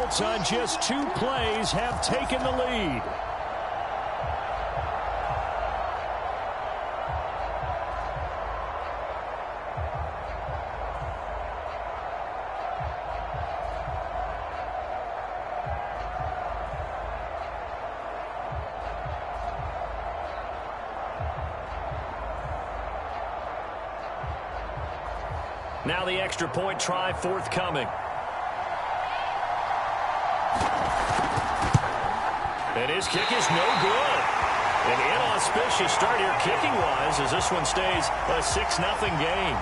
Colts on just 2 plays have taken the lead. Now the extra point try forthcoming. And his kick is no good. An inauspicious start here kicking-wise as this one stays a 6-0 game.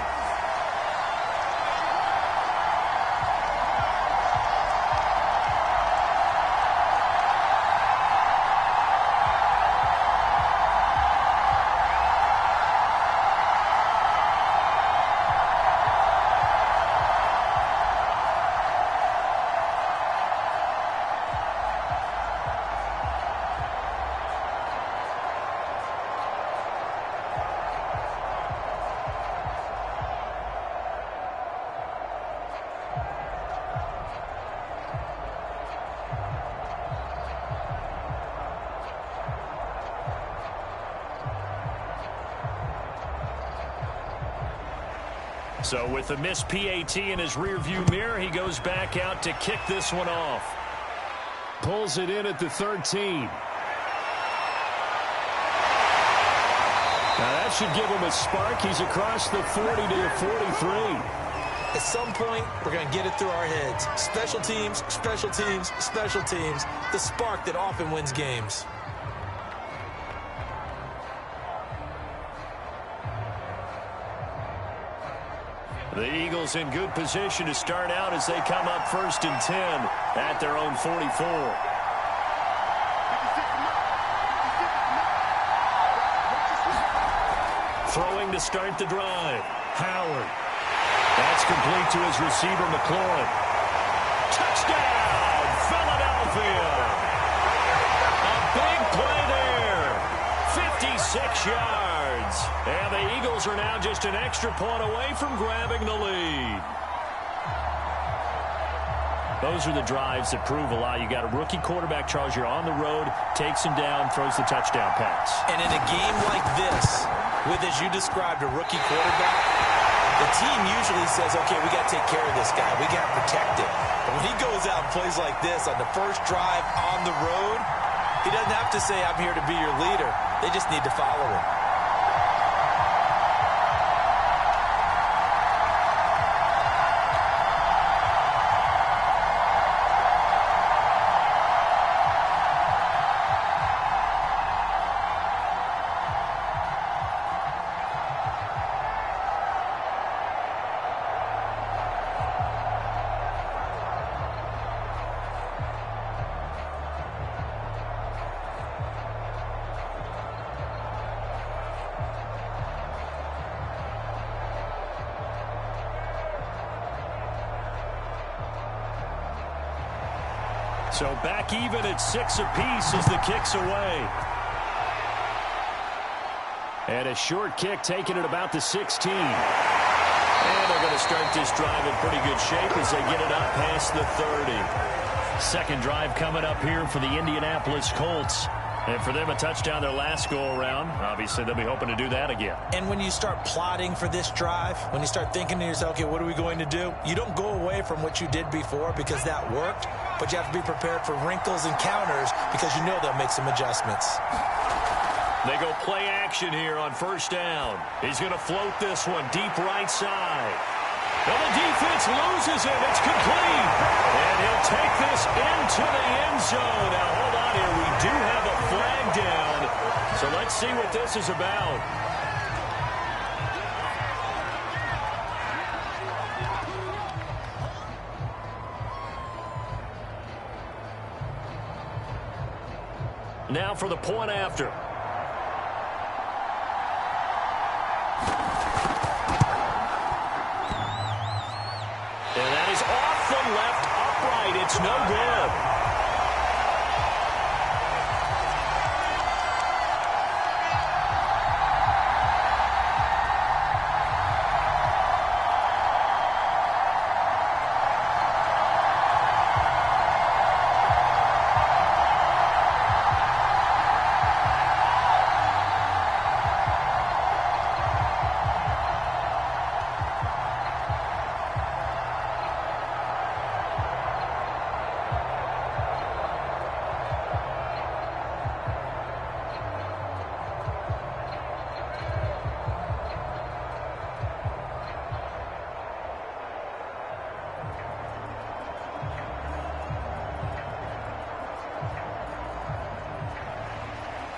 So with the missed PAT in his rearview mirror, he goes back out to kick this one off. Pulls it in at the 13. Now that should give him a spark. He's across the 40 to the 43. At some point, we're going to get it through our heads. Special teams, special teams, special teams. The spark that often wins games. The Eagles in good position to start out as they come up 1st and 10 at their own 44. Throwing to start the drive. Howard. That's complete to his receiver, McLaurin. Touchdown, Philadelphia. A big play there. 56 yards. And the Eagles are now just an extra point away from grabbing the lead. Those are the drives that prove a lot. You got a rookie quarterback, Charles. You're on the road, takes him down, throws the touchdown pass. And in a game like this, with, as you described, a rookie quarterback, the team usually says, okay, we got to take care of this guy. We got to protect him. But when he goes out and plays like this on the first drive on the road, he doesn't have to say, I'm here to be your leader. They just need to follow him. So back even at 6 apiece as the kick's away. And a short kick taken at about the 16. And they're going to start this drive in pretty good shape as they get it up past the 30. Second drive coming up here for the Indianapolis Colts. And for them, a touchdown their last go-around. Obviously, they'll be hoping to do that again. And when you start plotting for this drive, when you start thinking to yourself, okay, what are we going to do? You don't go away from what you did before because that worked, but you have to be prepared for wrinkles and counters because you know they'll make some adjustments. They go play action here on first down. He's going to float this one deep right side. And the defense loses it. It's complete. And he'll take this into the end zone. Now, hold on here. We do have a flag down. So let's see what this is about. Now for the point after. Left upright, it's no good.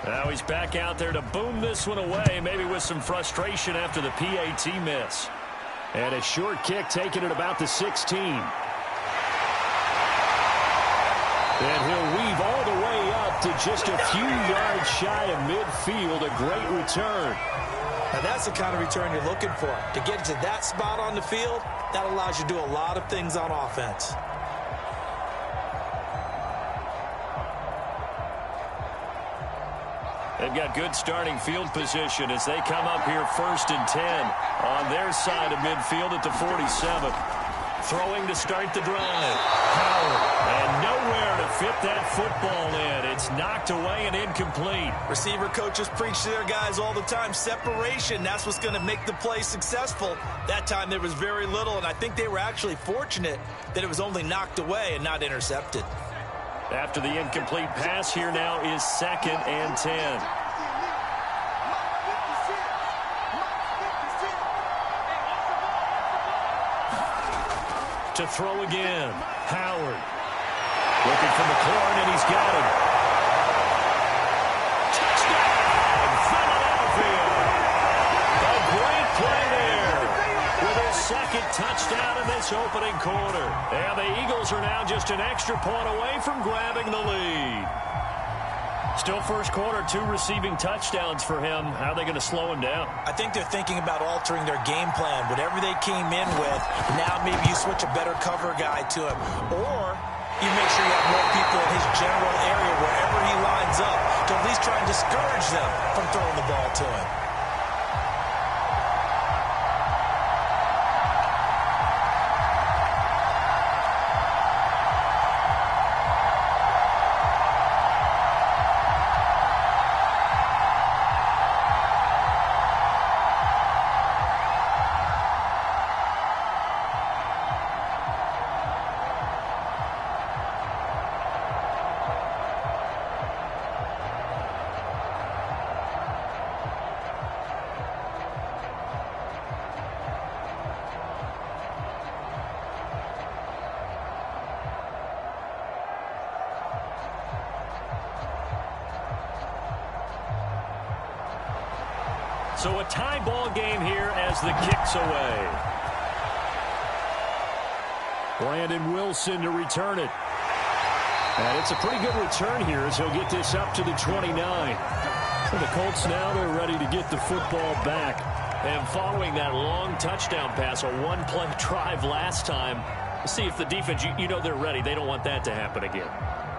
Now he's back out there to boom this one away, maybe with some frustration after the PAT miss. And a short kick taken at about the 16. And he'll weave all the way up to just a few yards shy of midfield. A great return. Now that's the kind of return you're looking for. To get to that spot on the field, that allows you to do a lot of things on offense. They've got good starting field position as they come up here 1st and 10 on their side of midfield at the 47. Throwing to start the drive. And nowhere to fit that football in. It's knocked away and incomplete. Receiver coaches preach to their guys all the time. Separation, that's what's going to make the play successful. That time there was very little, and I think they were actually fortunate that it was only knocked away and not intercepted. After the incomplete pass, here now is 2nd and 10. To throw again. Howard. Looking for McLaurin, and he's got him. Touchdown, Philadelphia. A great play there with his 2nd touchdown in this opening quarter. And the Eagles are now just an extra point away from grabbing the lead. Still first quarter, 2 receiving touchdowns for him. How are they going to slow him down? I think they're thinking about altering their game plan. Whatever they came in with, now maybe you switch a better cover guy to him. Or you make sure you have more people in his general area wherever he lines up to at least try and discourage them from throwing the ball to him. So a tie ball game here as the kick's away. Brandon Wilson to return it. And it's a pretty good return here as he'll get this up to the 29. For the Colts now, they're ready to get the football back. And following that long touchdown pass, a one-play drive last time, see if the defense, you know they're ready. They don't want that to happen again.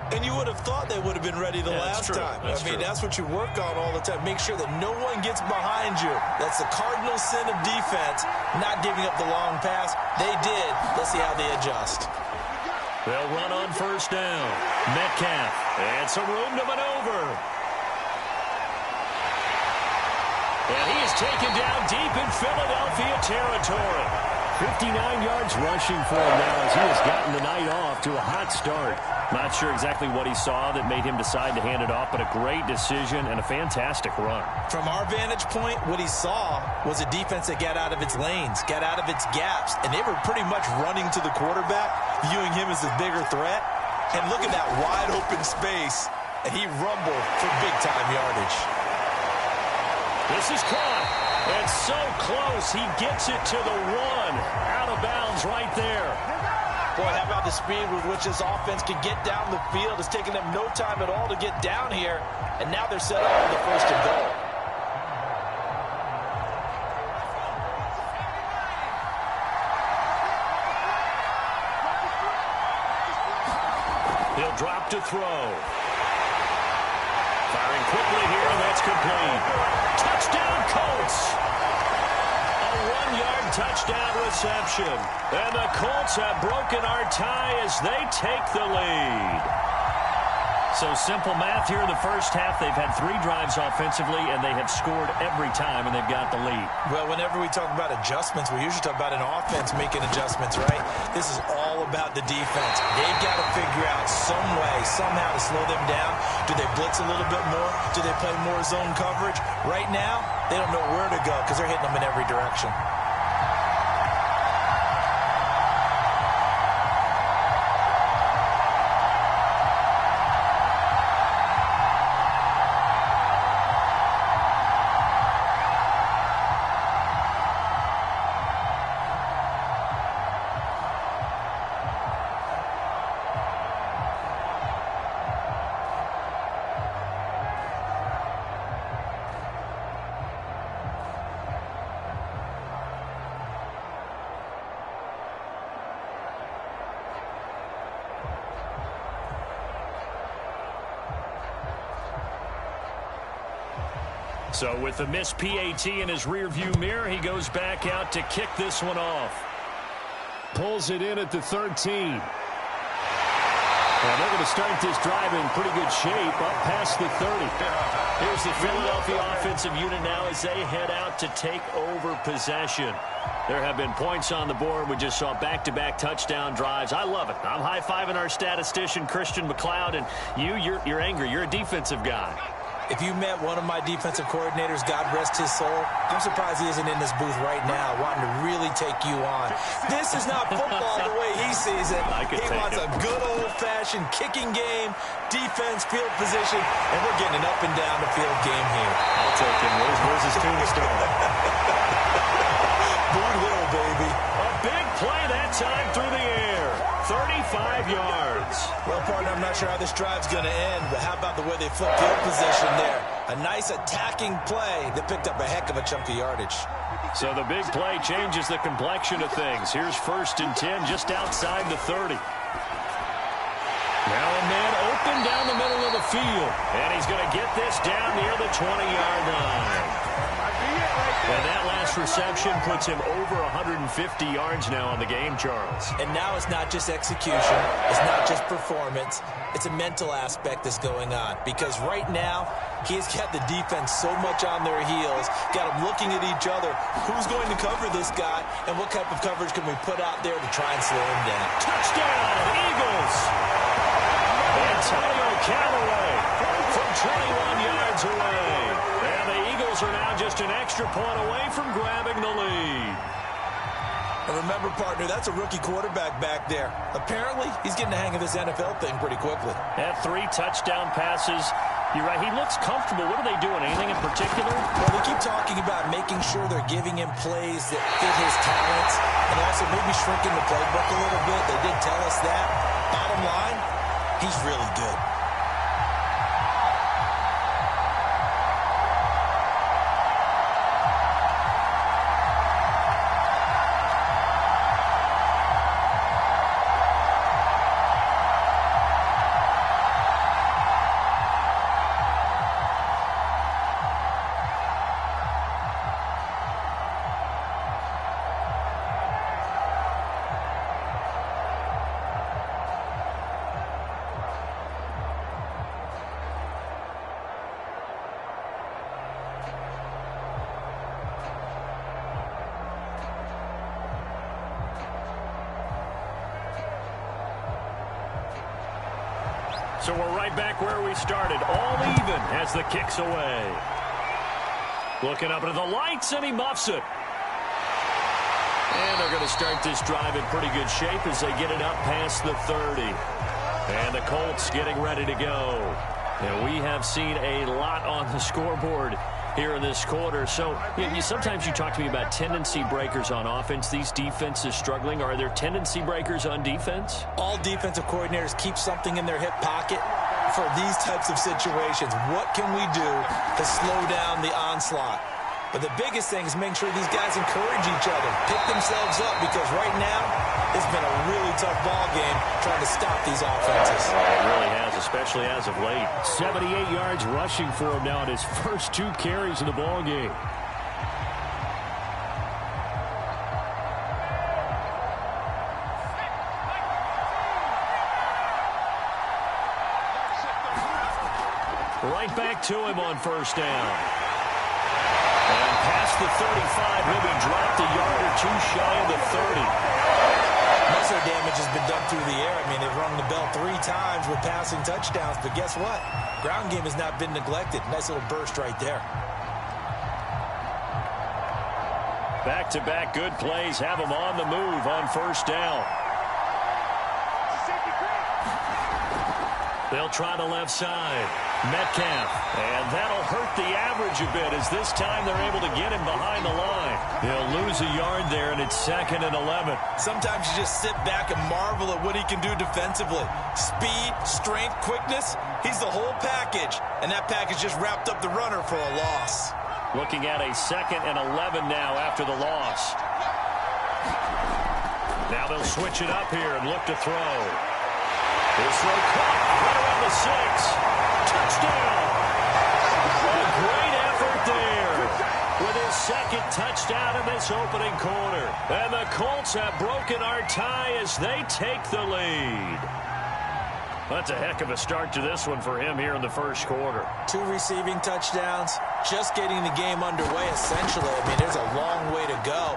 And you would have thought they would have been ready the last time. I mean, that's what you work on all the time. Make sure that no one gets behind you. That's the cardinal sin of defense, not giving up the long pass. They did. Let's see how they adjust. They'll run on 1st down. Metcalf. And some room to maneuver. And he is taken down deep in Philadelphia territory. 59 yards rushing for him now as he has gotten the night off to a hot start. Not sure exactly what he saw that made him decide to hand it off, but a great decision and a fantastic run. From our vantage point, what he saw was a defense that got out of its lanes, got out of its gaps, and they were pretty much running to the quarterback, viewing him as the bigger threat. And look at that wide open space, and he rumbled for big-time yardage. This is caught, and so close, he gets it to the 1. Out of bounds right there. Boy, how about the speed with which this offense can get down the field? It's taken them no time at all to get down here, and now they're set up for the 1st and goal. He'll drop to throw. Firing quickly here, and that's complete. Touchdown, Colts! A 1-yard touchdown reception. And the Colts have broken our tie as they take the lead. So simple math here in the first half. They've had 3 drives offensively, and they have scored every time, and they've got the lead. Well, whenever we talk about adjustments, we usually talk about an offense making adjustments, right? This is all about the defense. They've got to figure out some way, somehow to slow them down. Do they blitz a little bit more? Do they play more zone coverage? Right now, they don't know where to go because they're hitting them in every direction. So with the missed PAT in his rearview mirror, he goes back out to kick this one off. Pulls it in at the 13. And they're going to start this drive in pretty good shape up past the 30. Here's the Philadelphia offensive unit now as they head out to take over possession. There have been points on the board. We just saw back-to-back touchdown drives. I love it. I'm high-fiving our statistician, Christian McLeod, and you're angry. You're a defensive guy. If you met one of my defensive coordinators, God rest his soul, I'm surprised he isn't in this booth right now wanting to really take you on. This is not football the way he sees it. He wants a good old-fashioned kicking game, defense, field position, and we're getting an up-and-down-the-field game here. I'll take him. Where's his tombstone? Boot Hill, baby. A big play that time through the air. 35 yards. Well, partner, I'm not sure how this drive's going to end, but how about the way they flipped field position there? A nice attacking play that picked up a heck of a chunk of yardage. So the big play changes the complexion of things. Here's 1st and 10 just outside the 30. Now a man open down the middle of the field. And he's going to get this down near the 20-yard line. And that last reception puts him over 150 yards now on the game, Charles. And now it's not just execution. It's not just performance. It's a mental aspect that's going on. Because right now, he's got the defense so much on their heels, got them looking at each other. Who's going to cover this guy, and what type of coverage can we put out there to try and slow him down? Touchdown, Eagles! Antonio Callaway from 21 yards away. And the Eagles are now just an extra point away from grabbing the lead. And remember, partner, that's a rookie quarterback back there. Apparently, he's getting the hang of this NFL thing pretty quickly. At 3 touchdown passes. You're right, he looks comfortable. What are they doing? Anything in particular? Well, they keep talking about making sure they're giving him plays that fit his talents and also maybe shrinking the playbook a little bit. They did tell us that. Bottom line, he's really good. So we're right back where we started, all even as the kick's away. Looking up into the lights, and he muffs it. And they're going to start this drive in pretty good shape as they get it up past the 30. And the Colts getting ready to go. And we have seen a lot on the scoreboard here in this quarter. So sometimes you talk to me about tendency breakers on offense. These defenses struggling. Are there tendency breakers on defense? All defensive coordinators keep something in their hip pocket for these types of situations. What can we do to slow down the onslaught? But the biggest thing is making sure these guys encourage each other, pick themselves up, because right now it's been a really tough ball game trying to stop these offenses. It really has, especially as of late. 78 yards rushing for him now in his first 2 carries in the ball game. Right back to him on 1st down. And past the 35, he'll be dropped a yard or 2 shy of the 30. Most of their damage has been done through the air. I mean, they've rung the bell 3 times with passing touchdowns, but guess what? Ground game has not been neglected. Nice little burst right there. Back-to-back good plays have them on the move on 1st down. They'll try the left side. Metcalf. And that'll hurt the average a bit as this time they're able to get him behind the line. They'll lose a yard there, and it's 2nd and 11. Sometimes you just sit back and marvel at what he can do defensively. Speed, strength, quickness. He's the whole package. And that package just wrapped up the runner for a loss. Looking at a 2nd and 11 now after the loss. Now they'll switch it up here and look to throw. This throw caught right around the 6. Touchdown. A great effort there. this opening quarter. And the Colts have broken our tie as they take the lead. That's a heck of a start to this one for him here in the first quarter. 2 receiving touchdowns, just getting the game underway, essentially. I mean, there's a long way to go.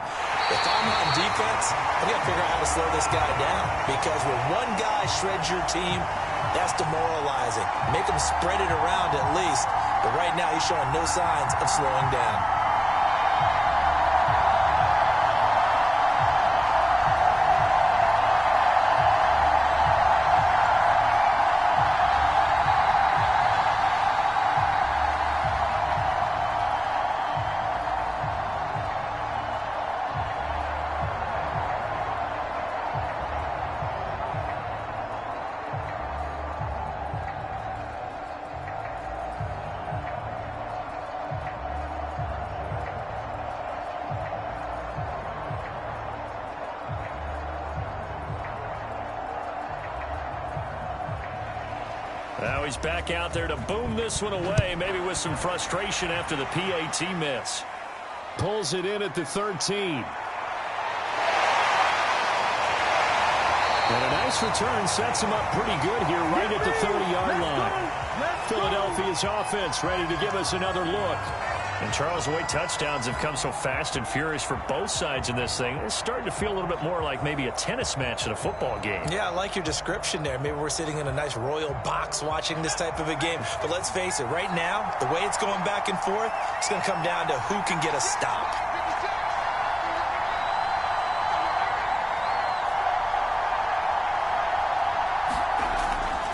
If I'm on defense, I've got to figure out how to slow this guy down, because when one guy shreds your team, that's demoralizing. Make him spread it around at least. But right now, he's showing no signs of slowing down. Now he's back out there to boom this one away, maybe with some frustration after the PAT miss. Pulls it in at the 13. And a nice return sets him up pretty good here right at the 30-yard line. Philadelphia's offense ready to give us another look. And Charles, the way touchdowns have come so fast and furious for both sides in this thing, it's starting to feel a little bit more like maybe a tennis match in a football game. Yeah, I like your description there. Maybe we're sitting in a nice royal box watching this type of a game. But let's face it, right now, the way it's going back and forth, it's going to come down to who can get a stop.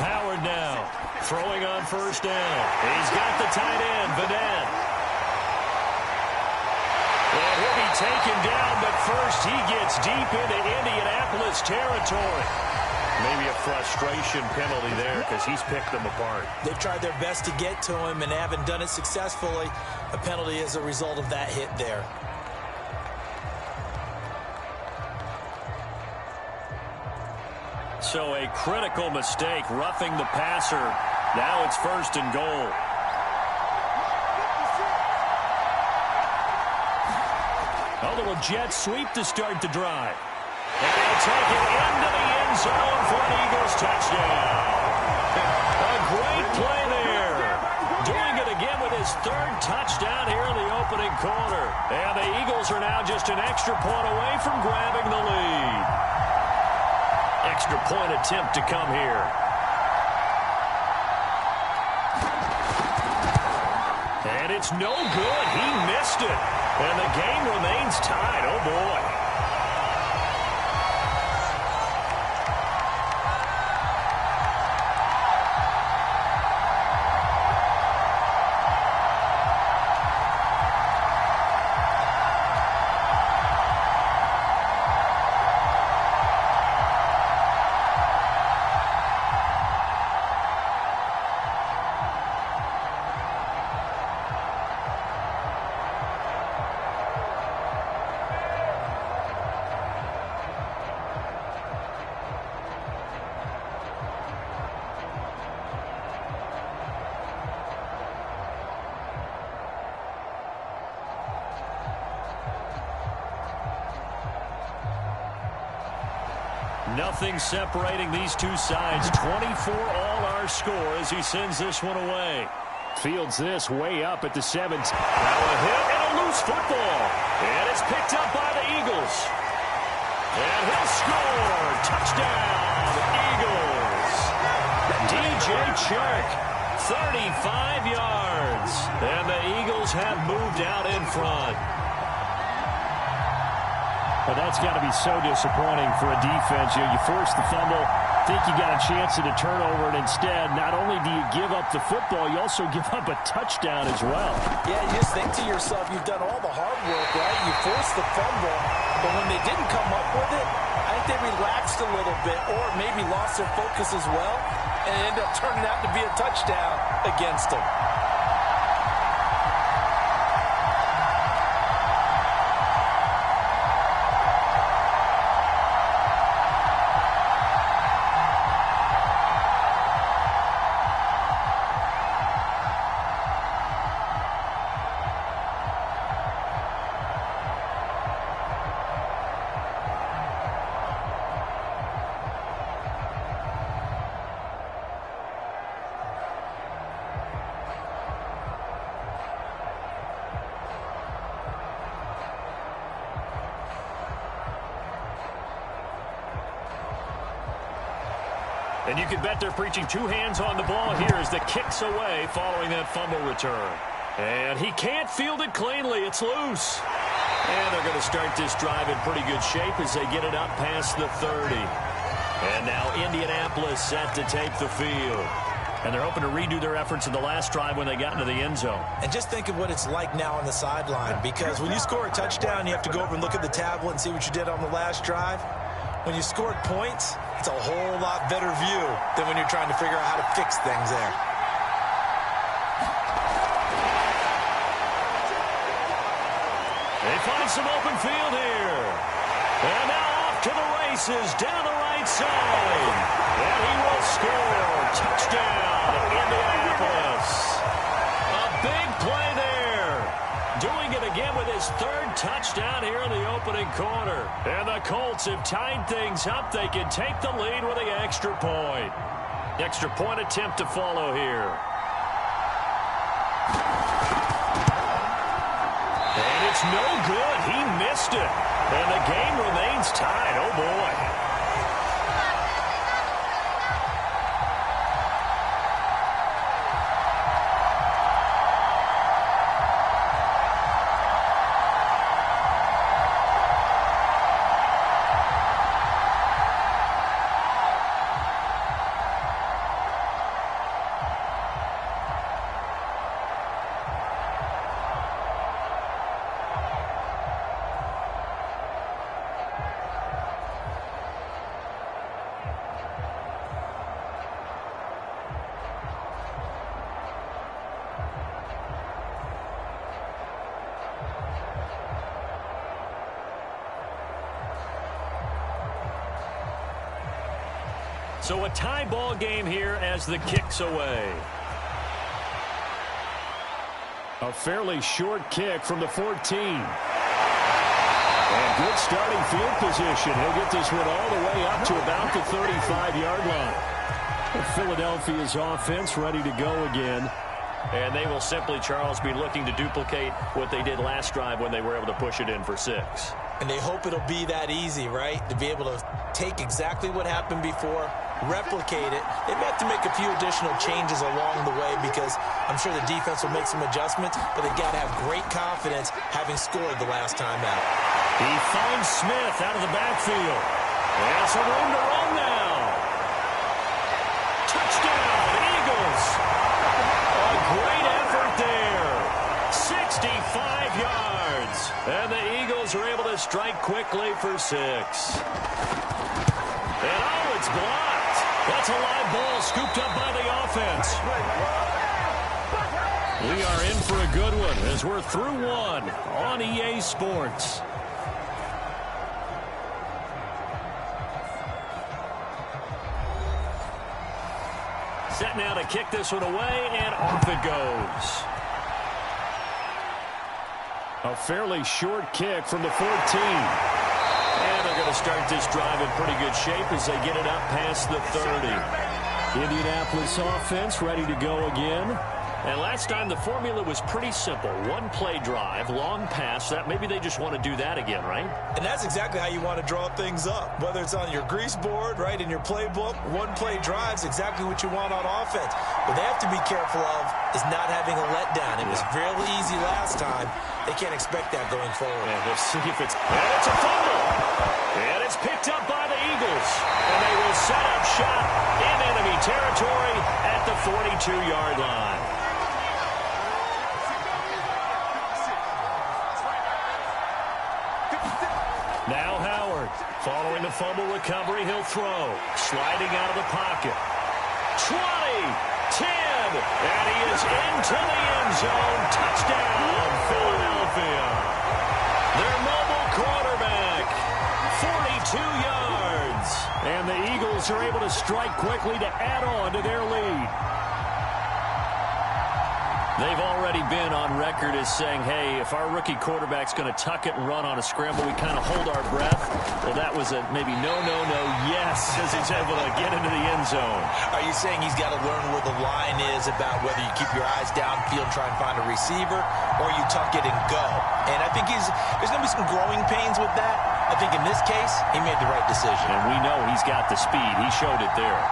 Howard now, throwing on first down. He's got the tight end, Vanette. And he'll be taken down, but first he gets deep into Indianapolis territory. Maybe a frustration penalty there because he's picked them apart. They've tried their best to get to him and haven't done it successfully. A penalty is a result of that hit there. So a critical mistake, roughing the passer. Now it's first and goal. A little jet sweep to start the drive. And they'll take it into the end zone for an Eagles touchdown. A great play there. Doing it again with his 3rd touchdown here in the opening quarter. And the Eagles are now just an extra point away from grabbing the lead. Extra point attempt to come here. And it's no good. He missed it. And the game remains tied. Oh, boy. Nothing separating these two sides. 24 all our score as he sends this one away. Fields this way up at the 17. Now a hit and a loose football. And it's picked up by the Eagles. And he'll score. Touchdown, Eagles. DJ Chark, 35 yards. And the Eagles have moved out in front. But that's got to be so disappointing for a defense. You know, you force the fumble, think you got a chance at a turnover, and instead, not only do you give up the football, you also give up a touchdown as well. Yeah, you just think to yourself, you've done all the hard work, right? You forced the fumble, but when they didn't come up with it, I think they relaxed a little bit or maybe lost their focus as well, and it ended up turning out to be a touchdown against them. And you can bet they're preaching two hands on the ball here as the kick's away following that fumble return. And he can't field it cleanly. It's loose. And they're going to start this drive in pretty good shape as they get it up past the 30. And now Indianapolis set to take the field. And they're hoping to redo their efforts in the last drive when they got into the end zone. And just think of what it's like now on the sideline, because when you score a touchdown, you have to go over and look at the tablet and see what you did on the last drive. When you scored points, it's a whole lot better view than when you're trying to figure out how to fix things there. They find some open field here. And now off to the races down the right side. And he will score. Touchdown, Indianapolis. A big play there. Doing it again with his third touchdown here in the opening quarter. And the Colts have tied things up. They can take the lead with the extra point. Extra point attempt to follow here. And it's no good. He missed it. And the game remains tied. Oh, boy. So a tie ball game here as the kick's away. A fairly short kick from the 14. And good starting field position. He'll get this one all the way up to about the 35-yard line. Philadelphia's offense ready to go again. And they will simply, Charles, be looking to duplicate what they did last drive when they were able to push it in for 6. And they hope it'll be that easy, right? To be able to take exactly what happened before, replicate it. They may have to make a few additional changes along the way because I'm sure the defense will make some adjustments, but they've got to have great confidence having scored the last time out. He finds Smith out of the backfield. And some room to run now. Touchdown, Eagles. A great effort there. 65 yards. And the Eagles are able to strike quickly for 6. And oh, it's blocked. That's a live ball scooped up by the offense. We are in for a good one as we're through one on EA Sports. Set now to kick this one away, and off it goes. A fairly short kick from the 14. And they're going to start this drive in pretty good shape as they get it up past the 30. Indianapolis offense ready to go again. And last time the formula was pretty simple. One play drive, long pass. That maybe they just want to do that again, right? And that's exactly how you want to draw things up. Whether it's on your grease board, right, in your playbook, one play drive's exactly what you want on offense. What they have to be careful of is not having a letdown. It was real easy last time. They can't expect that going forward. And we'll see if it's... And it's a fumble! And it's picked up by the Eagles. And they will set up shop in enemy territory at the 42-yard line. Now Howard, following the fumble recovery, he'll throw. Sliding out of the pocket. 20, 10, and he is into the end zone. Touchdown, Philadelphia. Their mobile quarterback, 42 yards. And the Eagles are able to strike quickly to add on to their lead. They've already been on record as saying, hey, if our rookie quarterback's going to tuck it and run on a scramble, we kind of hold our breath. Well, that was a maybe no, yes, as he's able to get into the end zone. Are you saying he's got to learn where the line is about whether you keep your eyes downfield and try and find a receiver or you tuck it and go? And I think there's going to be some growing pains with that. I think in this case, he made the right decision. And we know he's got the speed. He showed it there.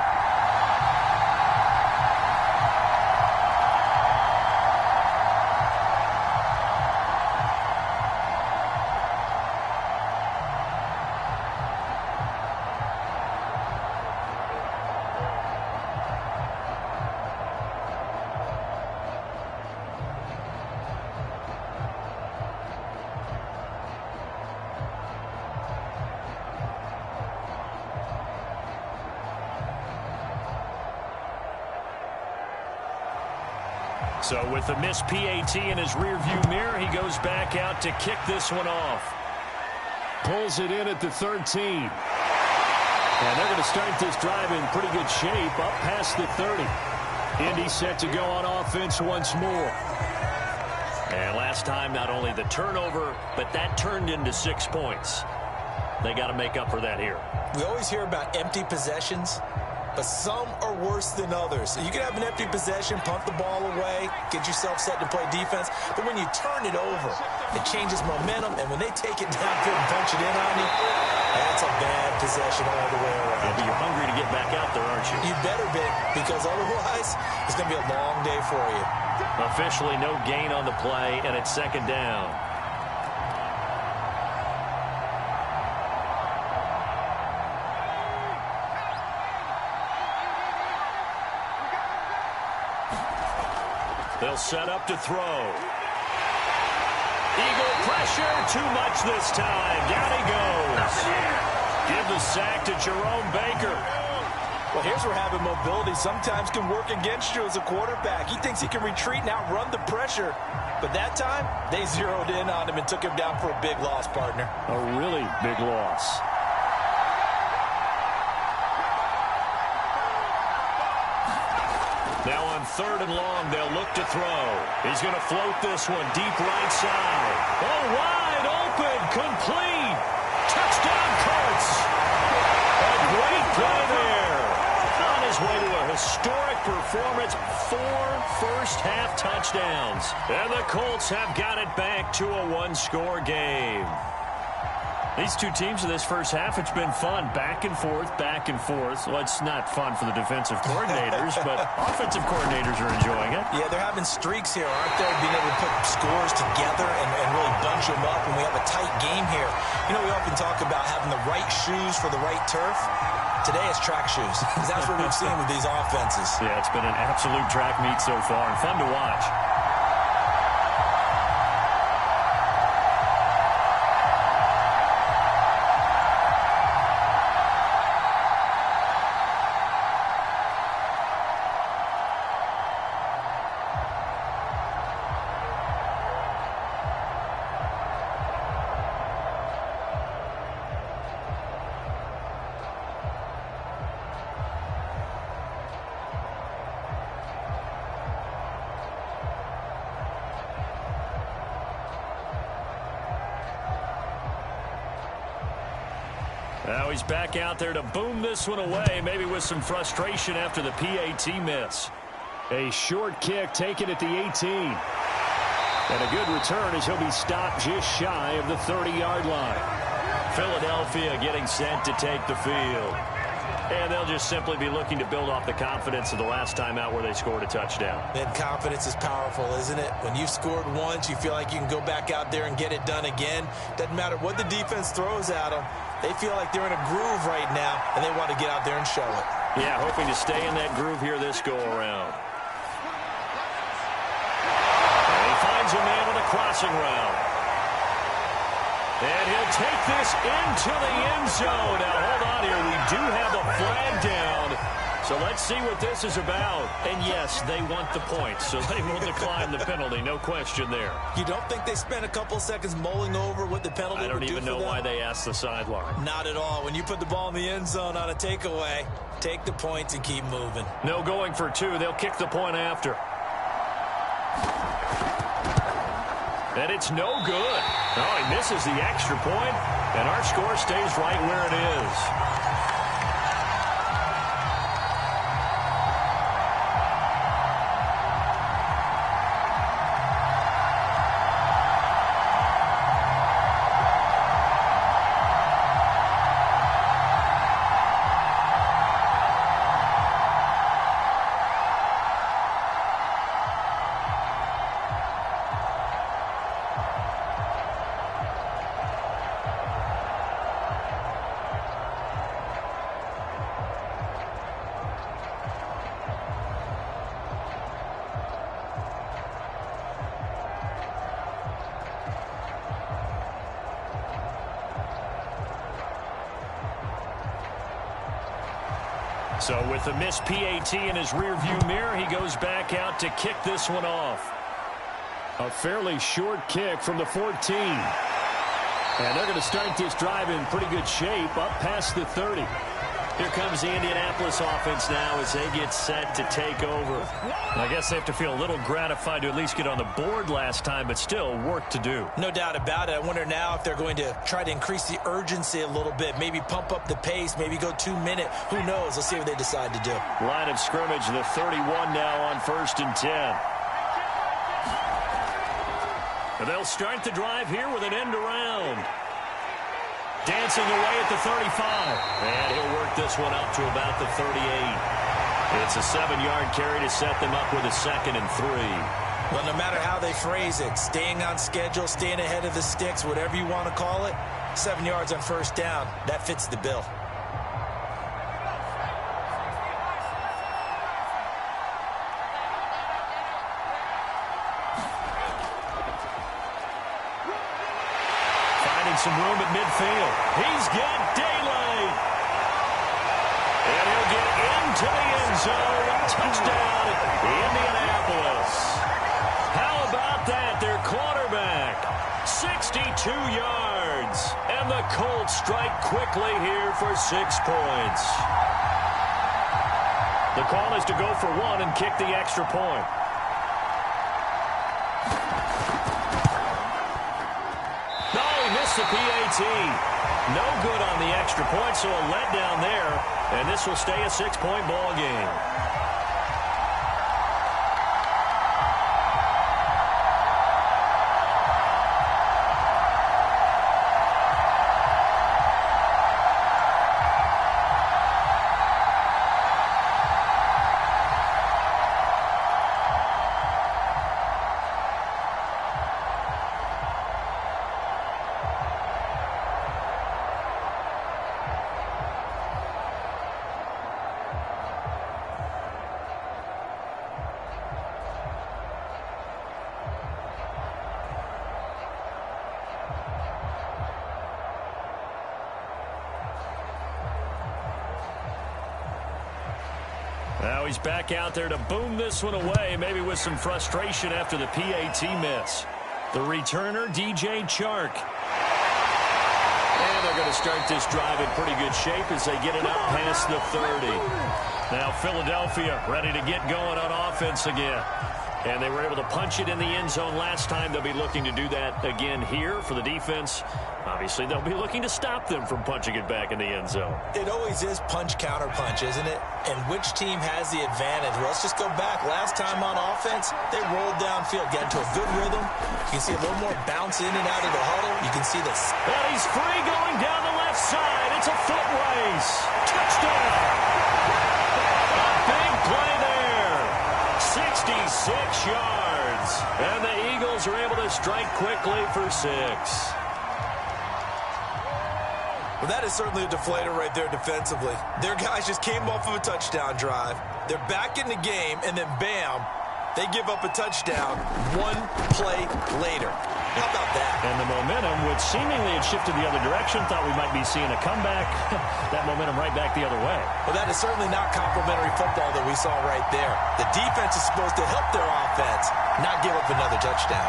So with the missed PAT in his rearview mirror, he goes back out to kick this one off. Pulls it in at the 13. And they're going to start this drive in pretty good shape up past the 30. Indy set to go on offense once more. And last time, not only the turnover, but that turned into 6 points. They got to make up for that here. We always hear about empty possessions, but some are worse than others. You can have an empty possession, punt the ball away, get yourself set to play defense, but when you turn it over, it changes momentum, and when they take it downfield and punch it in on you, that's a bad possession all the way around. Yeah, but you're hungry to get back out there, aren't you? You better be, because otherwise, it's going to be a long day for you. Officially no gain on the play, and it's second down. They'll set up to throw. Eagle pressure, too much this time. Down he goes. Give the sack to Jerome Baker. Well, here's where having mobility sometimes can work against you as a quarterback. He thinks he can retreat and outrun the pressure. But that time, they zeroed in on him and took him down for a big loss, partner. A really big loss. Now on 3rd and long, they'll look to throw. He's going to float this one deep right side. Oh, wide open, complete. Touchdown, Colts. A great play there. On his way to a historic performance, 4 first-half touchdowns. And the Colts have got it back to a one-score game. These two teams in this first half, it's been fun. Back and forth, back and forth. Well, it's not fun for the defensive coordinators, but offensive coordinators are enjoying it. Yeah, they're having streaks here, aren't they? Being able to put scores together and really bunch them up, and we have a tight game here. You know, we often talk about having the right shoes for the right turf. Today it's track shoes, because that's what we've seen with these offenses. Yeah, it's been an absolute track meet so far, and fun to watch. Now he's back out there to boom this one away, maybe with some frustration after the PAT miss. A short kick taken at the 18. And a good return as he'll be stopped just shy of the 30-yard line. Philadelphia getting set to take the field. And they'll just simply be looking to build off the confidence of the last time out where they scored a touchdown. And confidence is powerful, isn't it? When you've scored once, you feel like you can go back out there and get it done again. Doesn't matter what the defense throws at them. They feel like they're in a groove right now, and they want to get out there and show it. Yeah, hoping to stay in that groove here this go-around. And he finds a man on the crossing route. And he'll take this into the end zone. Now, hold on here. We do have a flag down. So let's see what this is about. And, yes, they want the points, so they will decline the penalty. No question there. You don't think they spent a couple seconds mulling over what the penalty would do for them? I don't even know why they asked the sideline. Not at all. When you put the ball in the end zone on a takeaway, take the points and keep moving. No going for two. They'll kick the point after. And it's no good. Oh, he misses the extra point, and our score stays right where it is. So with a missed PAT in his rearview mirror, he goes back out to kick this one off. A fairly short kick from the 14. And they're going to start this drive in pretty good shape up past the 30. Here comes the Indianapolis offense now as they get set to take over. And I guess they have to feel a little gratified to at least get on the board last time, but still work to do. No doubt about it. I wonder now if they're going to try to increase the urgency a little bit, maybe pump up the pace, maybe go 2 minute. Who knows? Let's see what they decide to do. Line of scrimmage, the 31 now on 1st and 10. And they'll start the drive here with an end around. Dancing away at the 35. And he'll work this one up to about the 38. It's a 7-yard carry to set them up with a 2nd and 3. Well, no matter how they phrase it, staying on schedule, staying ahead of the sticks, whatever you want to call it, 7 yards on 1st down, that fits the bill. Some room at midfield. He's got daylight. And he'll get into the end zone. Touchdown, Indianapolis. How about that? Their quarterback, 62 yards. And the Colts strike quickly here for 6 points. The call is to go for 1 and kick the extra point. The PAT. No good on the extra point, so a letdown there. And this will stay a 6-point ball game. Now he's back out there to boom this one away, maybe with some frustration after the PAT miss. The returner, DJ Chark. And they're going to start this drive in pretty good shape as they get it up past the 30. Now Philadelphia ready to get going on offense again. And they were able to punch it in the end zone last time. They'll be looking to do that again here for the defense. Obviously, they'll be looking to stop them from punching it back in the end zone. It always is punch, counter punch, isn't it? And which team has the advantage? Well, let's just go back. Last time on offense, they rolled downfield, got into a good rhythm. You can see a little more bounce in and out of the huddle. You can see this. And he's free going down the left side. It's a foot race. Touchdown. A big play there. 66 yards. And the Eagles are able to strike quickly for 6. Well, that is certainly a deflator right there defensively. Their guys just came off of a touchdown drive. They're back in the game, and then bam, they give up a touchdown 1 play later. How about that? And the momentum, which seemingly had shifted the other direction, thought we might be seeing a comeback. That momentum right back the other way. Well, that is certainly not complimentary football that we saw right there. The defense is supposed to help their offense, not give up another touchdown.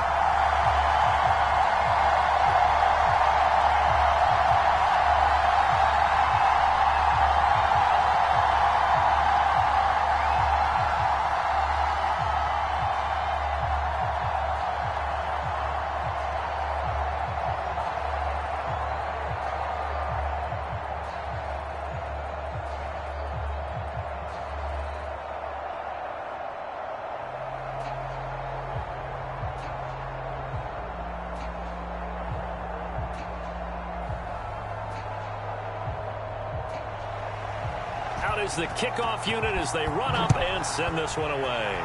Is the kickoff unit as they run up and send this one away.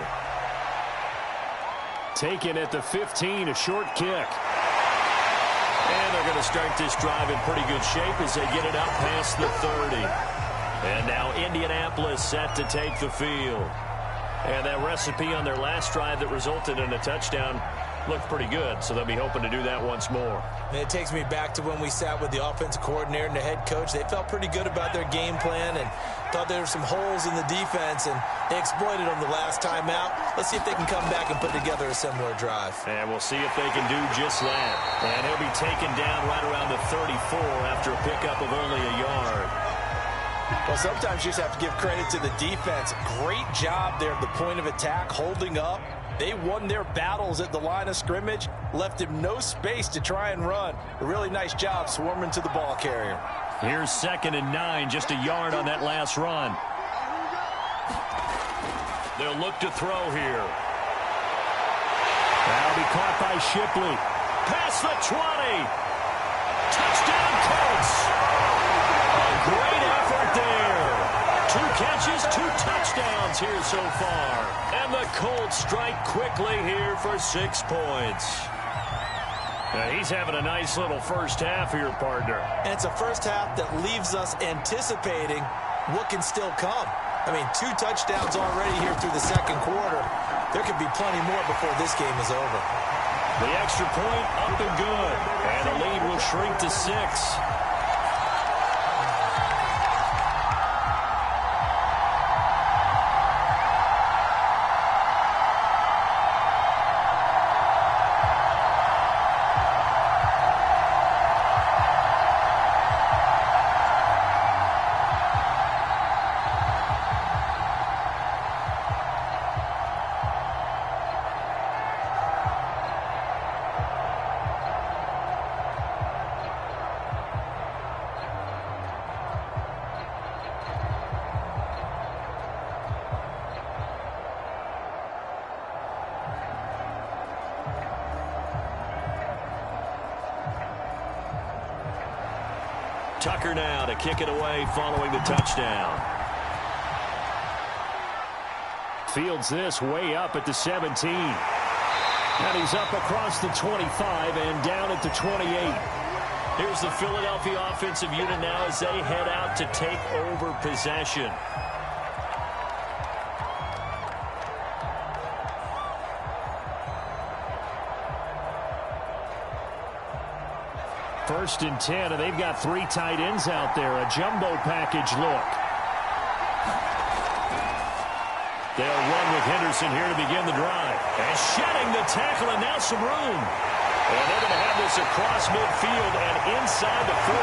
Taken at the 15, a short kick. And they're going to start this drive in pretty good shape as they get it up past the 30. And now Indianapolis set to take the field. And that recipe on their last drive that resulted in a touchdown looked pretty good, so they'll be hoping to do that once more. And it takes me back to when we sat with the offensive coordinator and the head coach. They felt pretty good about their game plan and thought there were some holes in the defense, and they exploited them the last time out. Let's see if they can come back and put together a similar drive. And we'll see if they can do just that. And he'll be taken down right around the 34 after a pickup of only a yard. Well, sometimes you just have to give credit to the defense. Great job there at the point of attack, holding up. They won their battles at the line of scrimmage, left him no space to try and run. A really nice job swarming to the ball carrier. Here's 2nd and 9, just a yard on that last run. They'll look to throw here. That'll be caught by Shipley. Past the 20. Touchdown, Colts. A great effort there. 2 catches, 2 touchdowns here so far. And the Colts strike quickly here for 6 points. Now he's having a nice little first half here, partner. And it's a first half that leaves us anticipating what can still come. I mean, 2 touchdowns already here through the second quarter. There could be plenty more before this game is over. The extra point up and good. And the lead will shrink to 6. Tucker now to kick it away following the touchdown. Fields this way up at the 17. And he's up across the 25 and down at the 28. Here's the Philadelphia offensive unit now as they head out to take over possession. First and 10, and they've got 3 tight ends out there. A jumbo package look. They'll run with Henderson here to begin the drive. And shedding the tackle, and now some room. And they're going to have this across midfield and inside the 45.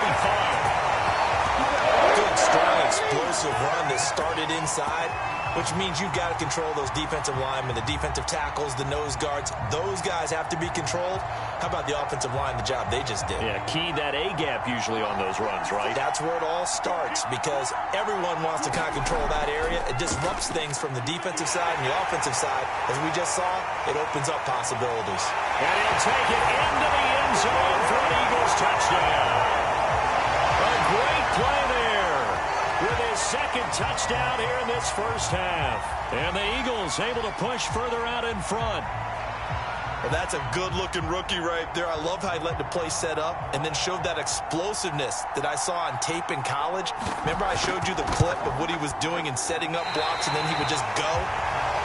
Good, strong, explosive run that started inside, which means you've got to control those defensive linemen, the defensive tackles, the nose guards. Those guys have to be controlled. How about the offensive line, the job they just did? Yeah, key that A-gap usually on those runs, right? That's where it all starts because everyone wants to kind of control that area. It disrupts things from the defensive side and the offensive side. As we just saw, it opens up possibilities. And he'll take it into the end zone for an Eagles touchdown. A great play there with his 2nd touchdown here in this first half. And the Eagles able to push further out in front. Well, that's a good-looking rookie right there. I love how he let the play set up and then showed that explosiveness that I saw on tape in college. Remember I showed you the clip of what he was doing and setting up blocks, and then he would just go?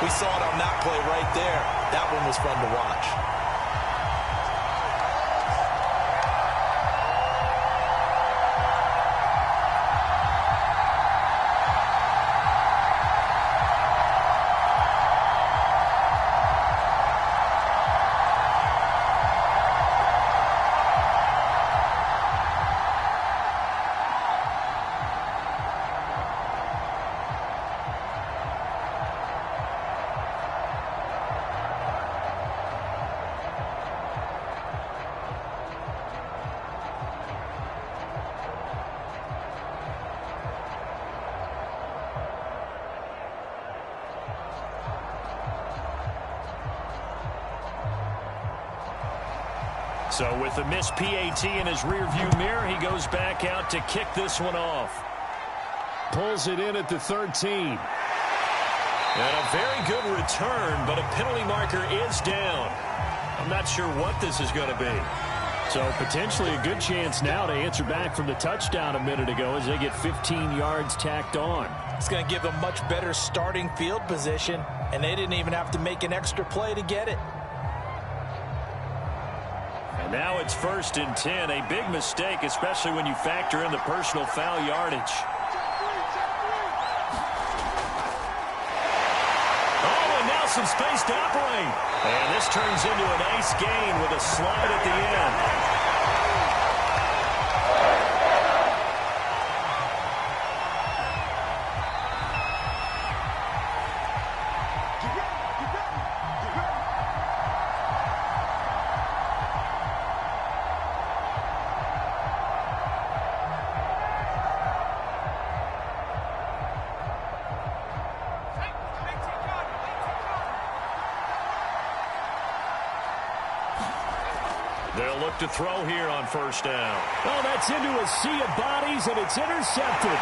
We saw it on that play right there. That one was fun to watch. So with the missed PAT in his rearview mirror, he goes back out to kick this one off. Pulls it in at the 13. And a very good return, but a penalty marker is down. I'm not sure what this is going to be. So potentially a good chance now to answer back from the touchdown a minute ago as they get 15 yards tacked on. It's going to give them much better starting field position, and they didn't even have to make an extra play to get it. Now it's 1st and 10. A big mistake, especially when you factor in the personal foul yardage. Oh, and now some space to operate. And this turns into a nice gain with a slide at the end. They'll look to throw here on 1st down. Oh, that's into a sea of bodies, and it's intercepted.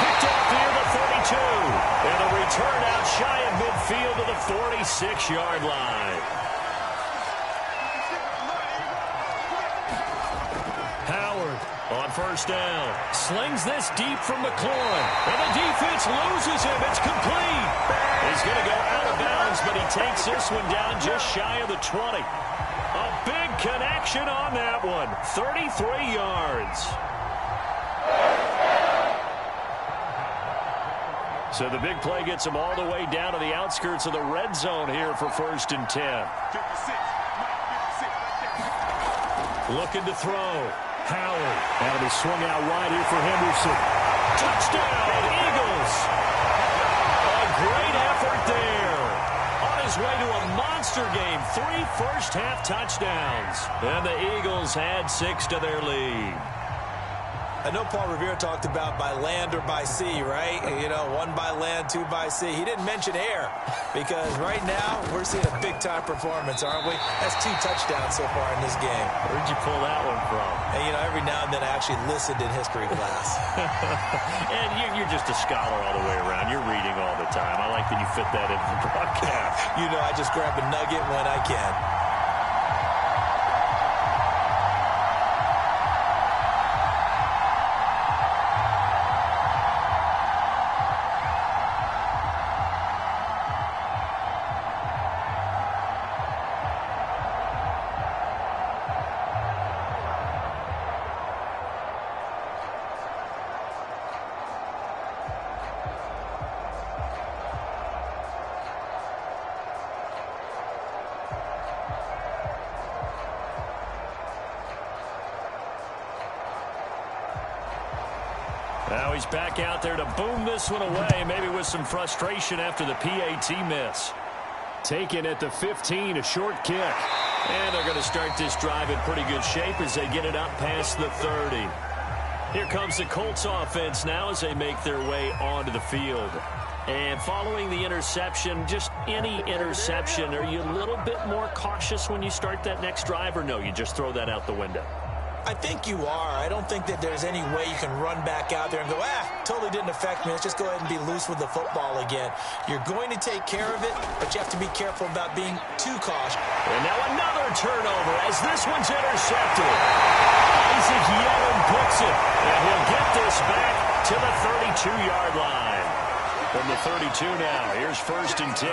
Picked off near the 32. And a return out shy of midfield to the 46-yard line. Howard on 1st down. Slings this deep from McLaurin. And the defense loses him. It's complete. He's going to go out of bounds, but he takes this one down just shy of the 20. A big connection on that one. 33 yards. So the big play gets him all the way down to the outskirts of the red zone here for 1st and 10. Looking to throw. Howard. And he swung out wide here for Henderson. Touchdown, Eagles. A great effort there. On his way to a monster game. 3 first-half touchdowns. And the Eagles add 6 to their lead. I know Paul Revere talked about by land or by sea, right? You know, 1 by land, 2 by sea. He didn't mention air because right now we're seeing a big-time performance, aren't we? That's 2 touchdowns so far in this game. Where'd you pull that one from? And, you know, every now and then I actually listened in history class. And you're just a scholar all the way around. You're reading all the time. I like that you fit that into the broadcast. You know, I just grab a nugget when I can. Now he's back out there to boom this one away, maybe with some frustration after the PAT miss. Taken at the 15, a short kick. And they're going to start this drive in pretty good shape as they get it up past the 30. Here comes the Colts offense now as they make their way onto the field. And following the interception, just any interception, are you a little bit more cautious when you start that next drive, or no, you just throw that out the window? I think you are. I don't think that there's any way you can run back out there and go, totally didn't affect me. Let's just go ahead and be loose with the football again. You're going to take care of it, but you have to be careful about being too cautious. And now another turnover as this one's intercepted. Isaac Yellen picks it, and he'll get this back to the 32-yard line. From the 32 now, here's 1st and 10.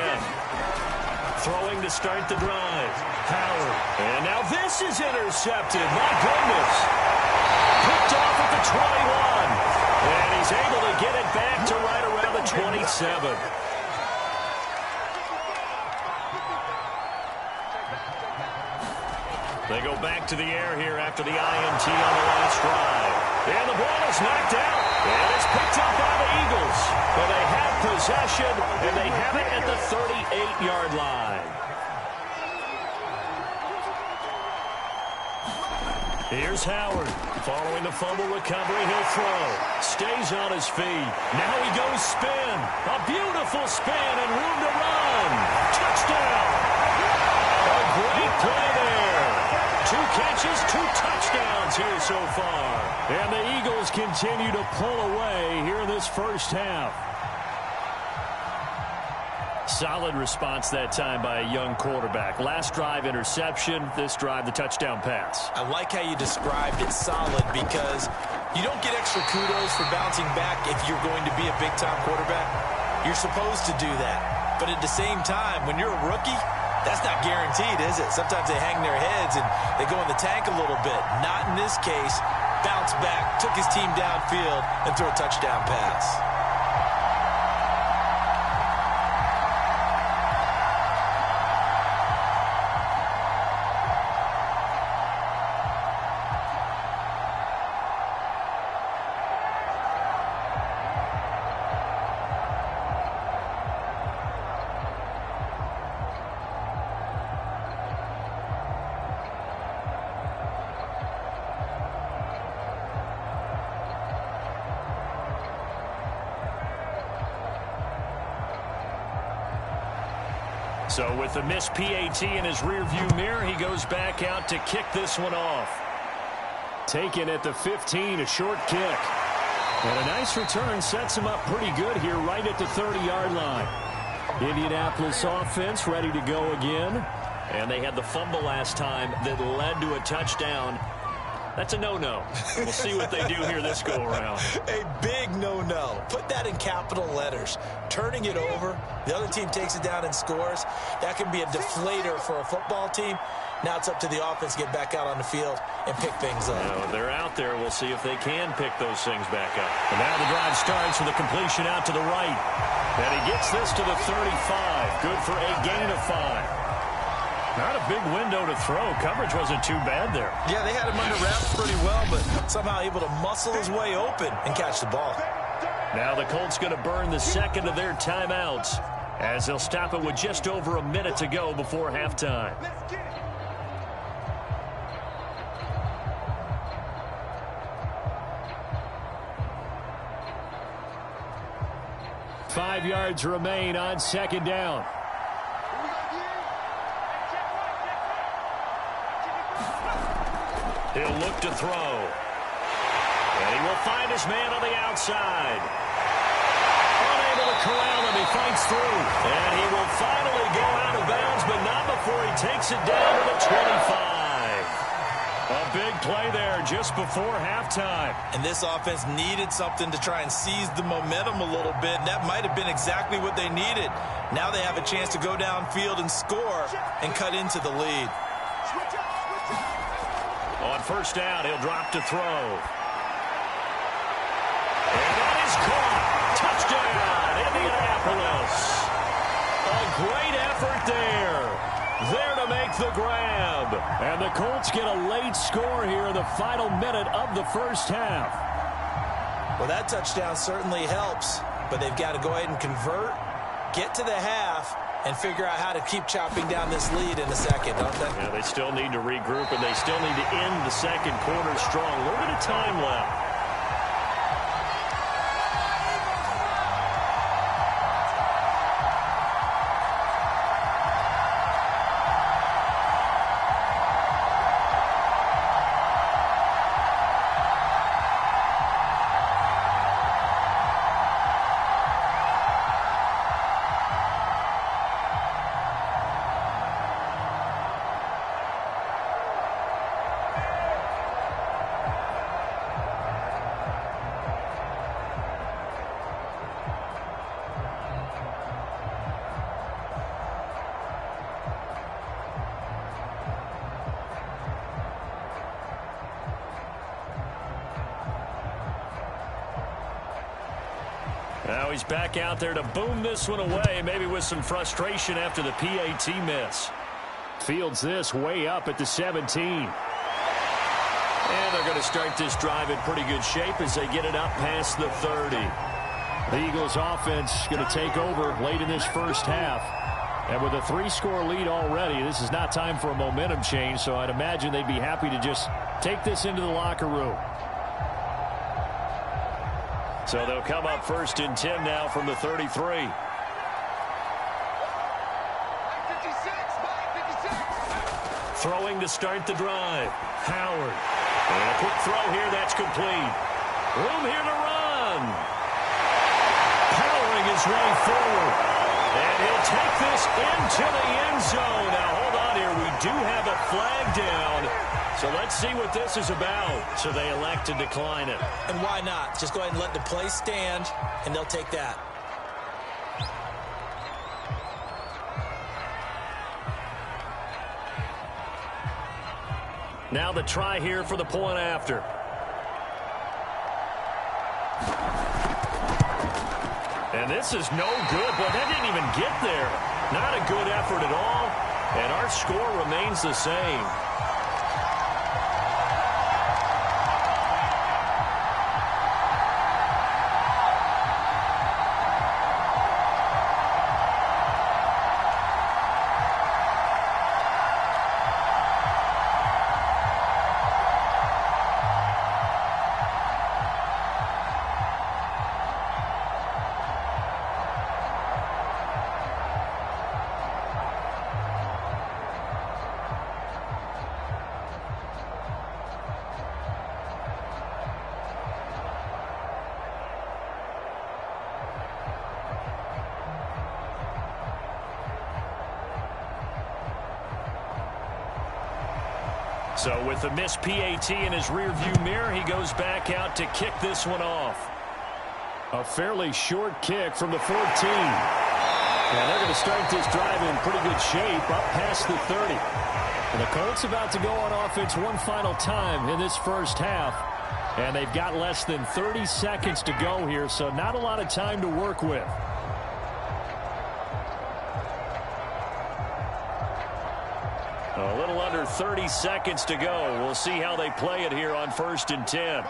Throwing to start the drive. Howard. And now this is intercepted. My goodness. Picked off at the 21. And he's able to get it back to right around the 27. They go back to the air here after the INT on the last drive. And the ball is knocked out. And it's picked up by the Eagles. But they have possession, and they have it at the 38-yard line. Here's Howard. Following the fumble recovery, he'll throw. Stays on his feet. Now he goes spin. A beautiful spin and room to run. Touchdown. A great play there. 2 catches, 2 touchdowns here so far. And the Eagles continue to pull away here in this first half. Solid response that time by a young quarterback. Last drive, interception. This drive, the touchdown pass. I like how you described it solid because you don't get extra kudos for bouncing back if you're going to be a big-time quarterback. You're supposed to do that. But at the same time, when you're a rookie, That's not guaranteed, is it? Sometimes they hang their heads and they go in the tank a little bit. Not in this case. Bounced back, took his team downfield, and threw a touchdown pass. So with the missed PAT in his rearview mirror, he goes back out to kick this one off. Taken at the 15, a short kick. And a nice return sets him up pretty good here right at the 30-yard line. Indianapolis offense ready to go again. And they had the fumble last time that led to a touchdown. That's a no-no. We'll see what they do here this go-around. A big no-no. Put that in capital letters. Turning it over, the other team takes it down and scores. That can be a deflator for a football team. Now it's up to the offense to get back out on the field and pick things up. They're out there. We'll see if they can pick those things back up. And now the drive starts with a completion out to the right. And he gets this to the 35. Good for a gain of 5. Not a big window to throw. Coverage wasn't too bad there. Yeah, they had him under wraps pretty well, but somehow able to muscle his way open and catch the ball. Now the Colts going to burn the second of their timeouts as they'll stop it with just over a minute to go before halftime. Five yards remain on second down. He'll look to throw. And he will find his man on the outside. Unable to corral him. He fights through. And he will finally go out of bounds, but not before he takes it down to the 25. A big play there just before halftime. And this offense needed something to try and seize the momentum a little bit. And that might have been exactly what they needed. Now they have a chance to go downfield and score and cut into the lead. On first down, he'll drop to throw. And that is caught. Touchdown, Indianapolis. A great effort there. There to make the grab. And the Colts get a late score here in the final minute of the first half. Well, that touchdown certainly helps, but they've got to go ahead and convert, get to the half, and figure out how to keep chopping down this lead in the second, don't they? Yeah, they still need to regroup, and they still need to end the second quarter strong. A little bit of time left. Now he's back out there to boom this one away, maybe with some frustration after the PAT miss. Fields this way up at the 17. And they're going to start this drive in pretty good shape as they get it up past the 30. The Eagles offense going to take over late in this first half. And with a 3-score lead already, this is not time for a momentum change, so I'd imagine they'd be happy to just take this into the locker room. So they'll come up first and 10 now from the 33. Throwing to start the drive. Howard. And a quick throw here. That's complete. Room here to run. Powering his way forward. And he'll take this into the end zone. Now, hold on here. We do have a flag down. So let's see what this is about. So they elect to decline it. And why not? Just go ahead and let the play stand, and they'll take that. Now the try here for the point after. And this is no good, but that didn't even get there. Not a good effort at all, and our score remains the same. So with the missed PAT in his rearview mirror, he goes back out to kick this one off. A fairly short kick from the 14. And they're going to start this drive in pretty good shape up past the 30. And the Colts about to go on offense one final time in this first half. And they've got less than 30 seconds to go here, so not a lot of time to work with. A little under 30 seconds to go. We'll see how they play it here on 1st and 10.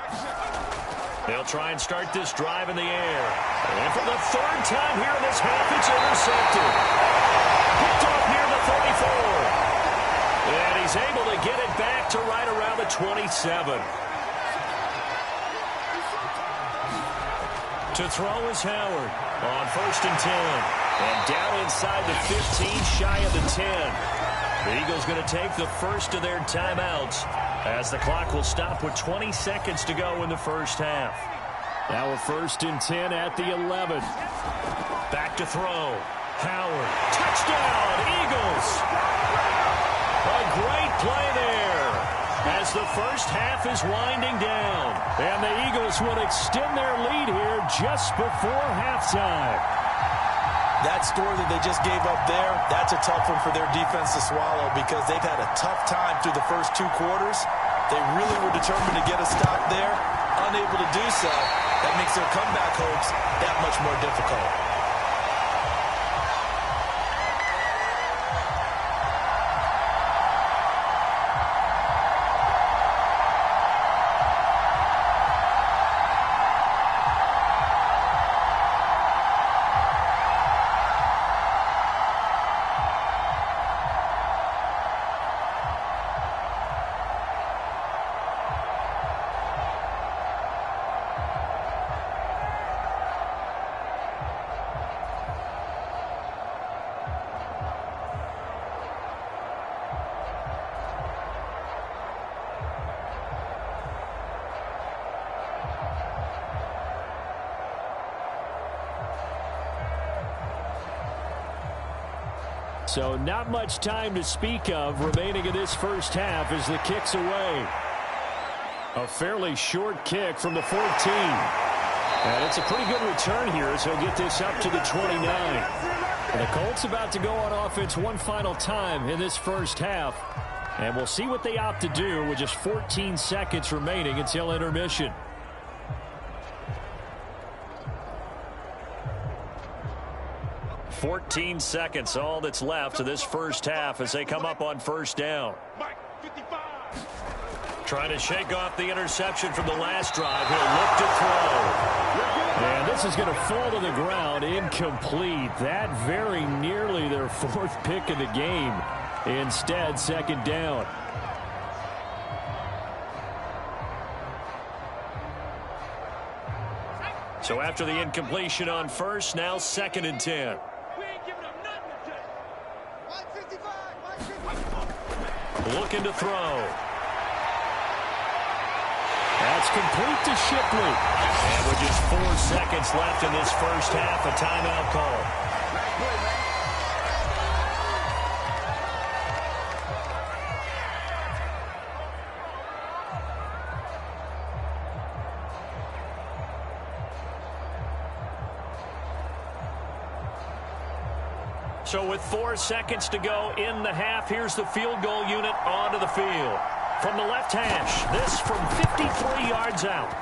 They'll try and start this drive in the air. And for the third time here in this half, it's intercepted. Picked off near the 34. And he's able to get it back to right around the 27. To throw is Howard on 1st and 10. And down inside the 15, shy of the 10. The Eagles going to take the first of their timeouts as the clock will stop with 20 seconds to go in the first half. Now a 1st and 10 at the 11. Back to throw. Howard. Touchdown, Eagles. A great play there as the first half is winding down. And the Eagles will extend their lead here just before halftime. That score that they just gave up there, that's a tough one for their defense to swallow because they've had a tough time through the first 2 quarters. They really were determined to get a stop there, unable to do so. That makes their comeback hopes that much more difficult. So not much time to speak of remaining in this first half as the kick's away. A fairly short kick from the 14. And it's a pretty good return here as he'll get this up to the 29. And the Colts about to go on offense one final time in this first half. And we'll see what they opt to do with just 14 seconds remaining until intermission. $14 seconds, all that's left of this first half as they come up on 1st down. Trying to shake off the interception from the last drive. He'll look to throw. And this is going to fall to the ground, incomplete. That very nearly their 4th pick of the game. Instead, 2nd down. So after the incompletion on 1st, now 2nd and 10. Looking to throw. That's complete to Shipley. And with just 4 seconds left in this first half, a timeout call. So with 4 seconds to go in the half, here's the field goal unit onto the field. from the left hash. This from 53 yards out.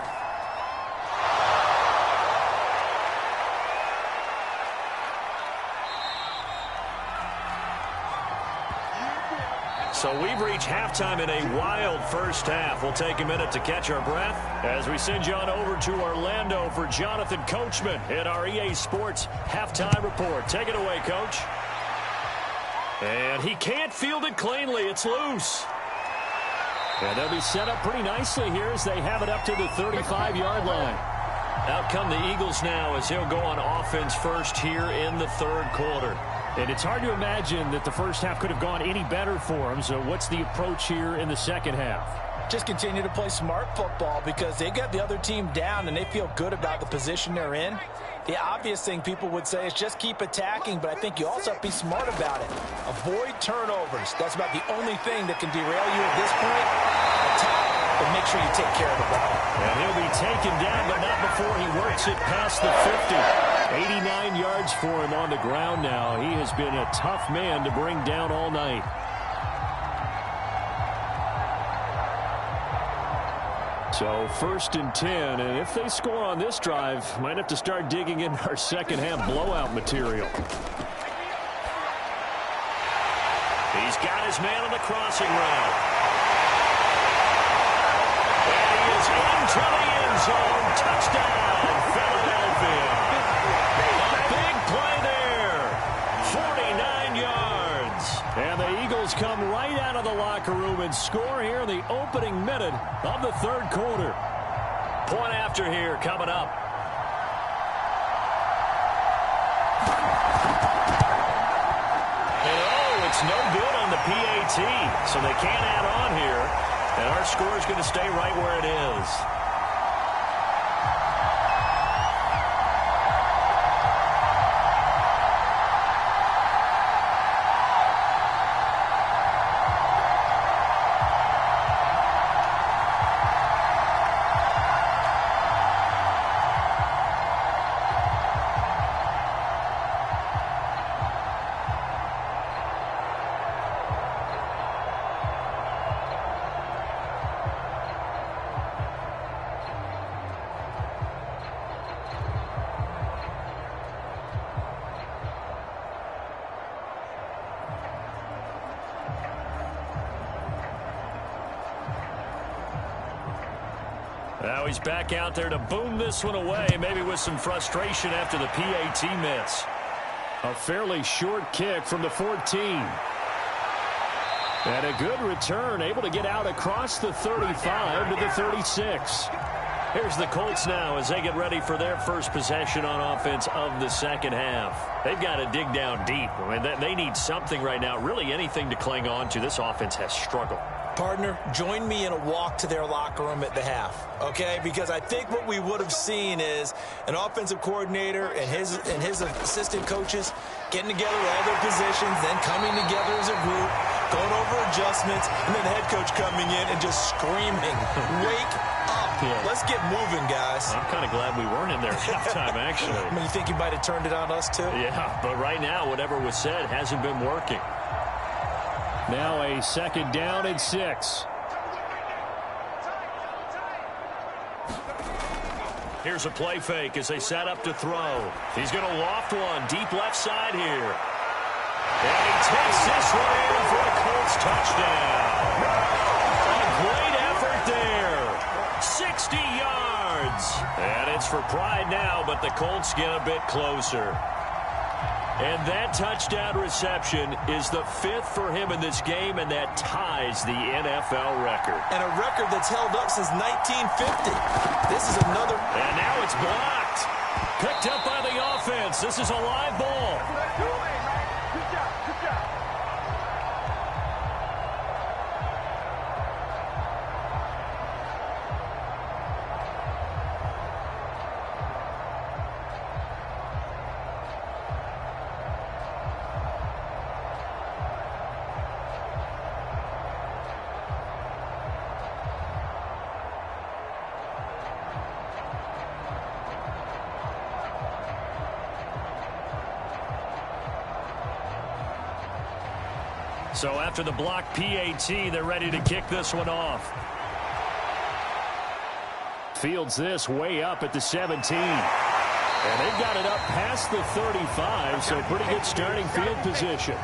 So we've reached halftime in a wild first half. We'll take a minute to catch our breath as we send you on over to Orlando for Jonathan Coachman in our EA Sports Halftime Report. Take it away, Coach. And he can't field it cleanly. It's loose. And they'll be set up pretty nicely here as they have it up to the 35-yard line. Out come the Eagles now as he'll go on offense first here in the third quarter. And it's hard to imagine that the first half could have gone any better for him. So what's the approach here in the second half? Just continue to play smart football because they got the other team down and they feel good about the position they're in. The obvious thing people would say is just keep attacking, but I think you also have to be smart about it. Avoid turnovers. That's about the only thing that can derail you at this point. Attack, but make sure you take care of the ball. And he'll be taken down, but not before he works it past the 50. 89 yards for him on the ground now. He has been a tough man to bring down all night. So 1st and 10, and if they score on this drive, might have to start digging in our second half blowout material. He's got his man on the crossing route. And he is into the end zone. Touchdown, Philadelphia. A big play there. 49 yards. And the Eagles come right out of the locker room and score here in the opening minute of the third quarter. Point after here coming up. And oh, it's no good on the PAT, so they can't add on here. And our score is going to stay right where it is. Now he's back out there to boom this one away, maybe with some frustration after the PAT miss. A fairly short kick from the 14. And a good return, able to get out across the 35 to the 36. Here's the Colts now as they get ready for their first possession on offense of the second half. They've got to dig down deep. I mean, they need something right now, really anything to cling on to. This offense has struggled. Partner, join me in a walk to their locker room at the half, okay? Because I think what we would have seen is an offensive coordinator and his assistant coaches getting together all their positions, then coming together as a group, going over adjustments, and then the head coach coming in and just screaming, wake up. Yeah. Let's get moving, guys. I'm kind of glad we weren't in there at halftime, actually. I mean, you think you might have turned it on us, too? Yeah, but right now, whatever was said hasn't been working. Now a 2nd down and 6. Here's a play fake as they set up to throw. He's going to loft one deep left side here. And he takes this one in for a Colts touchdown. A great effort there. 60 yards. And it's for pride now, but the Colts get a bit closer. And that touchdown reception is the 5th for him in this game, and that ties the NFL record. And a record that's held up since 1950. This is another. And now it's blocked. Picked up by the offense. This is a live ball. Good job. Good job. So after the block PAT, they're ready to kick this one off. Fields this way up at the 17. And they've got it up past the 35, so pretty good starting field position.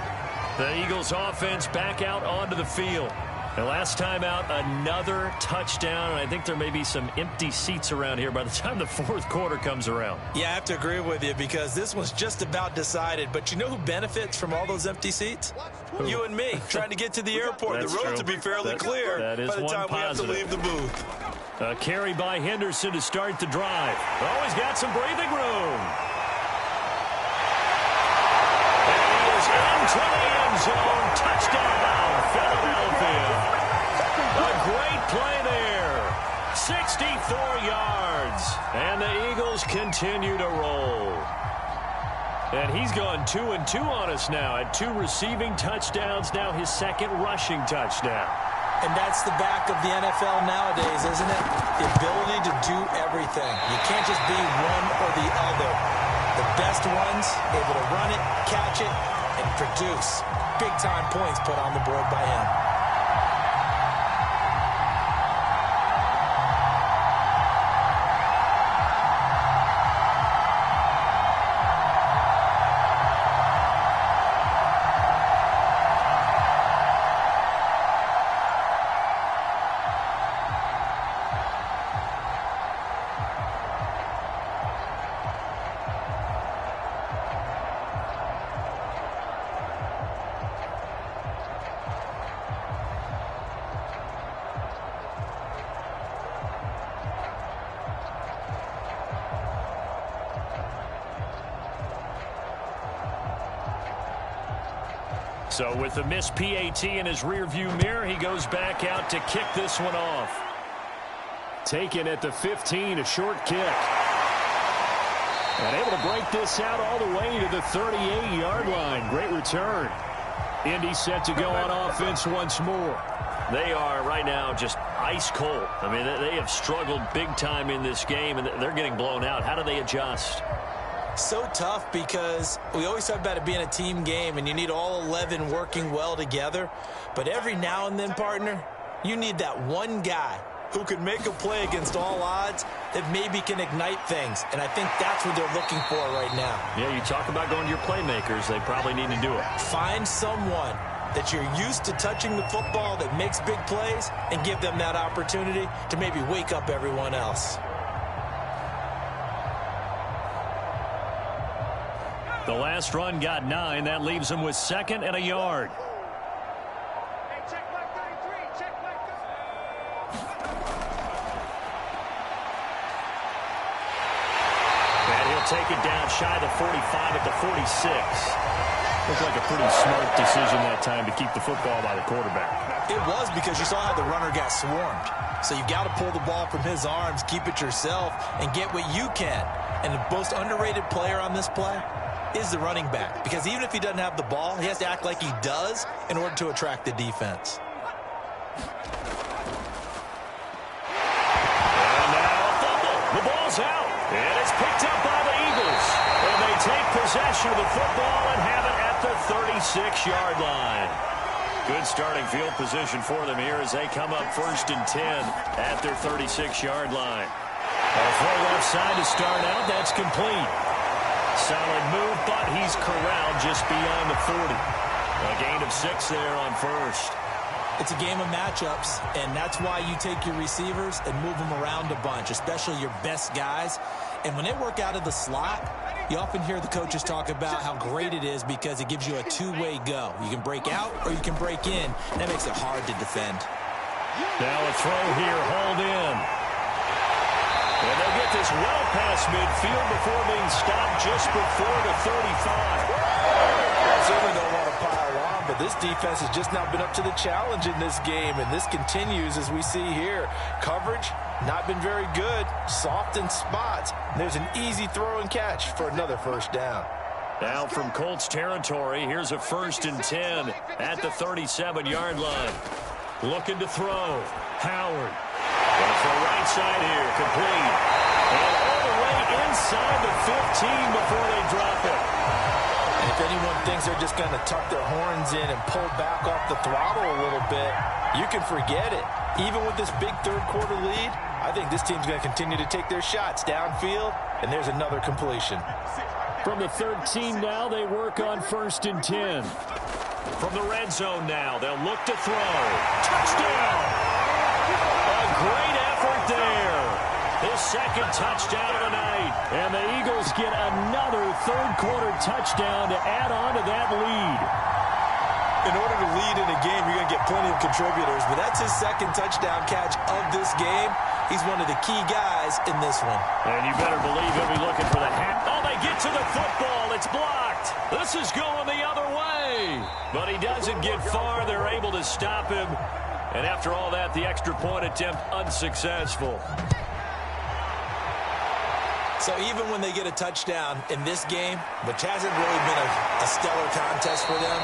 The Eagles offense back out onto the field. And last time out, another touchdown. And I think there may be some empty seats around here by the time the fourth quarter comes around. Yeah, I have to agree with you because this one's just about decided. But you know who benefits from all those empty seats? Who? You and me, trying to get to the airport. That's the roads true. will be fairly clear that is by the time one we have to leave the booth. A carry by Henderson to start the drive. Always got some breathing room. And he is into the end zone. Touchdown, Philadelphia. A great play there. 64 yards. And the Eagles continue to roll. And he's gone 2-2 on us now at 2 receiving touchdowns, now his second rushing touchdown. And that's the back of the NFL nowadays, isn't it? The ability to do everything. You can't just be one or the other. The best ones, able to run it, catch it, and produce big-time points put on the board by him. So with the missed PAT in his rearview mirror, he goes back out to kick this one off. Taken at the 15, a short kick. And able to break this out all the way to the 38-yard line. Great return. Indy set to go on offense once more. They are right now just ice cold. I mean, they have struggled big time in this game, and they're getting blown out. How do they adjust? So tough because we always talk about it being a team game and you need all 11 working well together. But every now and then, partner, you need that one guy who can make a play against all odds that maybe can ignite things. And I think that's what they're looking for right now. Yeah, you talk about going to your playmakers. They probably need to do it. Find someone that you're used to touching the football that makes big plays and give them that opportunity to maybe wake up everyone else. The last run got 9. That leaves him with 2nd and a yard. Hey, check my 33. Check my 33. And he'll take it down shy of the 45 at the 46. Looks like a pretty smart decision that time to keep the football by the quarterback. It was because you saw how the runner got swarmed. So you've got to pull the ball from his arms, keep it yourself, and get what you can. And the most underrated player on this play is the running back. Because even if he doesn't have the ball, he has to act like he does in order to attract the defense. And now a fumble. The ball's out. And it's picked up by the Eagles. And they take possession of the football and have it at the 36-yard line. Good starting field position for them here as they come up 1st and 10 at their 36-yard line. A throw left side to start out. That's complete. Solid move, but he's corralled just beyond the 40. A gain of 6 there on 1st. It's a game of matchups, and that's why you take your receivers and move them around a bunch, especially your best guys. And when they work out of the slot, you often hear the coaches talk about how great it is because it gives you a two-way go. You can break out or you can break in. That makes it hard to defend. Now a throw here, hauled in. And they'll get this well past midfield before being stopped just before the 35. Well, certainly don't want to pile on, but this defense has just not been up to the challenge in this game, and this continues as we see here. Coverage, not been very good, soft in spots. There's an easy throw and catch for another 1st down. Now from Colts territory, here's a 1st and 10 at the 37-yard line. Looking to throw. Howard. Going for right side here, complete. And all the way inside the 15 before they drop it. And If anyone thinks they're just going to tuck their horns in and pull back off the throttle a little bit, you can forget it. Even with this big third-quarter lead, I think this team's going to continue to take their shots downfield, and there's another completion. From the 13 now, they work on 1st and 10. From the red zone now, they'll look to throw. Touchdown! A great effort there. His second touchdown of the night. And the Eagles get another third-quarter touchdown to add on to that lead. In order to lead in a game, you're going to get plenty of contributors, but that's his second touchdown catch of this game. He's one of the key guys in this one. And you better believe he'll be looking for the hat. Oh, they get to the football. It's blocked. This is going the other way. But he doesn't get far. They're able to stop him. And after all that, the extra point attempt unsuccessful. So even when they get a touchdown in this game, which hasn't really been a stellar contest for them,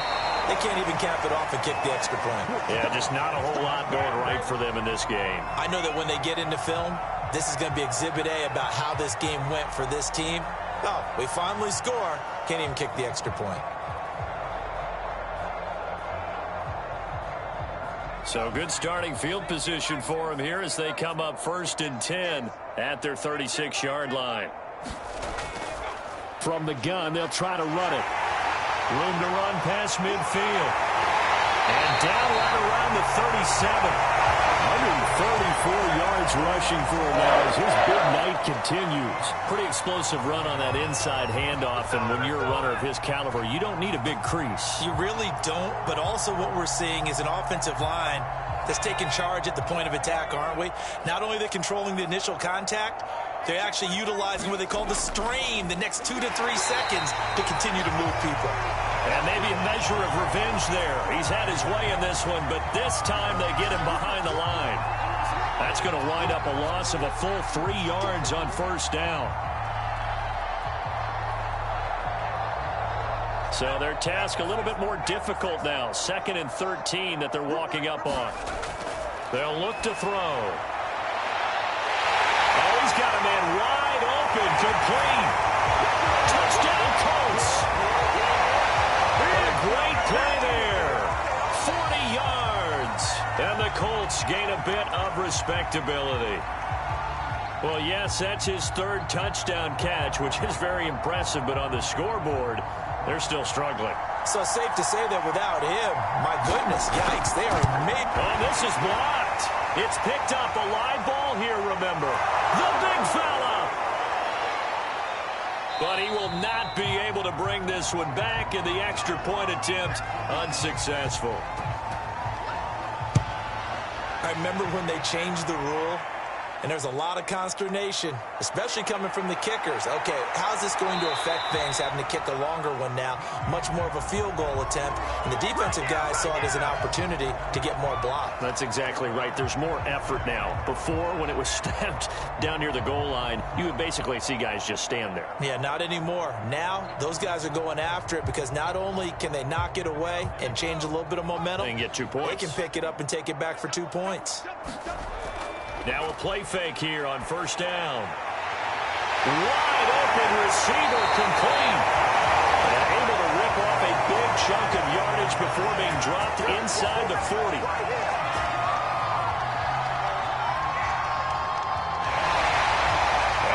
they can't even cap it off and kick the extra point. Yeah, just not a whole lot going right for them in this game. I know that when they get into film, this is going to be Exhibit A about how this game went for this team. Oh, we finally score. Can't even kick the extra point. So good starting field position for them here as they come up 1st and 10 at their 36-yard line. From the gun, they'll try to run it. Room to run past midfield. And down right around the 37. 134 yards rushing for him now as his big night continues. Pretty explosive run on that inside handoff, and when you're a runner of his caliber, you don't need a big crease. You really don't, but also what we're seeing is an offensive line that's taking charge at the point of attack, aren't we? Not only are they controlling the initial contact, they're actually utilizing what they call the strain, the next 2 to 3 seconds, to continue to move people. And maybe a measure of revenge there. He's had his way in this one, but this time they get him behind the line. That's going to wind up a loss of a full 3 yards on 1st down. So their task a little bit more difficult now. 2nd and 13 that they're walking up on. They'll look to throw. Oh, he's got a man wide open, complete. Touchdown, Colts. A great play there. 40 yards. And the Colts gain a bit of respectability. Well, yes, that's his 3rd touchdown catch, which is very impressive, but on the scoreboard, they're still struggling. So safe to say that without him, my goodness, yikes, they are made. Oh, this is blocked. It's picked up a live ball here, remember. The big fella. But he will not be able to bring this one back, and the extra point attempt unsuccessful. I remember when they changed the rule, and there's a lot of consternation, especially coming from the kickers. Okay, how's this going to affect things, having to kick a longer one now? Much more of a field goal attempt, and the defensive guys saw it as an opportunity to get more block. That's exactly right. There's more effort now. Before, when it was snapped down near the goal line, you would basically see guys just stand there. Yeah, not anymore. Now, those guys are going after it because not only can they knock it away and change a little bit of momentum, they can get 2 points. They can pick it up and take it back for 2 points. Now a play fake here on 1st down. Wide open receiver, complete. And able to rip off a big chunk of yardage before being dropped inside the 40.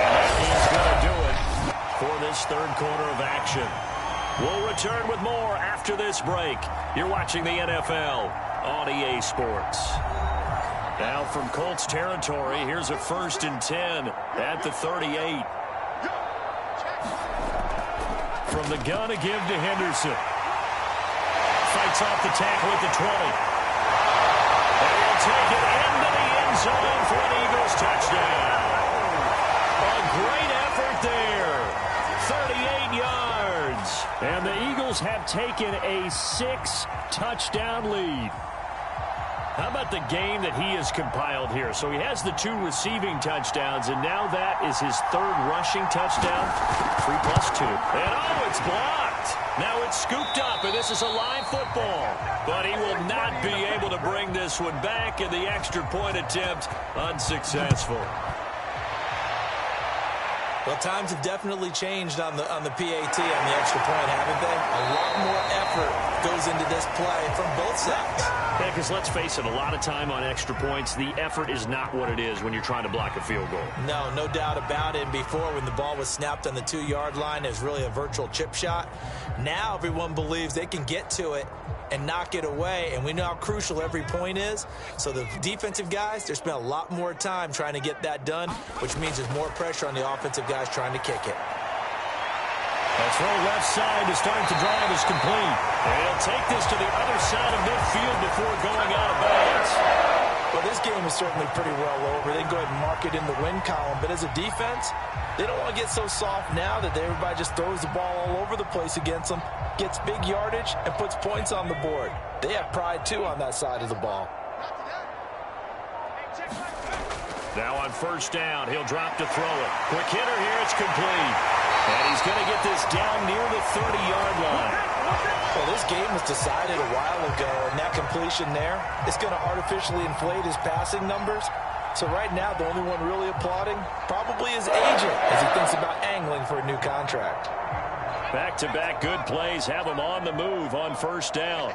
And that is going to do it for this 3rd quarter of action. We'll return with more after this break. You're watching the NFL on EA Sports. Now from Colts territory, here's a 1st and 10 at the 38. From the gun, a give to Henderson. Fights off the tackle at the 20. And he'll take it into the end zone for an Eagles touchdown. A great effort there. 38 yards. And the Eagles have taken a 6-touchdown lead. How about the game that he has compiled here? So he has the 2 receiving touchdowns, and now that is his 3rd rushing touchdown. 3 plus 2. And oh, it's blocked. Now it's scooped up, and this is a live football. But he will not be able to bring this one back, and the extra point attempt unsuccessful. Well, times have definitely changed on the PAT, on the extra point, haven't they? A lot more effort goes into this play from both sides. Yeah, because let's face it, a lot of time on extra points, the effort is not what it is when you're trying to block a field goal. No doubt about it. And before, when the ball was snapped on the 2-yard line, it was really a virtual chip shot. Now everyone believes they can get to it and knock it away, and we know how crucial every point is. So the defensive guys, they're spending a lot more time trying to get that done, which means there's more pressure on the offensive guys trying to kick it. A throw left side to start the drive is complete. And he'll take this to the other side of midfield before going out of bounds. Well, this game is certainly pretty well over. They can go ahead and mark it in the win column, but as a defense, they don't want to get so soft now that everybody just throws the ball all over the place against them, gets big yardage, and puts points on the board. They have pride, too, on that side of the ball. Now on first down, he'll drop to throw it. Quick hitter here, it's complete. And he's going to get this down near the 30-yard line. Well, this game was decided a while ago, and that completion there is going to artificially inflate his passing numbers. So right now, the only one really applauding probably his agent as he thinks about angling for a new contract. Back-to-back good plays have him on the move on first down.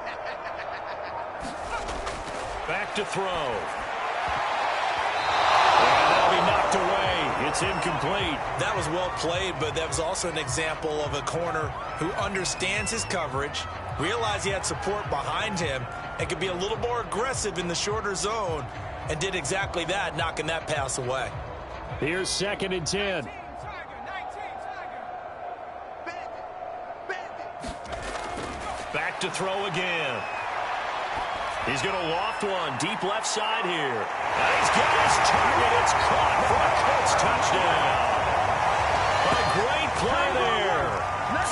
Back to throw. And that'll be knocked away. It's incomplete. That was well played, but that was also an example of a corner who understands his coverage, realized he had support behind him, and could be a little more aggressive in the shorter zone, and did exactly that, knocking that pass away. Here's 2nd and 10. Back to throw again. He's going to loft one deep left side here. And he's got his target. It's caught for a Colts touchdown. A great play there.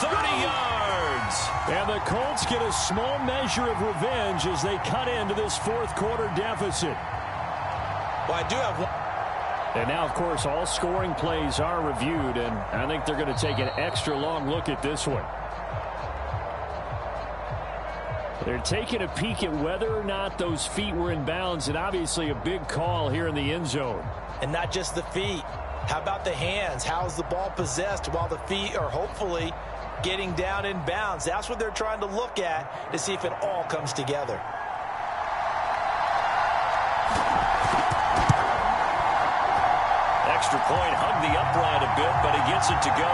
30 yards. And the Colts get a small measure of revenge as they cut into this fourth-quarter deficit. Well, I do have one. And now, of course, all scoring plays are reviewed, and I think they're going to take an extra long look at this one. They're taking a peek at whether or not those feet were in bounds, and obviously a big call here in the end zone. And not just the feet. How about the hands? How's the ball possessed while the feet are hopefully getting down in bounds? That's what they're trying to look at to see if it all comes together. Extra point, hugged the upright a bit, but he gets it to go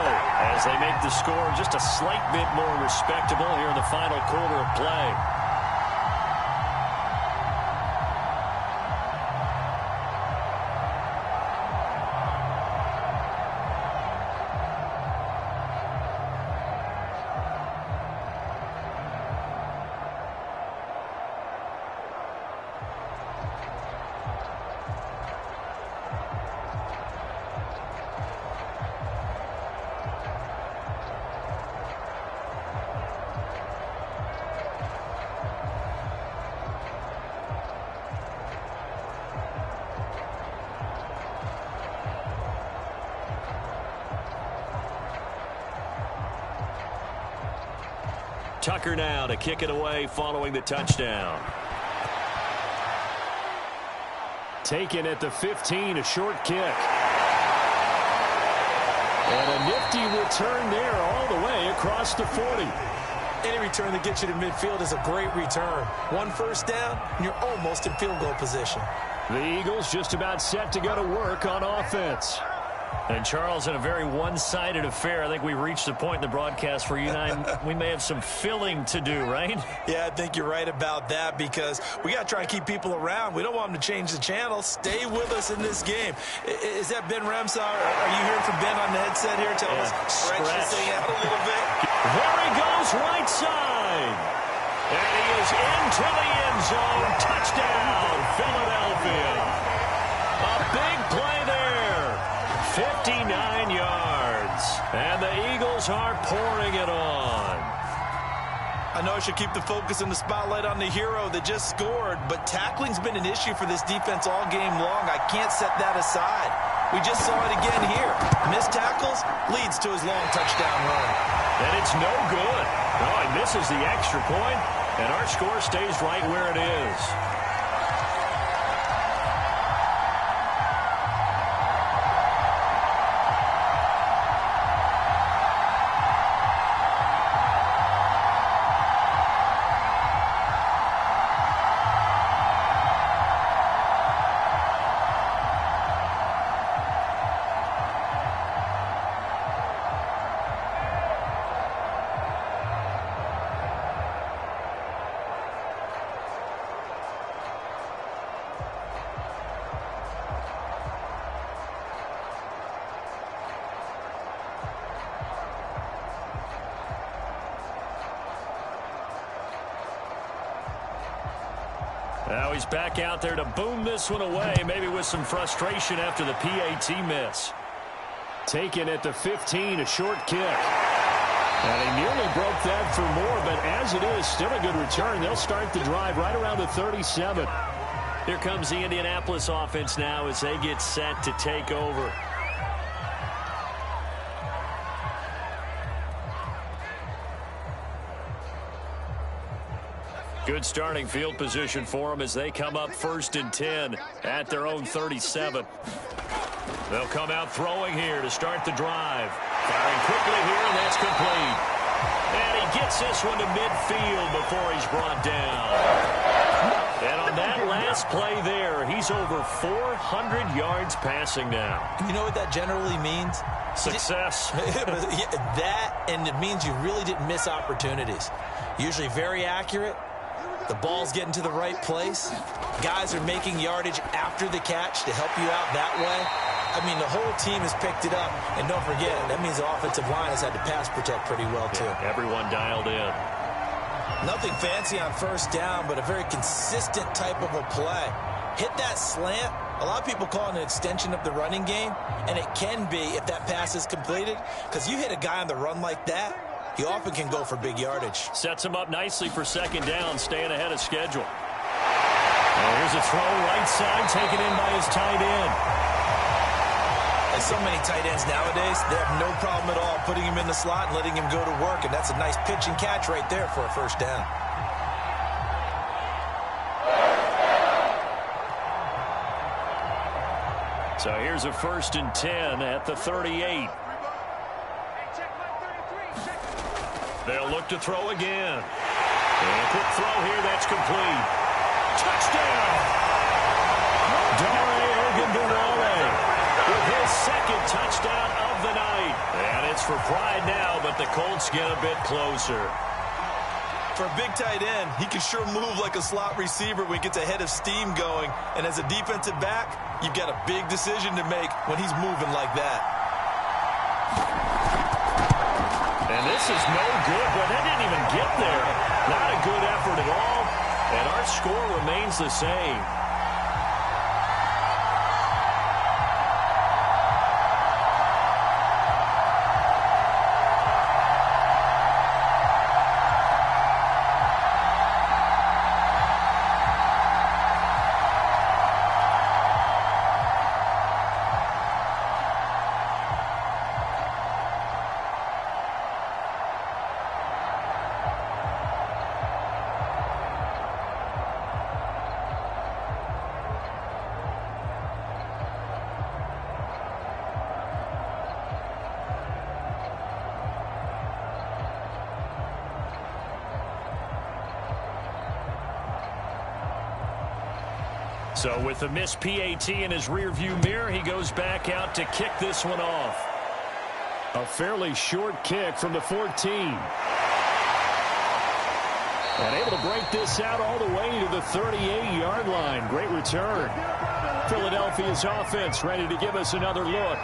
as they make the score just a slight bit more respectable here in the final quarter of play. Tucker now to kick it away following the touchdown. Taken at the 15, a short kick. And a nifty return there all the way across the 40. Any return that gets you to midfield is a great return. One first down, and you're almost in field goal position. The Eagles just about set to go to work on offense. And, Charles, in a very one-sided affair, I think we reached the point in the broadcast where you and I, we may have some filling to do, right? Yeah, I think you're right about that because we got to try and keep people around. We don't want them to change the channel. Stay with us in this game. Is that Ben Ramsar? Are you hearing from Ben on the headset here? Tell us, stretch this thing out a little bit. There he goes, right side. And he is into the end zone. Touchdown, Philadelphia. A big play there. 59 yards. And the Eagles are pouring it on. I know I should keep the focus and the spotlight on the hero that just scored, but tackling's been an issue for this defense all game long. I can't set that aside. We just saw it again here. Missed tackles leads to his long touchdown run. And it's no good. No, he misses the extra point, and our score stays right where it is. Now he's back out there to boom this one away, maybe with some frustration after the PAT miss. Taken at the 15, a short kick. And he nearly broke that for more, but as it is, still a good return. They'll start the drive right around the 37. Here comes the Indianapolis offense now as they get set to take over. Good starting field position for them as they come up 1st and 10 at their own 37. They'll come out throwing here to start the drive. Firing quickly here, and that's complete. And he gets this one to midfield before he's brought down. And on that last play there, he's over 400 yards passing now. You know what that generally means? Success. That, and it means you really didn't miss opportunities. Usually very accurate. The ball's getting to the right place. Guys are making yardage after the catch to help you out that way. I mean, the whole team has picked it up. And don't forget, that means the offensive line has had to pass protect pretty well, too. Yeah, everyone dialed in. Nothing fancy on 1st down, but a very consistent type of a play. Hit that slant. A lot of people call it an extension of the running game, and it can be if that pass is completed, because you hit a guy on the run like that, he often can go for big yardage. Sets him up nicely for 2nd down, staying ahead of schedule. And here's a throw right side, taken in by his tight end. There's so many tight ends nowadays, they have no problem at all putting him in the slot and letting him go to work, and that's a nice pitch and catch right there for a 1st down. So here's a 1st and 10 at the 38. They'll look to throw again. And a quick throw here, that's complete. Touchdown! Dare Ogunbowale with his 2nd touchdown of the night. And it's for pride now, but the Colts get a bit closer. For a big tight end, he can sure move like a slot receiver when he gets a head of steam going. And as a defensive back, you've got a big decision to make when he's moving like that. And this is no good, but that didn't even get there. Not a good effort at all, and our score remains the same. So with the missed PAT in his rearview mirror, he goes back out to kick this one off. A fairly short kick from the 14. And able to break this out all the way to the 38-yard line. Great return. Philadelphia's offense ready to give us another look.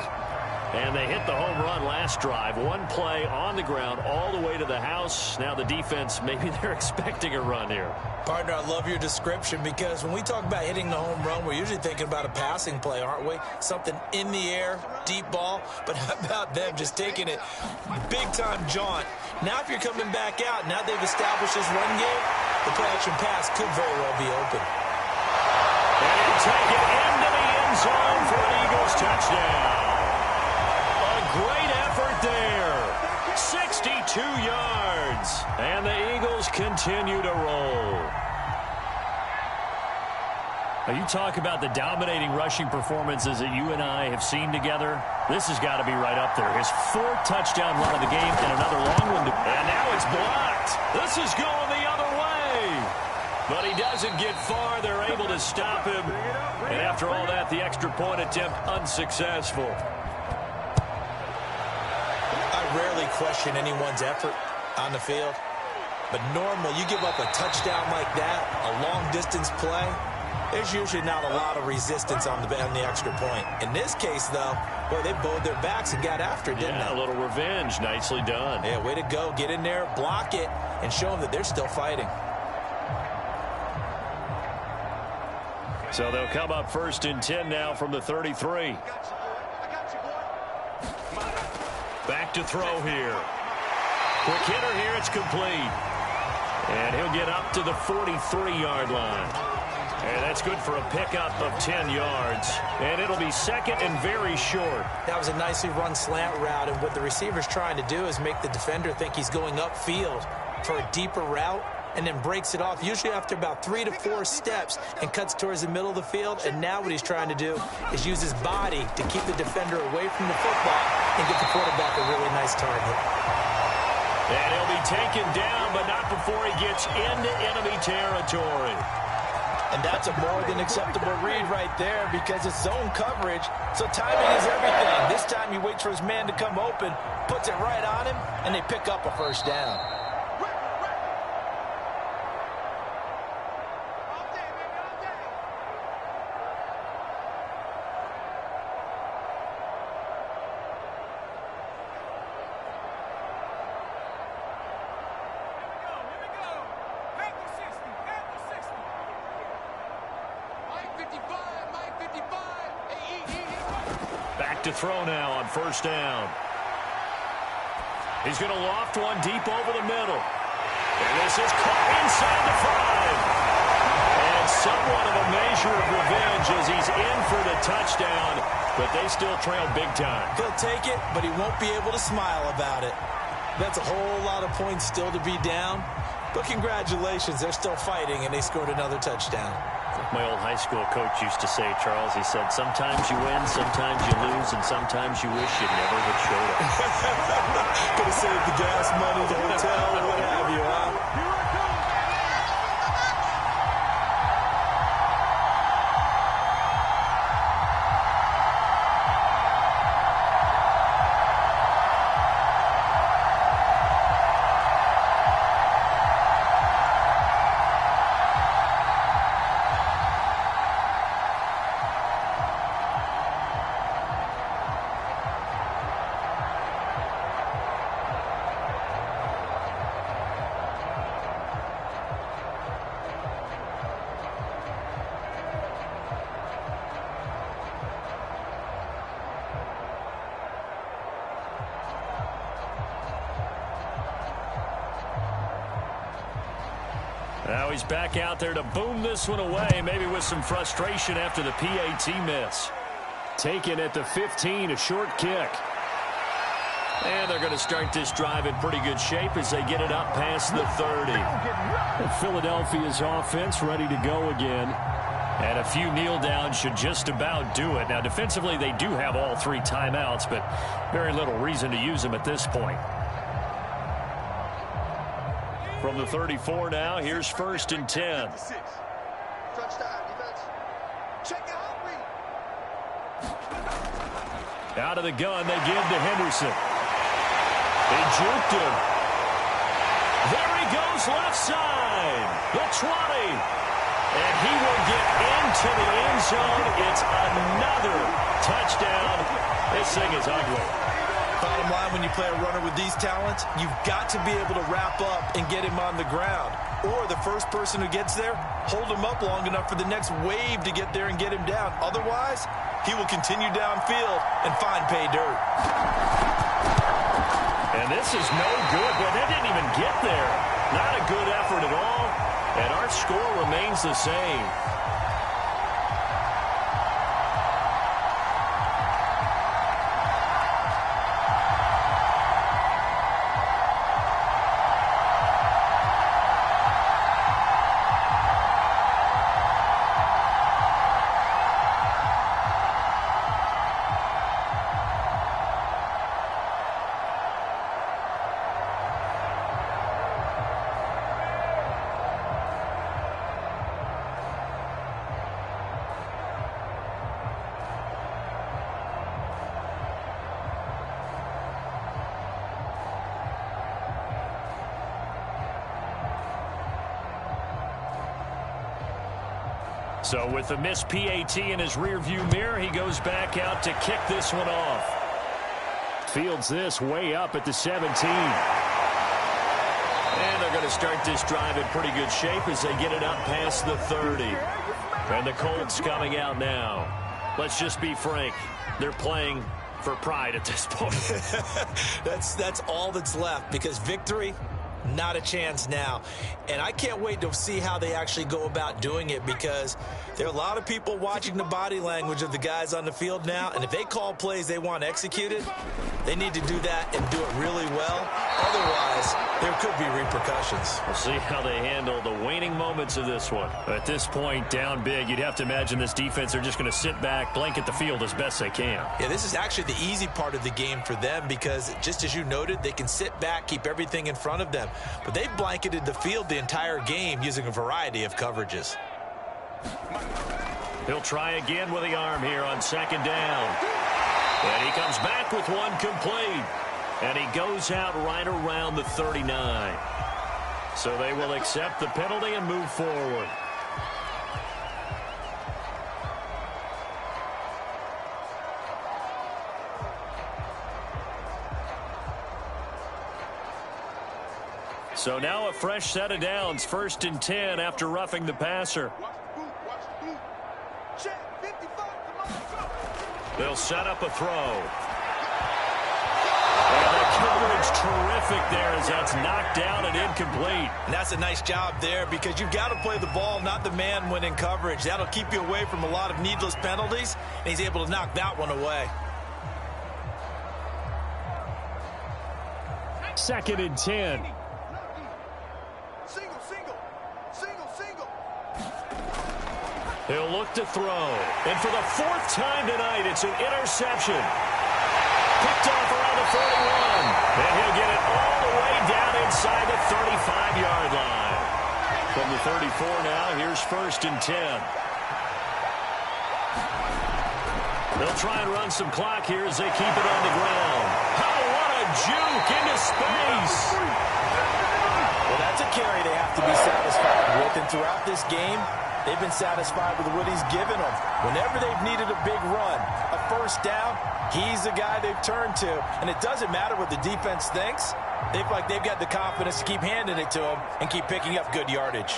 And they hit the home run last drive. One play on the ground all the way to the house. Now the defense, maybe they're expecting a run here. Partner, I love your description because when we talk about hitting the home run, we're usually thinking about a passing play, aren't we? Something in the air, deep ball. But how about them just taking it big-time jaunt? Now if you're coming back out, now they've established this run game, the play-action pass could very well be open. And he'll take it into the end zone for an Eagles touchdown. Great effort there. 62 yards. And the Eagles continue to roll. Now you talk about the dominating rushing performances that you and I have seen together. This has got to be right up there. His 4th touchdown run of the game and another long one. And now it's blocked. This is going the other way. But he doesn't get far. They're able to stop him. And after all that, the extra point attempt unsuccessful. Rarely question anyone's effort on the field. But normal, you give up a touchdown like that, a long-distance play, there's usually not a lot of resistance on the extra point. In this case, though, boy, they bowed their backs and got after it, didn't they? A little revenge. Nicely done. Yeah, way to go. Get in there, block it, and show them that they're still fighting. So they'll come up 1st and 10 now from the 33. Back to throw here. Quick hitter here. It's complete. And he'll get up to the 43-yard line. And that's good for a pickup of 10 yards. And it'll be 2nd and very short. That was a nicely run slant route, and what the receiver's trying to do is make the defender think he's going upfield for a deeper route, and then breaks it off, usually after about 3 to 4 steps, and cuts towards the middle of the field. And now what he's trying to do is use his body to keep the defender away from the football and get the quarterback a really nice target. And he'll be taken down, but not before he gets into enemy territory. And that's a more than acceptable read right there because it's zone coverage, so timing is everything. This time he waits for his man to come open, puts it right on him, and they pick up a 1st down. Back to throw now on 1st down. He's going to loft one deep over the middle. And this is caught inside the 5. And somewhat of a measure of revenge as he's in for the touchdown, but they still trail big time. He'll take it, but he won't be able to smile about it. That's a whole lot of points still to be down. But congratulations, they're still fighting, and they scored another touchdown. Like my old high school coach used to say, Charles, he said, sometimes you win, sometimes you lose, and sometimes you wish you never had showed up. Could have saved the gas money, the hotel, what have you, huh? Now he's back out there to boom this one away, maybe with some frustration after the PAT miss. Taken at the 15, a short kick. And they're going to start this drive in pretty good shape as they get it up past the 30. And Philadelphia's offense ready to go again. And a few kneel downs should just about do it. Now, defensively, they do have all 3 timeouts, but very little reason to use them at this point. From the 34 now, here's 1st and 10. Out of the gun, they give to Henderson. They juked him. There he goes, left side. The 20. And he will get into the end zone. It's another touchdown. This thing is ugly. Bottom line, when you play a runner with these talents, you've got to be able to wrap up and get him on the ground. Or the first person who gets there, hold him up long enough for the next wave to get there and get him down. Otherwise, he will continue downfield and find pay dirt. And this is no good, but they didn't even get there. Not a good effort at all. And our score remains the same. So with the missed PAT in his rearview mirror, he goes back out to kick this one off. Fields this way up at the 17. And they're going to start this drive in pretty good shape as they get it up past the 30. And the Colts coming out now. Let's just be frank. They're playing for pride at this point. That's all that's left, because victory, not a chance now. And I can't wait to see how they actually go about doing it, because there are a lot of people watching the body language of the guys on the field now, and if they call plays they want executed, they need to do that and do it really well. Otherwise, there could be repercussions. We'll see how they handle the waning moments of this one. At this point, down big, you'd have to imagine this defense are just going to sit back, blanket the field as best they can. Yeah, this is actually the easy part of the game for them, because just as you noted, they can sit back, keep everything in front of them. But they've blanketed the field the entire game using a variety of coverages. He'll try again with the arm here on second down. And he comes back with one complete. And he goes out right around the 39. So they will accept the penalty and move forward. So now a fresh set of downs, 1st and 10 after roughing the passer. They'll set up a throw. And the coverage terrific there as that's knocked down and incomplete. And that's a nice job there, because you've got to play the ball, not the man when in coverage. That'll keep you away from a lot of needless penalties, and he's able to knock that one away. 2nd and 10. He'll look to throw. And for the 4th time tonight, it's an interception. Picked off around the 41. And he'll get it all the way down inside the 35-yard line. From the 34 now, here's 1st and 10. They'll try and run some clock here as they keep it on the ground. Oh, what a juke into space. Well, that's a carry they have to be satisfied with. And throughout this game, they've been satisfied with what he's given them. Whenever they've needed a big run, a first down, he's the guy they've turned to. And it doesn't matter what the defense thinks. They've got the confidence to keep handing it to him and keep picking up good yardage.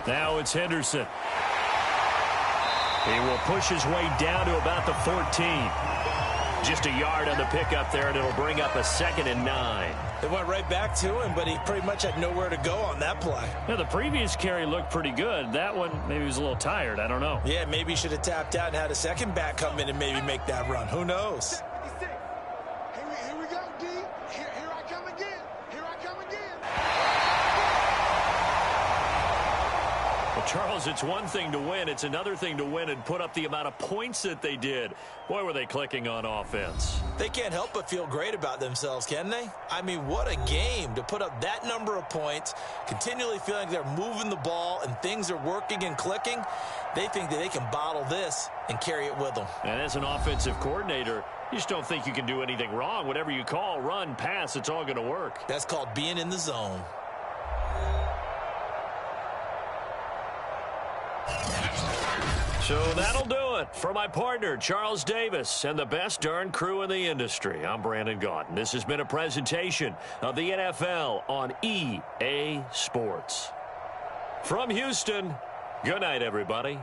Now it's Henderson. He will push his way down to about the 14. Just a yard on the pickup there, and it'll bring up a 2nd and 9. They went right back to him, but he pretty much had nowhere to go on that play. Yeah, the previous carry looked pretty good. That one, maybe he was a little tired. I don't know. Yeah, maybe he should have tapped out and had a second back come in and maybe make that run. Who knows? Here we go, D. Here I come again. Here I come again. Well, Charles, it's one thing to win. It's another thing to win and put up the amount of points that they did. Boy, were they clicking on offense. They can't help but feel great about themselves, can they? I mean, what a game to put up that number of points, continually feeling they're moving the ball and things are working and clicking. They think that they can bottle this and carry it with them. And as an offensive coordinator, you just don't think you can do anything wrong. Whatever you call, run, pass, it's all going to work. That's called being in the zone. So that'll do it for my partner, Charles Davis, and the best darn crew in the industry. I'm Brandon Gaudin. This has been a presentation of the NFL on EA Sports. From Houston, good night, everybody.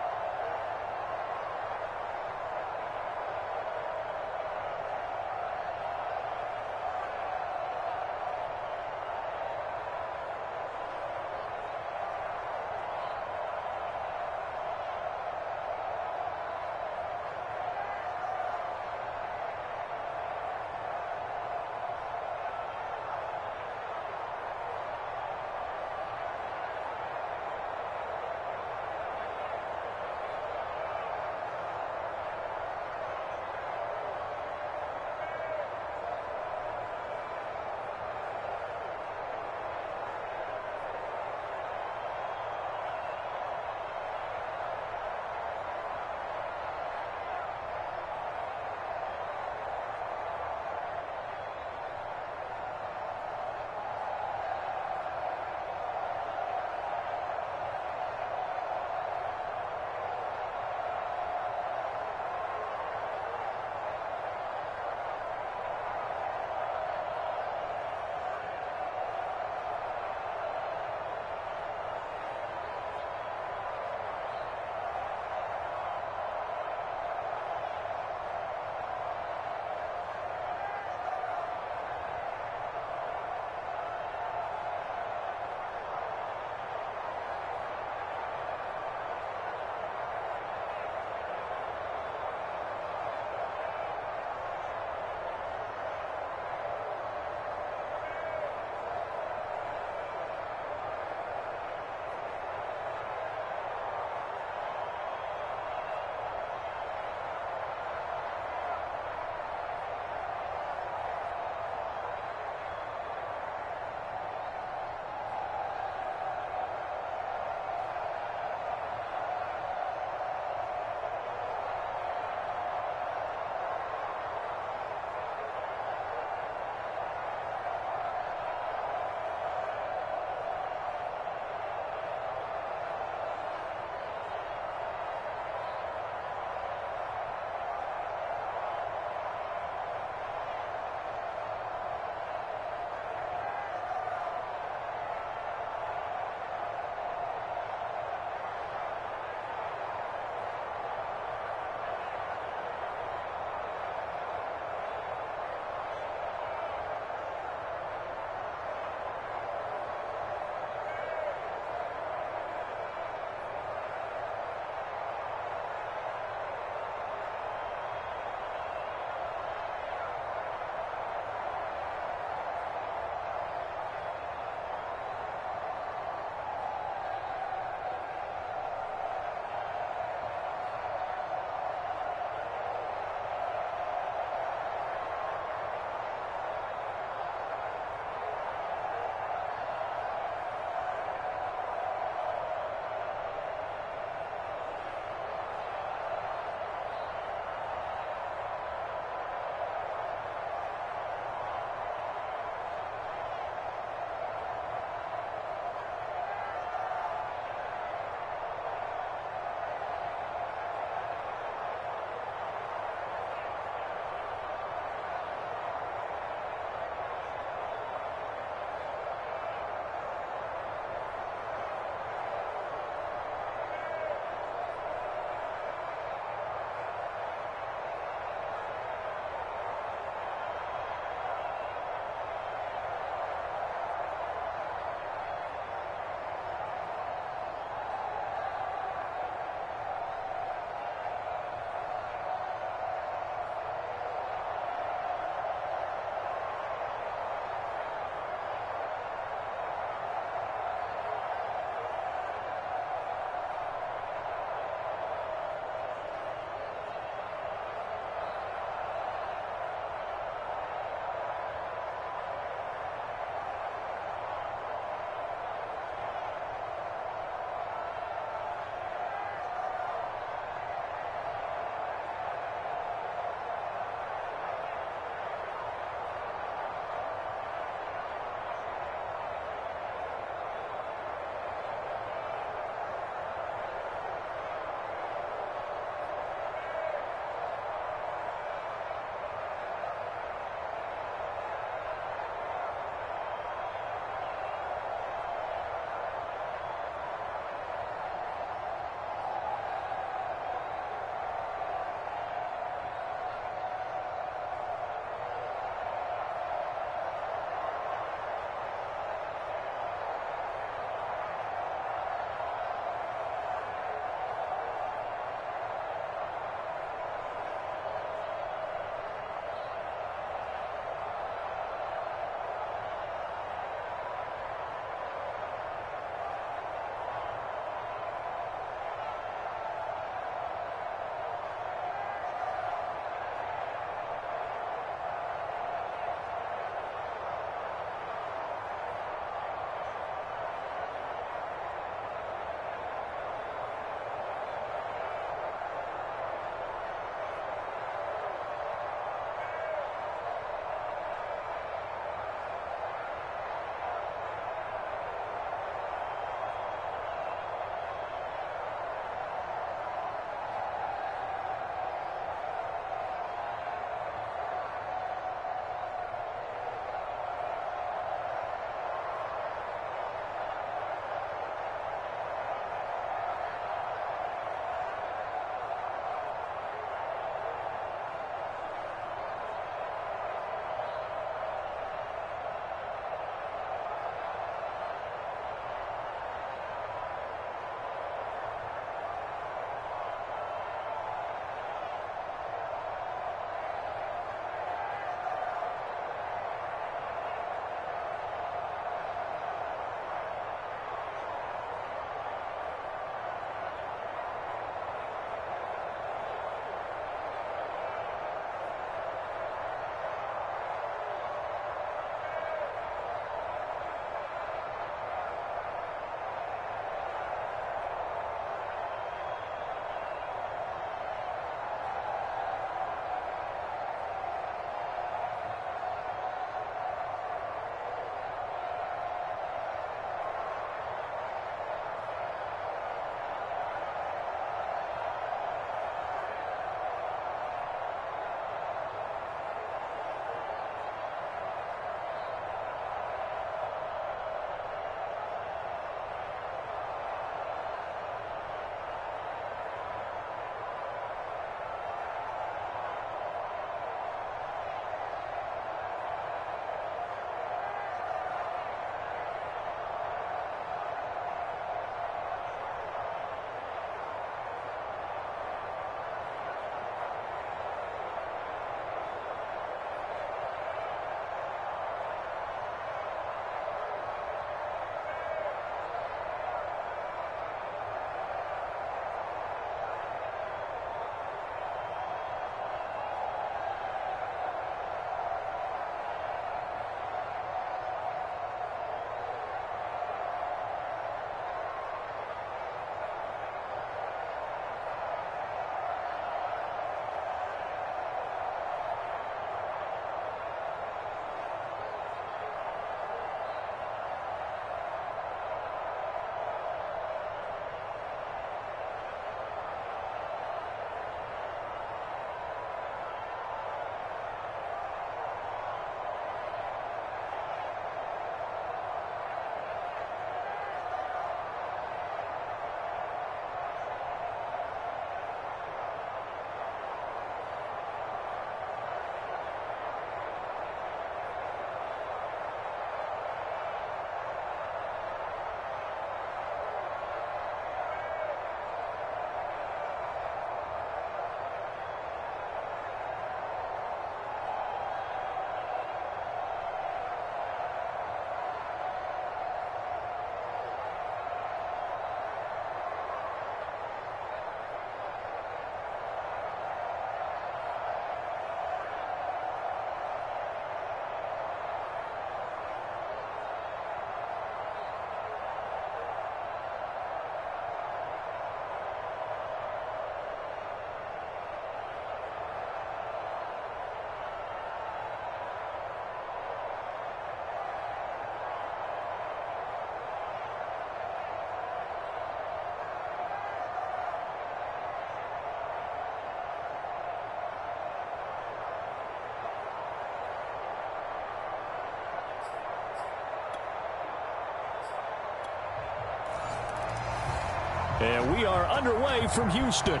And we are underway from Houston.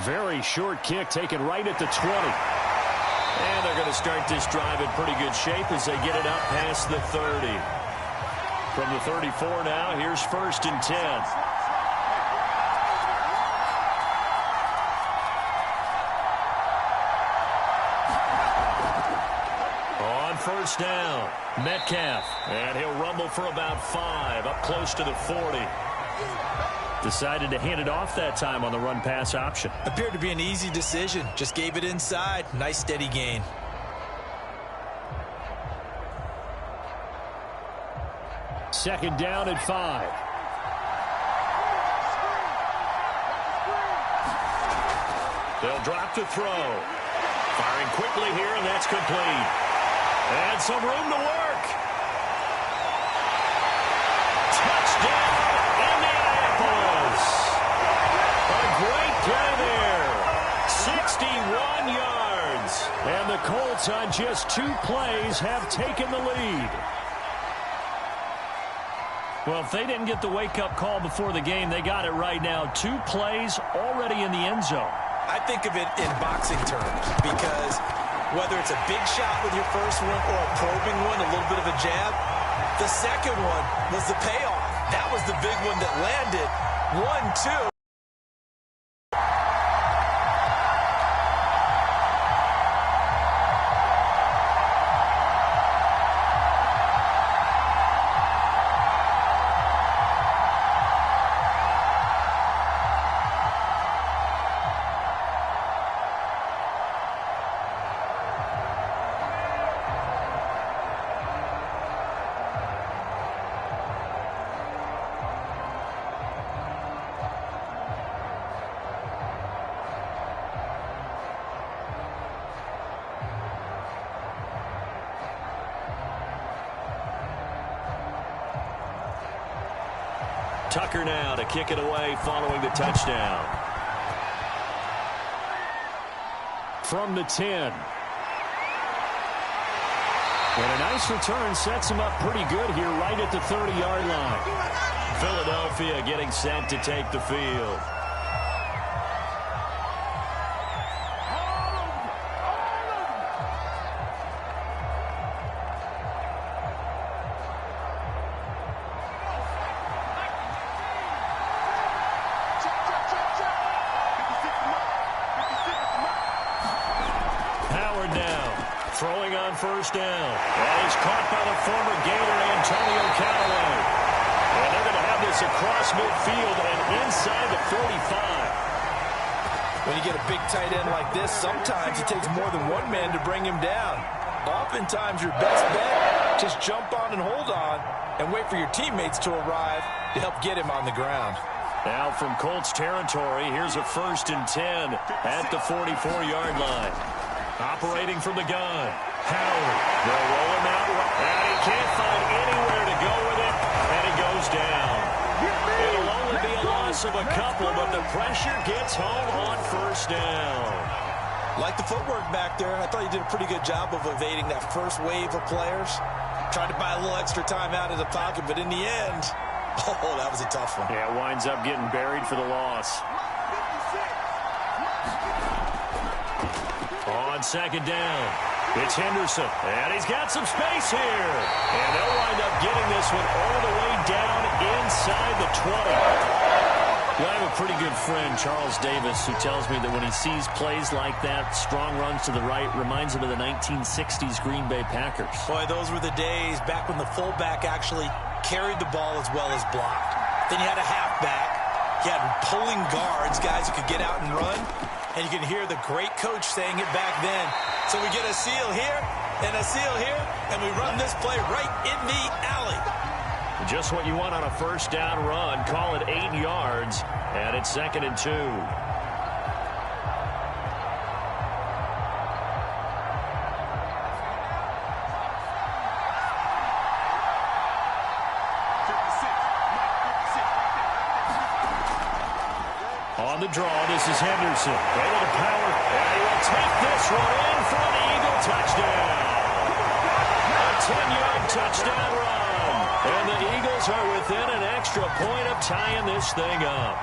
Very short kick taken right at the 20. And they're going to start this drive in pretty good shape as they get it up past the 30. From the 34 now, here's 1st and 10. On 1st down, Metcalf. And he'll rumble for about 5, up close to the 40. Decided to hand it off that time on the run-pass option. Appeared to be an easy decision. Just gave it inside. Nice steady gain. Second down at 5. They'll drop to throw. Firing quickly here, and that's complete. And some room to work. Touchdown, Indianapolis. A great play there. 61 yards. And the Colts on just 2 plays have taken the lead. Well, if they didn't get the wake-up call before the game, they got it right now. 2 plays already in the end zone. I think of it in boxing terms because whether it's a big shot with your first one or a probing one, a little bit of a jab, the second one was the payoff. That was the big one that landed. 1-2. Tucker now to kick it away following the touchdown. From the 10. And a nice return sets him up pretty good here right at the 30-yard line. Philadelphia getting set to take the field. Throwing on 1st down. And he's caught by the former Gator, Antonio Callaway. And they're going to have this across midfield and inside the 45. When you get a big tight end like this, sometimes it takes more than one man to bring him down. Oftentimes, your best bet, just jump on and hold on and wait for your teammates to arrive to help get him on the ground. Now from Colts territory, here's a 1st and 10 at the 44-yard line. Operating from the gun. Howard. They'll roll him out. And he can't find anywhere to go with it. And he goes down. It'll only be a loss of a couple, but the pressure gets home on 1st down. Like the footwork back there, I thought he did a pretty good job of evading that first wave of players. Tried to buy a little extra time out of the pocket, but in the end, oh, that was a tough one. Yeah, winds up getting buried for the loss. On 2nd down, it's Henderson, and he's got some space here. And they'll wind up getting this one all the way down inside the 20. Well, I have a pretty good friend, Charles Davis, who tells me that when he sees plays like that, strong runs to the right, reminds him of the 1960s Green Bay Packers. Boy, those were the days back when the fullback actually carried the ball as well as blocked. Then you had a halfback. You had pulling guards, guys who could get out and run. And you can hear the great coach saying it back then. So we get a seal here and a seal here, and we run this play right in the alley. Just what you want on a 1st down run. Call it 8 yards, and it's 2nd and 2. On the draw, this is Henderson. Able to power, and he will take this one in for an Eagle touchdown. A 10-yard touchdown run. And the Eagles Eagles are within an extra point of tying this thing up.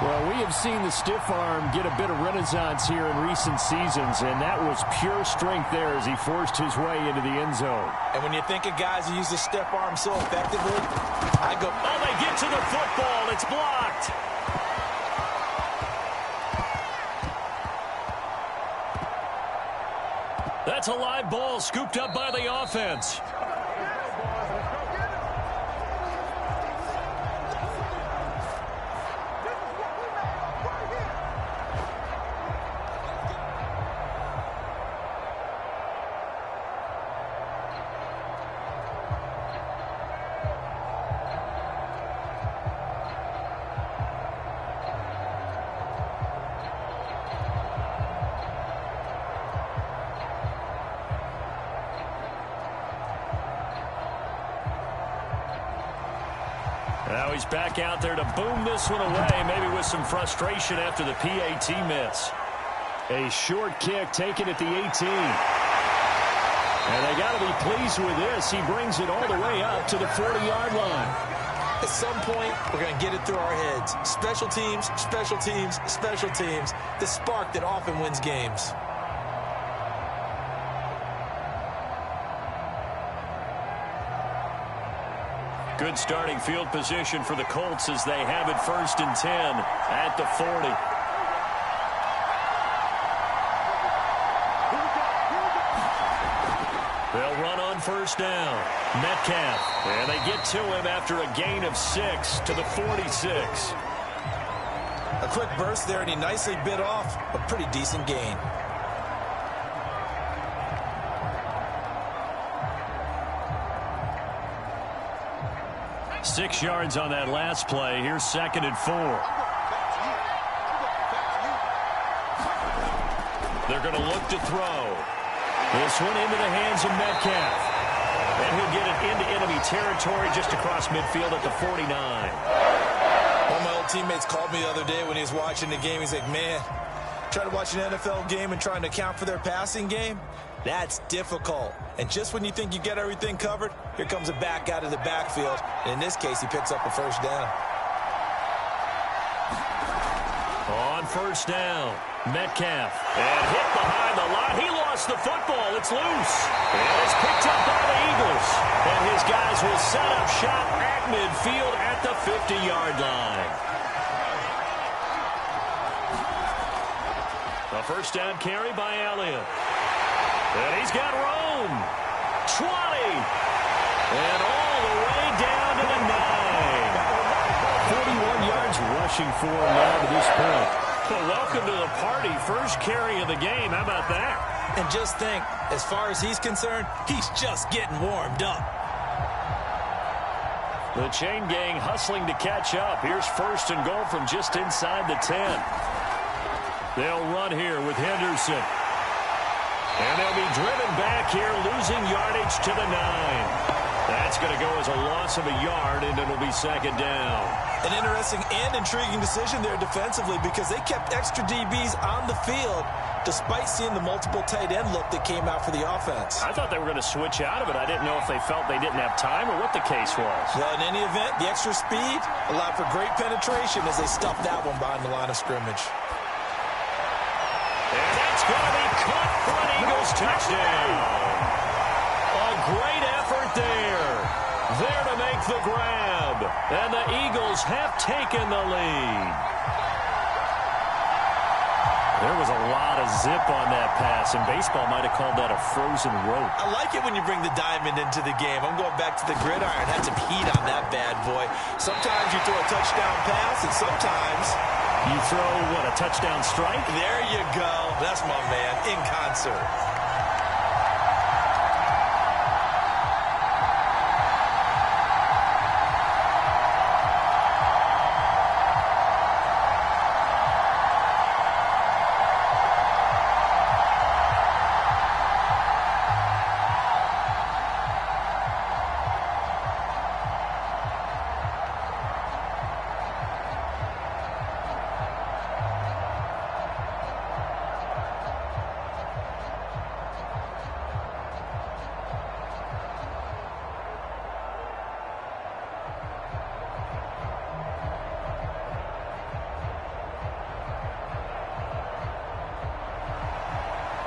Well, we have seen the stiff arm get a bit of renaissance here in recent seasons, and that was pure strength there as he forced his way into the end zone. And when you think of guys who use the stiff arm so effectively, I go, oh, they get to the football. It's blocked. That's a live ball scooped up by the offense. Now he's back out there to boom this one away, maybe with some frustration after the PAT miss. A short kick taken at the 18. And they got to be pleased with this. He brings it all the way up to the 40-yard line. At some point, we're going to get it through our heads. Special teams, special teams, special teams. The spark that often wins games. Good starting field position for the Colts as they have it 1st and 10 at the 40. They'll run on 1st down. Metcalf. And they get to him after a gain of 6 to the 46. A quick burst there, and he nicely bit off a pretty decent gain. 6 yards on that last play. Here's 2nd and 4. They're going to look to throw. This one into the hands of Metcalf. And he'll get it into enemy territory just across midfield at the 49. One of my old teammates called me the other day when he was watching the game. He's like, man, trying to watch an NFL game and trying to account for their passing game? That's difficult. And just when you think you get everything covered, here comes a back out of the backfield. And in this case, he picks up a 1st down. On 1st down, Metcalf. And hit behind the line. He lost the football. It's loose. And it's picked up by the Eagles. And his guys will set up shop at midfield at the 50-yard line. A 1st down carry by Elliott. And he's got Rome. 20. And all the way down to the 9. 41 yards rushing for him now to this point. Well, welcome to the party. 1st carry of the game. How about that? And just think, as far as he's concerned, he's just getting warmed up. The chain gang hustling to catch up. Here's 1st and goal from just inside the 10. They'll run here with Henderson. And they'll be driven back here, losing yardage to the 9. That's going to go as a loss of a yard, and it'll be 2nd down. An interesting and intriguing decision there defensively because they kept extra DBs on the field despite seeing the multiple tight end look that came out for the offense. I thought they were going to switch out of it. I didn't know if they felt they didn't have time or what the case was. Well, in any event, the extra speed allowed for great penetration as they stuffed that one behind the line of scrimmage. And that's going to be caught for an Eagles touchdown. A great effort there. There to make the grab. And the Eagles have taken the lead. There was a lot of zip on that pass, and baseball might have called that a frozen rope. I like it when you bring the diamond into the game. I'm going back to the gridiron. Had some heat on that bad boy. Sometimes you throw a touchdown pass, and sometimes you throw, what, a touchdown strike? There you go. That's my man, in concert.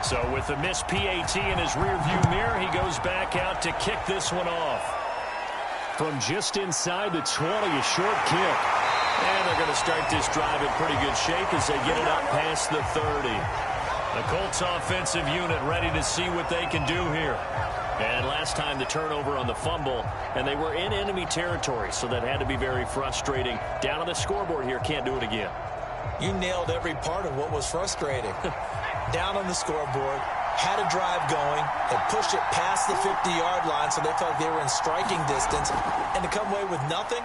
So with the missed PAT in his rearview mirror, he goes back out to kick this one off. From just inside the 20, a short kick. And they're going to start this drive in pretty good shape as they get it up past the 30. The Colts offensive unit ready to see what they can do here. And last time the turnover on the fumble, and they were in enemy territory, so that had to be very frustrating. Down on the scoreboard here, can't do it again. You nailed every part of what was frustrating. Down on the scoreboard, had a drive going, had pushed it past the 50-yard line, so they felt like they were in striking distance, and to come away with nothing,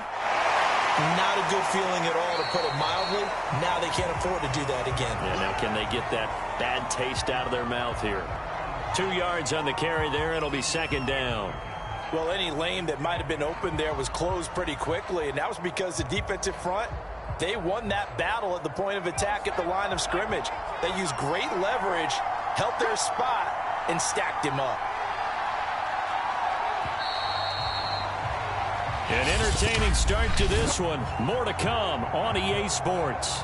not a good feeling at all, to put it mildly. Now they can't afford to do that again. Yeah, now can they get that bad taste out of their mouth here? 2 yards on the carry there. It'll be second down. Well, any lane that might have been open there was closed pretty quickly, and that was because the defensive front, they won that battle at the point of attack at the line of scrimmage. They used great leverage, held their spot, and stacked him up. An entertaining start to this one. More to come on EA Sports.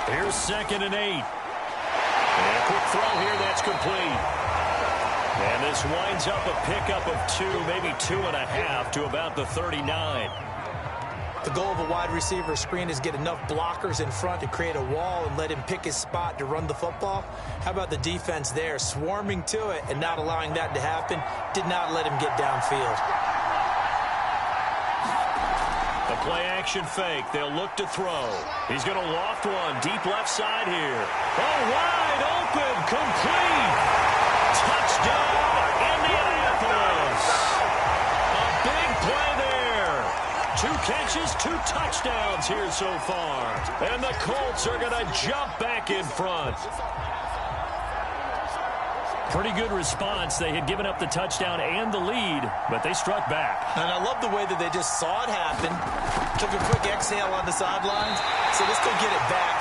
Here's 2nd and 8. And a quick throw here, that's complete. And this winds up a pickup of 2, maybe 2.5 to about the 39. The goal of a wide receiver screen is get enough blockers in front to create a wall and let him pick his spot to run the football. How about the defense there, swarming to it and not allowing that to happen? Did not let him get downfield. The play-action fake. They'll look to throw. He's going to loft one. Deep left side here. Oh, wide open. Complete. Touchdown, Indianapolis. A big play there. 2 catches, 2 touchdowns here so far. And the Colts are going to jump back in front. Pretty good response. They had given up the touchdown and the lead, but they struck back. And I love the way that they just saw it happen, took a quick exhale on the sidelines, so let's go get it back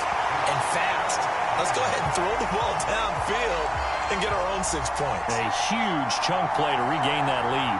and fast. Let's go ahead and throw the ball downfield and get our own 6 points. A huge chunk play to regain that lead.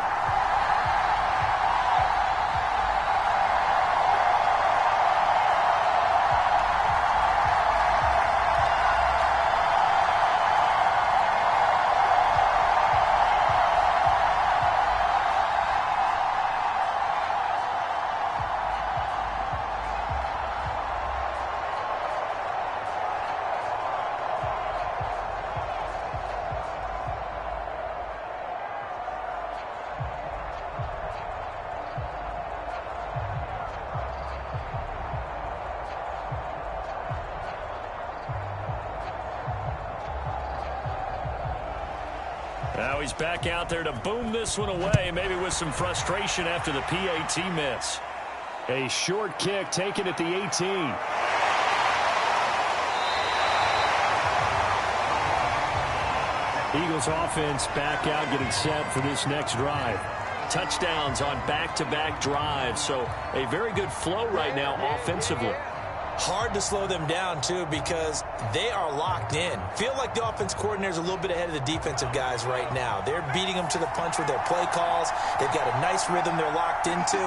Now he's back out there to boom this one away, maybe with some frustration after the PAT miss. A short kick taken at the 18. Eagles offense back out, getting set for this next drive. Touchdowns on back-to-back drives, so a very good flow right now offensively. Hard to slow them down, too, because they are locked in. Feel like the offense coordinator's a little bit ahead of the defensive guys right now. They're beating them to the punch with their play calls. They've got a nice rhythm they're locked into.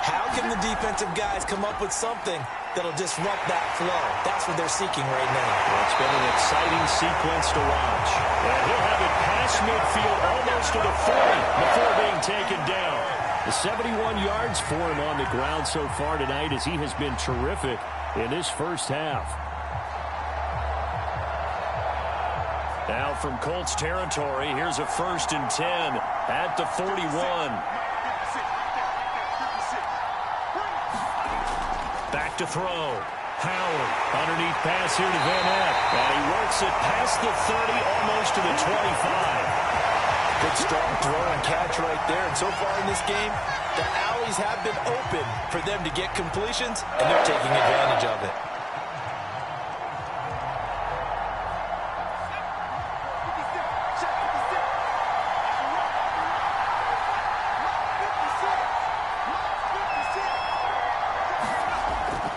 How can the defensive guys come up with something that'll disrupt that flow? That's what they're seeking right now. Well, it's been an exciting sequence to watch. And he'll have it past midfield almost to the 40 before being taken down. The 71 yards for him on the ground so far tonight as he has been terrific in this first half. Now from Colts territory, here's a 1st and 10 at the 41. Back to throw. Howard, underneath pass here to Van Eck. And he works it past the 30, almost to the 25. Good strong throw and catch right there. And so far in this game, the alleys have been open for them to get completions, and they're taking advantage of it.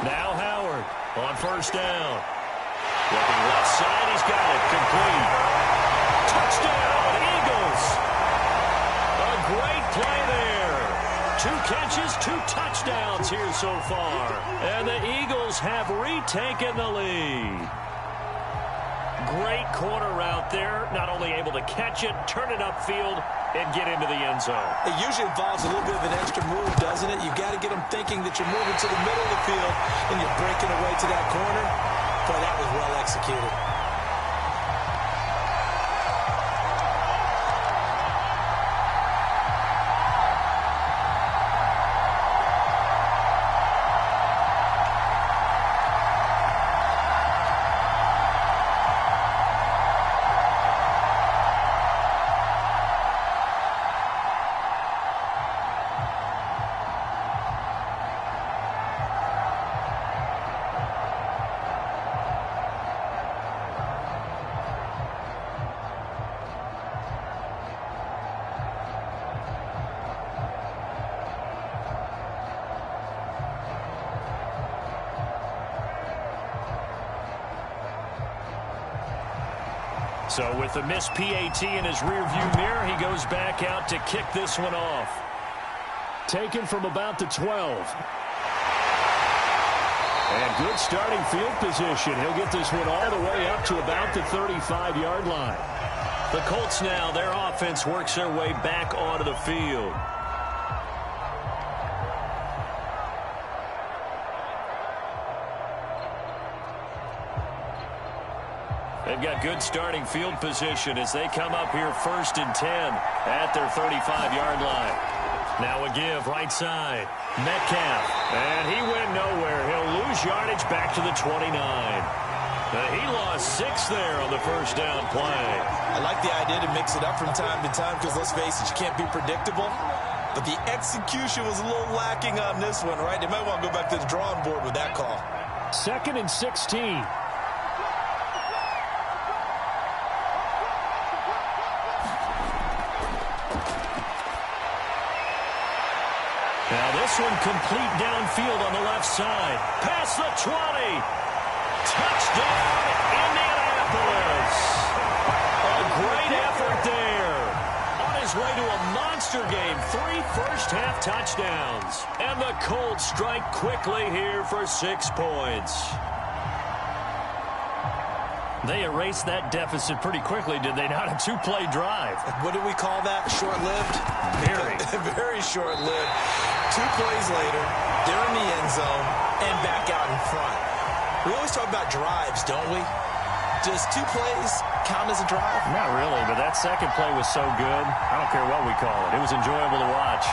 Now Howard on 1st down. Looking left side, he's got it complete. Touchdown, Eagles. 2 catches, 2 touchdowns here so far. And the Eagles have retaken the lead. Great corner route there. Not only able to catch it, turn it upfield, and get into the end zone. It usually involves a little bit of an extra move, doesn't it? You've got to get them thinking that you're moving to the middle of the field and you're breaking away to that corner. Boy, that was well executed. So with the missed PAT in his rearview mirror, he goes back out to kick this one off. Taken from about the 12. And good starting field position. He'll get this one all the way up to about the 35-yard line. The Colts now, their offense works their way back onto the field. They've got good starting field position as they come up here 1st and 10 at their 35-yard line. Now a give right side. Metcalf. And he went nowhere. He'll lose yardage back to the 29. He lost 6 there on the first down play. I like the idea to mix it up from time to time because, let's face it, you can't be predictable. But the execution was a little lacking on this one, right? They might want to go back to the drawing board with that call. 2nd and 16. Now this one complete downfield on the left side. Past the 20. Touchdown, Indianapolis. A great effort there. On his way to a monster game. 3 first-half touchdowns. And the Colts strike quickly here for 6 points. They erased that deficit pretty quickly, did they not? A 2-play drive. What do we call that? Short-lived? Very. Very short-lived. 2 plays later, they're in the end zone and back out in front. We always talk about drives, don't we? Does 2 plays count as a drive? Not really, but that second play was so good. I don't care what we call it. It was enjoyable to watch.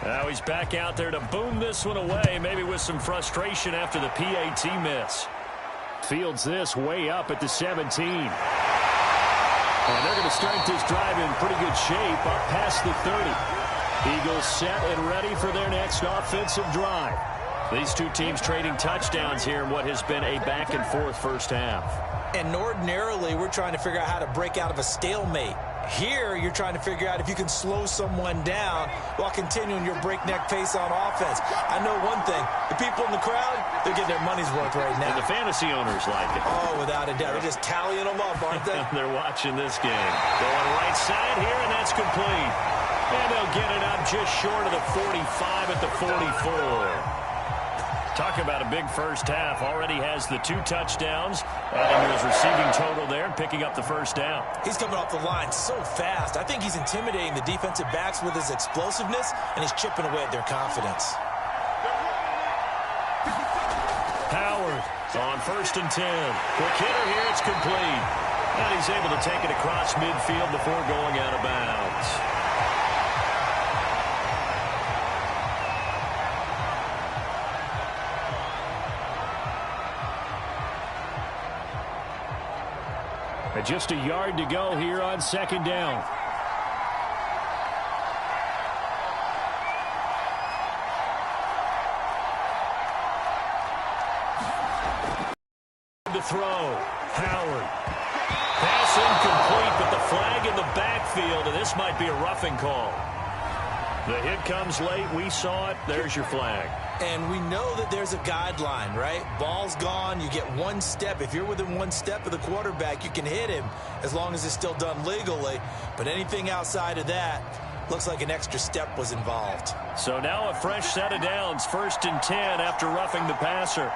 Now he's back out there to boom this one away, maybe with some frustration after the PAT miss. Fields this way up at the 17. And they're going to start this drive in pretty good shape up past the 30. Eagles set and ready for their next offensive drive. These 2 teams trading touchdowns here in what has been a back-and-forth first half. And ordinarily, we're trying to figure out how to break out of a stalemate. Here, you're trying to figure out if you can slow someone down while continuing your breakneck pace on offense. I know one thing. The people in the crowd, they're getting their money's worth right now. And the fantasy owners like it. Oh, without a doubt. They're just tallying them up, aren't they? They're watching this game. Going right side here, and that's complete. And they'll get it up just short of the 45 at the 44. Talk about a big first half. Already has the 2 touchdowns. Adding to his receiving total there and picking up the first down. He's coming off the line so fast. I think he's intimidating the defensive backs with his explosiveness, and he's chipping away at their confidence. Howard on 1st and 10. Quick hitter here. It's complete. And he's able to take it across midfield before going out of bounds. With just a yard to go here on second down. To throw. Howard. Pass incomplete, but the flag in the backfield, and this might be a roughing call. The hit comes late. We saw it. There's your flag. And we know that there's a guideline, right? Ball's gone. You get one step. If you're within one step of the quarterback, you can hit him as long as it's still done legally. But anything outside of that, looks like an extra step was involved. So now a fresh set of downs. 1st and 10 after roughing the passer.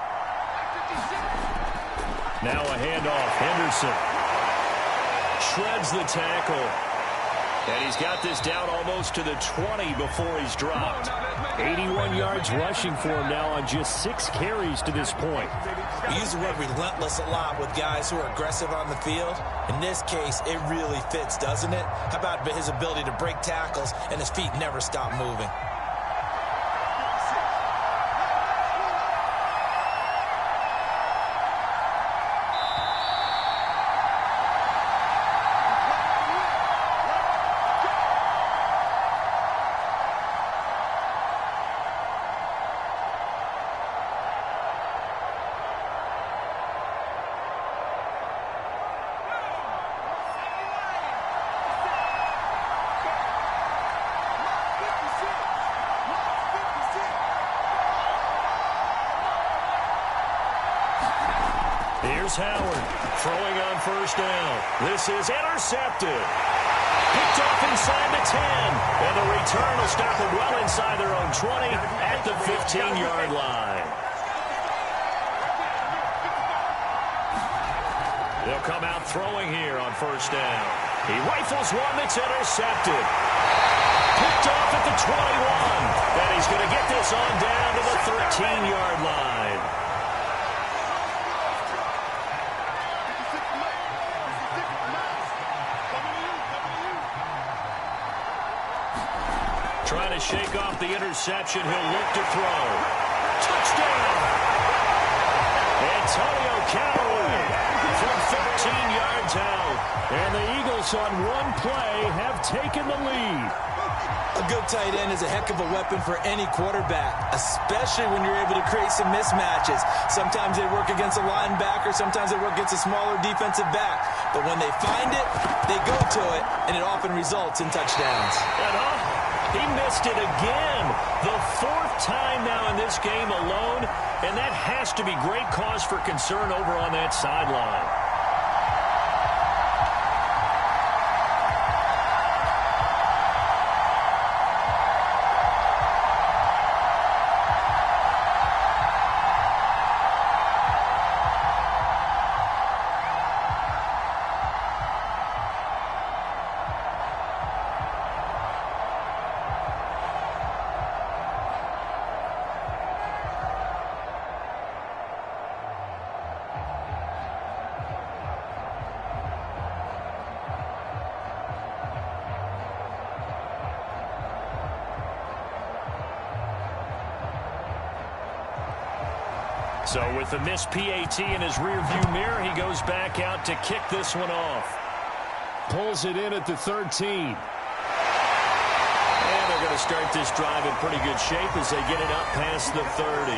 Now a handoff. Henderson shreds the tackle. And he's got this down almost to the 20 before he's dropped. 81 yards rushing for him now on just 6 carries to this point. We use the word relentless a lot with guys who are aggressive on the field. In this case, it really fits, doesn't it? How about his ability to break tackles and his feet never stop moving? Here's Howard throwing on 1st down. This is intercepted. Picked off inside the 10. And the return will stop them well inside their own 20 at the 15-yard line. They'll come out throwing here on 1st down. He rifles one that's intercepted. Picked off at the 21. And he's going to get this on down to the 13-yard line. Trying to shake off the interception. He'll look to throw. Touchdown! Antonio Callaway from 13 yards out. And the Eagles on one play have taken the lead. A good tight end is a heck of a weapon for any quarterback, especially when you're able to create some mismatches. Sometimes they work against a linebacker. Sometimes they work against a smaller defensive back. But when they find it, they go to it, and it often results in touchdowns. He missed it again. The 4th time now in this game alone, and that has to be great cause for concern over on that sideline. So with the missed PAT in his rearview mirror, he goes back out to kick this one off. Pulls it in at the 13. And they're going to start this drive in pretty good shape as they get it up past the 30.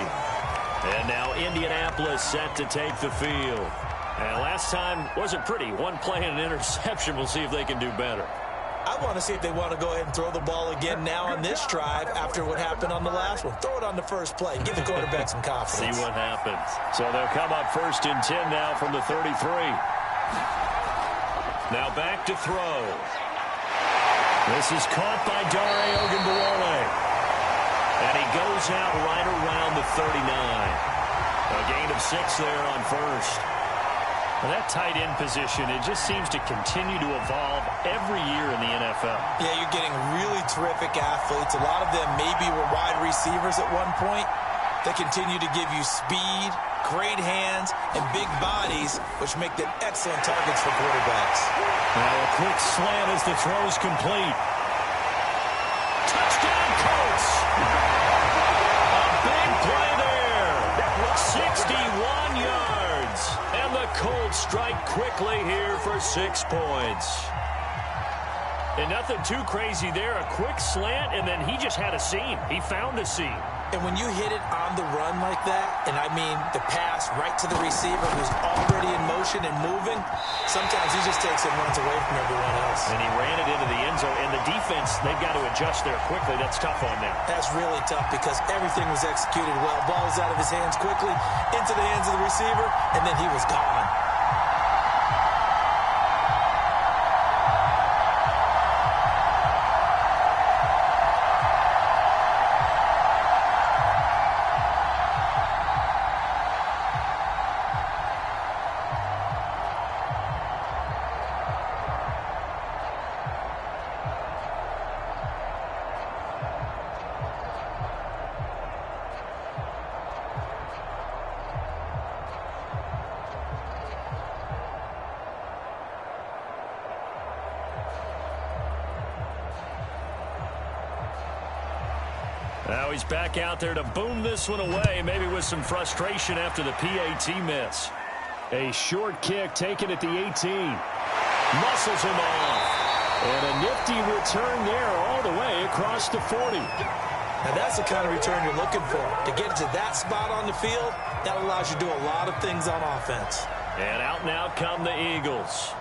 And now Indianapolis set to take the field. And last time wasn't pretty. One play and an interception. We'll see if they can do better. I want to see if they want to go ahead and throw the ball again now on this drive after what happened on the last one. Throw it on the first play. Give the quarterback some confidence. See what happens. So they'll come up 1st and 10 now from the 33. Now back to throw. This is caught by Dare Ogunbowale. And he goes out right around the 39. A gain of 6 there on 1st. Well, that tight end position, it just seems to continue to evolve every year in the NFL. Yeah, you're getting really terrific athletes. A lot of them maybe were wide receivers at one point. They continue to give you speed, great hands, and big bodies, which make them excellent targets for quarterbacks. Now a quick slant as the throw's complete. Touchdown, Colts! A big play there. 61 yards. And the Colts strike quickly here for 6 points. And nothing too crazy there. A quick slant, and then he just had a seam. He found a seam. And when you hit it on the run like that, and I mean the pass right to the receiver who's already in motion and moving, sometimes he just takes it and runs away from everyone else. And he ran it into the end zone. And the defense, they've got to adjust there quickly. That's tough on them. That's really tough because everything was executed well. Ball was out of his hands quickly, into the hands of the receiver, and then he was gone. Now he's back out there to boom this one away, maybe with some frustration after the PAT miss. A short kick taken at the 18. Muscles him off. And a nifty return there all the way across the 40. Now that's the kind of return you're looking for. To get to that spot on the field, that allows you to do a lot of things on offense. And out come the Eagles.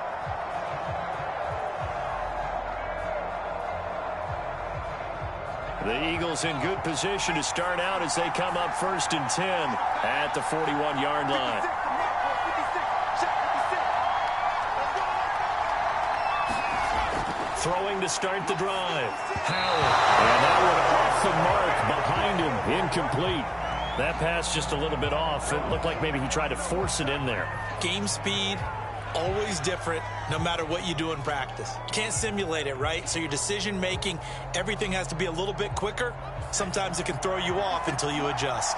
The Eagles in good position to start out as they come up 1st and 10 at the 41-yard line. Throwing to start the drive. Howard. And that one off the mark behind him. Incomplete. That pass just a little bit off. It looked like maybe he tried to force it in there. Game speed, always different no matter what you do in practice. You can't simulate it, right? So your decision-making, everything has to be a little bit quicker. Sometimes it can throw you off until you adjust.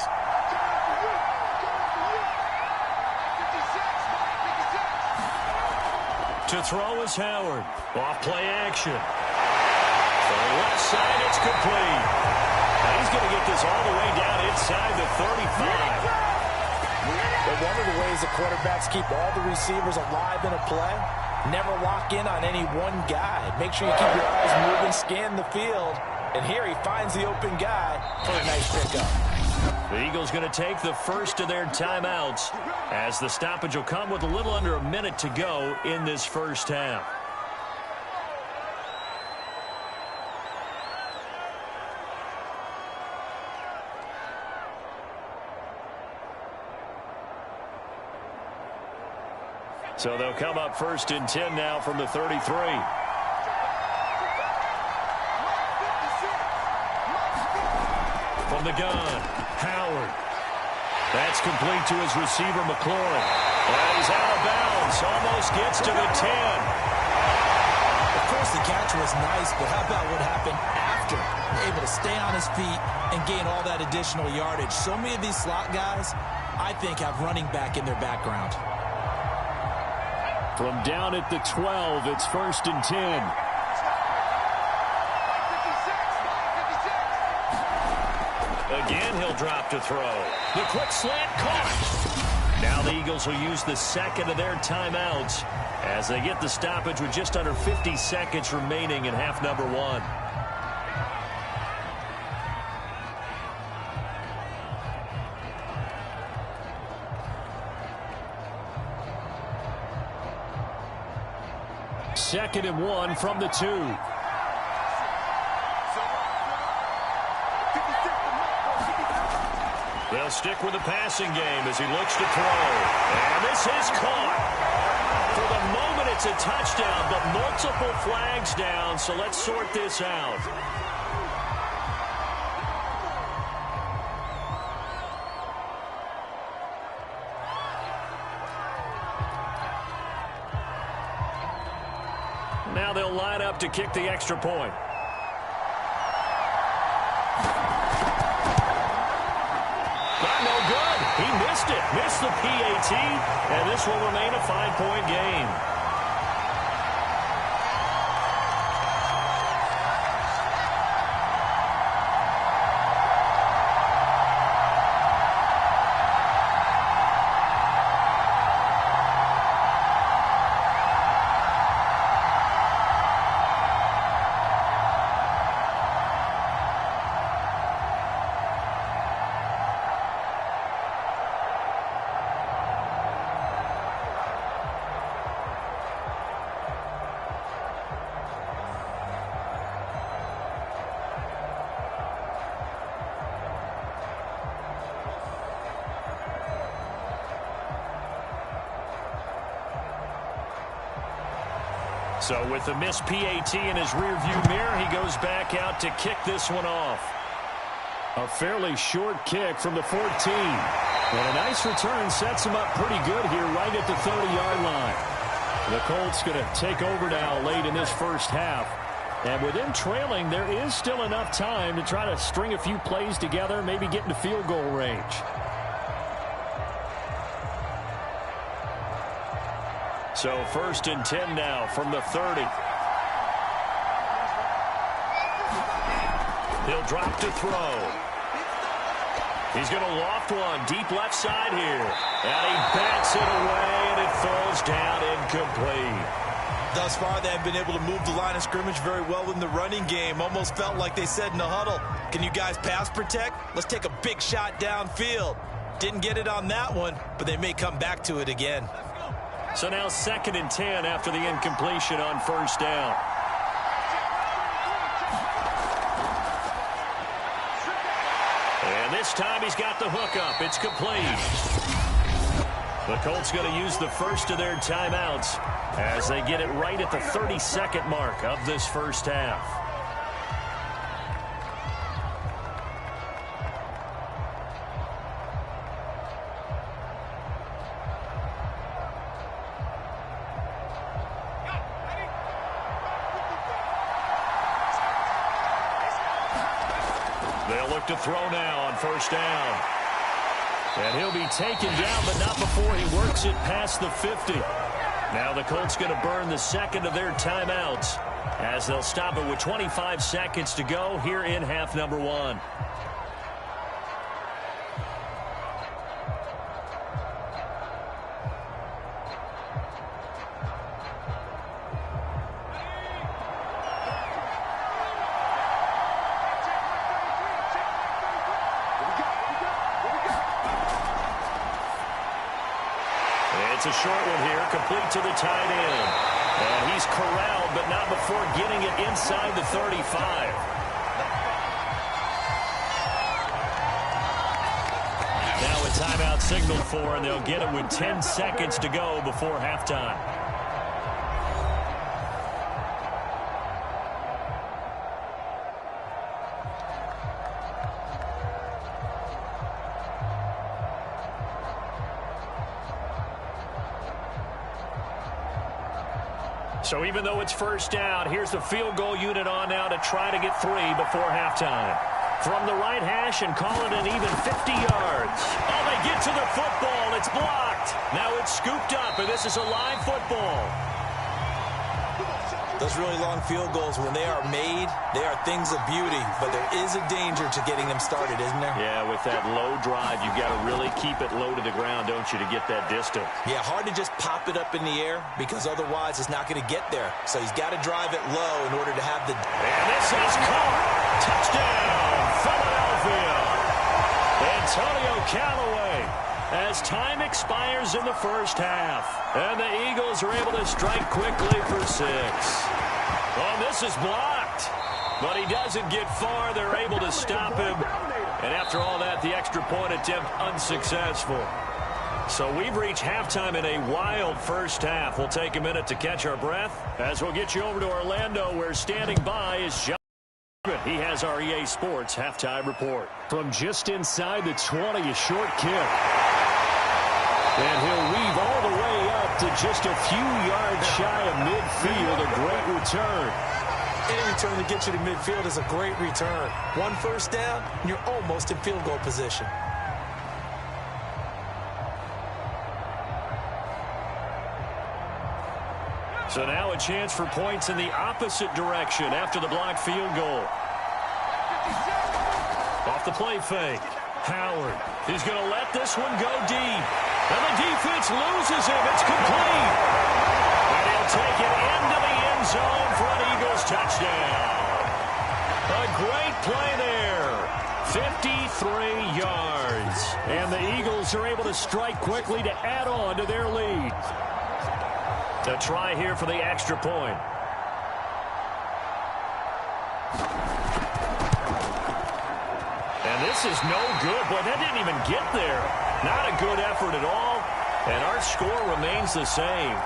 To throw is Howard. Off play action. For the left side, it's complete. Now he's going to get this all the way down inside the 35. But one of the ways the quarterbacks keep all the receivers alive in a play, never lock in on any one guy. Make sure you keep your eyes moving, scan the field. And here he finds the open guy for a nice pickup. The Eagles going to take the first of their timeouts as the stoppage will come with a little under a minute to go in this first half. So they'll come up 1st and 10 now from the 33. From the gun, Howard. That's complete to his receiver, McLaurin. And he's out of bounds. Almost gets to the 10. Of course, the catch was nice, but how about what happened after? Able to stay on his feet and gain all that additional yardage. So many of these slot guys, I think, have running back in their background. From down at the 12, it's 1st and 10. Again, he'll drop to throw. The quick slant caught. Now the Eagles will use the second of their timeouts as they get the stoppage with just under 50 seconds remaining in half number 1. Second and 1 from the 2. They'll stick with the passing game as he looks to throw. And this is caught. For the moment, it's a touchdown, but multiple flags down, so let's sort this out. Now they'll line up to kick the extra point. No good. He missed it. Missed the PAT, and this will remain a 5-point game. So with the missed PAT in his rearview mirror, he goes back out to kick this one off. A fairly short kick from the 14. And a nice return sets him up pretty good here right at the 30-yard line. The Colts going to take over now late in this first half. And with them trailing, there is still enough time to try to string a few plays together, maybe get into field goal range. So 1st and 10 now from the 30. He'll drop to throw. He's going to loft one deep left side here. And he bats it away, and it falls down incomplete. Thus far, they have been able to move the line of scrimmage very well in the running game. Almost felt like they said in the huddle, can you guys pass protect? Let's take a big shot downfield. Didn't get it on that one, but they may come back to it again. So now 2nd and 10 after the incompletion on 1st down. And this time he's got the hook up. It's complete. The Colts going to use the first of their timeouts as they get it right at the 32nd mark of this first half. They'll look to throw now on 1st down. And he'll be taken down, but not before he works it past the 50. Now the Colts going to burn the 2nd of their timeouts as they'll stop it with 25 seconds to go here in half number 1. It's a short one here, complete to the tight end. And he's corralled, but not before getting it inside the 35. Now a timeout signaled for, and they'll get it with 10 seconds to go before halftime. So even though it's 1st down, here's the field goal unit on now to try to get 3 before halftime. From the right hash and call it an even 50 yards. Oh, they get to the football. It's blocked. Now it's scooped up, and this is a live football. Those really long field goals, when they are made, they are things of beauty. But there is a danger to getting them started, isn't there? Yeah, with that low drive, you've got to really keep it low to the ground, don't you, to get that distance. Yeah, hard to just pop it up in the air because otherwise it's not going to get there. So he's got to drive it low in order to have the... And this is caught. Touchdown, Philadelphia. Antonio Callaway. As time expires in the first half. And the Eagles are able to strike quickly for 6. Oh, this is blocked. But he doesn't get far. They're able to stop him. And after all that, the extra point attempt unsuccessful. So we've reached halftime in a wild first half. We'll take a minute to catch our breath as we'll get you over to Orlando, where standing by is John. He has our EA Sports halftime report. From just inside the 20, a short kick. And he'll weave all the way up to just a few yards shy of midfield. A great return. Any return that gets you to midfield is a great return. 1 first down, and you're almost in field goal position. So now a chance for points in the opposite direction after the blocked field goal. Off the play fake. Howard. He's going to let this one go deep. And the defense loses him. It's complete. And he'll take it into the end zone for an Eagles touchdown. A great play there. 53 yards. And the Eagles are able to strike quickly to add on to their lead. A try here for the extra point. And this is no good. Boy, that didn't even get there. Not a good effort at all. And our score remains the same.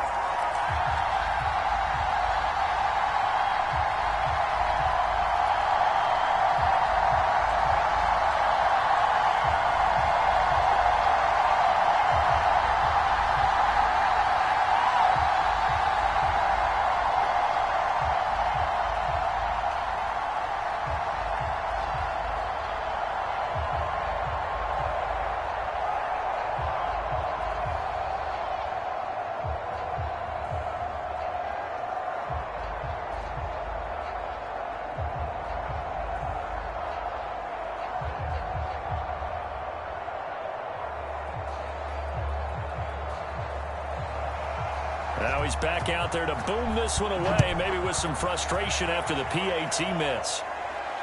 Now he's back out there to boom this one away, maybe with some frustration after the PAT miss.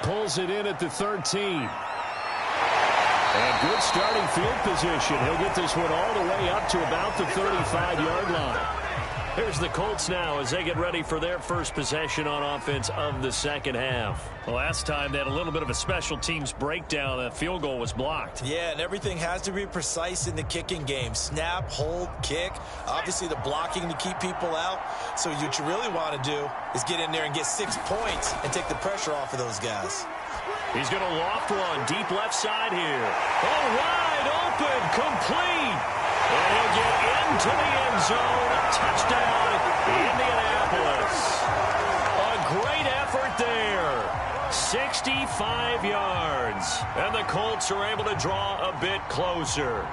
Pulls it in at the 13. And good starting field position. He'll get this one all the way up to about the 35-yard line. Here's the Colts now as they get ready for their first possession on offense of the second half. The last time they had a little bit of a special teams breakdown. That field goal was blocked. Yeah, and everything has to be precise in the kicking game. Snap, hold, kick. Obviously the blocking to keep people out. So what you really want to do is get in there and get 6 points and take the pressure off of those guys. He's going to loft one deep left side here. Oh, wide open, complete. And he'll get into the end zone. Touchdown, Indianapolis. A great effort there. 65 yards. And the Colts are able to draw a bit closer.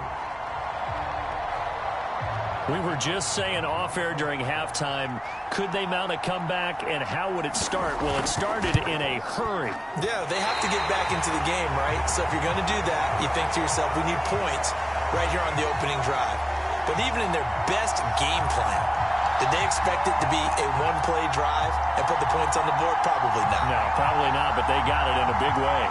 We were just saying off-air during halftime, could they mount a comeback, and how would it start? Well, it started in a hurry. Yeah, they have to get back into the game, right? So if you're going to do that, you think to yourself, we need points right here on the opening drive. But even in their best game plan, did they expect it to be a one-play drive and put the points on the board? Probably not. No, probably not, but they got it in a big way.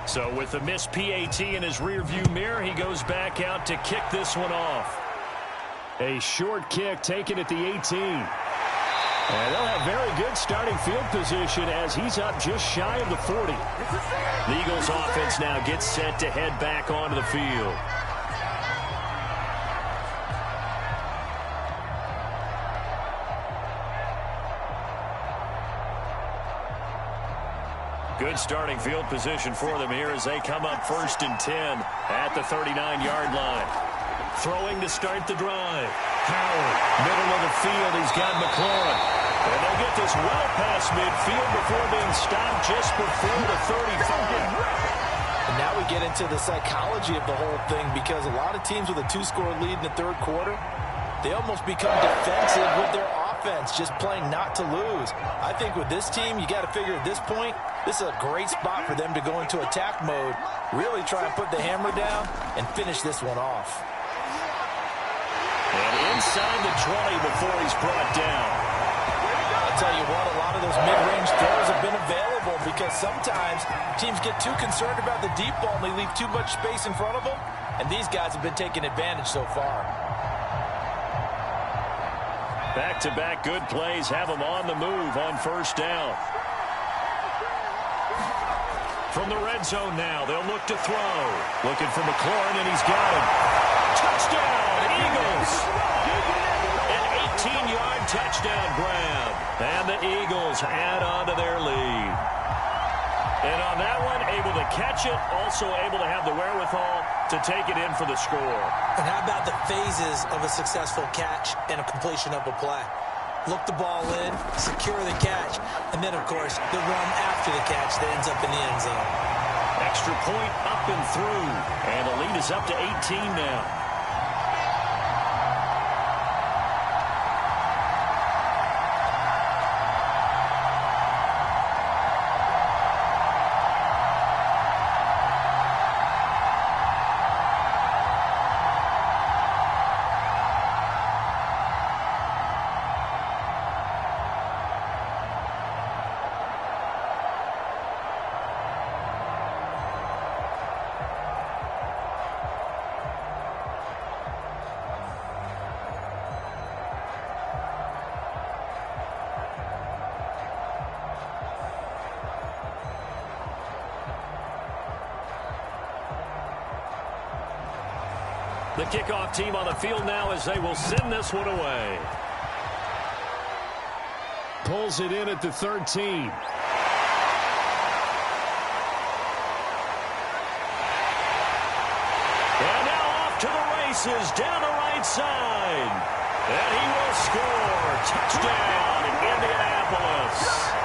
So with the missed PAT in his rearview mirror, he goes back out to kick this one off. A short kick taken at the 18. And they'll have very good starting field position as he's up just shy of the 40. The Eagles offense now gets set to head back onto the field. Good starting field position for them here as they come up 1st and 10 at the 39-yard line. Throwing to start the drive. Howard, middle of the field. He's got McLaurin. And they'll get this well past midfield before being stopped just before the 35. And now we get into the psychology of the whole thing, because a lot of teams with a 2-score lead in the third quarter, they almost become defensive with their offense, just playing not to lose. I think with this team, you got to figure at this point, this is a great spot for them to go into attack mode, really try and put the hammer down and finish this one off. And inside the 20 before he's brought down. I'll tell you what, a lot of those mid-range throws have been available because sometimes teams get too concerned about the deep ball and they leave too much space in front of them, and these guys have been taking advantage so far. Back-to-back good plays have them on the move on 1st down. From the red zone now, they'll look to throw. Looking for McLaurin, and he's got him. Touchdown, Eagles! An 18-yard touchdown grab. And the Eagles add on to their lead. And on that one, able to catch it, also able to have the wherewithal to take it in for the score. And how about the phases of a successful catch and a completion of a play? Look the ball in, secure the catch, and then, of course, the run after the catch that ends up in the end zone. Extra point up and through. And the lead is up to 18 now. The kickoff team on the field now as they will send this one away. Pulls it in at the 13. races down the right side. And he will score. Touchdown, Indianapolis.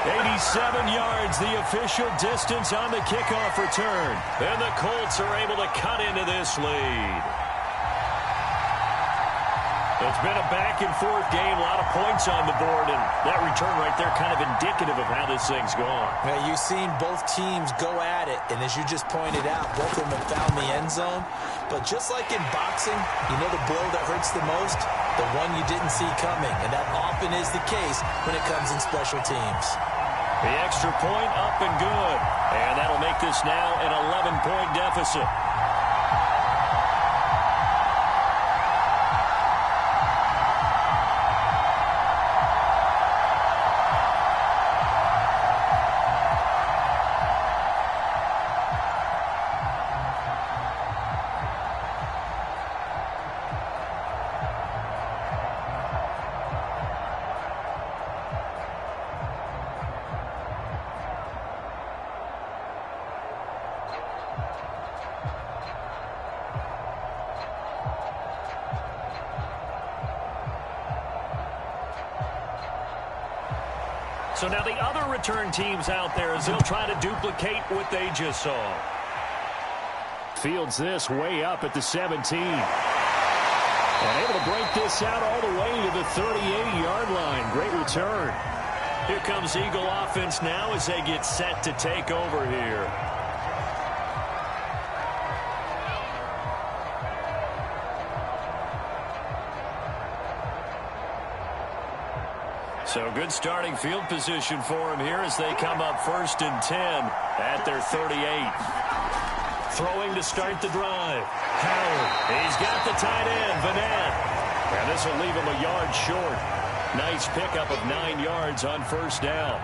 87 yards, the official distance on the kickoff return. And the Colts are able to cut into this lead. It's been a back-and-forth game, a lot of points on the board, and that return right there kind of indicative of how this thing's gone. Now, you've seen both teams go at it, and as you just pointed out, both of them have found the end zone. But just like in boxing, you know the blow that hurts the most? The one you didn't see coming, and that often is the case when it comes in special teams. The extra point up and good, and that'll make this now an 11-point deficit. So now the other return teams out there as they'll try to duplicate what they just saw. Fields this way up at the 17. And able to break this out all the way to the 38-yard line. Great return. Here comes Eagle offense now as they get set to take over here. So good starting field position for him here as they come up 1st and 10 at their 38. Throwing to start the drive. Howard. He's got the tight end, Vanette. And this will leave him a yard short. Nice pickup of 9 yards on 1st down.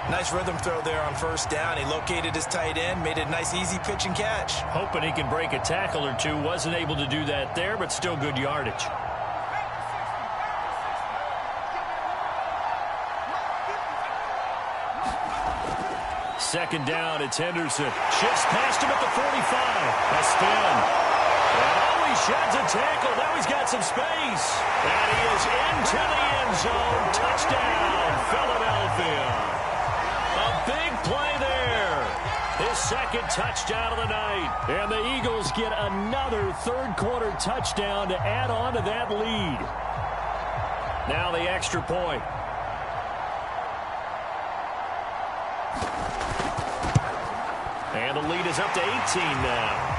Nice rhythm throw there on 1st down. He located his tight end, made a nice easy pitch and catch. Hoping he can break a tackle or two. Wasn't able to do that there, but still good yardage. Second down, it's Henderson. Shifts past him at the 45. A spin. And he sheds a tackle. Now he's got some space. And he is into the end zone. Touchdown, Philadelphia. A big play there. His second touchdown of the night. And the Eagles get another third-quarter touchdown to add on to that lead. Now the extra point. And the lead is up to 18 now.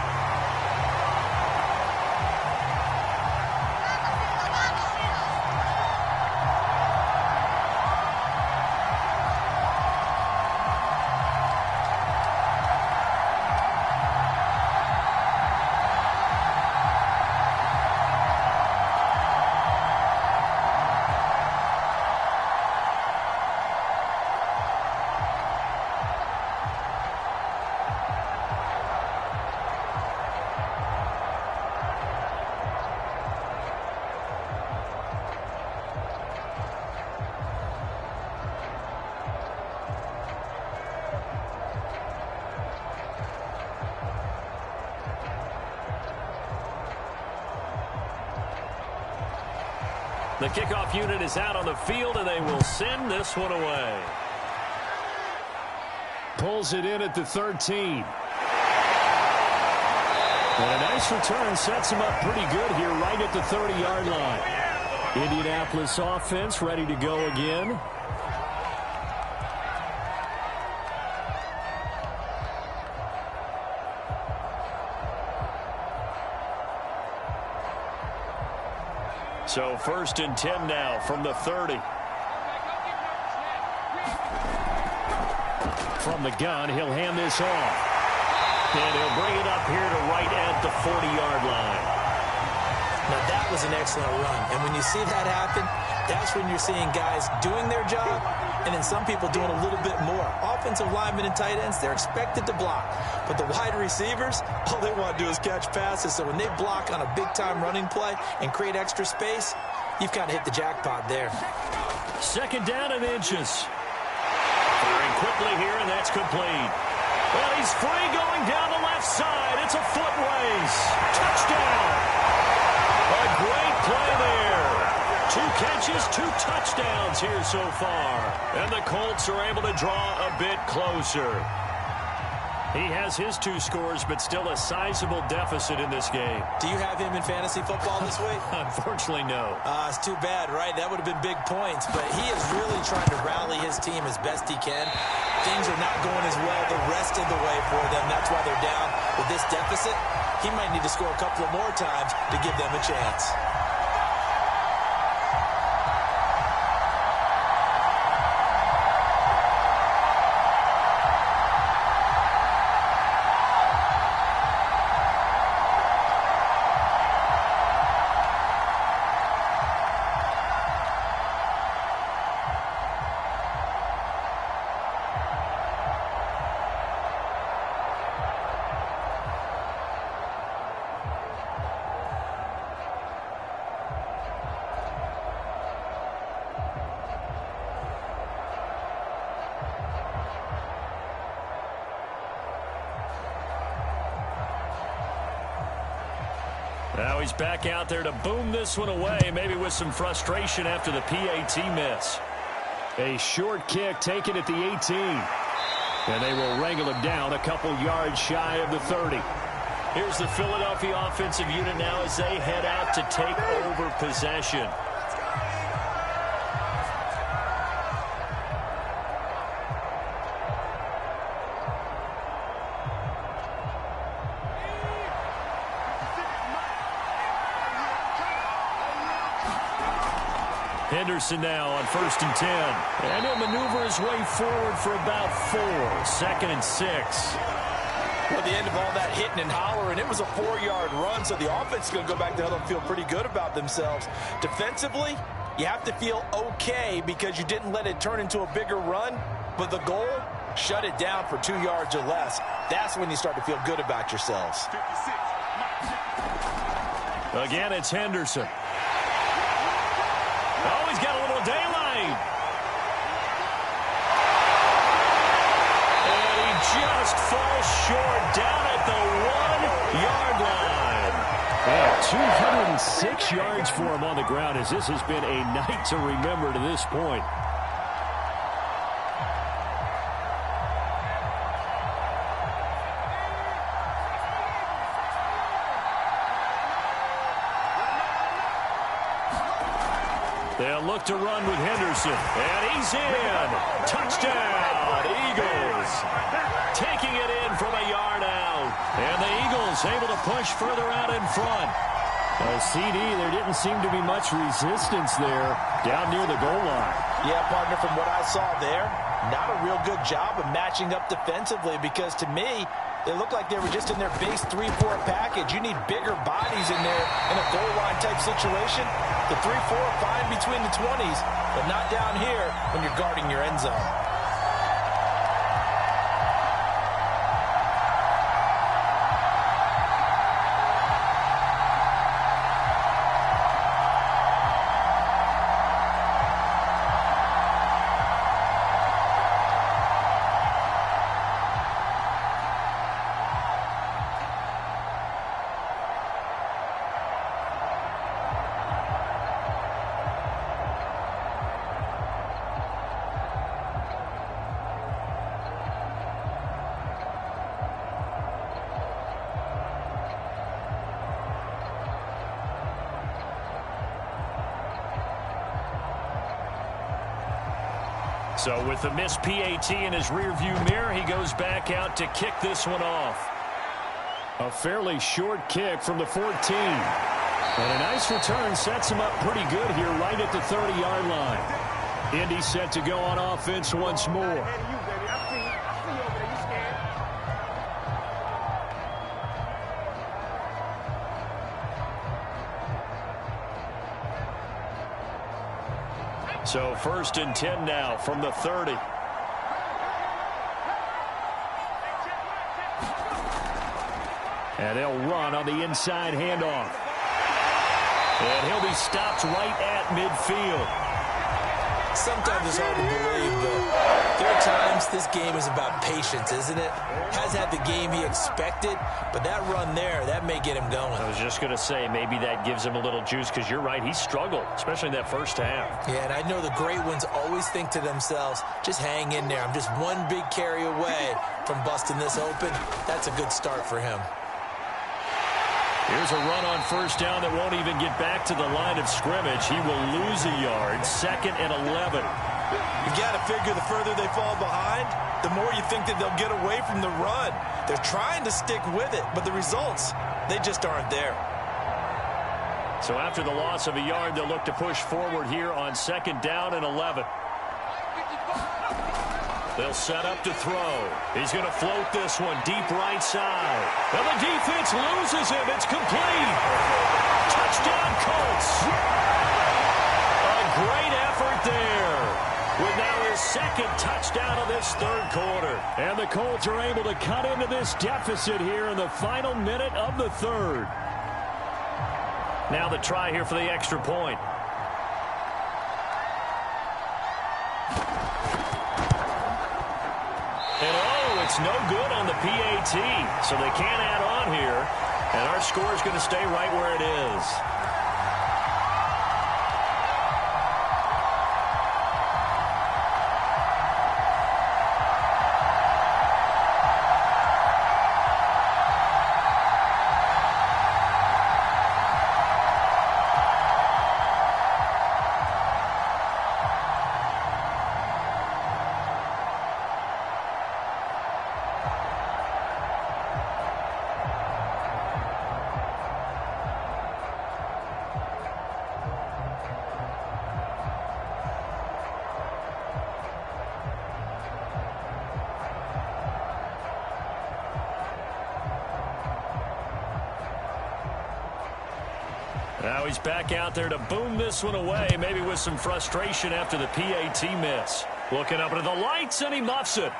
The kickoff unit is out on the field, and they will send this one away. Pulls it in at the 13. And a nice return sets him up pretty good here right at the 30-yard line. Indianapolis offense ready to go again. So 1st and 10 now from the 30. From the gun, he'll hand this off. And he'll bring it up here to right at the 40-yard line. Now that was an excellent run. And when you see that happen, that's when you're seeing guys doing their job and then some people doing a little bit more. Offensive linemen and tight ends, they're expected to block. But the wide receivers, all they want to do is catch passes. So when they block on a big-time running play and create extra space, you've kind of hit the jackpot there. Second down and inches. Firing quickly here, and that's complete. Well, he's free going down the left side. It's a foot race. Touchdown. great play there. 2 catches, 2 touchdowns here so far. And the Colts are able to draw a bit closer. He has his 2 scores, but still a sizable deficit in this game. Do you have him in fantasy football this week? Unfortunately, no. It's too bad, right? That would have been big points, but he is really trying to rally his team as best he can. Things are not going as well the rest of the way for them. That's why they're down with this deficit. He might need to score a couple of more times to give them a chance. Now he's back out there to boom this one away, maybe with some frustration after the PAT miss. A short kick taken at the 18. And they will wrangle him down a couple yards shy of the 30. Here's the Philadelphia offensive unit now as they head out to take over possession. Henderson now on 1st and 10. And he'll maneuver his way forward for about 4. 2nd and 6. Well, at the end of all that hitting and hollering, it was a 4-yard run, so the offense is going to go back there and feel pretty good about themselves. Defensively, you have to feel okay because you didn't let it turn into a bigger run, but the goal, shut it down for 2 yards or less. That's when you start to feel good about yourselves. Again, it's Henderson. Oh, he's got a little daylight. And he just falls short down at the 1-yard line. And 206 yards for him on the ground as this has been a night to remember to this point. They'll look to run with Henderson. And he's in. Touchdown, Eagles. Taking it in from a yard out. And the Eagles able to push further out in front. A CD, there didn't seem to be much resistance there down near the goal line. Yeah, partner, from what I saw there, not a real good job of matching up defensively because to me, it looked like they were just in their base 3-4 package. You need bigger bodies in there in a goal line type situation. The 3-4 are fine between the 20s, but not down here when you're guarding your end zone. So with the missed PAT in his rearview mirror, he goes back out to kick this one off. A fairly short kick from the 14. And a nice return sets him up pretty good here right at the 30-yard line. Indy set to go on offense once more. So 1st and 10 now from the 30. And they'll run on the inside handoff. And he'll be stopped right at midfield. Sometimes it's hard to believe, but there are times this game is about patience, isn't it? Hasn't had the game he expected, but that run there, that may get him going. I was just going to say, maybe that gives him a little juice, because you're right, he struggled, especially in that first half. Yeah, and I know the great ones always think to themselves, just hang in there. I'm just one big carry away from busting this open. That's a good start for him. Here's a run on first down that won't even get back to the line of scrimmage. He will lose a yard, 2nd and 11. You got to figure the further they fall behind, the more you think that they'll get away from the run. They're trying to stick with it, but the results, they just aren't there. So after the loss of a yard, they'll look to push forward here on 2nd down and 11. They'll set up to throw. He's going to float this one deep right side. And the defense loses him. It's complete. Touchdown, Colts. A great effort there. With now his 2nd touchdown of this 3rd quarter. And the Colts are able to cut into this deficit here in the final minute of the 3rd. Now the try here for the extra point. It's no good on the PAT, so they can't add on here, and our score is going to stay right where it is. Now he's back out there to boom this one away, maybe with some frustration after the PAT miss. Looking up into the lights, and he muffs it.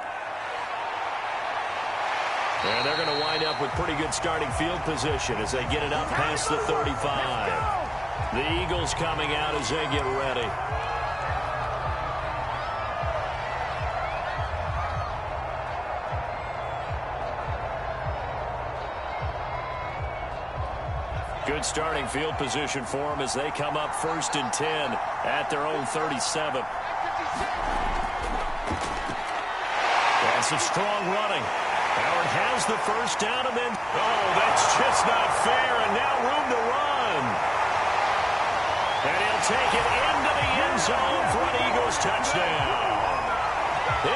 And they're going to wind up with pretty good starting field position as they get it up past the 35. The Eagles coming out as they get ready. Good starting field position for them as they come up 1st and 10 at their own 37. And some strong running. Howard has the first down, and then, oh, that's just not fair, and now room to run. And he'll take it into the end zone for an Eagles touchdown.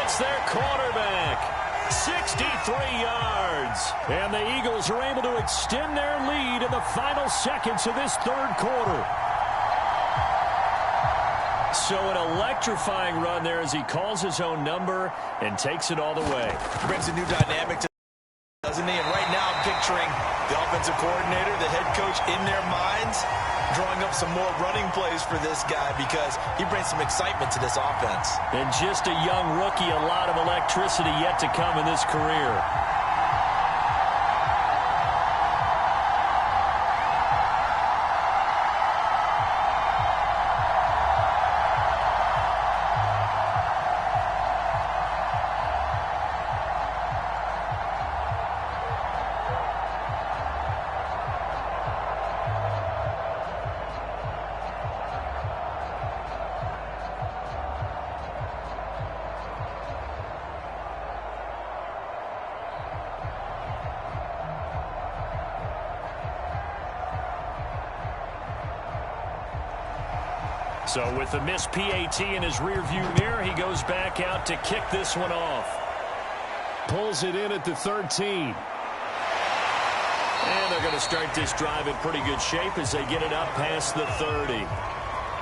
It's their quarterback. 63 yards. And the Eagles are able to extend their lead in the final seconds of this 3rd quarter. So an electrifying run there as he calls his own number and takes it all the way. Brings a new dynamic to, doesn't he? And right now I'm picturing the offensive coordinator, the head coach in their minds, drawing up some more running plays for this guy because he brings some excitement to this offense. And just a young rookie, a lot of electricity yet to come in this career. So with the missed PAT in his rearview mirror, he goes back out to kick this one off. Pulls it in at the 13. And they're going to start this drive in pretty good shape as they get it up past the 30.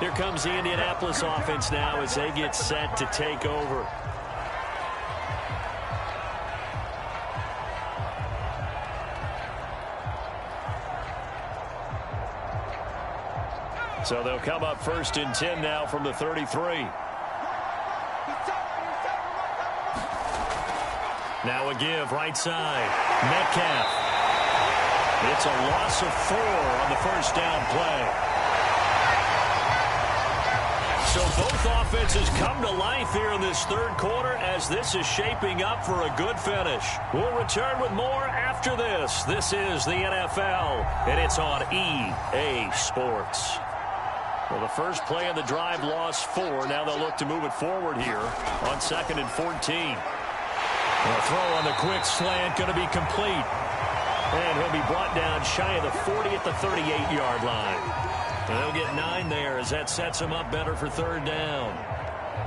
Here comes the Indianapolis offense now as they get set to take over. So they'll come up 1st and 10 now from the 33. Now a give right side. Metcalf. It's a loss of 4 on the first down play. So both offenses come to life here in this third quarter as this is shaping up for a good finish. We'll return with more after this. This is the NFL, and it's on EA Sports. Well, the first play of the drive lost 4. Now they'll look to move it forward here on 2nd and 14. The throw on the quick slant going to be complete. And he'll be brought down shy of the 40 at the 38-yard line. And they'll get 9 there as that sets them up better for third down.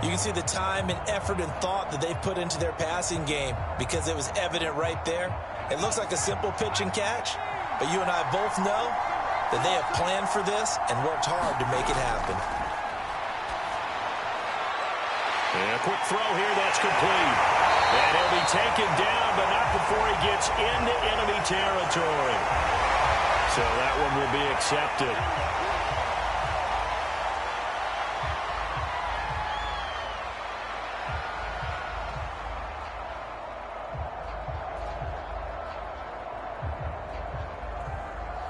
You can see the time and effort and thought that they put into their passing game because it was evident right there. It looks like a simple pitch and catch, but you and I both know that they have planned for this and worked hard to make it happen. And a quick throw here, that's complete. And he'll be taken down, but not before he gets into enemy territory. So that one will be accepted.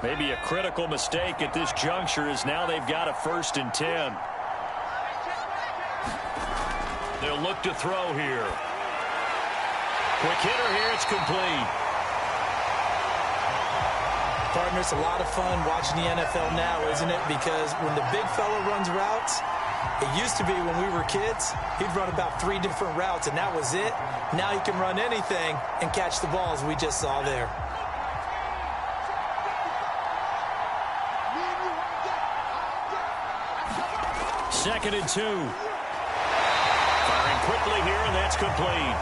Maybe a critical mistake at this juncture is now they've got a 1st and 10. They'll look to throw here. Quick hitter here, it's complete. Partner, it's a lot of fun watching the NFL now, isn't it? Because when the big fella runs routes, it used to be when we were kids, he'd run about 3 different routes, and that was it. Now he can run anything and catch the balls we just saw there. 2nd and 2. Firing quickly here, and that's complete.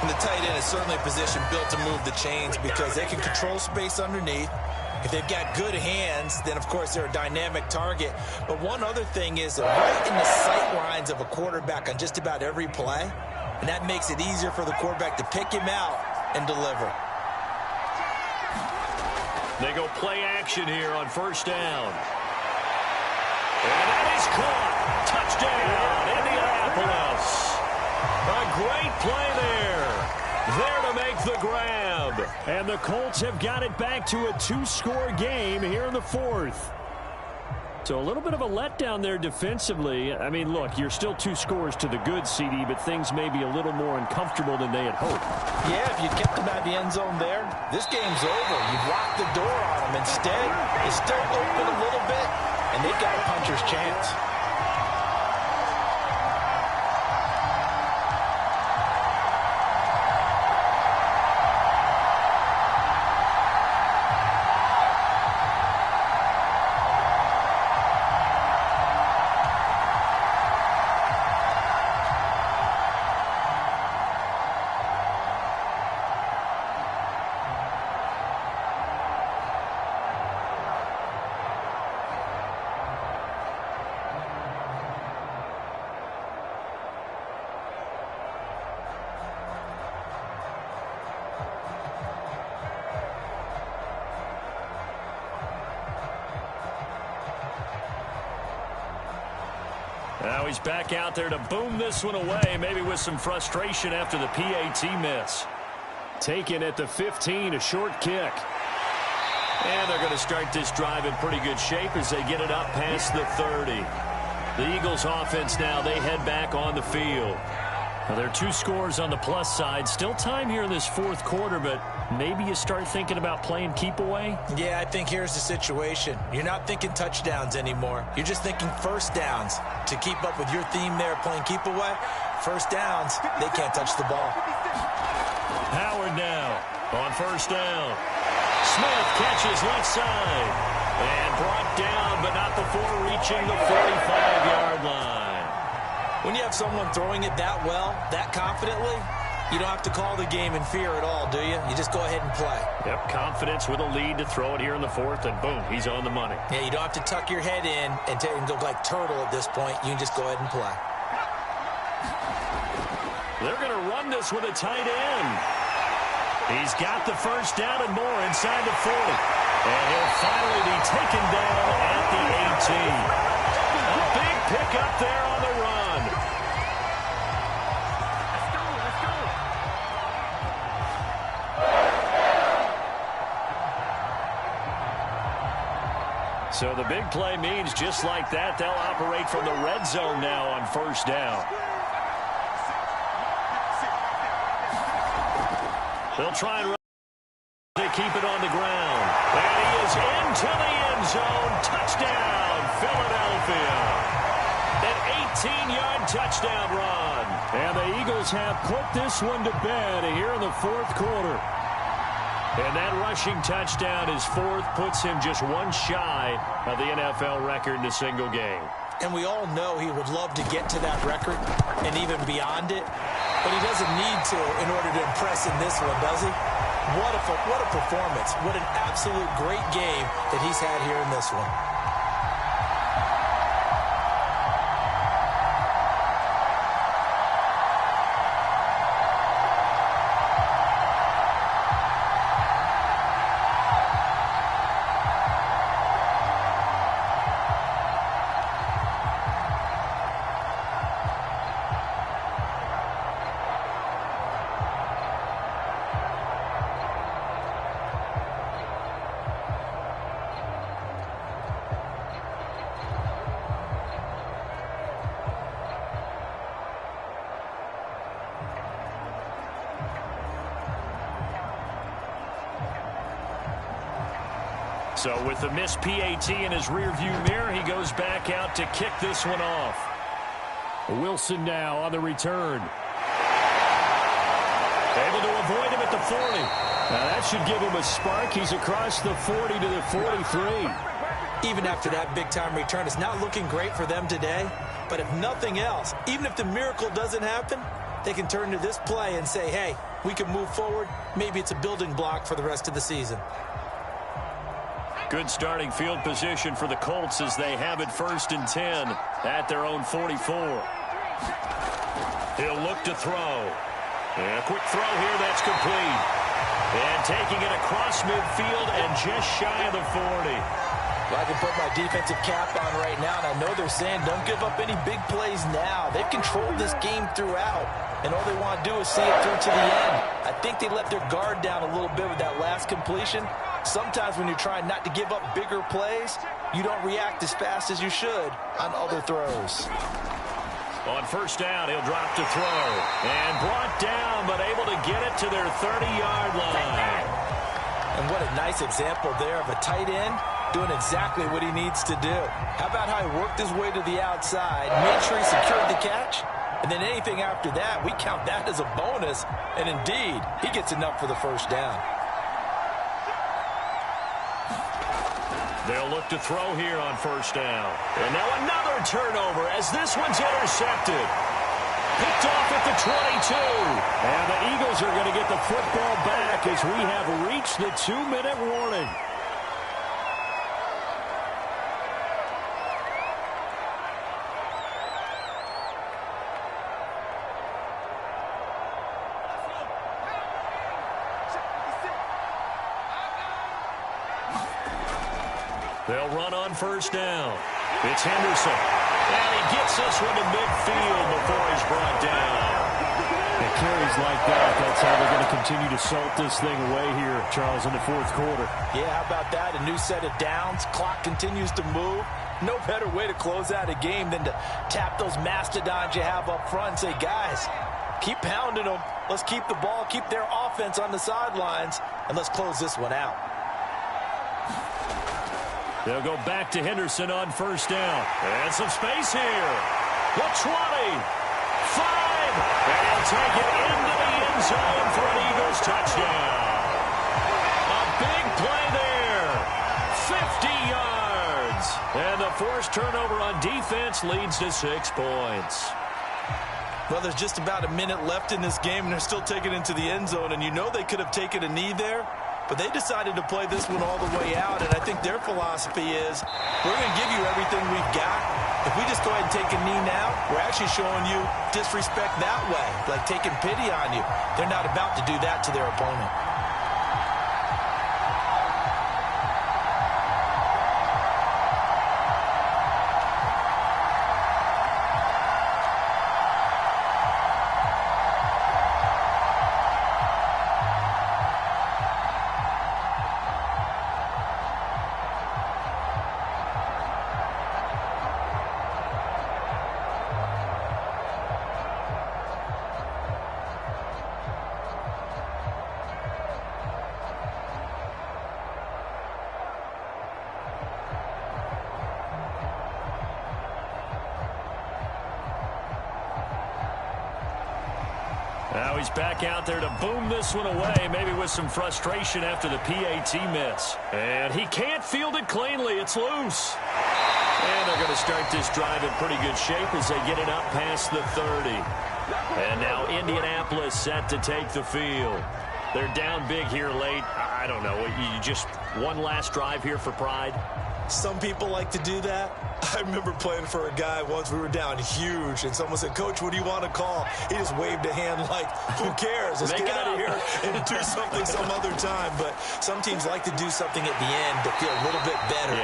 And the tight end is certainly a position built to move the chains because they can control space underneath. If they've got good hands, then, of course, they're a dynamic target. But one other thing is right in the sight lines of a quarterback on just about every play, and that makes it easier for the quarterback to pick him out and deliver. They go play action here on 1st down. And that is caught. Touchdown, Indianapolis. A great play there. There to make the grab. And the Colts have got it back to a 2-score game here in the 4th. So a little bit of a letdown there defensively. I mean, look, you're still 2 scores to the good, CD, but things may be a little more uncomfortable than they had hoped. Yeah, if you kept them out of the end zone there, this game's over. You've locked the door on them. Instead, it's still open a little bit, and they've got a puncher's chance. Now he's back out there to boom this one away, maybe with some frustration after the PAT miss. Taken at the 15, a short kick. And they're going to start this drive in pretty good shape as they get it up past the 30. The Eagles offense now, they head back on the field. Well, there are 2 scores on the plus side. Still time here in this 4th quarter, but maybe you start thinking about playing keep away? Yeah, I think here's the situation. You're not thinking touchdowns anymore. You're just thinking first downs. To keep up with your theme there, playing keep away, first downs, they can't touch the ball. Howard now on 1st down. Smith catches left side. And brought down, but not before reaching the 45-yard line. When you have someone throwing it that well, that confidently, you don't have to call the game in fear at all, do you? You just go ahead and play. Yep, confidence with a lead to throw it here in the 4th, and boom, he's on the money. Yeah, you don't have to tuck your head in and go like turtle at this point. You can just go ahead and play. They're going to run this with a tight end. He's got the first down and more inside the 40. And he'll finally be taken down at the 18. A big pickup there on the run. So the big play means just like that, they'll operate from the red zone now on first down. They'll try and run. They keep it on the ground. And he is into the end zone. Touchdown, Philadelphia. An 18-yard touchdown run. And the Eagles have put this one to bed here in the fourth quarter. And that rushing touchdown, his fourth, puts him just one shy of the NFL record in a single game. And we all know he would love to get to that record and even beyond it. But he doesn't need to in order to impress in this one, does he? What a performance. What an absolute great game that he's had here in this one. So with the missed PAT in his rearview mirror, he goes back out to kick this one off. Wilson now on the return. Able to avoid him at the 40. Now that should give him a spark. He's across the 40 to the 43. Even after that big-time return, it's not looking great for them today. But if nothing else, even if the miracle doesn't happen, they can turn to this play and say, hey, we can move forward. Maybe it's a building block for the rest of the season. Good starting field position for the Colts as they have it 1st and 10 at their own 44. He'll look to throw. And a quick throw here, that's complete. And taking it across midfield and just shy of the 40. Well, I can put my defensive cap on right now, and I know they're saying don't give up any big plays now. They've controlled this game throughout, and all they want to do is see it through to the end. I think they let their guard down a little bit with that last completion. Sometimes when you're trying not to give up bigger plays, you don't react as fast as you should on other throws. On first down, he'll drop to throw. And brought down, but able to get it to their 30-yard line. And what a nice example there of a tight end doing exactly what he needs to do. How about how he worked his way to the outside, made sure he secured the catch, and then anything after that, we count that as a bonus. And indeed, he gets enough for the first down. They'll look to throw here on first down. And now another turnover as this one's intercepted. Picked off at the 22. And the Eagles are going to get the football back as we have reached the 2-minute warning. They'll run on first down. It's Henderson. And he gets this one to midfield before he's brought down. And carries like that, that's how they're going to continue to salt this thing away here, Charles, in the fourth quarter. Yeah, how about that? A new set of downs. Clock continues to move. No better way to close out a game than to tap those mastodons you have up front and say, guys, keep pounding them. Let's keep the ball, keep their offense on the sidelines, and let's close this one out. They'll go back to Henderson on first down. And some space here. The 20. 5. And he'll take it into the end zone for an Eagles touchdown. A big play there. 50 yards. And the forced turnover on defense leads to 6 points. Well, there's just about a minute left in this game, and they're still taking it into the end zone. And you know they could have taken a knee there. But they decided to play this one all the way out, and I think their philosophy is, we're going to give you everything we've got. If we just go ahead and take a knee now, we're actually showing you disrespect that way, like taking pity on you. They're not about to do that to their opponent. Now he's back out there to boom this one away, maybe with some frustration after the PAT miss. And he can't field it cleanly. It's loose. And they're going to start this drive in pretty good shape as they get it up past the 30. And now Indianapolis set to take the field. They're down big here late. I don't know. You just one last drive here for pride? Some people like to do that. I remember playing for a guy once. We were down huge, and someone said, "Coach, what do you want to call?" He just waved a hand like, who cares? Let's get out of here and do something some other time. But some teams like to do something at the end to feel a little bit better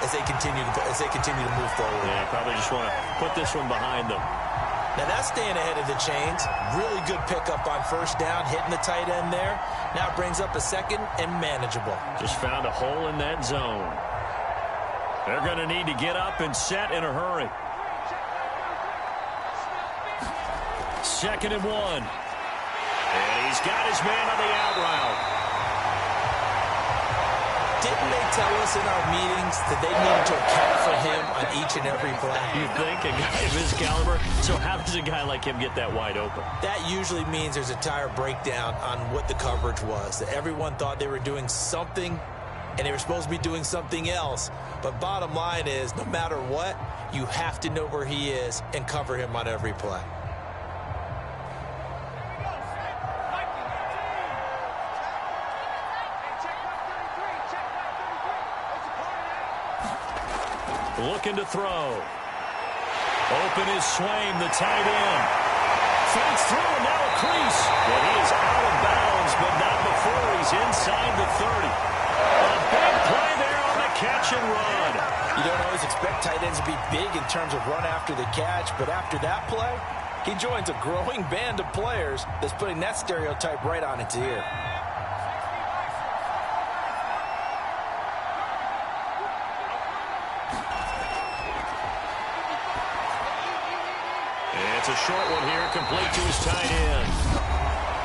as they continue to move forward. Yeah, probably just want to put this one behind them. Now that's staying ahead of the chains. Really good pickup on first down, hitting the tight end there. Now it brings up a second and manageable. Just found a hole in that zone. They're going to need to get up and set in a hurry. 2nd and 1. And he's got his man on the out route. Didn't they tell us in our meetings that they needed to account for him on each and every play? You think? A guy of his caliber? So how does a guy like him get that wide open? That usually means there's a tire breakdown on what the coverage was. That everyone thought they were doing something, and they were supposed to be doing something else. But bottom line is, no matter what, you have to know where he is and cover him on every play. Looking to throw. Open is Swain, the tight end. Fights through, and now a crease. Well, he is out of bounds, but not before he's inside the 30. A big play there on the catch and run. You don't always expect tight ends to be big in terms of run after the catch, but after that play, he joins a growing band of players that's putting that stereotype right on its ear. It's a short one here, complete to his tight end.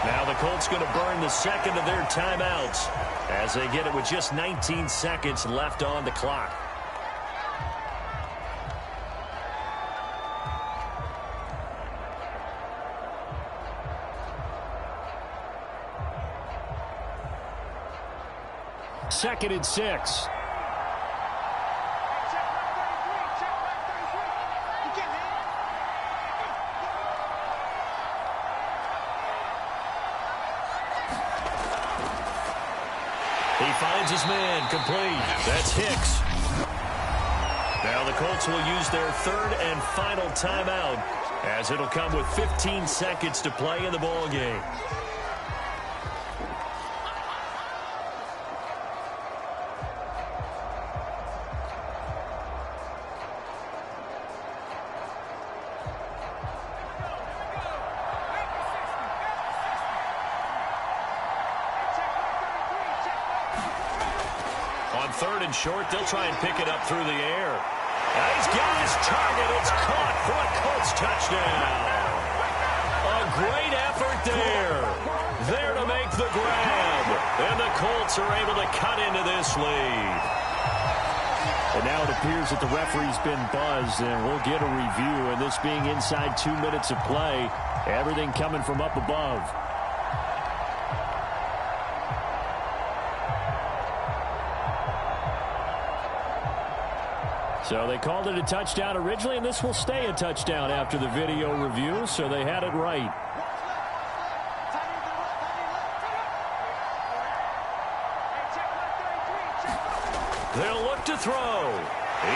Now the Colts going to burn the second of their timeouts as they get it with just 19 seconds left on the clock. Second and 6. He finds his man, complete. That's Hicks. Now the Colts will use their third and final timeout as it'll come with 15 seconds to play in the ball game. Third and short, they'll try and pick it up through the air. He's got his target. It's caught for a Colts touchdown. A great effort there. There to make the grab. And the Colts are able to cut into this lead. And now it appears that the referee's been buzzed, and we'll get a review. And this being inside 2 minutes of play, everything coming from up above. So they called it a touchdown originally, and this will stay a touchdown after the video review, so they had it right. They'll look to throw.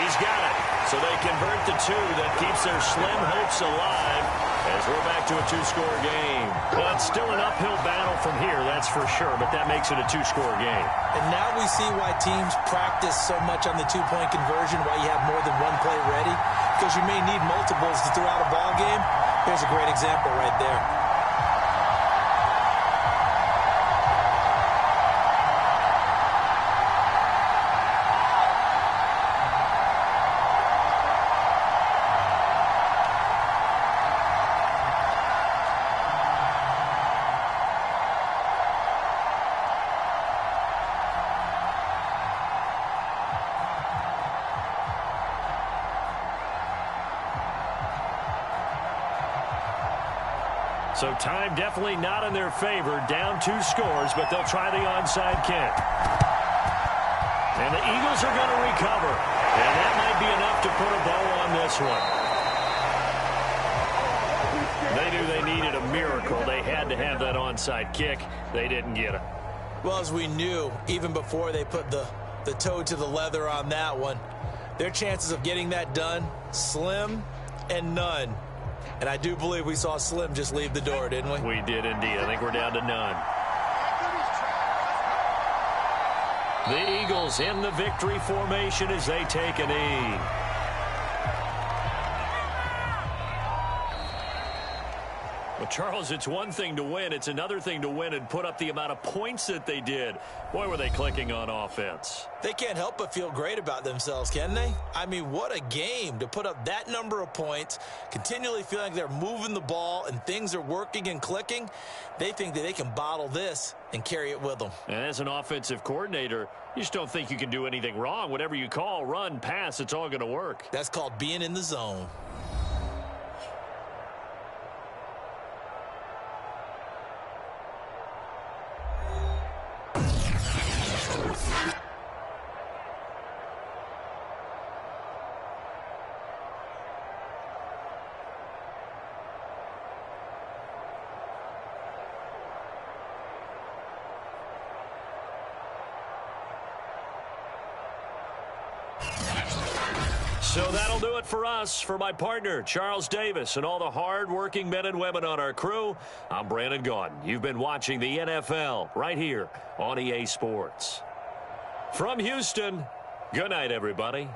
He's got it. So they convert the two. That keeps their slim hopes alive as we're back to a two-score game. Well, it's still an uphill battle from here, that's for sure, but that makes it a two-score game. And now we see why teams practice so much on the two-point conversion, why you have more than one play ready, because you may need multiples to throw out a ball game. Here's a great example right there. So time definitely not in their favor. Down 2 scores, but they'll try the onside kick. And the Eagles are going to recover. And that might be enough to put a bow on this one. They knew they needed a miracle. They had to have that onside kick. They didn't get it. Well, as we knew, even before they put the toe to the leather on that one, their chances of getting that done, slim and none. And I do believe we saw Slim just leave the door, didn't we? We did indeed. I think we're down to none. The Eagles in the victory formation as they take a knee. Well, Charles, it's one thing to win. It's another thing to win and put up the amount of points that they did. Boy, were they clicking on offense. They can't help but feel great about themselves, can they? I mean, what a game to put up that number of points, continually feeling like they're moving the ball and things are working and clicking. They think that they can bottle this and carry it with them. And as an offensive coordinator, you just don't think you can do anything wrong. Whatever you call, run, pass, it's all going to work. That's called being in the zone. So that'll do it for us. For my partner, Charles Davis, and all the hard-working men and women on our crew, I'm Brandon Gaudin. You've been watching the NFL right here on EA Sports. From Houston, good night, everybody.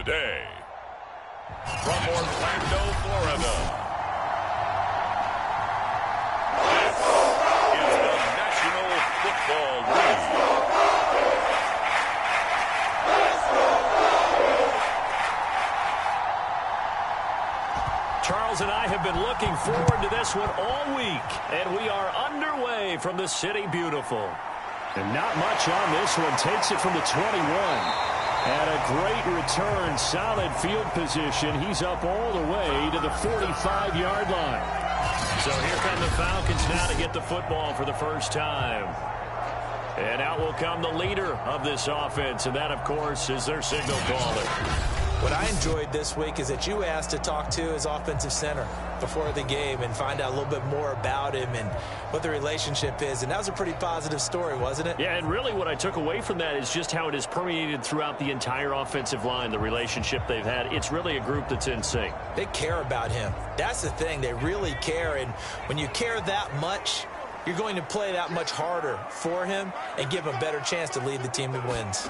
today. From Orlando, Florida, this is the National Football League. Charles and I have been looking forward to this one all week, and we are underway from the City Beautiful. And not much on this one. Takes it from the 21. And a great return, solid field position. He's up all the way to the 45-yard line. So here come the Falcons now to get the football for the first time. And out will come the leader of this offense, and that, of course, is their signal caller. What I enjoyed this week is that you asked to talk to his offensive center before the game and find out a little bit more about him and what the relationship is. And that was a pretty positive story, wasn't it? Yeah, and really what I took away from that is just how it has permeated throughout the entire offensive line, the relationship they've had. It's really a group that's in sync. They care about him. That's the thing. They really care. And when you care that much, you're going to play that much harder for him and give him a better chance to lead the team to wins.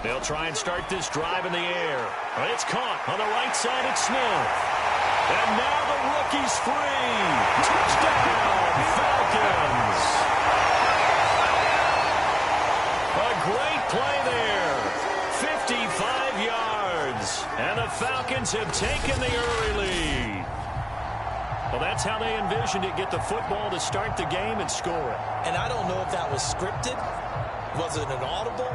They'll try and start this drive in the air. It's caught on the right side. It's Smith. And now the rookie's free. Touchdown, Falcons. A great play there. 55 yards. And the Falcons have taken the early lead. Well, that's how they envisioned it. Get the football to start the game and score it. And I don't know if that was scripted. Was it an audible?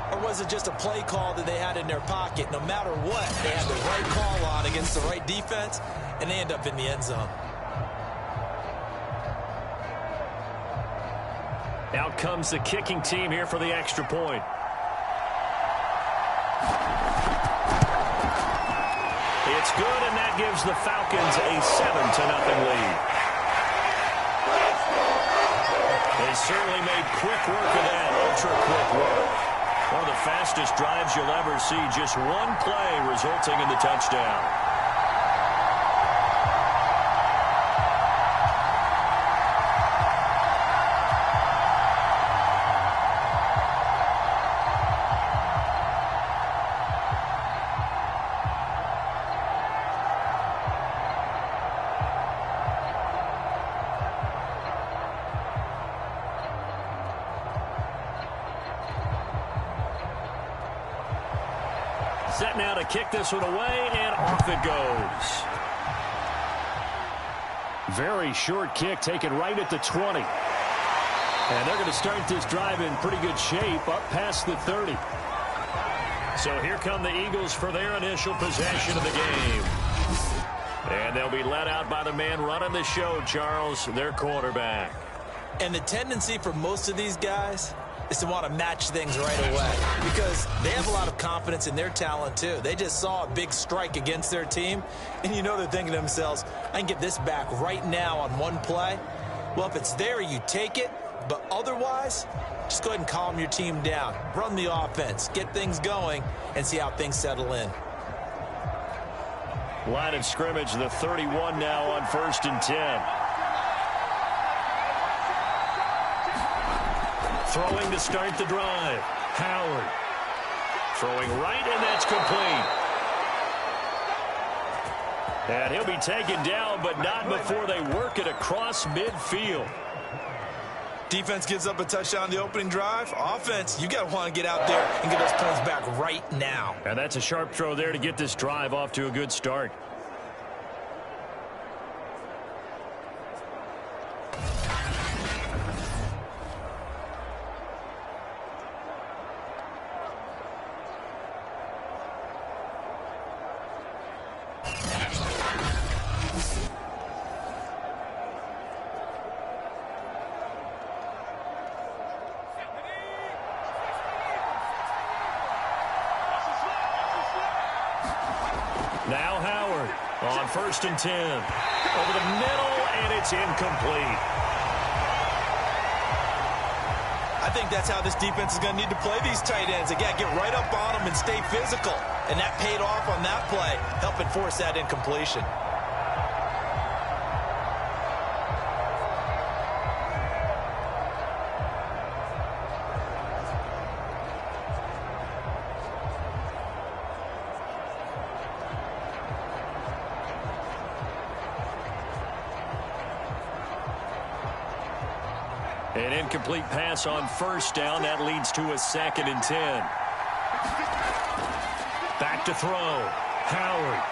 Or was it just a play call that they had in their pocket? No matter what, they had the right call on against the right defense, and they end up in the end zone. Out comes the kicking team here for the extra point. It's good, and that gives the Falcons a 7-0 lead. They certainly made quick work of that, ultra-quick work. One of the fastest drives you'll ever see. Just one play resulting in the touchdown. Set now to kick this one away, and off it goes. Very short kick taken right at the 20. And they're going to start this drive in pretty good shape up past the 30. So here come the Eagles for their initial possession of the game. And they'll be let out by the man running the show, Charles, their quarterback. And the tendency for most of these guys is to want to match things right away because they have a lot of confidence in their talent too. They just saw a big strike against their team, and you know they're thinking to themselves, I can get this back right now on one play. Well, if it's there, you take it, but otherwise, just go ahead and calm your team down. Run the offense, get things going, and see how things settle in. Line of scrimmage, the 31 now on 1st and 10. Throwing to start the drive. Howard. Throwing right, and that's complete. And he'll be taken down, but not before they work it across midfield. Defense gives up a touchdown on the opening drive. Offense, you got to want to get out there and get those points back right now. And that's a sharp throw there to get this drive off to a good start. Now Howard on 1st and 10. Over the middle, and it's incomplete. I think that's how this defense is going to need to play these tight ends. They got to get right up on them and stay physical. And that paid off on that play, helping force that incompletion. An incomplete pass on first down. That leads to a 2nd and 10. Back to throw. Howard.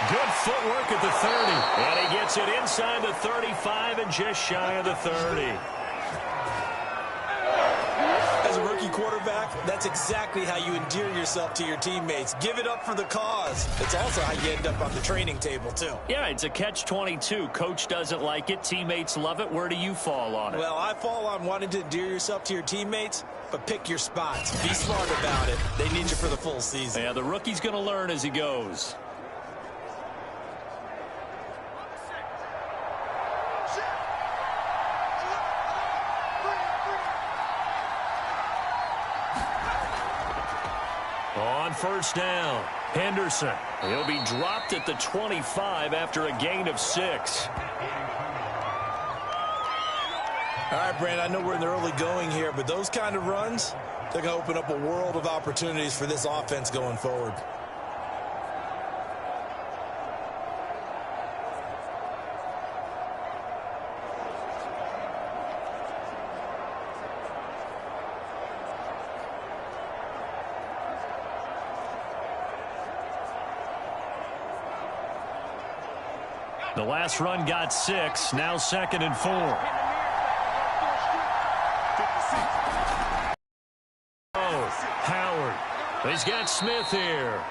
Good footwork at the 30. And he gets it inside the 35 and just shy of the 30. As a rookie quarterback, that's exactly how you endear yourself to your teammates. Give it up for the cause. It's also how you end up on the training table, too. Yeah, it's a catch-22. Coach doesn't like it. Teammates love it. Where do you fall on it? Well, I fall on wanting to endear yourself to your teammates, but pick your spots. Be smart about it. They need you for the full season. Yeah, the rookie's going to learn as he goes. On first down, Henderson. He'll be dropped at the 25 after a gain of 6. All right, Brandon, I know we're in the early going here, but those kind of runs, they're going to open up a world of opportunities for this offense going forward. The last run got 6. Now 2nd and 4. Oh, Howard. He's got Smith here.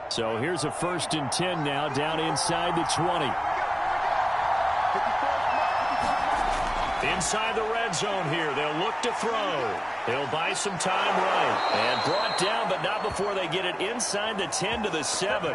So here's a 1st and 10 now, down inside the 20. Inside the red zone here. They'll look to throw. They'll buy some time right. And brought down, but not before they get it inside the 10 to the 7.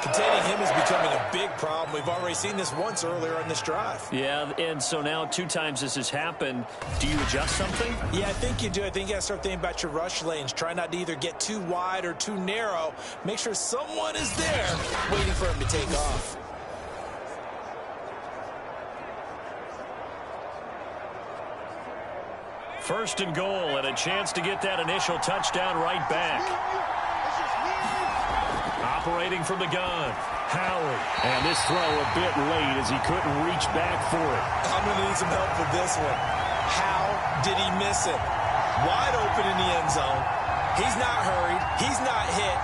Containing him is becoming a big problem. We've already seen this once earlier on this drive. Yeah, and so now 2 times this has happened. Do you adjust something? Yeah, I think you do. I think you got to start thinking about your rush lanes. Try not to either get too wide or too narrow. Make sure someone is there waiting for him to take off. First and goal, and a chance to get that initial touchdown right back. Operating from the gun, Howard. And this throw a bit late as he couldn't reach back for it. I'm going to need some help with this one. How did he miss it? Wide open in the end zone. He's not hurried. He's not hit.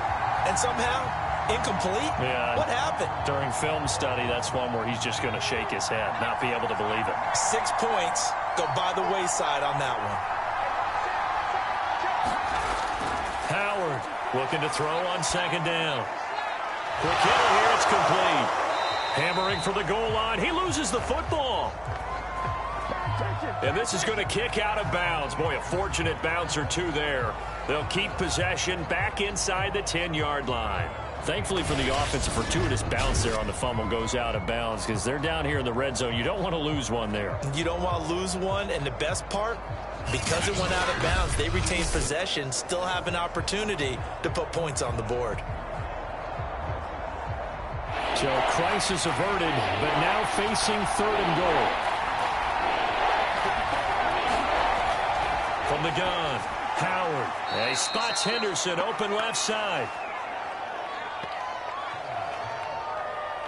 And somehow, incomplete? Yeah. What happened? During film study, that's one where he's just going to shake his head, not be able to believe it. 6 points go by the wayside on that one. Howard looking to throw on 2nd down. Quick hit here, it's complete. Hammering for the goal line. He loses the football. And this is going to kick out of bounds. Boy, a fortunate bounce or 2 there. They'll keep possession back inside the 10-yard line. Thankfully for the offense, a fortuitous bounce there on the fumble goes out of bounds because they're down here in the red zone. You don't want to lose one there. You don't want to lose one, and the best part, because it went out of bounds, they retain possession, still have an opportunity to put points on the board. So crisis averted, but now facing 3rd and goal. From the gun, Howard. He spots Henderson open left side.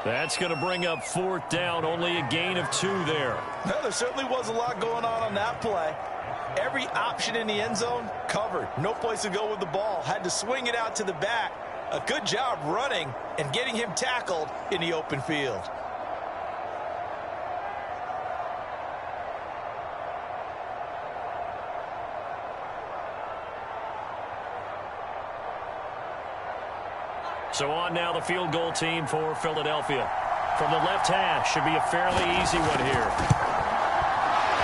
That's going to bring up 4th down, only a gain of 2 there. Well, there certainly was a lot going on that play. Every option in the end zone covered. No place to go with the ball. Had to swing it out to the back. A good job running and getting him tackled in the open field. So on now the field goal team for Philadelphia. From the left hash, should be a fairly easy one here.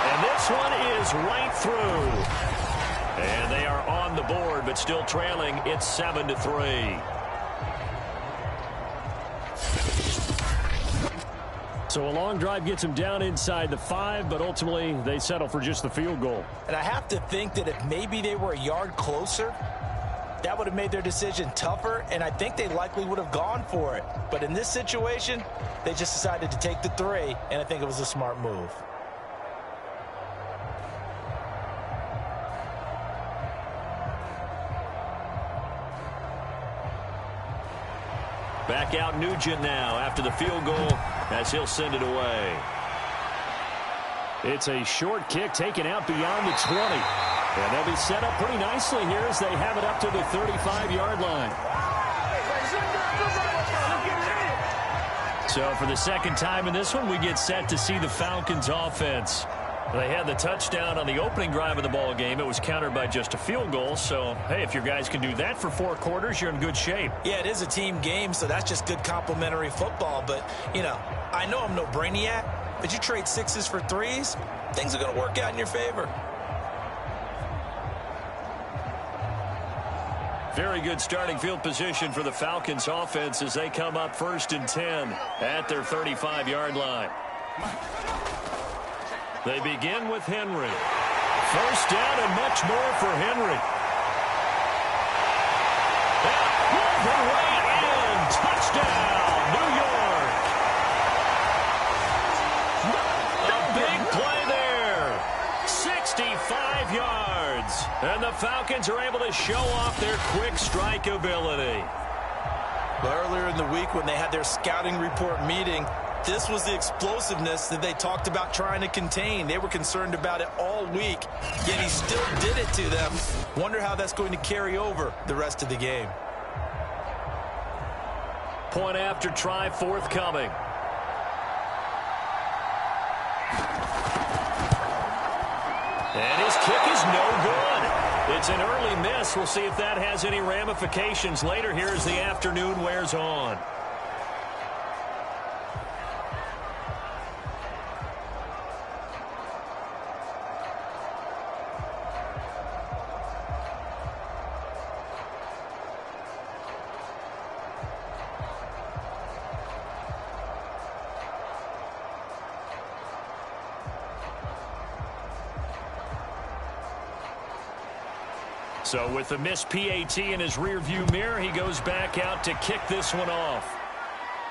And this one is right through. And they are on the board, but still trailing. It's 7-3. So a long drive gets them down inside the 5, but ultimately they settle for just the field goal. And I have to think that if maybe they were a yard closer, that would have made their decision tougher, and I think they likely would have gone for it. But in this situation, they just decided to take the 3, and I think it was a smart move. Back out Nugent now after the field goal as he'll send it away. It's a short kick taken out beyond the 20. And they'll be set up pretty nicely here as they have it up to the 35-yard line. So for the second time in this one, we get set to see the Falcons offense. They had the touchdown on the opening drive of the ball game. It was countered by just a field goal. So, hey, if your guys can do that for 4 quarters, you're in good shape. Yeah, it is a team game, so that's just good complementary football. But, you know, I know I'm no brainiac, but you trade 6s for 3s, things are going to work out in your favor. Very good starting field position for the Falcons offense as they come up 1st and 10 at their 35-yard line. They begin with Henry. First down and much more for Henry. All the way in. Touchdown, New York. A big play there. 65 yards. And the Falcons are able to show off their quick strike ability. But earlier in the week when they had their scouting report meeting, this was the explosiveness that they talked about trying to contain. They were concerned about it all week, yet he still did it to them. Wonder how that's going to carry over the rest of the game. Point after try forthcoming. And his kick is no good. It's an early miss. We'll see if that has any ramifications later here as the afternoon wears on. So with the missed PAT in his rearview mirror, he goes back out to kick this one off.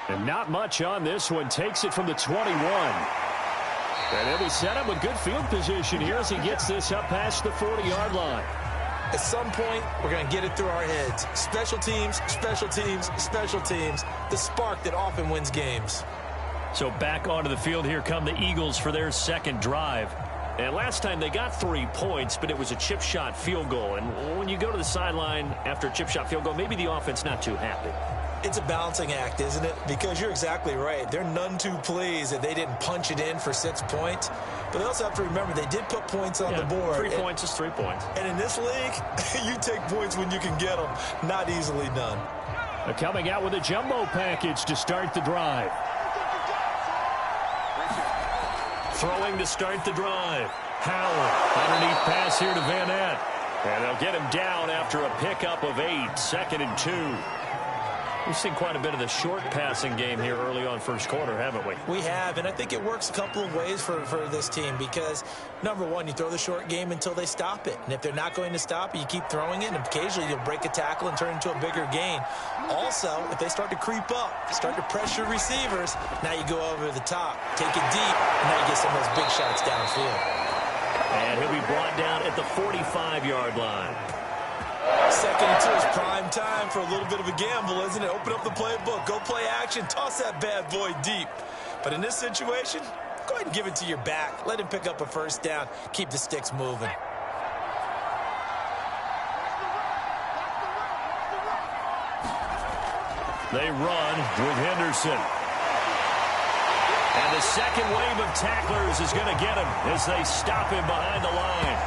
And not much on this one. Takes it from the 21. And he'll be set up with good field position here as he gets this up past the 40-yard line. At some point, we're going to get it through our heads. Special teams, special teams, special teams. The spark that often wins games. So back onto the field here come the Eagles for their second drive. And last time they got 3 points, but it was a chip shot field goal. And when you go to the sideline after a chip shot field goal, maybe the offense not too happy. It's a balancing act, isn't it? Because you're exactly right. They're none too pleased that they didn't punch it in for 6 points. But they also have to remember they did put points on the board. 3 points is 3 points. And in this league, you take points when you can get them. Not easily done. Coming out with a jumbo package to start the drive. Throwing to start the drive. Howard, underneath pass here to Van Ness. And they'll get him down after a pickup of 8, 2nd and 2. We've seen quite a bit of the short passing game here early on first quarter, haven't we? We have, and I think it works a couple of ways for this team because, number one, you throw the short game until they stop it. And if they're not going to stop it, you keep throwing it, and occasionally you'll break a tackle and turn into a bigger gain. Also, if they start to creep up, start to pressure receivers, now you go over the top, take it deep, and now you get some of those big shots downfield. And he'll be brought down at the 45-yard line. 2nd and 2 is prime time for a little bit of a gamble, isn't it? Open up the playbook, go play action, toss that bad boy deep. But in this situation, go ahead and give it to your back. Let him pick up a first down. Keep the sticks moving. They run with Henderson. And the second wave of tacklers is going to get him as they stop him behind the line.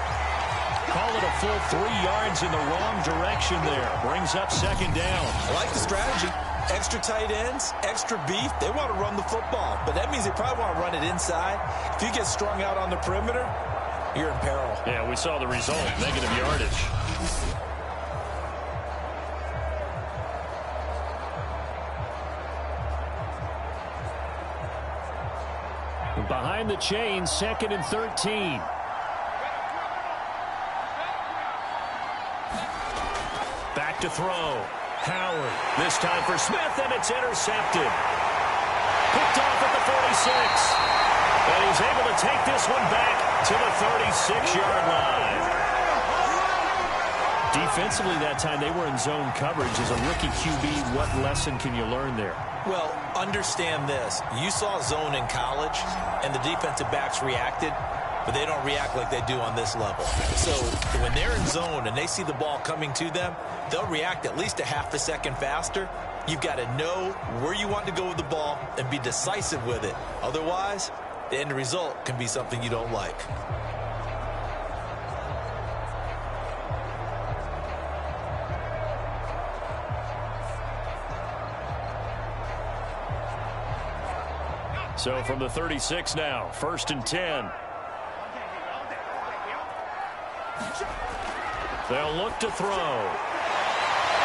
Call it a full 3 yards in the wrong direction there. Brings up 2nd down. I like the strategy. Extra tight ends, extra beef. They want to run the football, but that means they probably want to run it inside. If you get strung out on the perimeter, you're in peril. Yeah, we saw the result, negative yardage. Behind the chain, 2nd and 13. Back to throw. Howard. This time for Smith, and it's intercepted. Picked off at the 46. And he's able to take this one back to the 36-yard line. Defensively that time, they were in zone coverage. As a rookie QB, what lesson can you learn there? Well, understand this. You saw zone in college, and the defensive backs reacted, but they don't react like they do on this level. So when they're in zone and they see the ball coming to them, they'll react at least a half a second faster. You've got to know where you want to go with the ball and be decisive with it. Otherwise, the end result can be something you don't like. So from the 36 now, 1st and 10. They'll look to throw.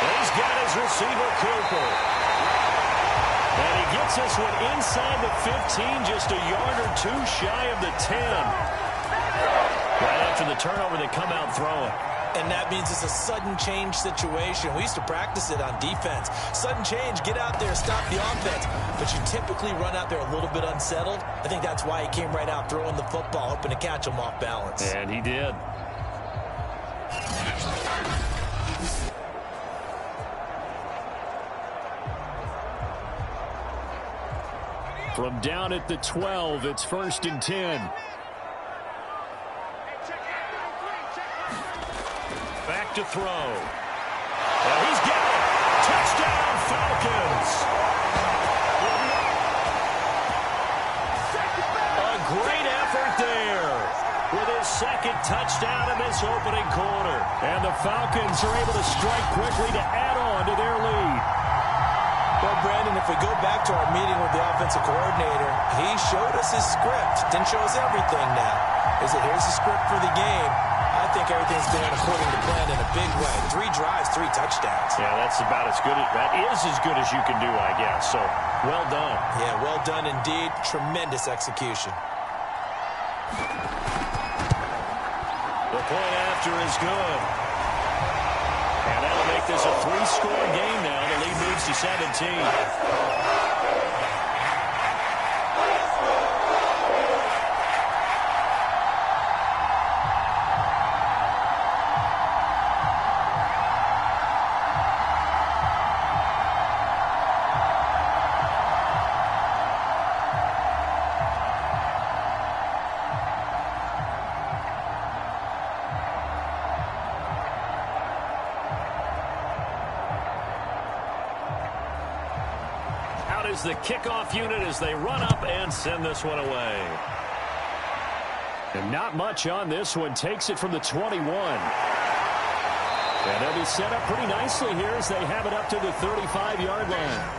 He's got his receiver, Cooper. And he gets this one inside the 15, just a yard or two shy of the 10. Right after the turnover, they come out throwing. And that means it's a sudden change situation. We used to practice it on defense. Sudden change, get out there, stop the offense. But you typically run out there a little bit unsettled. I think that's why he came right out throwing the football, hoping to catch him off balance. And he did. From down at the 12, it's 1st and 10. Back to throw. And he's got it. Touchdown, Falcons. A great effort there with his 2nd touchdown in this opening quarter. And the Falcons are able to strike quickly to add on to their lead. Well, Brandon, if we go back to our meeting with the offensive coordinator, he showed us his script. Didn't show us everything now. He said, here's the script for the game. I think everything's going according to plan in a big way. 3 drives, 3 touchdowns. Yeah, that's about as good. That is as good as you can do, I guess. So, well done. Yeah, well done indeed. Tremendous execution. The point after is good. And that'll make this a 3-score game now. The lead moves to 17. Is the kickoff unit as they run up and send this one away. And not much on this one. Takes it from the 21. And they'll be set up pretty nicely here as they have it up to the 35-yard line.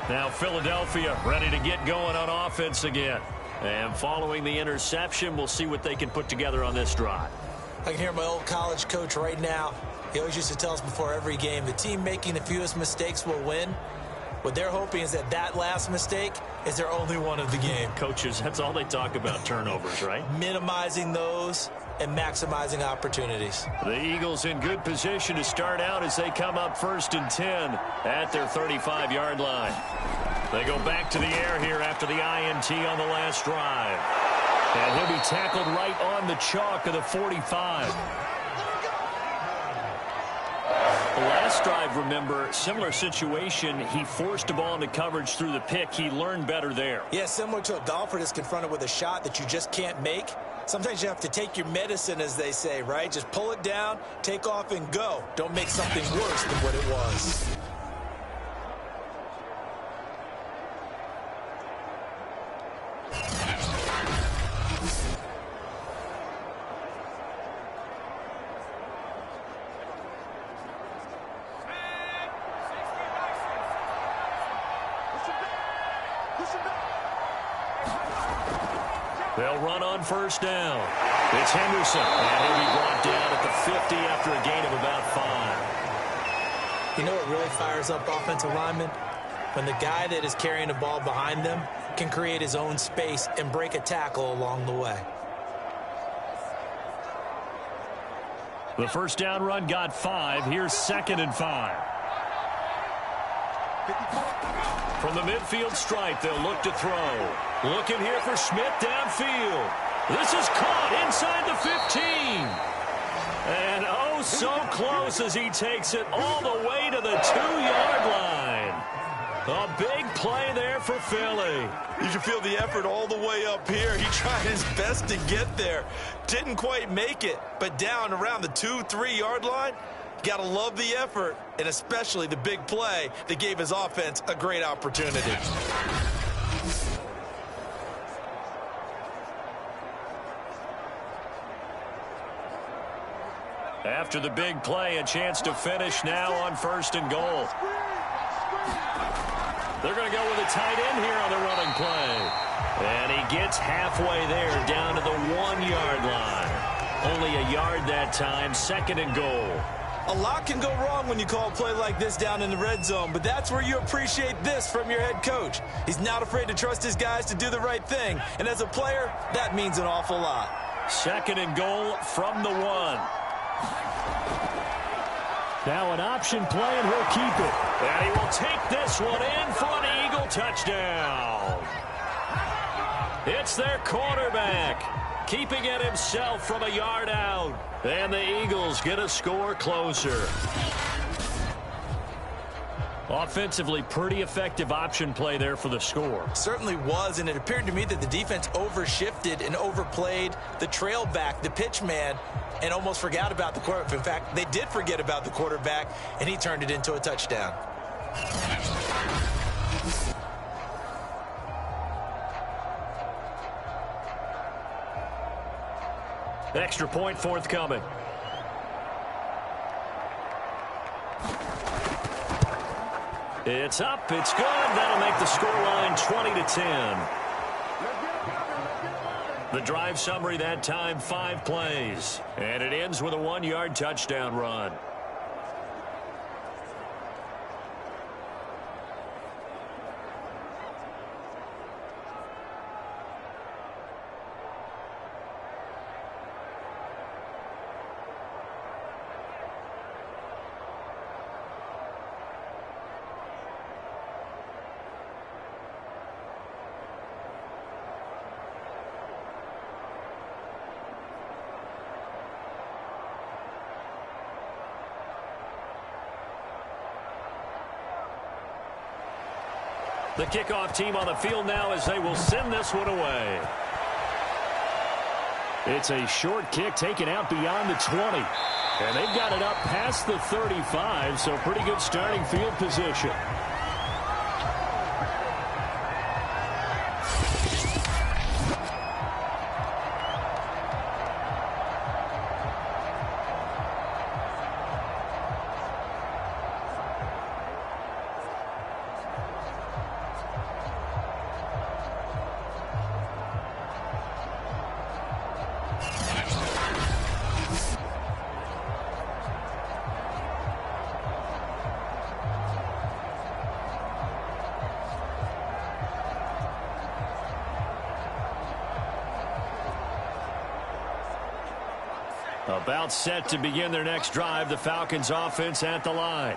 Now Philadelphia ready to get going on offense again. And following the interception, we'll see what they can put together on this drive. I can hear my old college coach right now. He always used to tell us before every game, the team making the fewest mistakes will win. What they're hoping is that last mistake is their only one of the game. Coaches, that's all they talk about, turnovers, right? Minimizing those and maximizing opportunities. The Eagles in good position to start out as they come up 1st and 10 at their 35-yard line. They go back to the air here after the INT on the last drive. And he'll be tackled right on the chalk of the 45. The last drive, remember, similar situation. He forced the ball into coverage through the pick. He learned better there. Yeah, similar to a golfer that's confronted with a shot that you just can't make. Sometimes you have to take your medicine, as they say, right? Just pull it down, take off, and go. Don't make something worse than what it was. They'll run on 1st down. It's Henderson, and he'll be brought down at the 50 after a gain of about 5. You know what really fires up offensive linemen? when the guy that is carrying the ball behind them can create his own space and break a tackle along the way. The first down run got 5. Here's 2nd and 5. From the midfield stripe, they'll look to throw. Looking here for Smith downfield. This is caught inside the 15. And oh, so close as he takes it all the way to the 2-yard line. A big play there for Philly. You can feel the effort all the way up here. He tried his best to get there. Didn't quite make it, but down around the 2-3 line, got to love the effort, and especially the big play that gave his offense a great opportunity. After the big play, a chance to finish now on 1st and goal. They're going to go with a tight end here on the running play. And he gets halfway there down to the 1-yard line. Only a yard that time, 2nd and goal. A lot can go wrong when you call a play like this down in the red zone, but that's where you appreciate this from your head coach. He's not afraid to trust his guys to do the right thing, and as a player, that means an awful lot. 2nd and goal from the 1. Now an option play, and he'll keep it. And he will take this one in for an Eagle touchdown. It's their quarterback, keeping it himself from a yard out. And the Eagles get a score closer. Offensively, pretty effective option play there for the score. Certainly was, and it appeared to me that the defense overshifted and overplayed the trail back, the pitch man, and almost forgot about the quarterback. In fact, they did forget about the quarterback, and he turned it into a touchdown. Extra point forthcoming. It's up. It's good. That'll make the scoreline 20-10. The drive summary that time, 5 plays. And it ends with a 1-yard touchdown run. The kickoff team on the field now as they will send this one away. It's a short kick taken out beyond the 20. And they've got it up past the 35, so pretty good starting field position. About set to begin their next drive. The Falcons offense at the line.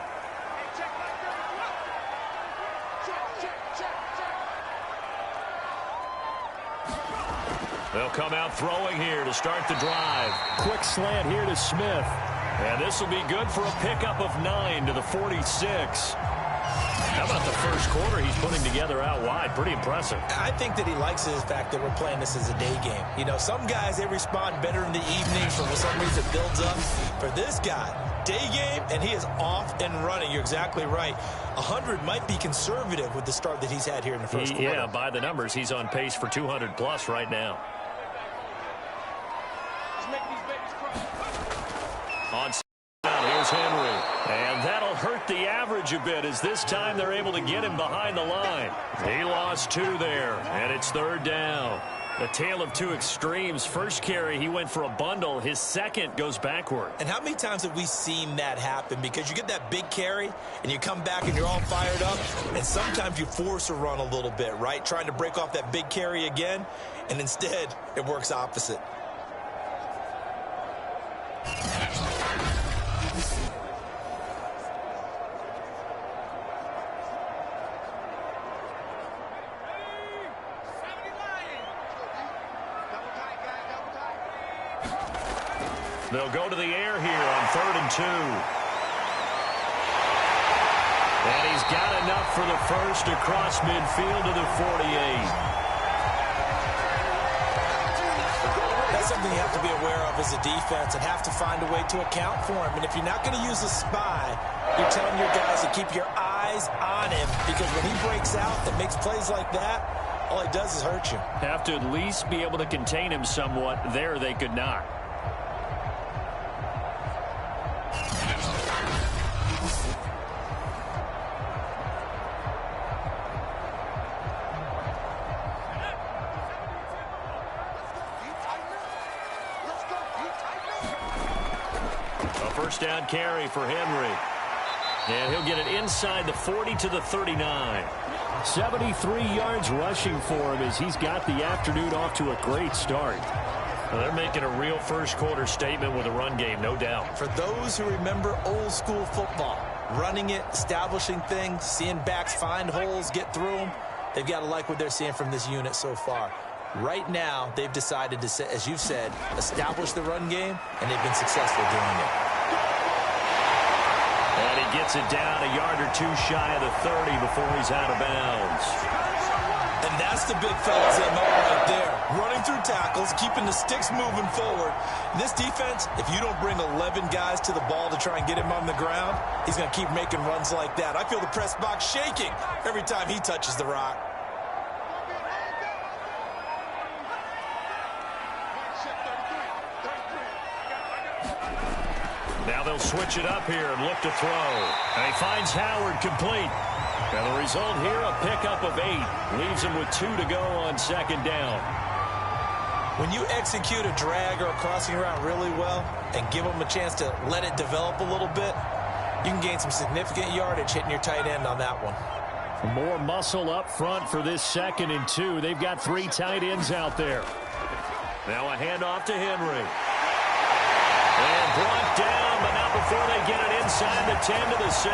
They'll come out throwing here to start the drive. Quick slant here to Smith. And this will be good for a pickup of 9 to the 46. How about the first quarter he's putting together out wide? Pretty impressive. I think that he likes the fact that we're playing this as a day game. You know, some guys, they respond better in the evenings, for some reason it builds up. For this guy, day game, and he is off and running. You're exactly right. 100 might be conservative with the start that he's had here in the first quarter. Yeah, by the numbers, he's on pace for 200+ right now. On here's Henry. And that'll hurt the average a bit as this time they're able to get him behind the line. He lost 2 there, and it's 3rd down. A tale of two extremes. First carry, he went for a bundle. His second goes backward. And how many times have we seen that happen? Because you get that big carry, and you come back and you're all fired up, and sometimes you force a run a little bit, right? Trying to break off that big carry again, and instead it works opposite. They'll go to the air here on 3rd and 2. And he's got enough for the first across midfield to the 48. That's something you have to be aware of as a defense and have to find a way to account for him. And if you're not going to use a spy, you're telling your guys to keep your eyes on him, because when he breaks out and makes plays like that, all he does is hurt you. Have to at least be able to contain him somewhat. There they could not. First down carry for Henry. And he'll get it inside the 40 to the 39. 73 yards rushing for him as he's got the afternoon off to a great start. Well, they're making a real first quarter statement with a run game, no doubt. For those who remember old school football, running it, establishing things, seeing backs find holes, get through them, they've got to like what they're seeing from this unit so far. Right now, they've decided to, as you've said, establish the run game, and they've been successful doing it. And he gets it down a yard or two shy of the 30 before he's out of bounds. And that's the big fella's MO right there. Running through tackles, keeping the sticks moving forward. This defense, if you don't bring 11 guys to the ball to try and get him on the ground, he's going to keep making runs like that. I feel the press box shaking every time he touches the rock. Now they'll switch it up here and look to throw. And he finds Howard complete. And the result here, a pickup of 8. Leaves him with 2 to go on second down. When you execute a drag or a crossing route really well and give them a chance to let it develop a little bit, you can gain some significant yardage hitting your tight end on that one. More muscle up front for this 2nd and 2. They've got 3 tight ends out there. Now a handoff to Henry. And brought down, but not before they get it inside the 10 to the 7.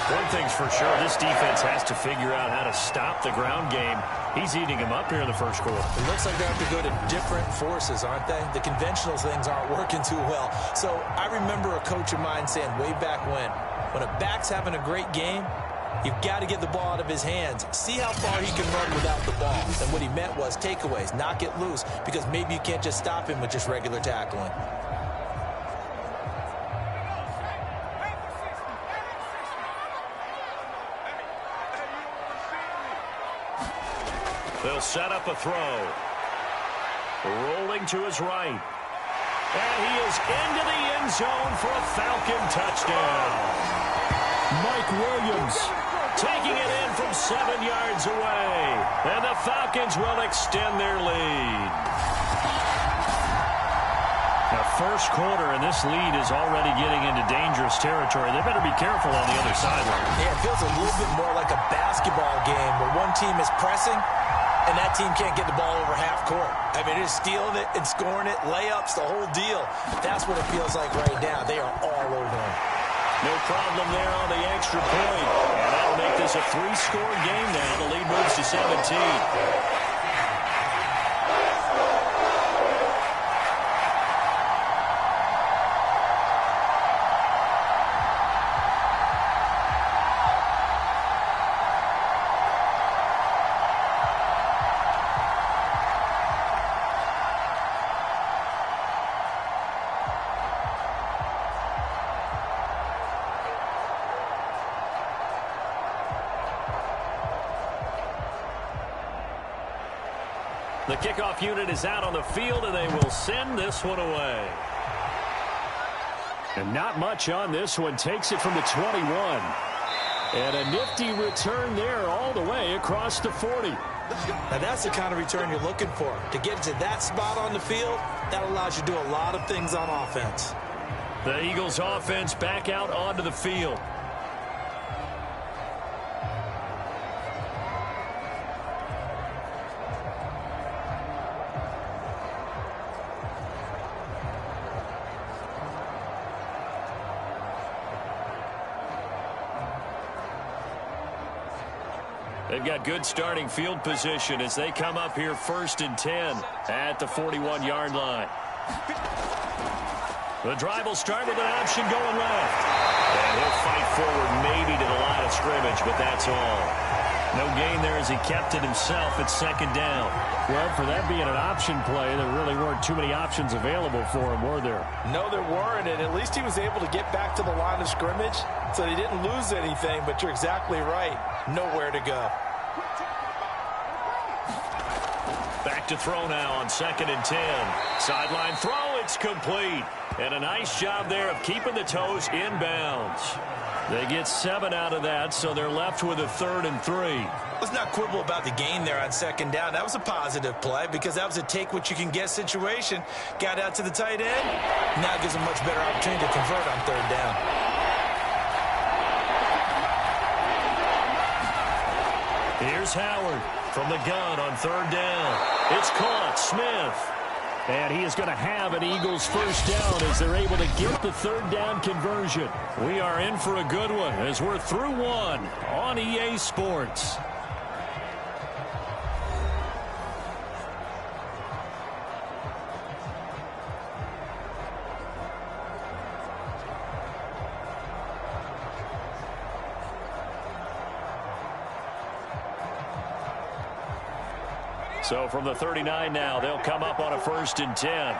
One thing's for sure, this defense has to figure out how to stop the ground game. He's eating them up here in the first quarter. It looks like they have to go to different forces, aren't they? The conventional things aren't working too well. So I remember a coach of mine saying way back when a back's having a great game, you've got to get the ball out of his hands. See how far he can run without the ball. And what he meant was takeaways, knock it loose, because maybe you can't just stop him with just regular tackling. They'll set up a throw. Rolling to his right. And he is into the end zone for a Falcon touchdown. Mike Williams taking it in from 7 yards away. And the Falcons will extend their lead. The first quarter, and this lead is already getting into dangerous territory. They better be careful on the other sideline. Yeah, it feels a little bit more like a basketball game where one team is pressing and that team can't get the ball over half court. I mean, they're stealing it and scoring it, layups, the whole deal. That's what it feels like right now. They are all over them. No problem there on the extra point. And that'll make this a 3-score game now. The lead moves to 17. The kickoff unit is out on the field, and they will send this one away. And not much on this one. Takes it from the 21. And a nifty return there all the way across the 40. Now that's the kind of return you're looking for. To get to that spot on the field, that allows you to do a lot of things on offense. The Eagles offense back out onto the field. They've got good starting field position as they come up here 1st and 10 at the 41-yard line. The drive will start with an option going left. And he'll fight forward maybe to the line of scrimmage, but that's all. No gain there as he kept it himself at 2nd down. Well, for that being an option play, there really weren't too many options available for him, were there? No, there weren't, and at least he was able to get back to the line of scrimmage, so he didn't lose anything, but you're exactly right. Nowhere to go. Back to throw now on 2nd and 10. Sideline throw, it's complete. And a nice job there of keeping the toes inbounds. They get 7 out of that, so they're left with a 3rd and 3. Let's not quibble about the gain there on 2nd down. That was a positive play because that was a take-what-you-can-get situation. Got out to the tight end. Now gives a much better opportunity to convert on 3rd down. Here's Howard from the gun on 3rd down. It's caught. Smith. And he is going to have an Eagles 1st down as they're able to get the 3rd down conversion. We are in for a good one as we're through one on EA Sports. So from the 39 now, they'll come up on a 1st and 10.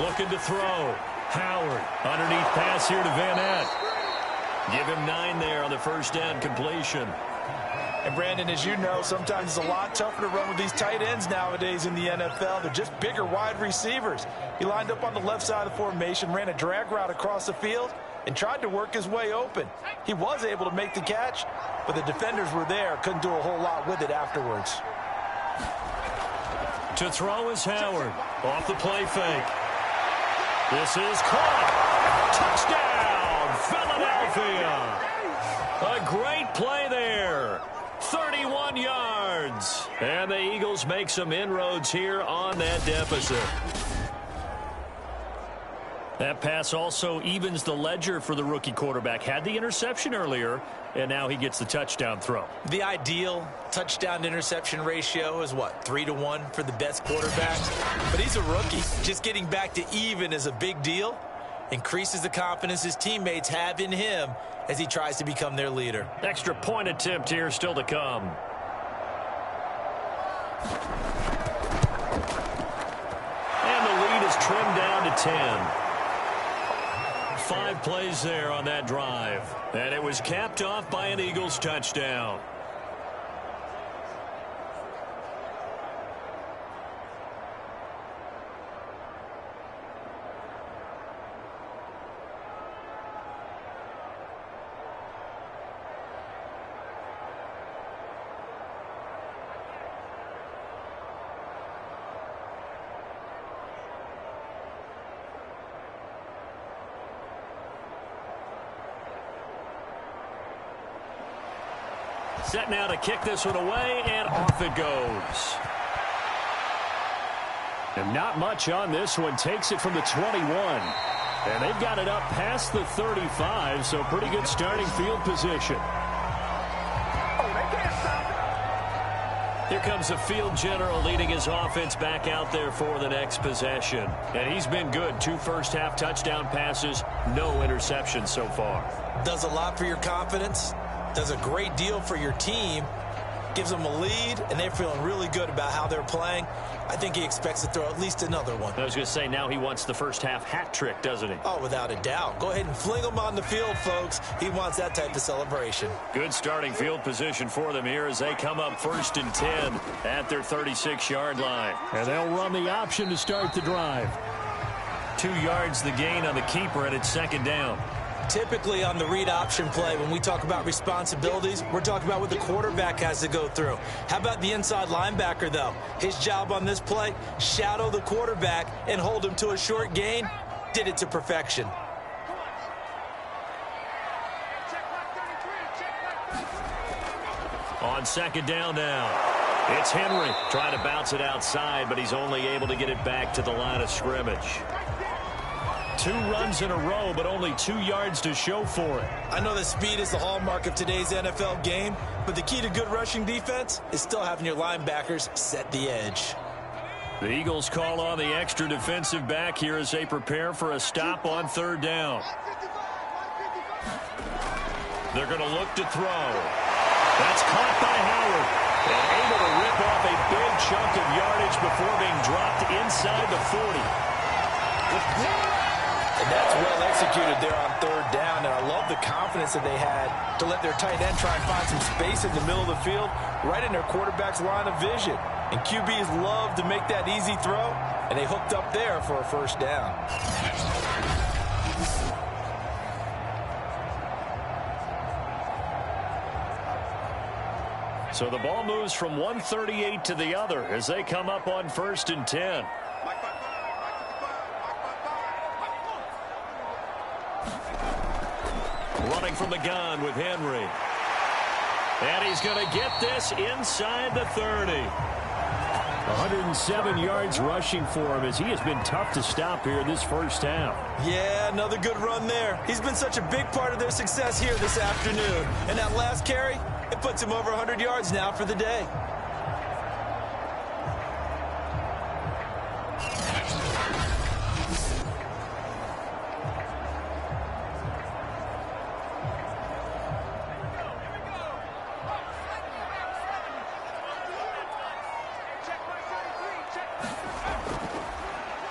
Looking to throw. Howard, underneath pass here to Van Ness. Give him 9 there on the 1st down completion. And Brandon, as you know, sometimes it's a lot tougher to run with these tight ends nowadays in the NFL. They're just bigger wide receivers. He lined up on the left side of the formation, ran a drag route across the field, and tried to work his way open. He was able to make the catch, but the defenders were there, couldn't do a whole lot with it afterwards. To throw is Howard. Off the play fake. This is caught. Touchdown, Philadelphia. A great play there. 31 yards. And the Eagles make some inroads here on that deficit. That pass also evens the ledger for the rookie quarterback. Had the interception earlier, and now he gets the touchdown throw. The ideal touchdown-interception ratio is, what, 3-to-1 for the best quarterbacks? But he's a rookie. Just getting back to even is a big deal. Increases the confidence his teammates have in him as he tries to become their leader. Extra point attempt here still to come. And the lead is trimmed down to 10. 5 plays there on that drive. And it was capped off by an Eagles touchdown. Set now to kick this one away, and off it goes. And not much on this one. Takes it from the 21. And they've got it up past the 35, so pretty good starting field position. Here comes the field general leading his offense back out there for the next possession. And he's been good. 2 first-half touchdown passes, no interceptions so far. Does a lot for your confidence. Does a great deal for your team. Gives them a lead, and they're feeling really good about how they're playing. I think he expects to throw at least another one. I was going to say, now he wants the first-half hat trick, doesn't he? Oh, without a doubt. Go ahead and fling him on the field, folks. He wants that type of celebration. Good starting field position for them here as they come up 1st and 10 at their 36-yard line. And they'll run the option to start the drive. 2 yards the gain on the keeper, and it's 2nd down. Typically on the read option play, when we talk about responsibilities, we're talking about what the quarterback has to go through. How about the inside linebacker, though? His job on this play, shadow the quarterback and hold him to a short gain. Did it to perfection. On second down now, it's Henry trying to bounce it outside, but he's only able to get it back to the line of scrimmage. 2 runs in a row, but only 2 yards to show for it. I know that speed is the hallmark of today's NFL game, but the key to good rushing defense is still having your linebackers set the edge. The Eagles call on the extra defensive back here as they prepare for a stop on third down. They're going to look to throw. That's caught by Howard, and able to rip off a big chunk of yardage before being dropped inside the 40. And that's well executed there on third down, and I love the confidence that they had to let their tight end try and find some space in the middle of the field, right in their quarterback's line of vision. And QBs love to make that easy throw, and they hooked up there for a first down. So the ball moves from 138 to the other as they come up on 1st and 10. Running from the gun with Henry. And he's going to get this inside the 30. 107 yards rushing for him as he has been tough to stop here in this first half. Yeah, another good run there. He's been such a big part of their success here this afternoon. And that last carry, it puts him over 100 yards now for the day.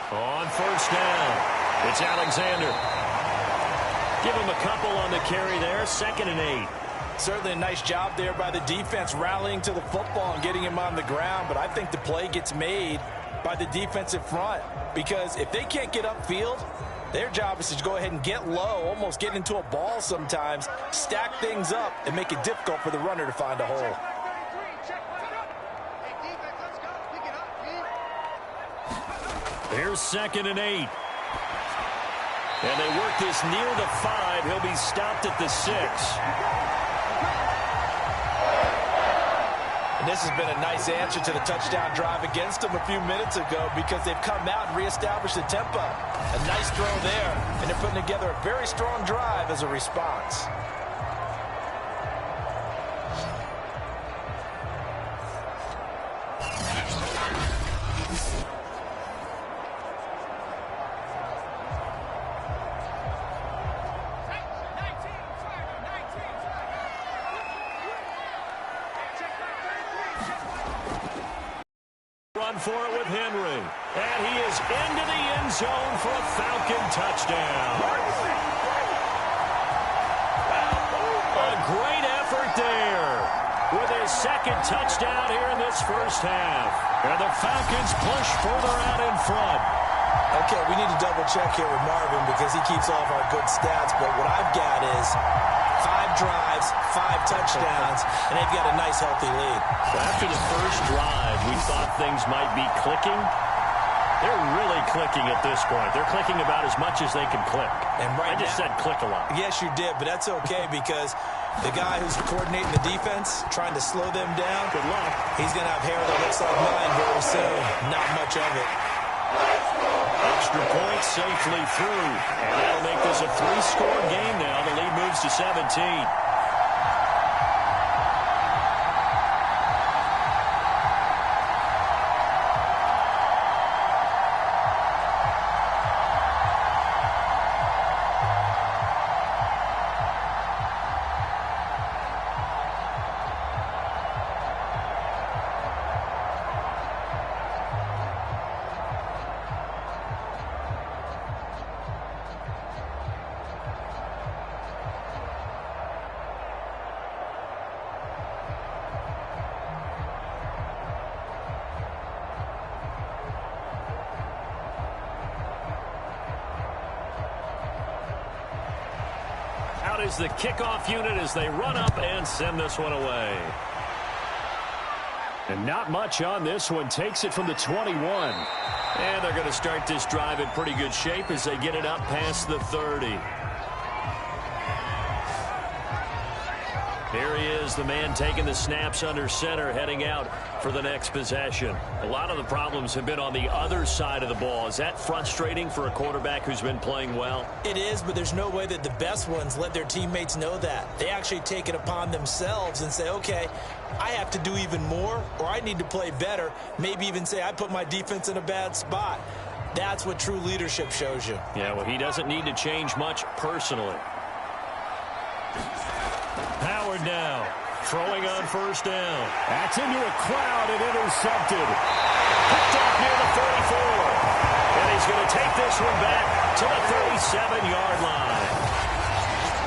On first down, it's Alexander. Give him a couple on the carry there, 2nd and 8. Certainly a nice job there by the defense rallying to the football and getting him on the ground, but I think the play gets made by the defensive front because if they can't get upfield, their job is to go ahead and get low, almost get into a ball sometimes, stack things up, and make it difficult for the runner to find a hole. Here's 2nd and 8. And they work this near the 5. He'll be stopped at the 6. And this has been a nice answer to the touchdown drive against them a few minutes ago because they've come out and reestablished the tempo. A nice throw there, and they're putting together a very strong drive as a response. Run for it with Henry. And he is into the end zone for a Falcon touchdown. A great effort there with his 2nd touchdown here in this first half. And the Falcons push further out in front. Okay, we need to double check here with Marvin because he keeps all of our good stats, but what I've got is 5 drives, 5 touchdowns, and they've got a nice, healthy lead. So after the first drive, we thought things might be clicking. They're really clicking at this point. They're clicking about as much as they can click. And right I just said click a lot. Yes, you did, but that's okay because the guy who's coordinating the defense, trying to slow them down, good luck. He's going to have hair that looks like mine very soon. Not much of it. Extra point safely through. And that'll make this a 3-score game now. The lead moves to 17. is the kickoff unit as they run up and send this one away. And not much on this one. Takes it from the 21. And they're going to start this drive in pretty good shape as they get it up past the 30. Here he is, the man taking the snaps under center, heading out for the next possession. A lot of the problems have been on the other side of the ball. Is that frustrating for a quarterback who's been playing well? It is, but there's no way that the best ones let their teammates know that. They actually take it upon themselves and say, okay, I have to do even more, or I need to play better. Maybe even say I put my defense in a bad spot. That's what true leadership shows you. Yeah, well, he doesn't need to change much personally. Howard now, throwing on first down. That's into a crowd and intercepted. Picked off near the 44. And he's going to take this one back to the 37-yard line.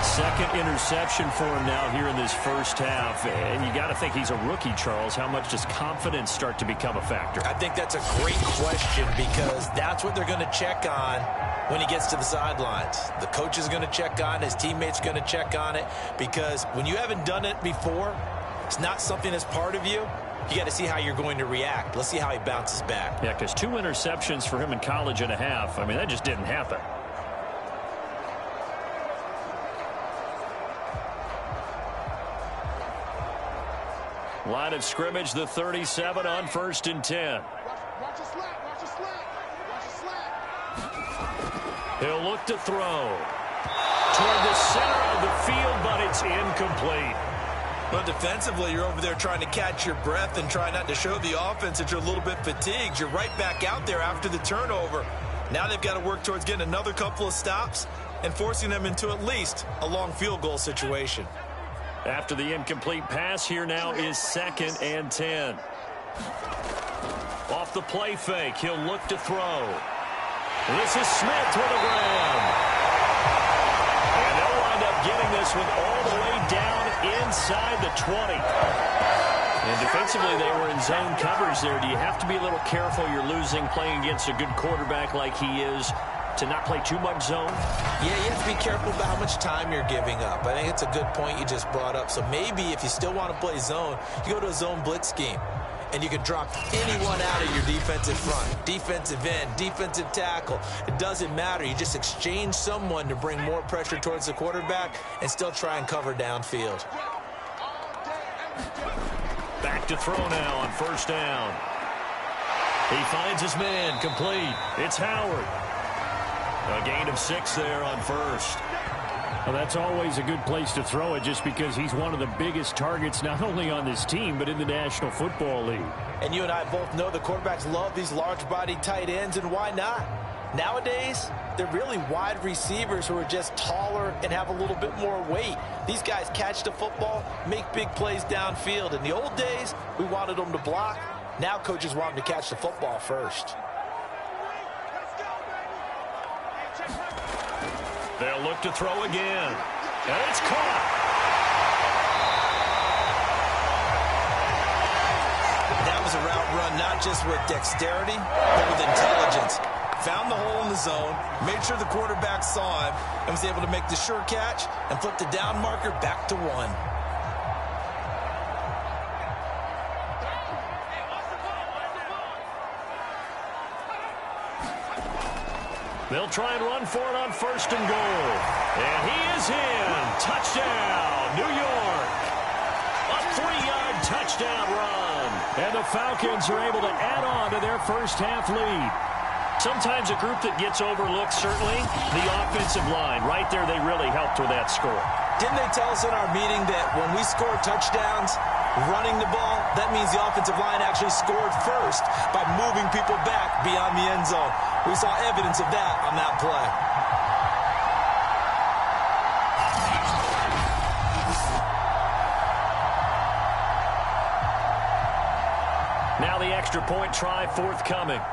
Second interception for him now here in this first half. And you got to think he's a rookie, Charles. How much does confidence start to become a factor? I think that's a great question because that's what they're going to check on when he gets to the sidelines. The coach is going to check on it. His teammates going to check on it because when you haven't done it before, it's not something that's part of you. You got to see how you're going to react. Let's see how he bounces back. Yeah, because 2 interceptions for him in college and a half. I mean, that just didn't happen. Line of scrimmage, the 37 on 1st and 10. Watch the slap, watch the slap, watch the slap. He'll look to throw toward the center of the field, but it's incomplete. Well, defensively, you're over there trying to catch your breath and try not to show the offense that you're a little bit fatigued. You're right back out there after the turnover. Now they've got to work towards getting another couple of stops and forcing them into at least a long field goal situation. After the incomplete pass, here now is 2nd and 10. Off the play fake, he'll look to throw. This is Smith with a grab. And they'll wind up getting this one all the way down inside the 20. And defensively, they were in zone coverage there. Do you have to be a little careful? You're losing playing against a good quarterback like he is to not play too much zone? Yeah, you have to be careful about how much time you're giving up. I think it's a good point you just brought up. So maybe if you still want to play zone, you go to a zone blitz scheme. And you can drop anyone out of your defensive front, defensive end, defensive tackle. It doesn't matter. You just exchange someone to bring more pressure towards the quarterback and still try and cover downfield. Back to throw now on 1st down. He finds his man, complete. It's Howard. A gain of 6 there on 1st. Well, that's always a good place to throw it just because he's one of the biggest targets not only on this team but in the National Football League. And you and I both know the quarterbacks love these large-bodied tight ends, and why not? Nowadays, they're really wide receivers who are just taller and have a little bit more weight. These guys catch the football, make big plays downfield. In the old days, we wanted them to block. Now coaches want them to catch the football first. They'll look to throw again. And it's caught. That was a route run not just with dexterity, but with intelligence. Found the hole in the zone, made sure the quarterback saw him, and was able to make the sure catch and flip the down marker back to 1. They'll try and run for it on 1st and goal. And he is in. Touchdown, New York. A 3-yard touchdown run. And the Falcons are able to add on to their first half lead. Sometimes a group that gets overlooked, certainly, the offensive line. Right there, they really helped with that score. Didn't they tell us in our meeting that when we score touchdowns, running the ball, that means the offensive line actually scored first by moving people back beyond the end zone. We saw evidence of that on that play. Now the extra point try forthcoming.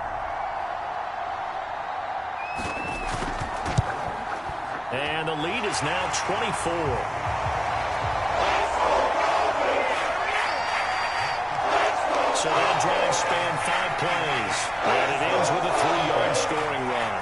And the lead is now 24. So that drive spanned 5 plays. And it ends with a 3-yard scoring run.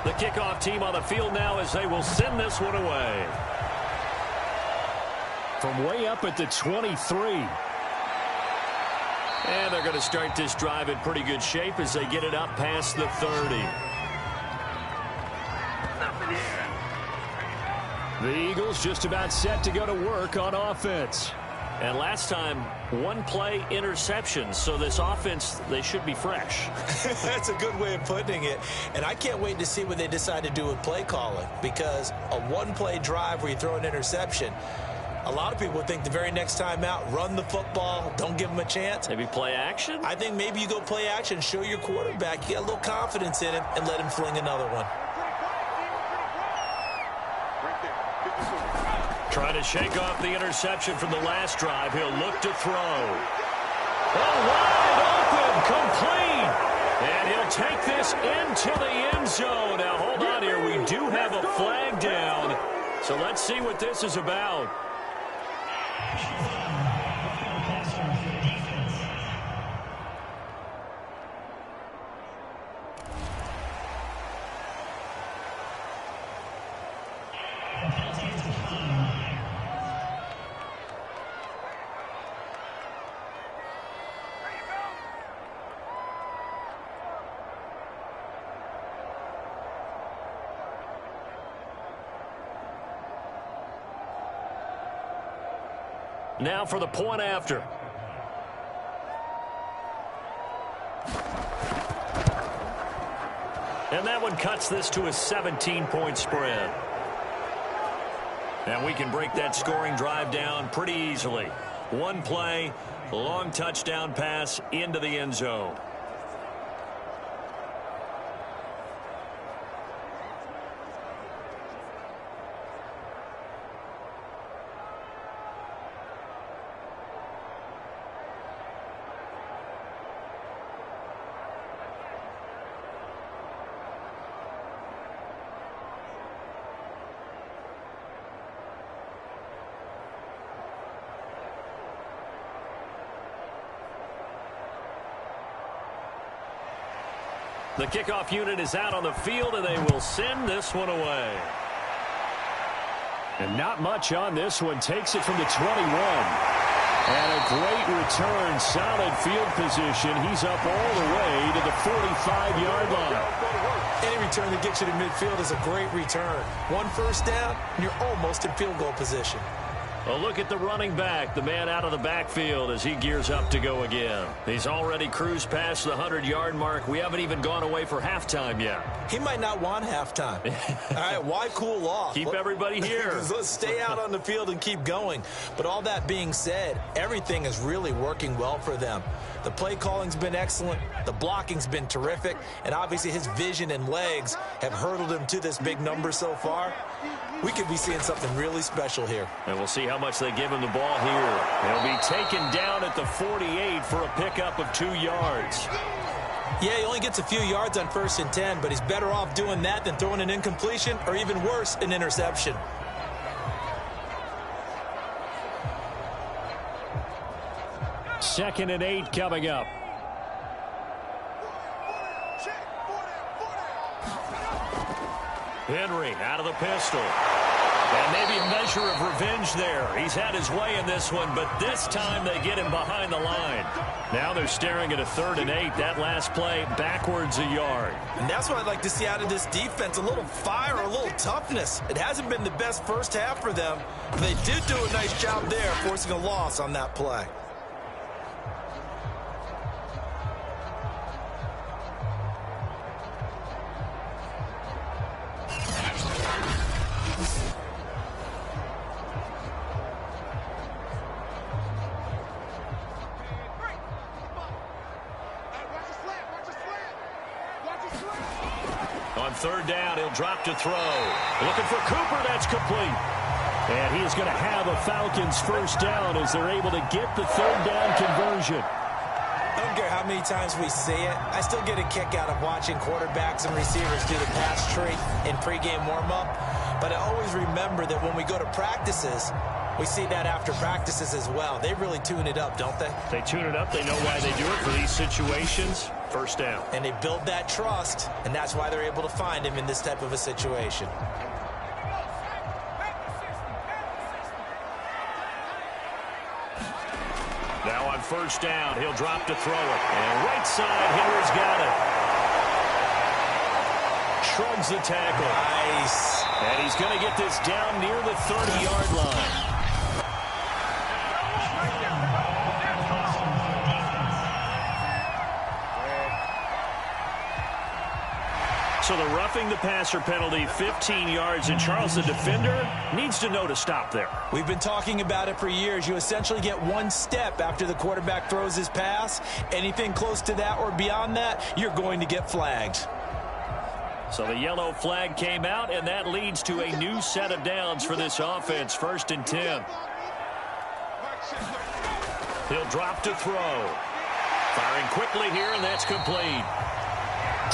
The kickoff team on the field now as they will send this one away. From way up at the 23. And they're going to start this drive in pretty good shape as they get it up past the 30. The Eagles just about set to go to work on offense. And last time, one play interception. So this offense, they should be fresh. That's a good way of putting it. And I can't wait to see what they decide to do with play calling. Because a one-play drive where you throw an interception, a lot of people think the very next time out, run the football, don't give them a chance. Maybe play action? I think maybe you go play action, show your quarterback, you got a little confidence in him, and let him fling another one. Trying to shake off the interception from the last drive. He'll look to throw. Oh, wide open, complete. And he'll take this into the end zone. Now, hold on here. We do have a flag down. So let's see what this is about. Now for the point after. And that one cuts this to a 17-point spread. And we can break that scoring drive down pretty easily. One play, long touchdown pass into the end zone. The kickoff unit is out on the field, and they will send this one away. And not much on this one. Takes it from the 21. And a great return. Solid field position. He's up all the way to the 45-yard line. Any return that gets you to midfield is a great return. One first down, and you're almost in field goal position. A look at the running back, the man out of the backfield as he gears up to go again. He's already cruised past the 100-yard mark. We haven't even gone away for halftime yet. He might not want halftime. All right, why cool off? Keep everybody here. Let's stay out on the field and keep going. But all that being said, everything is really working well for them. The play calling's been excellent. The blocking's been terrific. And obviously his vision and legs have hurdled him to this big number so far. We could be seeing something really special here. And we'll see how much they give him the ball here. He'll be taken down at the 48 for a pickup of 2 yards. Yeah, he only gets a few yards on 1st and 10, but he's better off doing that than throwing an incompletion or even worse, an interception. Second and 8 coming up. Henry out of the pistol. And maybe a measure of revenge there. He's had his way in this one, but this time they get him behind the line. Now they're staring at a 3rd and 8. That last play backwards a yard. And that's what I'd like to see out of this defense, a little fire, a little toughness. It hasn't been the best first half for them, but they did do a nice job there, forcing a loss on that play. On 3rd down, he'll drop to throw. Looking for Cooper, that's complete. And he is going to have a Falcons first down as they're able to get the 3rd down conversion. I don't care how many times we see it. I still get a kick out of watching quarterbacks and receivers do the pass tree in pregame warm-up. But I always remember that when we go to practices, We see that after practices as well. They really tune it up, don't they? They tune it up. They know why they do it for these situations. First down. And they build that trust, and that's why they're able to find him in this type of a situation. Now on first down, he'll drop to throw it. And right side, Henry's got it. Shrugs the tackle. Nice. And he's going to get this down near the 30-yard line. So the roughing the passer penalty, 15 yards, and Charles, the defender, needs to know to stop there. We've been talking about it for years. You essentially get one step after the quarterback throws his pass. Anything close to that or beyond that, you're going to get flagged. So the yellow flag came out, and that leads to a new set of downs for this offense. 1st and 10. He'll drop to throw. Firing quickly here, and that's complete.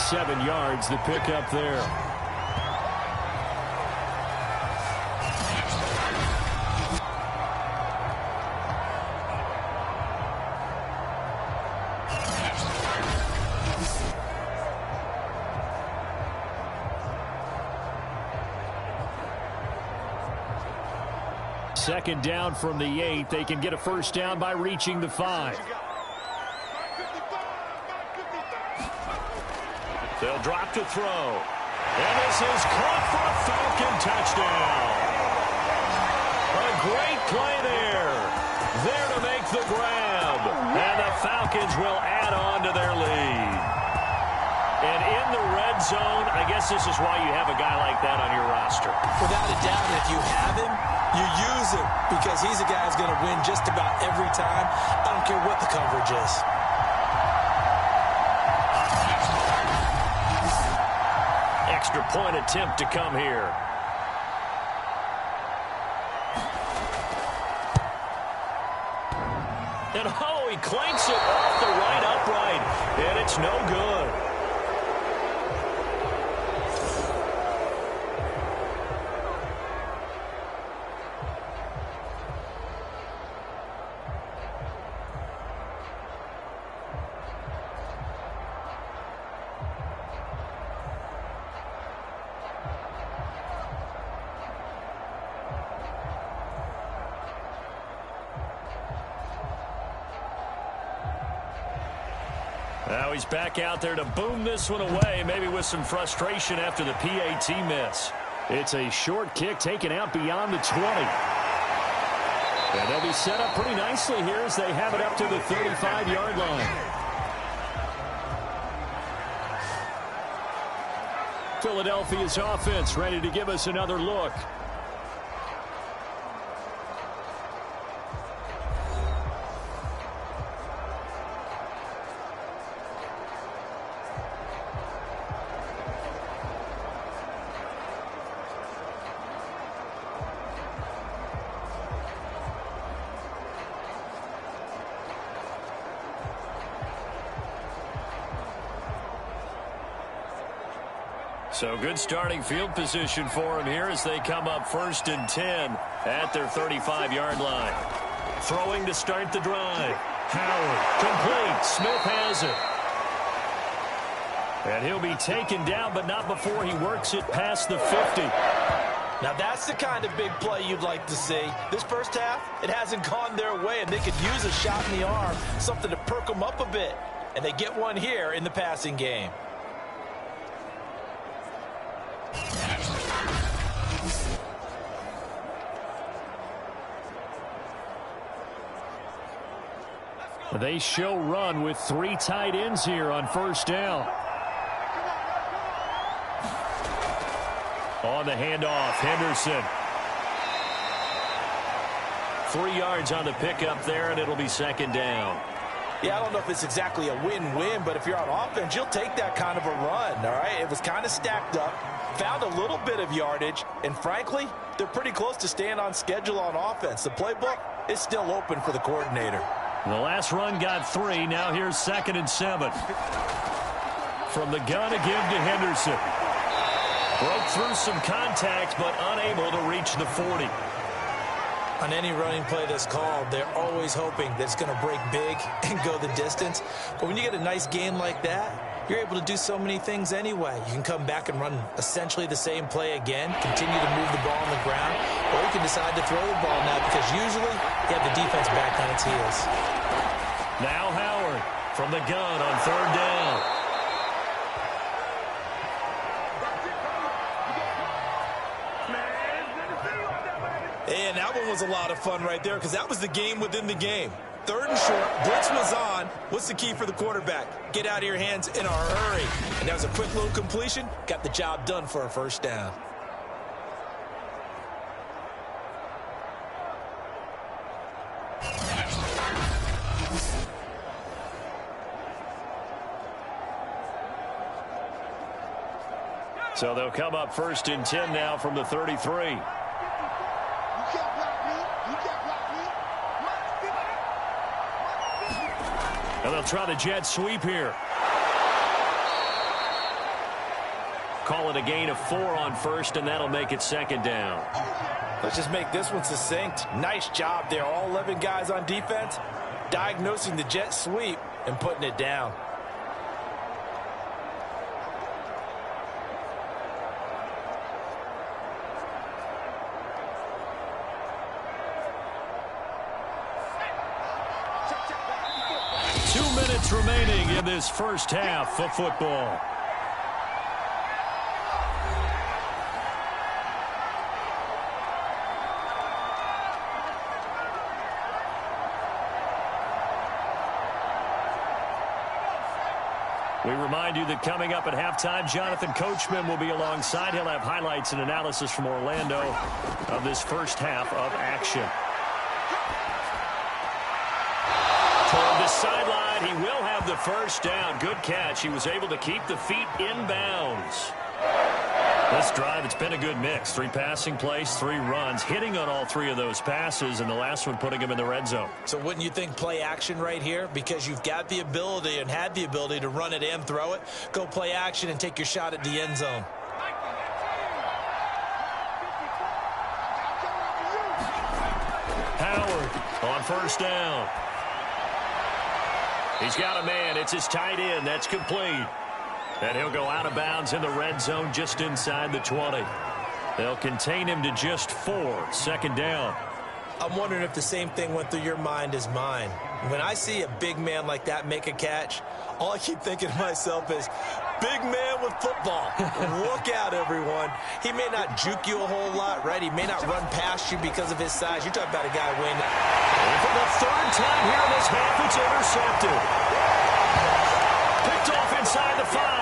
7 yards, the pickup there. Second down from the 8. They can get a first down by reaching the 5. They'll drop to throw. And this is caught for a Falcon touchdown. A great play there. There to make the grab. And the Falcons will add on to their lead. And in the red zone, I guess this is why you have a guy like that on your roster. Without a doubt, if you have him, you use him because he's a guy who's going to win just about every time. I don't care what the coverage is. Extra point attempt to come here. And oh, he clanks it off the right upright. And it's no good. Now he's back out there to boom this one away, maybe with some frustration after the PAT miss. It's a short kick taken out beyond the 20. And they'll be set up pretty nicely here as they have it up to the 35-yard line. Philadelphia's offense ready to give us another look. So good starting field position for him here as they come up 1st and 10 at their 35-yard line. Throwing to start the drive. Howard, complete. Smith has it. And he'll be taken down, but not before he works it past the 50. Now that's the kind of big play you'd like to see. This first half, it hasn't gone their way, and they could use a shot in the arm, something to perk them up a bit. And they get one here in the passing game. They show run with 3 tight ends here on first down. On the handoff, Henderson. 3 yards on the pickup there, and it'll be second down. Yeah, I don't know if it's exactly a win-win, but if you're on offense, you'll take that kind of a run, all right? It was kind of stacked up, found a little bit of yardage, and frankly, they're pretty close to staying on schedule on offense. The playbook is still open for the coordinator. The last run got 3. Now here's 2nd and 7. From the gun, a give to Henderson. Broke through some contact, but unable to reach the 40. On any running play that's called, they're always hoping that it's going to break big and go the distance. But when you get a nice gain like that, you're able to do so many things anyway. You can come back and run essentially the same play again, continue to move the ball on the ground, or you can decide to throw the ball now because usually you have the defense back on its heels. Now Howard from the gun on 3rd down. And that one was a lot of fun right there because that was the game within the game. 3rd and short, blitz was on. What's the key for the quarterback? Get out of your hands in a hurry. And that was a quick little completion. Got the job done for a 1st down. So they'll come up 1st and 10 now from the 33. And they'll try the jet sweep here. Call it a gain of 4 on 1st, and that'll make it 2nd down. Let's just make this one succinct. Nice job there. All 11 guys on defense diagnosing the jet sweep and putting it down. Remaining in this 1st half of football. We remind you that coming up at halftime, Jonathan Coachman will be alongside. He'll have highlights and analysis from Orlando of this 1st half of action. Toward the sideline, he will have the 1st down. Good catch. He was able to keep the feet in bounds. This drive, it's been a good mix. 3 passing plays, 3 runs, hitting on all 3 of those passes, and the last one putting him in the red zone. So wouldn't you think play action right here? Because you've got the ability and had the ability to run it and throw it. Go play action and take your shot at the end zone. Howard on 1st down. He's got a man. It's his tight end. That's complete. And he'll go out of bounds in the red zone just inside the 20. They'll contain him to just 4. 2nd down. I'm wondering if the same thing went through your mind as mine. When I see a big man like that make a catch, all I keep thinking to myself is, big man with football. Look out, everyone. He may not juke you a whole lot, right? He may not run past you because of his size. You're talking about a guy winning. And for the 3rd time here in this half, it's intercepted. Picked off inside the 5.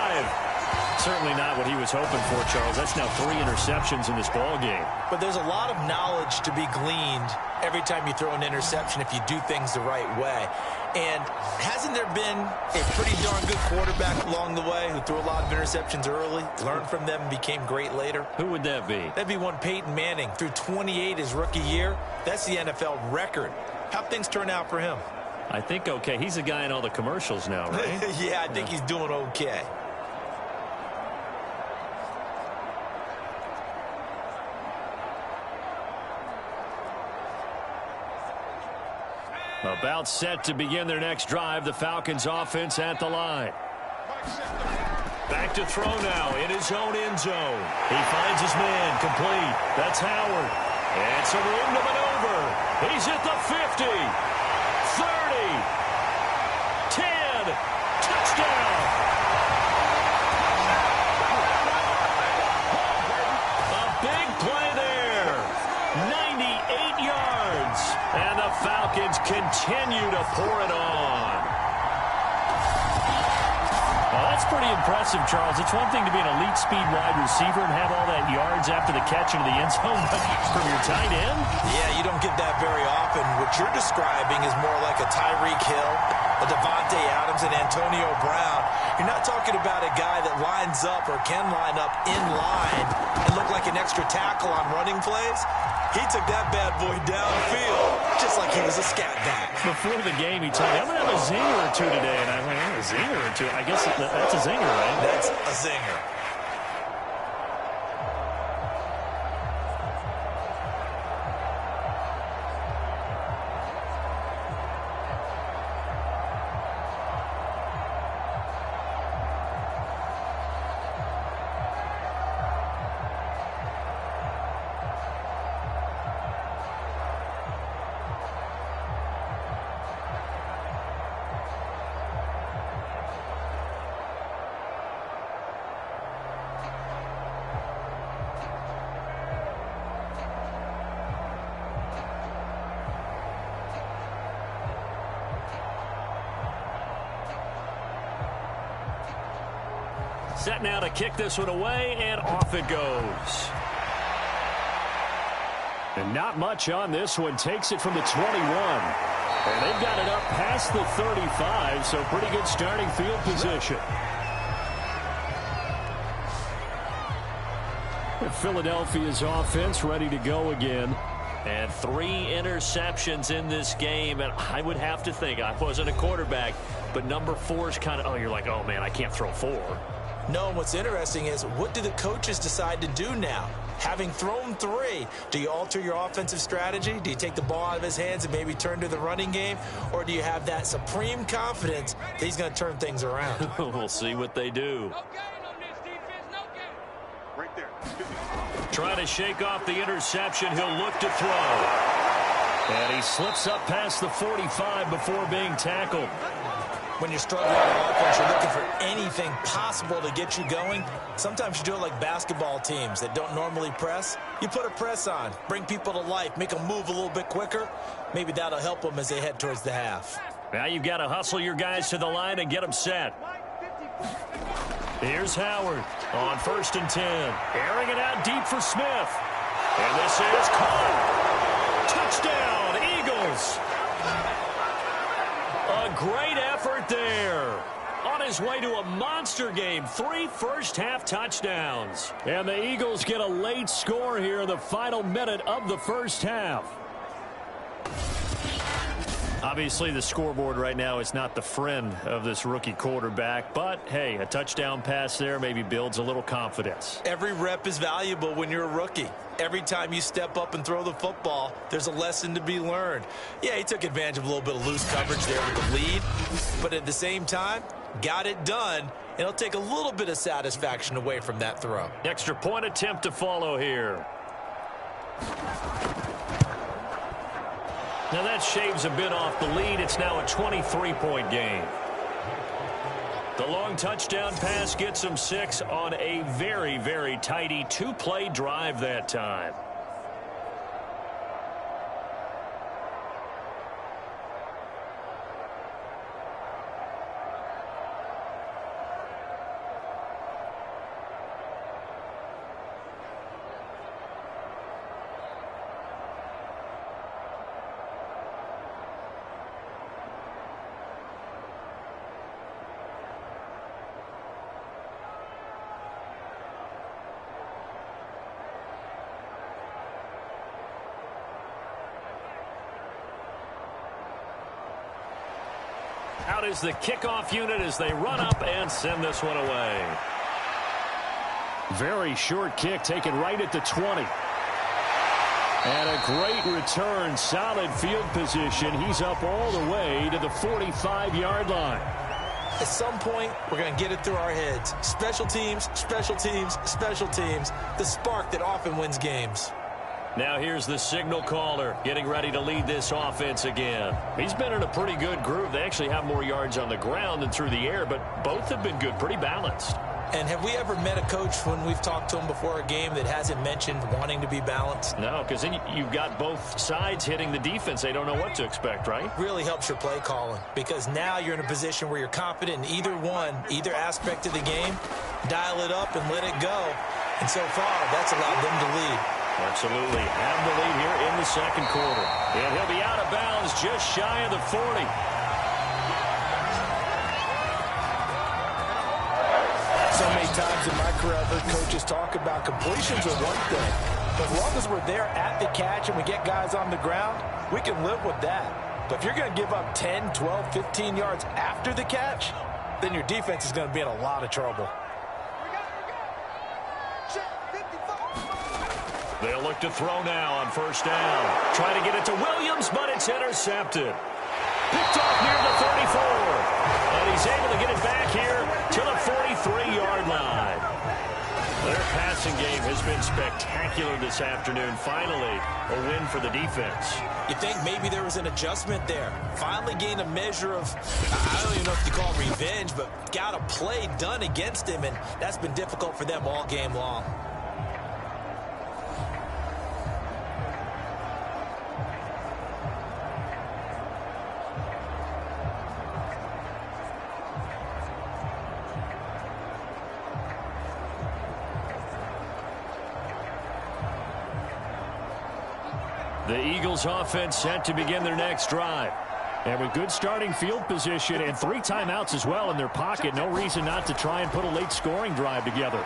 Certainly not what he was hoping for, Charles. That's now 3 interceptions in this ball game. But there's a lot of knowledge to be gleaned every time you throw an interception if you do things the right way. And hasn't there been a pretty darn good quarterback along the way who threw a lot of interceptions early, learned from them, and became great later? Who would that be? That'd be one Peyton Manning. Threw 28 his rookie year. That's the NFL record. How'd things turn out for him? I think okay. He's a guy in all the commercials now, right? Yeah, I think he's doing okay. About set to begin their next drive. The Falcons offense at the line. Back to throw now in his own end zone. He finds his man complete. That's Howard. And some room to maneuver. He's at the 50. 30. 10. Touchdown. A big play there. 98 yards. And the Falcons continue to pour it on. Well, that's pretty impressive, Charles. It's one thing to be an elite speed wide receiver and have all that yards after the catch into the end zone, but from your tight end? Yeah, you don't get that very often. What you're describing is more like a Tyreek Hill, a Devontae Adams, and Antonio Brown. You're not talking about a guy that lines up or can line up in line and look like an extra tackle on running plays. He took that bad boy downfield just like he was a scat back. Before the game, he told me, I'm going to have a zinger or two today. And I went, a zinger or two? I guess that's a zinger, right? That's a zinger. Set now to kick this one away, and off it goes. And not much on this one. Takes it from the 21. And they've got it up past the 35, so pretty good starting field position. Philadelphia's offense ready to go again. And 3 interceptions in this game, and I would have to think, I wasn't a quarterback, but number 4 is kind of, you're like, oh, man, I can't throw 4. No, and what's interesting is, what do the coaches decide to do now? Having thrown 3, do you alter your offensive strategy? Do you take the ball out of his hands and maybe turn to the running game? Or do you have that supreme confidence that he's going to turn things around? We'll see what they do. No gain on this defense, no gain. Right there. Trying to shake off the interception. He'll look to throw. And he slips up past the 45 before being tackled. When you're struggling on offense, you're looking for anything possible to get you going. Sometimes you do it like basketball teams that don't normally press. You put a press on, bring people to life, make them move a little bit quicker. Maybe that'll help them as they head towards the half. Now you've got to hustle your guys to the line and get them set. Here's Howard on 1st and 10. Airing it out deep for Smith. And this is caught. Touchdown, Eagles. A great effort there. On his way to a monster game. 3 first-half touchdowns. And the Eagles get a late score here in the final minute of the first half. Obviously, the scoreboard right now is not the friend of this rookie quarterback. But, hey, a touchdown pass there maybe builds a little confidence. Every rep is valuable when you're a rookie. Every time you step up and throw the football, there's a lesson to be learned. Yeah, he took advantage of a little bit of loose coverage there with the lead. But at the same time, got it done. And it'll take a little bit of satisfaction away from that throw. Extra point attempt to follow here. Now that shaves a bit off the lead. It's now a 23-point game. The long touchdown pass gets them 6 on a very, very tidy 2-play drive that time. Out is the kickoff unit as they run up and send this one away. Very short kick taken right at the 20. And a great return, solid field position. He's up all the way to the 45-yard line. At some point, we're going to get it through our heads. Special teams, special teams, special teams. The spark that often wins games. Now here's the signal caller getting ready to lead this offense again. He's been in a pretty good group. They actually have more yards on the ground than through the air, but both have been good, pretty balanced. And have we ever met a coach when we've talked to him before a game that hasn't mentioned wanting to be balanced? No, because then you've got both sides hitting the defense. They don't know what to expect, right? Really helps your play calling, because now you're in a position where you're confident in either one, either aspect of the game. Dial it up and let it go. And so far, that's allowed them to lead. Absolutely. Have the lead here in the second quarter. And he'll be out of bounds just shy of the 40. So many times in my career, I've heard coaches talk about completions are one thing. But as long as we're there at the catch and we get guys on the ground, we can live with that. But if you're going to give up 10, 12, 15 yards after the catch, then your defense is going to be in a lot of trouble. They'll look to throw now on first down. Trying to get it to Williams, but it's intercepted. Picked off near the 34. And he's able to get it back here to the 43-yard line. Their passing game has been spectacular this afternoon. Finally, a win for the defense. You think maybe there was an adjustment there. Finally gained a measure of, I don't even know if you call it revenge, but got a play done against him, and that's been difficult for them all game long. The Eagles offense set to begin their next drive. And with good starting field position and 3 timeouts as well in their pocket, no reason not to try and put a late scoring drive together.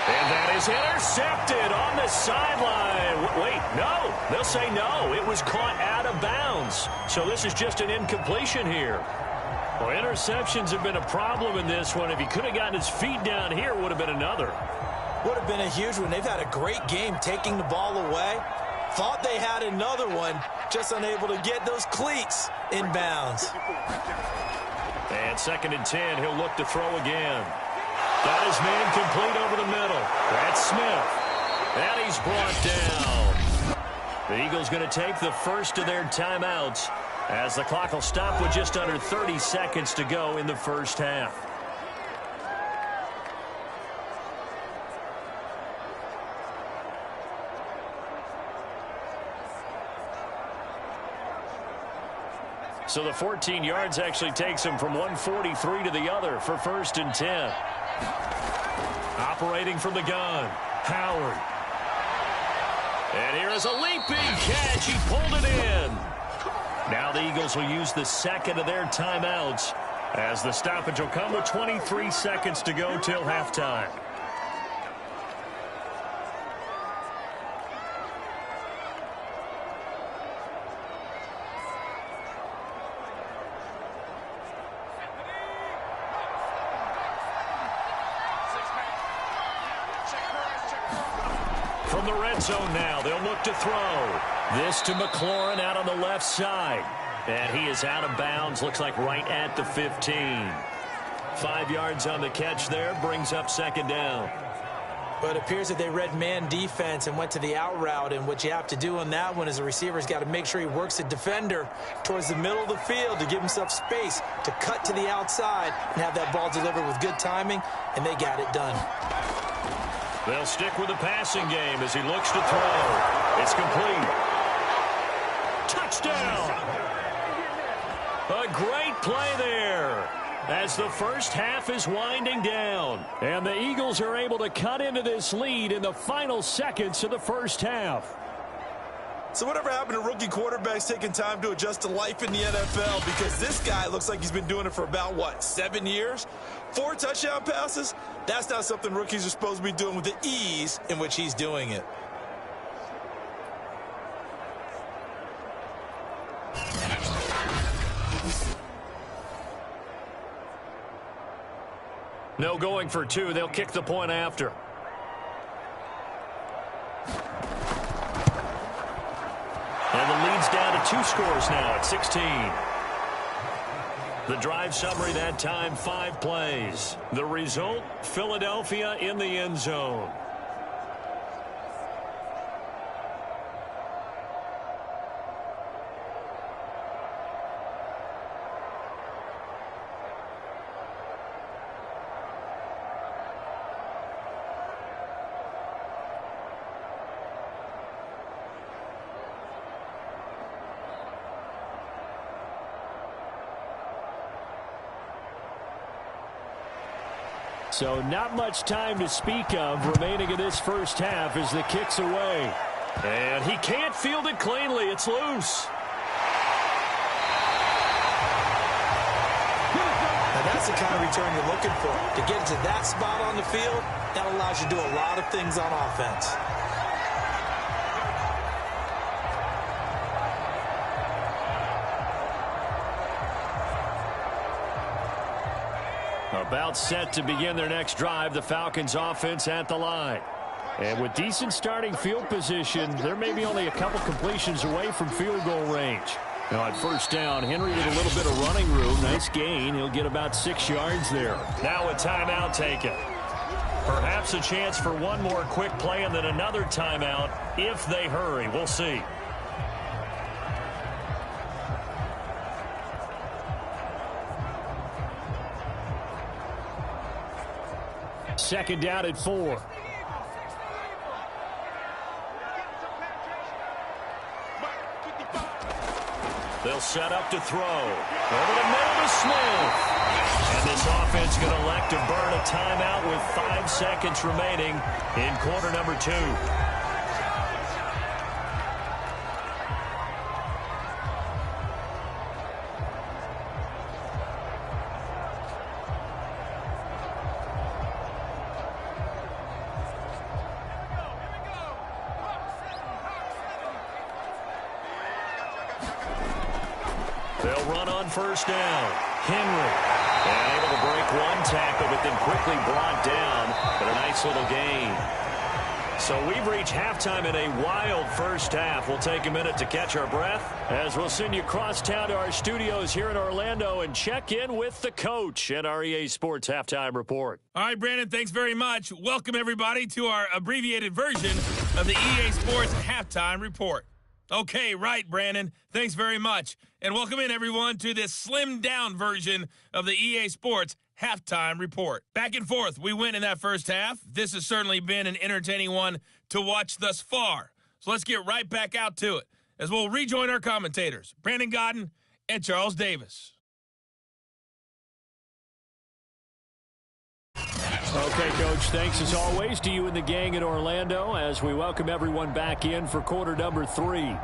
And that is intercepted on the sideline. Wait, no. They'll say no. It was caught out of bounds. So this is just an incompletion here. Well, interceptions have been a problem in this one. If he could have gotten his feet down here, it would have been another. Would have been a huge one. They've had a great game taking the ball away. Thought they had another one, just unable to get those cleats in bounds. And 2nd and 10, he'll look to throw again. Got his man complete over the middle. That's Smith. And he's brought down. The Eagles going to take the first of their timeouts as the clock will stop with just under 30 seconds to go in the first half. So the 14 yards actually takes him from 143 to the other for 1st and 10. Operating from the gun, Howard. And here is a leaping catch. He pulled it in. Now the Eagles will use the second of their timeouts as the stoppage will come with 23 seconds to go till halftime. From the red zone now, they'll look to throw. This to McLaurin out on the left side. And he is out of bounds, looks like right at the 15. 5 yards on the catch there, brings up 2nd down. But it appears that they read man defense and went to the out route. And what you have to do on that one is the receiver's got to make sure he works the defender towards the middle of the field to give himself space to cut to the outside and have that ball delivered with good timing, and they got it done. They'll stick with the passing game as he looks to throw. It's complete. Touchdown! A great play there as the first half is winding down. And the Eagles are able to cut into this lead in the final seconds of the first half. So whatever happened to rookie quarterbacks taking time to adjust to life in the NFL? Because this guy looks like he's been doing it for about, 7 years? 4 touchdown passes? That's not something rookies are supposed to be doing with the ease in which he's doing it. No going for 2. They'll kick the point after. And the lead's down to 2 scores now at 16. The drive summary that time, 5 plays. The result, Philadelphia in the end zone. So not much time to speak of remaining in this first half as the kick's away. And he can't field it cleanly. It's loose. Now that's the kind of return you're looking for. To get to that spot on the field, that allows you to do a lot of things on offense. About set to begin their next drive, the Falcons offense at the line. And with decent starting field position, there may be only a couple completions away from field goal range. Now at first down, Henry with a little bit of running room. Nice gain. He'll get about 6 yards there. Now a timeout taken. Perhaps a chance for one more quick play and then another timeout if they hurry. We'll see. Second down at 4. They'll set up to throw. Over the middle to Smith. And this offense going to elect to burn a timeout with 5 seconds remaining in quarter number 2. They'll run on first down. Henry. And able to break one tackle, but then quickly brought down. But a nice little gain. So we've reached halftime in a wild first half. We'll take a minute to catch our breath as we'll send you across town to our studios here in Orlando and check in with the coach at our EA Sports Halftime Report. All right, Brandon, thanks very much. Welcome, everybody, to our abbreviated version of the EA Sports Halftime Report. Okay, right, Brandon. Thanks very much. And welcome in, everyone, to this slimmed-down version of the EA Sports Halftime Report. Back and forth, we went in that first half. This has certainly been an entertaining one to watch thus far. So let's get right back out to it as we'll rejoin our commentators, Brandon Godden and Charles Davis. Okay, Coach, thanks as always to you and the gang in Orlando as we welcome everyone back in for quarter number 3.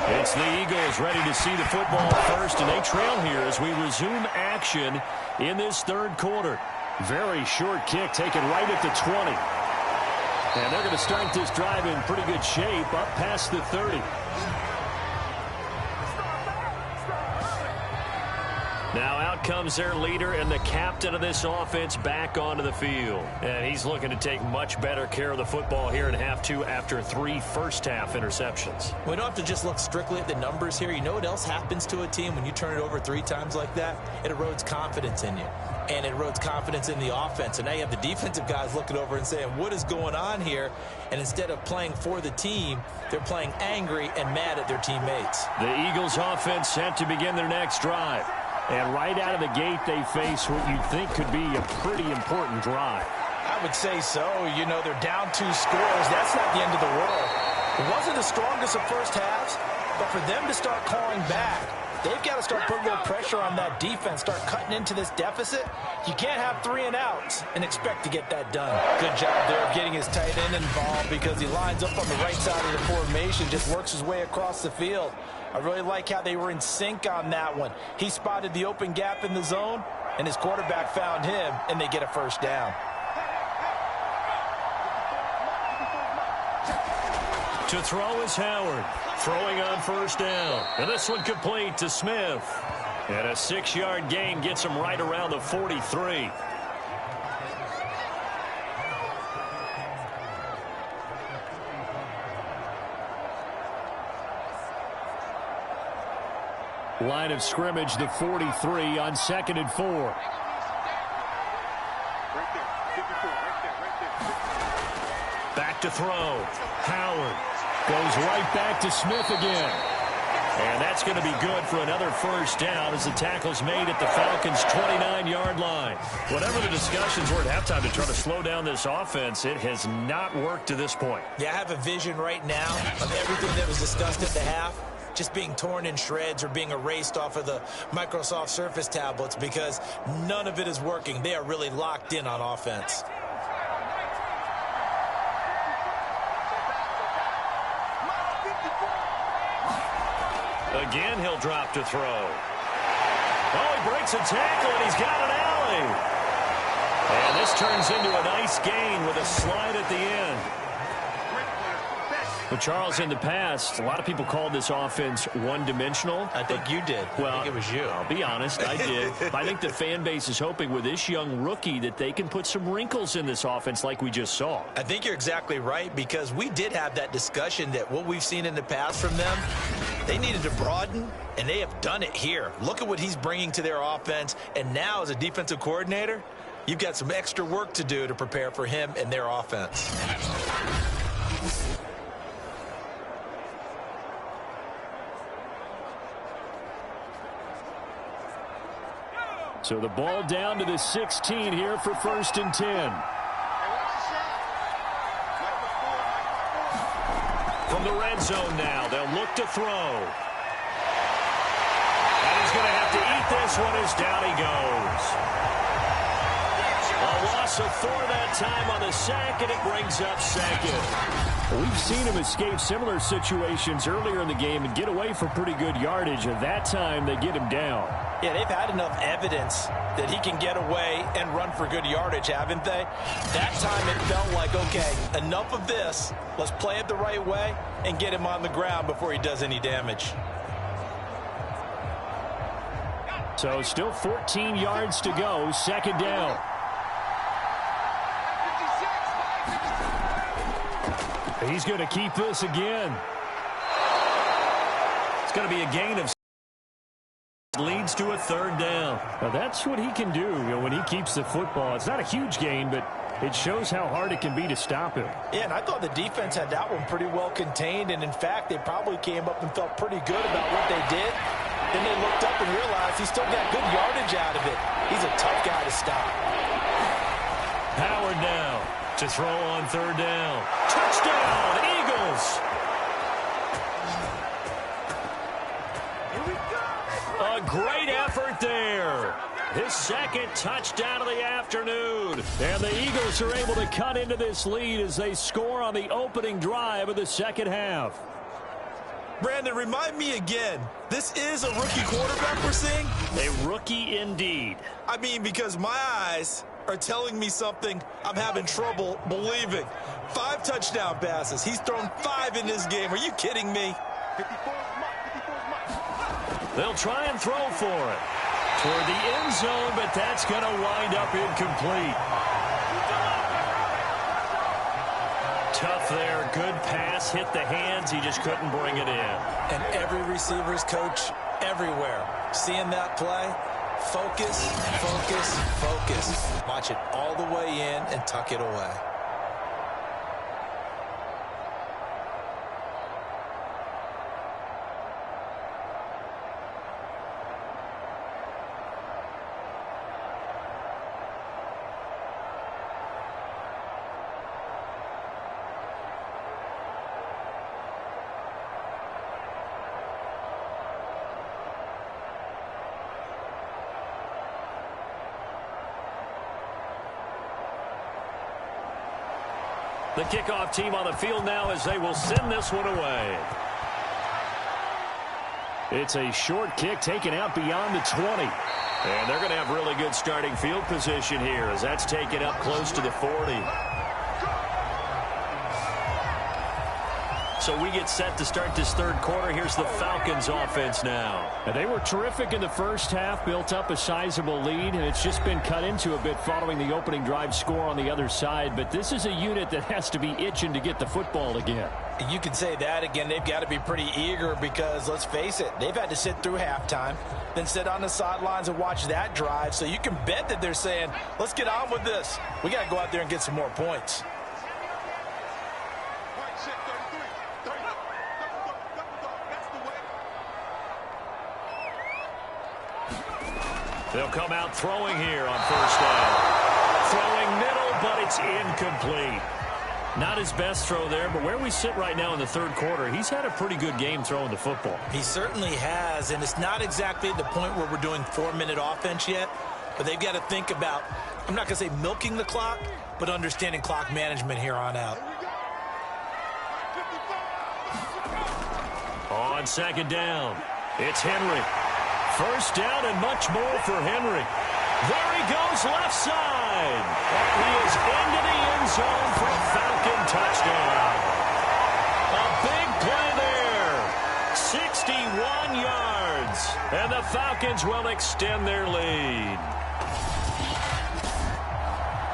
It's the Eagles ready to see the football first, and they trail here as we resume action in this third quarter. Very short kick taken right at the 20. And they're going to start this drive in pretty good shape up past the 30. Now out comes their leader and the captain of this offense back onto the field. And he's looking to take much better care of the football here in half 2 after 3 first-half interceptions. We don't have to just look strictly at the numbers here. You know what else happens to a team when you turn it over 3 times like that? It erodes confidence in you. And it erodes confidence in the offense. And now you have the defensive guys looking over and saying, what is going on here? And instead of playing for the team, they're playing angry and mad at their teammates. The Eagles offense set to begin their next drive. And right out of the gate, they face what you'd think could be a pretty important drive. I would say so. You know, they're down 2 scores. That's not the end of the world. It wasn't the strongest of first halves, but for them to start clawing back, they've got to start putting a little pressure on that defense, start cutting into this deficit. You can't have 3 and outs and expect to get that done. Good job there of getting his tight end involved because he lines up on the right side of the formation, just works his way across the field. I really like how they were in sync on that one. He spotted the open gap in the zone, and his quarterback found him, and they get a first down. To throw is Howard. Throwing on first down. And this one complete to Smith. And a 6-yard gain gets him right around the 43. Line of scrimmage, the 43 on 2nd and 4. Back to throw. Howard goes right back to Smith again. And that's going to be good for another first down as the tackle's made at the Falcons' 29-yard line. Whatever the discussions were at halftime to try to slow down this offense, it has not worked to this point. Yeah, I have a vision right now of everything that was discussed at the half just being torn in shreds or being erased off of the Microsoft Surface tablets because none of it is working. They are really locked in on offense. Again, he'll drop to throw. Oh, he breaks a tackle, and he's got an alley. And this turns into a nice gain with a slide at the end. But Charles, in the past, a lot of people called this offense one-dimensional. I think you did. Well, I think it was you. I'll be honest, I did. I think the fan base is hoping with this young rookie that they can put some wrinkles in this offense like we just saw. I think you're exactly right because we did have that discussion that what we've seen in the past from them, they needed to broaden, and they have done it here. Look at what he's bringing to their offense, and now as a defensive coordinator, you've got some extra work to do to prepare for him and their offense. So the ball down to the 16 here for 1st and 10. the red zone now. They'll look to throw. And he's going to have to eat this one as down he goes. A loss of 4 that time on the sack, and it brings up second. We've seen him escape similar situations earlier in the game and get away for pretty good yardage, and that time they get him down. Yeah, they've had enough evidence that he can get away and run for good yardage, haven't they? That time it felt like, okay, enough of this. Let's play it the right way and get him on the ground before he does any damage. So still 14 yards to go, second down. He's going to keep this again. It's going to be a gain of leads to a third down. Now that's what he can do, when he keeps the football. It's not a huge gain, but it shows how hard it can be to stop him. Yeah, and I thought the defense had that one pretty well contained, and in fact, they probably came up and felt pretty good about what they did. Then they looked up and realized he still got good yardage out of it. He's a tough guy to stop. Howard now to throw on third down. Touchdown, Eagles! A great effort there. His second touchdown of the afternoon. And the Eagles are able to cut into this lead as they score on the opening drive of the second half. Brandon, remind me again, this is a rookie quarterback we're seeing? A rookie indeed. I mean, because my eyes are telling me something I'm having trouble believing. 5 touchdown passes. He's thrown 5 in this game. Are you kidding me? They'll try and throw for it toward the end zone, but that's going to wind up incomplete. Tough there. Good pass. Hit the hands. He just couldn't bring it in. And every receiver's coach everywhere seeing that play. Focus, focus, focus. Watch it all the way in and tuck it away. The kickoff team on the field now as they will send this one away. It's a short kick taken out beyond the 20. And they're going to have really good starting field position here as that's taken up close to the 40. So we get set to start this third quarter. Here's the Falcons offense now. And they were terrific in the first half, built up a sizable lead, and it's just been cut into a bit following the opening drive score on the other side. But this is a unit that has to be itching to get the football again. You can say that again. They've got to be pretty eager because, let's face it, they've had to sit through halftime, then sit on the sidelines and watch that drive. So you can bet that they're saying, let's get on with this. We got to go out there and get some more points. They'll come out throwing here on first down. Throwing middle, but it's incomplete. Not his best throw there, but where we sit right now in the third quarter, he's had a pretty good game throwing the football. He certainly has, and it's not exactly the point where we're doing 4-minute offense yet, but they've got to think about, I'm not going to say milking the clock, but understanding clock management here on out. On second down, it's Henry. First down and much more for Henry. There he goes left side. And he is into the end zone for a Falcon touchdown. A big play there. 61 yards. And the Falcons will extend their lead.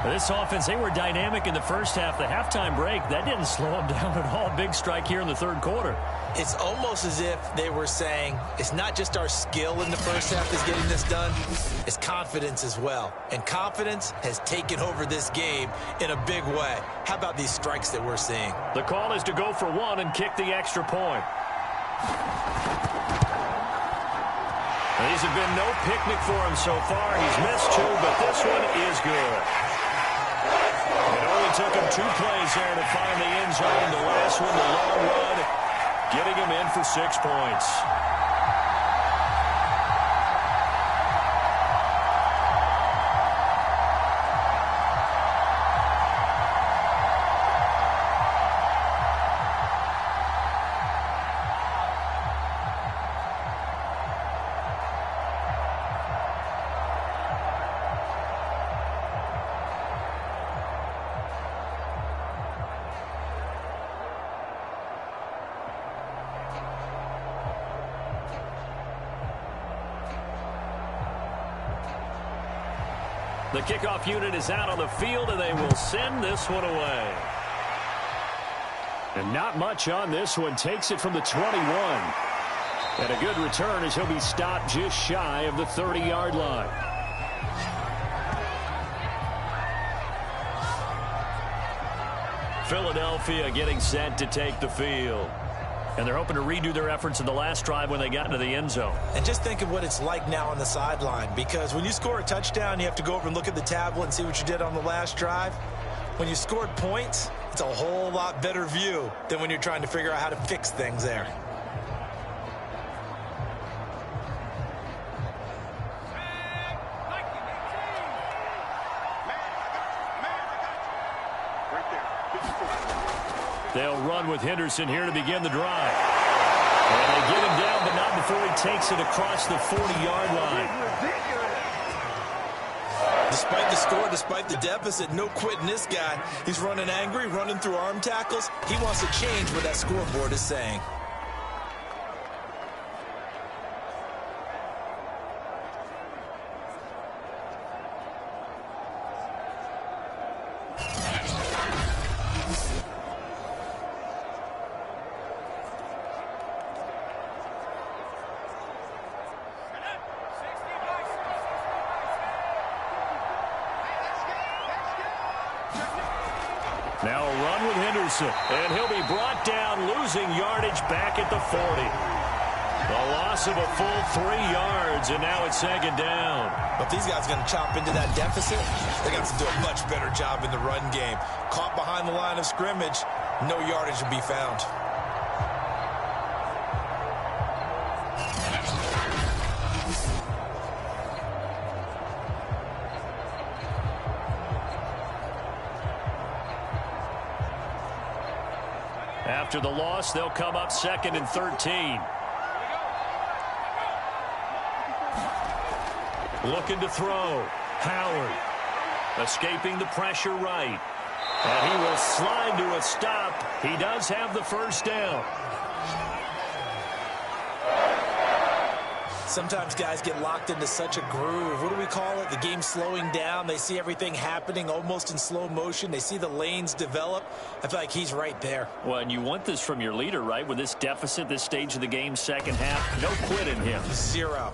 This offense, they were dynamic in the first half. The halftime break, that didn't slow them down at all. Big strike here in the third quarter. It's almost as if they were saying, it's not just our skill in the first half that's getting this done, it's confidence as well. And confidence has taken over this game in a big way. How about these strikes that we're seeing? The call is to go for one and kick the extra point. These have been no picnic for him so far. He's missed 2, but this one is good. It only took him 2 plays there to find the end zone. The last one, the long run, getting him in for 6 points. The kickoff unit is out on the field, and they will send this one away. And not much on this one. Takes it from the 21. And a good return as he'll be stopped just shy of the 30-yard line. Philadelphia getting set to take the field. And they're hoping to redo their efforts in the last drive when they got into the end zone. And just think of what it's like now on the sideline, because when you score a touchdown, you have to go over and look at the tablet and see what you did on the last drive. When you scored points, it's a whole lot better view than when you're trying to figure out how to fix things there. They'll run with Henderson here to begin the drive. And they get him down, but not before he takes it across the 40-yard line. Despite the score, despite the deficit, no quitting this guy. He's running angry, running through arm tackles. He wants to change what that scoreboard is saying. Now a run with Henderson, and he'll be brought down, losing yardage back at the 40. A loss of a full 3 yards, and now it's second down. But these guys are going to chop into that deficit. They got to do a much better job in the run game. Caught behind the line of scrimmage, no yardage will be found. After the loss, they'll come up 2nd and 13. Looking to throw. Howard escaping the pressure right. And he will slide to a stop. He does have the first down. Sometimes guys get locked into such a groove. What do we call it? The game slowing down. They see everything happening almost in slow motion. They see the lanes develop. I feel like he's right there. Well, and you want this from your leader, right? With this deficit, this stage of the game, second half, no quit in him. 0.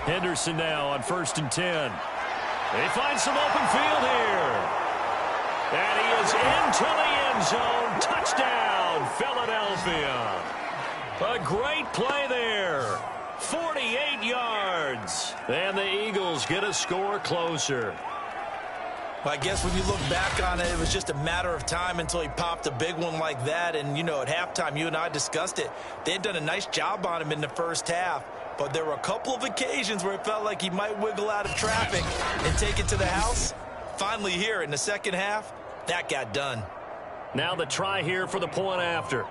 Henderson now on 1st and 10. They find some open field here. And he is into the end zone. Touchdown, Philadelphia. A great play there. 48 yards. And the Eagles get a score closer. Well, I guess when you look back on it, it was just a matter of time until he popped a big one like that. And, you know, at halftime, you and I discussed it. They had done a nice job on him in the first half. But there were a couple of occasions where it felt like he might wiggle out of traffic and take it to the house. Finally here in the second half, that got done. Now the try here for the point after.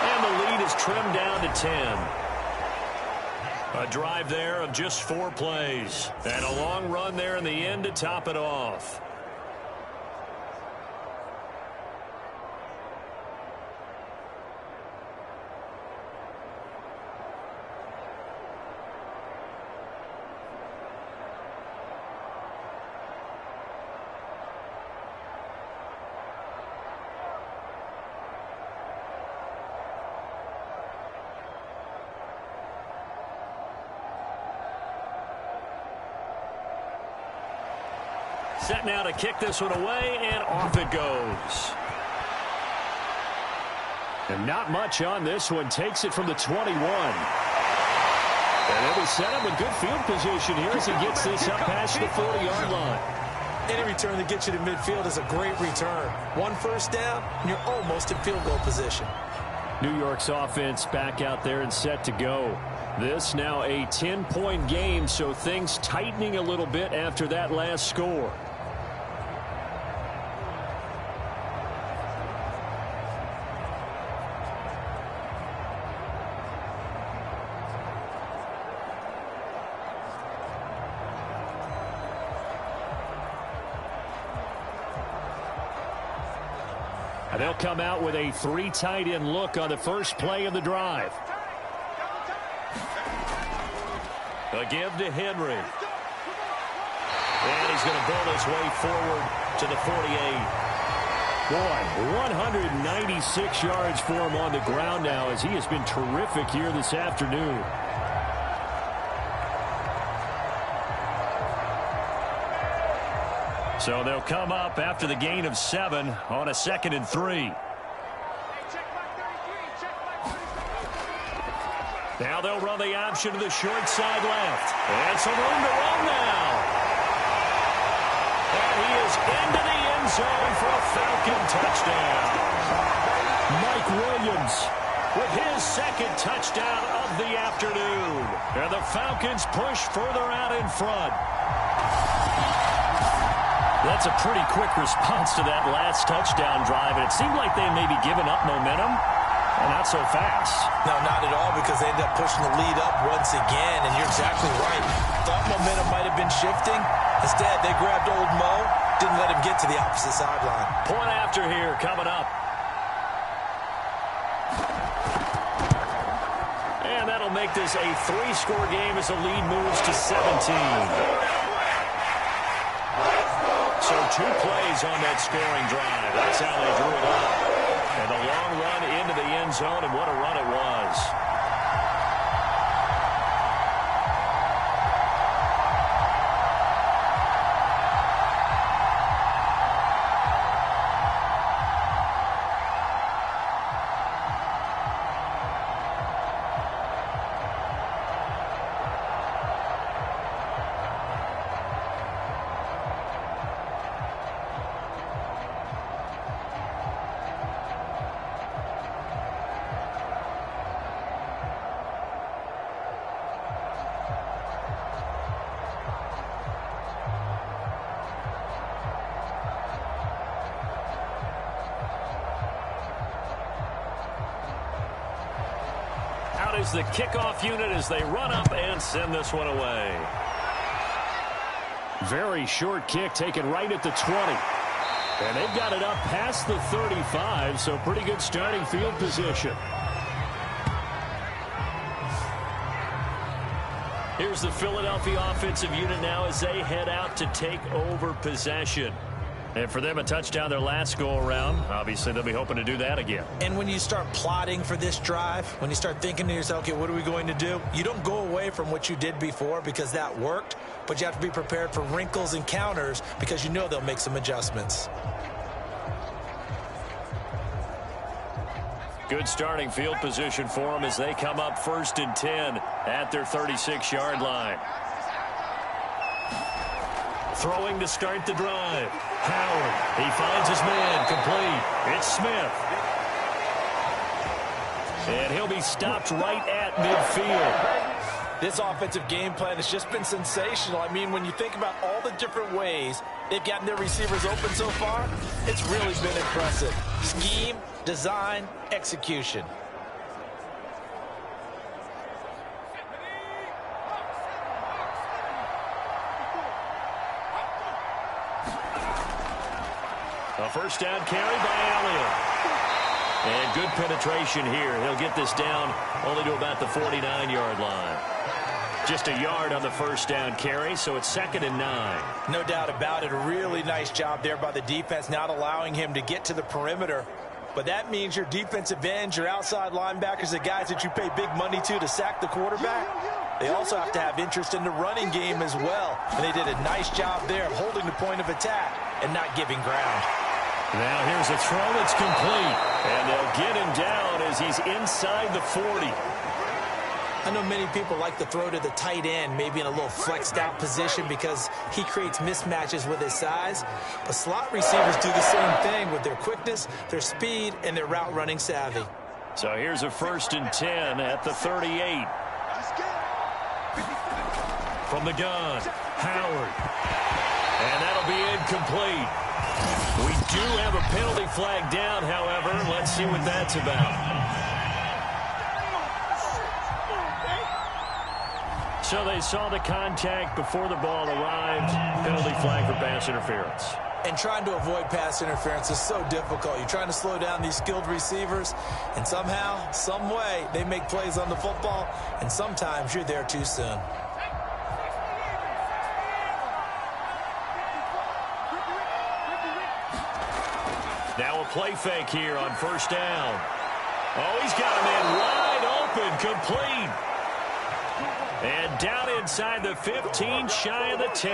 And the lead is trimmed down to 10. A drive there of just 4 plays. And a long run there in the end to top it off. Set now to kick this one away, and off it goes. And not much on this one. Takes it from the 21. And he'll be set up in good field position here as he gets this up past the 40-yard line. Any return that gets you to midfield is a great return. One first down, and you're almost in field goal position. New York's offense back out there and set to go. This now a 10-point game, so things tightening a little bit after that last score. They'll come out with a 3 tight end look on the first play of the drive. A give to Henry. And he's going to build his way forward to the 48. Boy, 196 yards for him on the ground now as he has been terrific here this afternoon. So they'll come up after the gain of 7 on a 2nd and 3. Now they'll run the option to the short side left. And some room to run now. And he is into the end zone for a Falcon touchdown. Mike Williams with his 2nd touchdown of the afternoon. And the Falcons push further out in front. That's a pretty quick response to that last touchdown drive. And it seemed like they may be giving up momentum. And not so fast. No, not at all, because they ended up pushing the lead up once again. And you're exactly right. Thought momentum might have been shifting. Instead, they grabbed old Mo. Didn't let him get to the opposite sideline. Point after here coming up. And that'll make this a 3-score game as the lead moves to 17. So 2 plays on that scoring drive. That's how they drew it up. And a long run into the end zone, and what a run it was. Is the kickoff unit as they run up and send this one away. Very short kick taken right at the 20. And they've got it up past the 35, so pretty good starting field position. Here's the Philadelphia offensive unit now as they head out to take over possession. And for them, a touchdown their last go-around. Obviously, they'll be hoping to do that again. And when you start plotting for this drive, when you start thinking to yourself, okay, what are we going to do? You don't go away from what you did before because that worked, but you have to be prepared for wrinkles and counters because you know they'll make some adjustments. Good starting field position for them as they come up 1st and 10 at their 36-yard line. Throwing to start the drive. Howard, he finds his man, complete. It's Smith. And he'll be stopped right at midfield. This offensive game plan has just been sensational. I mean, when you think about all the different ways they've gotten their receivers open so far, it's really been impressive. Scheme, design, execution. A first down carry by Elliott. And good penetration here. He'll get this down only to about the 49-yard line. Just a yard on the first down carry, so it's 2nd and 9. No doubt about it. A really nice job there by the defense, not allowing him to get to the perimeter. But that means your defensive ends, your outside linebackers, the guys that you pay big money to sack the quarterback, They also have to have interest in the running game as well. And they did a nice job there of holding the point of attack and not giving ground. Now here's a throw that's complete. And they'll get him down as he's inside the 40. I know many people like to throw to the tight end, maybe in a little flexed out position because he creates mismatches with his size. But slot receivers do the same thing with their quickness, their speed, and their route running savvy. So here's a 1st and 10 at the 38. From the gun, Howard. And that'll be incomplete. We do have a penalty flag down, however. Let's see what that's about. So they saw the contact before the ball arrived. Penalty flag for pass interference. And trying to avoid pass interference is so difficult. You're trying to slow down these skilled receivers, and somehow, some way, they make plays on the football, and sometimes you're there too soon. Now a play fake here on 1st down. Oh, he's got him in wide open, complete. And down inside the 15, shy of the 10.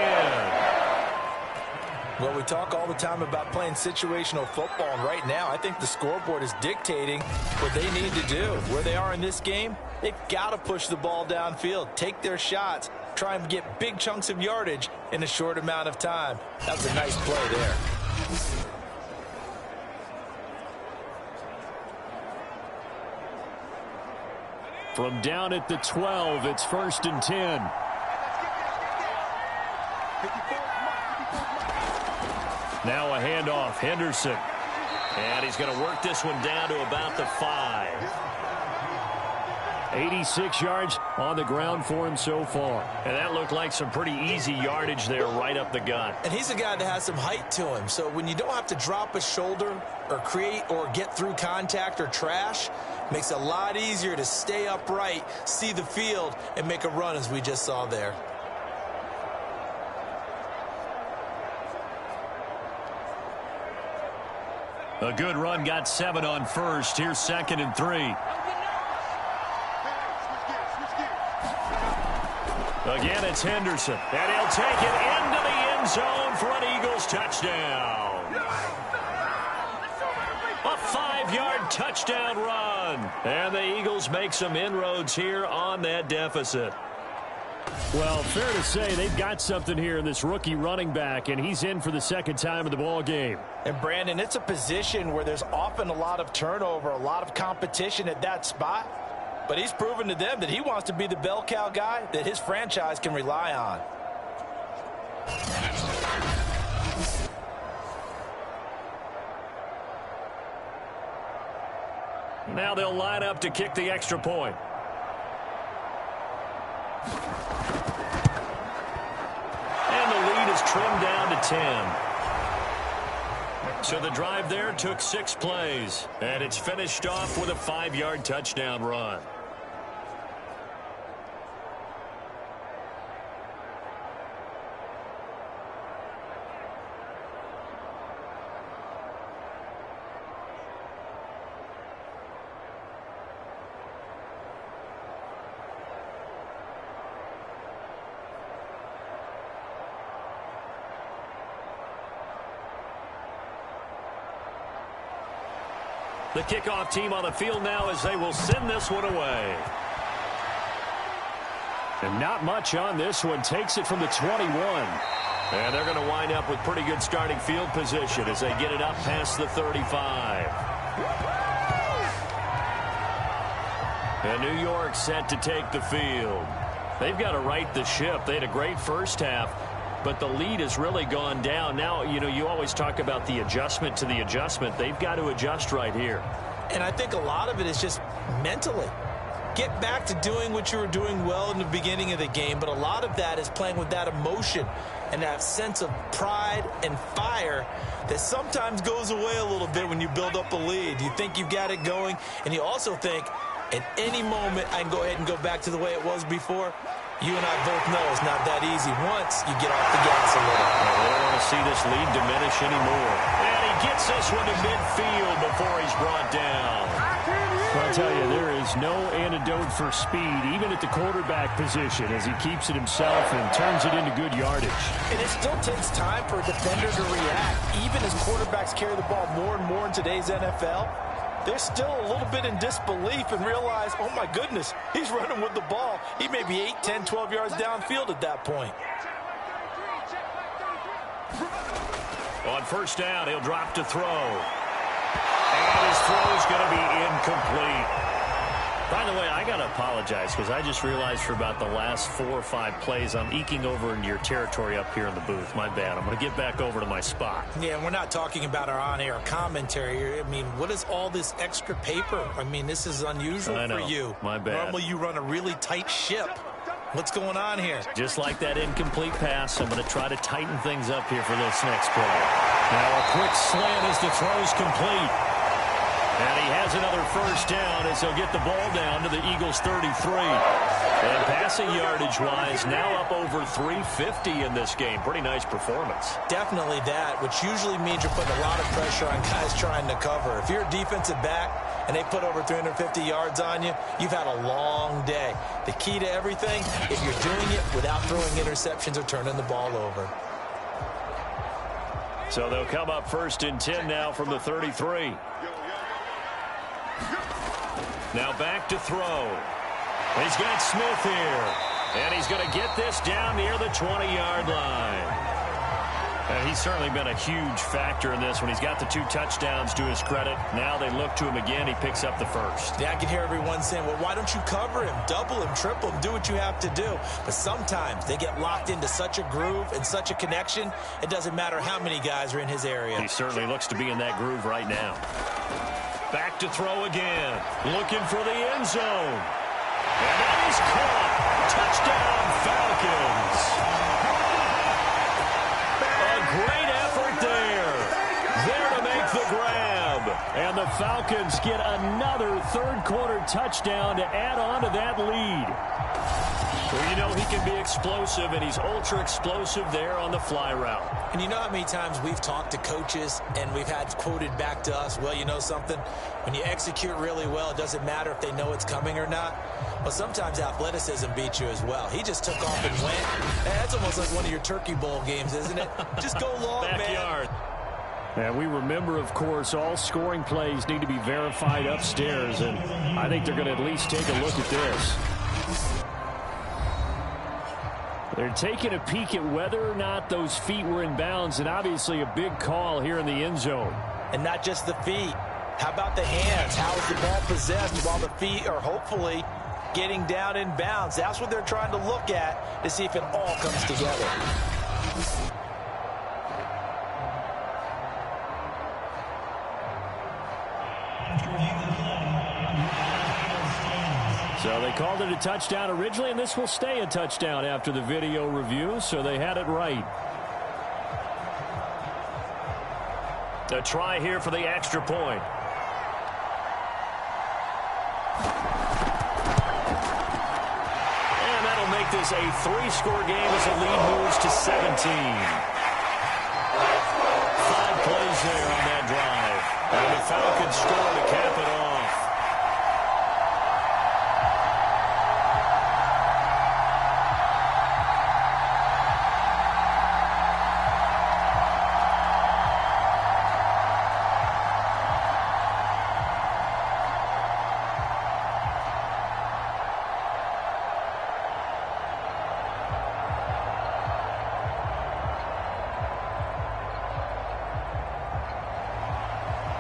Well, we talk all the time about playing situational football, and right now I think the scoreboard is dictating what they need to do. Where they are in this game, they've got to push the ball downfield, take their shots, try and get big chunks of yardage in a short amount of time. That was a nice play there. From down at the 12, it's 1st and 10. Now a handoff, Henderson. And he's going to work this one down to about the 5. 86 yards on the ground for him so far. And that looked like some pretty easy yardage there right up the gut. And he's a guy that has some height to him. So when you don't have to drop a shoulder or create or get through contact or trash, makes it a lot easier to stay upright, see the field, and make a run as we just saw there. A good run, got 7 on 1st. Here's 2nd and 3. Again, it's Henderson. And he'll take it into the end zone for an Eagles touchdown. A 5-yard touchdown run. And the Eagles make some inroads here on that deficit. Well, fair to say they've got something here in this rookie running back, and he's in for the 2nd time of the ball game. And, Brandon, it's a position where there's often a lot of turnover, a lot of competition at that spot. But he's proven to them that he wants to be the bell cow guy that his franchise can rely on. Now they'll line up to kick the extra point. And the lead is trimmed down to 10. So the drive there took 6 plays, and it's finished off with a 5-yard touchdown run. The kickoff team on the field now as they will send this one away. And not much on this one. Takes it from the 21. And they're going to wind up with pretty good starting field position as they get it up past the 35. And New York set to take the field. They've got to right the ship. They had a great first half, but the lead has really gone down. Now, you know, you always talk about the adjustment to the adjustment. They've got to adjust right here. And I think a lot of it is just mentally. Get back to doing what you were doing well in the beginning of the game, but a lot of that is playing with that emotion and that sense of pride and fire that sometimes goes away a little bit when you build up a lead. You think you've got it going, and you also think at any moment I can go ahead and go back to the way it was before. You and I both know it's not that easy once you get off the gas a little. Well, they don't want to see this lead diminish anymore. And he gets this one to midfield before he's brought down. Well, I'll tell you, there is no antidote for speed, even at the quarterback position, as he keeps it himself and turns it into good yardage. And it still takes time for a defender to react. Even as quarterbacks carry the ball more and more in today's NFL, they're still a little bit in disbelief and realize, oh, my goodness, he's running with the ball. He may be 8, 10, 12 yards downfield at that point. On first down, he'll drop to throw. And his throw is going to be incomplete. By the way, I got to apologize because I just realized for about the last 4 or 5 plays, I'm eking over into your territory up here in the booth. My bad. I'm going to get back over to my spot. Yeah, we're not talking about our on-air commentary here. I mean, what is all this extra paper? I mean, this is unusual for you. My bad. Normally you run a really tight ship. What's going on here? Just like that incomplete pass, I'm going to try to tighten things up here for this next play. Now a quick slant as the throw's complete. And he has another first down as he'll get the ball down to the Eagles' 33. And passing yardage-wise, now up over 350 in this game. Pretty nice performance. Definitely that, which usually means you're putting a lot of pressure on guys trying to cover. If you're a defensive back and they put over 350 yards on you, you've had a long day. The key to everything, if you're doing it without throwing interceptions or turning the ball over. So they'll come up 1st and 10 now from the 33. Now back to throw. He's got Smith here. And he's going to get this down near the 20-yard line. And he's certainly been a huge factor in this when he's got the 2 touchdowns to his credit. Now they look to him again. He picks up the first. Yeah, I can hear everyone saying, well, why don't you cover him? Double him, triple him, do what you have to do. But sometimes they get locked into such a groove and such a connection, it doesn't matter how many guys are in his area. He certainly looks to be in that groove right now. Back to throw again. Looking for the end zone. And that is caught. Touchdown, Falcons. A great effort there. There to make the grab. And the Falcons get another third-quarter touchdown to add on to that lead. Well, you know he can be explosive, and he's ultra-explosive there on the fly route. And you know how many times we've talked to coaches and we've had quoted back to us, well, you know something? When you execute really well, it doesn't matter if they know it's coming or not. Well, sometimes athleticism beats you as well. He just took off and went. That's almost like one of your Turkey Bowl games, isn't it? Just go long, Backyard. man. And we remember, of course, all scoring plays need to be verified upstairs, and I think they're going to at least take a look at this. They're taking a peek at whether or not those feet were in bounds, and obviously a big call here in the end zone. And not just the feet. How about the hands? How is the ball possessed while the feet are hopefully getting down in bounds? That's what they're trying to look at to see if it all comes together. So they called it a touchdown originally, and this will stay a touchdown after the video review, so they had it right. A try here for the extra point. And that'll make this a 3-score game as the lead moves to 17. 5 plays there on that drive. And the Falcons score to cap it off.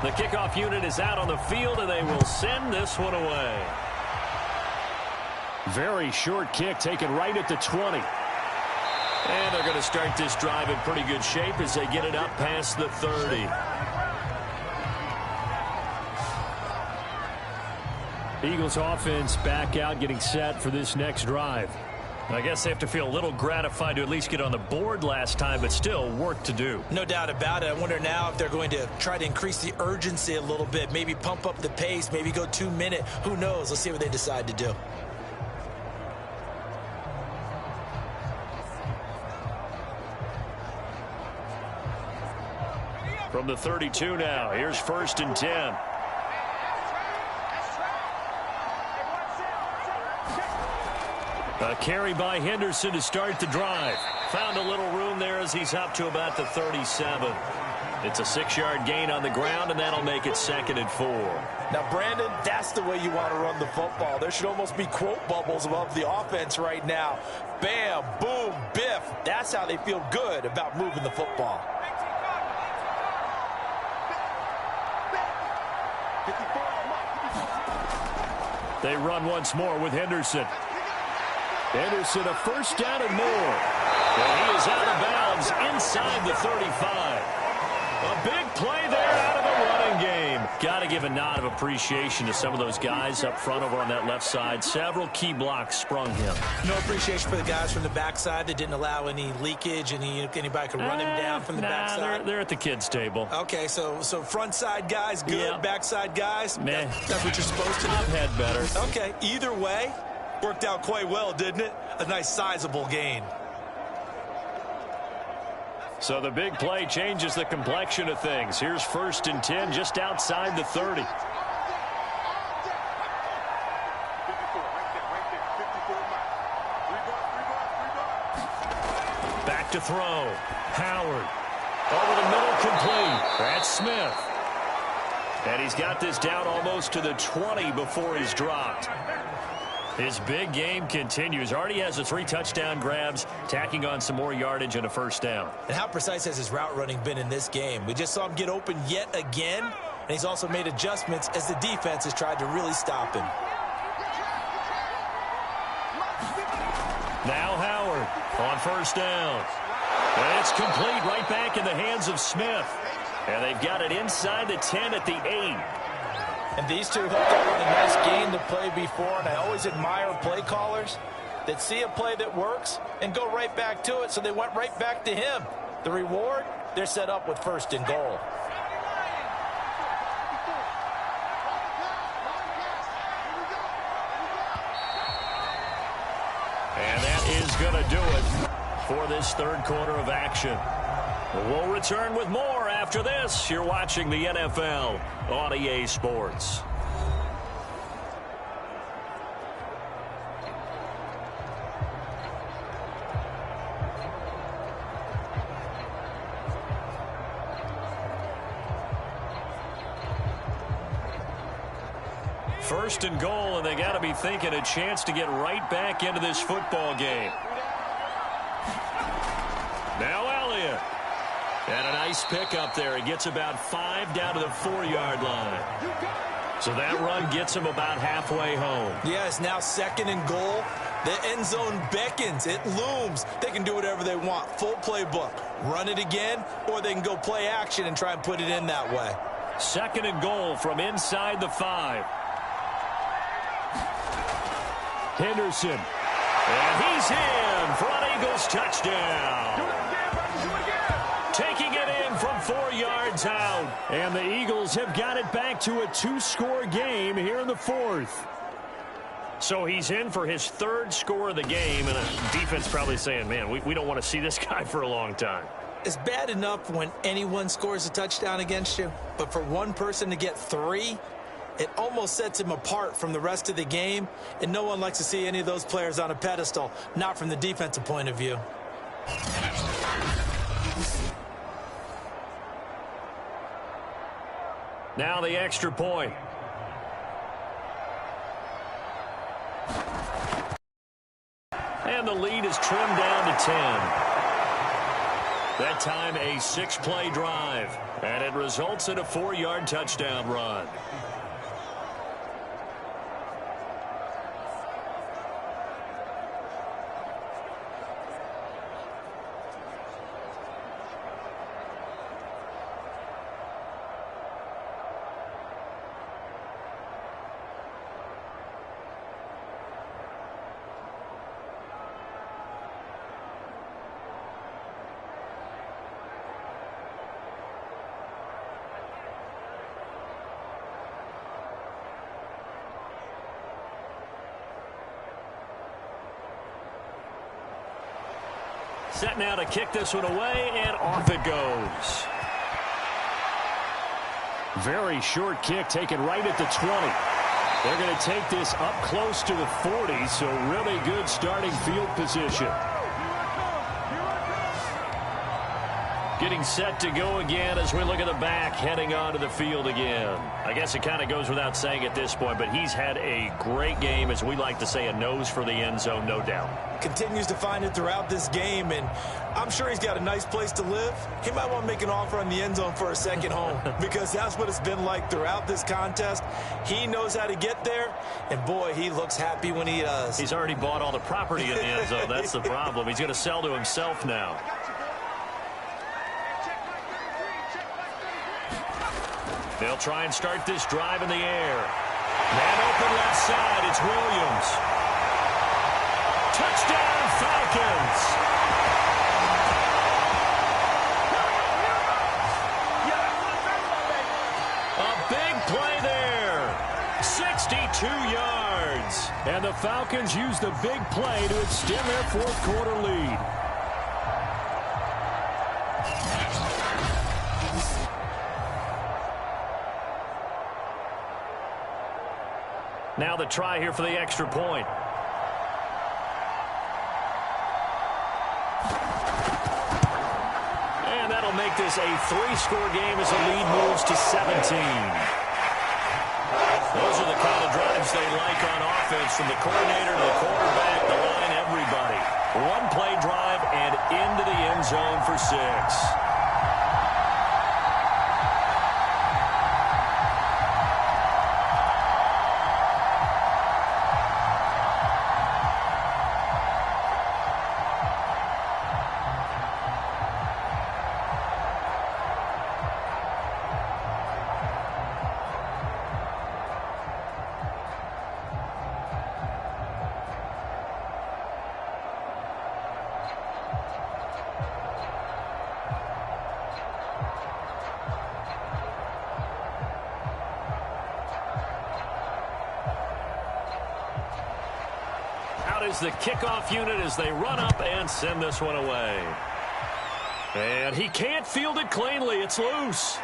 The kickoff unit is out on the field, and they will send this one away. Very short kick taken right at the 20. And they're going to start this drive in pretty good shape as they get it up past the 30. Eagles offense back out, getting set for this next drive. I guess they have to feel a little gratified to at least get on the board last time, but still work to do. No doubt about it. I wonder now if they're going to try to increase the urgency a little bit, maybe pump up the pace, maybe go 2-minute. Who knows? Let's see what they decide to do. From the 32 now, here's 1st and 10. A carry by Henderson to start the drive. Found a little room there as he's up to about the 37. It's a 6-yard gain on the ground, and that'll make it 2nd and 4. Now, Brandon, that's the way you want to run the football. There should almost be quote bubbles above the offense right now. Bam, boom, biff. That's how they feel good about moving the football. They run once more with Henderson. Henderson, a 1st down and more. And he is out of bounds inside the 35. A big play there out of the running game. Got to give a nod of appreciation to some of those guys up front over on that left side. Several key blocks sprung him. No appreciation for the guys from the backside that didn't allow any leakage, anybody could run him down from the backside. They're at the kids' table. Okay, so front side guys good, Yeah. backside guys, that's what you're supposed to do. I've had better. Okay, either way, worked out quite well, didn't it? A nice sizable gain. So the big play changes the complexion of things. Here's 1st and 10 just outside the 30. Back to throw. Howard. Over the middle, complete. That's Smith. And he's got this down almost to the 20 before he's dropped. His big game continues. Already has the 3 touchdown grabs, tacking on some more yardage and a 1st down. And how precise has his route running been in this game? We just saw him get open yet again, and he's also made adjustments as the defense has tried to really stop him. Now Howard on 1st down. And it's complete right back in the hands of Smith. And they've got it inside the 10 at the 8. And these two hooked up on a nice game to play before, and I always admire play callers that see a play that works and go right back to it, so they went right back to him. The reward, they're set up with 1st and goal. And that is going to do it for this 3rd quarter of action. We'll return with more after this. You're watching the NFL on EA Sports. First and goal, and they got to be thinking a chance to get right back into this football game. Now Elliott. And a nice pick up there. He gets about 5 down to the 4-yard line. So that run gets him about halfway home. Yeah, it's now 2nd and goal. The end zone beckons. It looms. They can do whatever they want. Full playbook. Run it again, or they can go play action and try and put it in that way. 2nd and goal from inside the 5. Henderson. And he's in for an Eagles touchdown. Taking it in from 4 yards out. And the Eagles have got it back to a 2-score game here in the 4th. So he's in for his 3rd score of the game. And a defense probably saying, man, we don't want to see this guy for a long time. It's bad enough when anyone scores a touchdown against you. But for one person to get 3, it almost sets him apart from the rest of the game. And no one likes to see any of those players on a pedestal, not from the defensive point of view. Now the extra point. And the lead is trimmed down to 10. That time a 6-play drive. And it results in a 4-yard touchdown run. Set now to kick this one away, and off it goes. Very short kick taken right at the 20. They're going to take this up close to the 40, so really good starting field position. Getting set to go again as we look at the back, heading onto the field again. I guess it kind of goes without saying at this point, but he's had a great game, as we like to say, a nose for the end zone, no doubt. Continues to find it throughout this game, and I'm sure he's got a nice place to live. He might want to make an offer on the end zone for a second home because that's what it's been like throughout this contest. He knows how to get there, and boy, he looks happy when he does. He's already bought all the property in the end zone. That's the problem. He's going to sell to himself now. They'll try and start this drive in the air. Man open left side. It's Williams. Touchdown, Falcons. A big play there. 62 yards. And the Falcons use the big play to extend their fourth quarter lead. Now the try here for the extra point. And that'll make this a 3-score game as the lead moves to 17. Those are the kind of drives they like on offense, from the coordinator to the quarterback, the line, everybody. One play drive and into the end zone for 6. Is the kickoff unit as they run up and send this one away. And he can't field it cleanly. It's loose.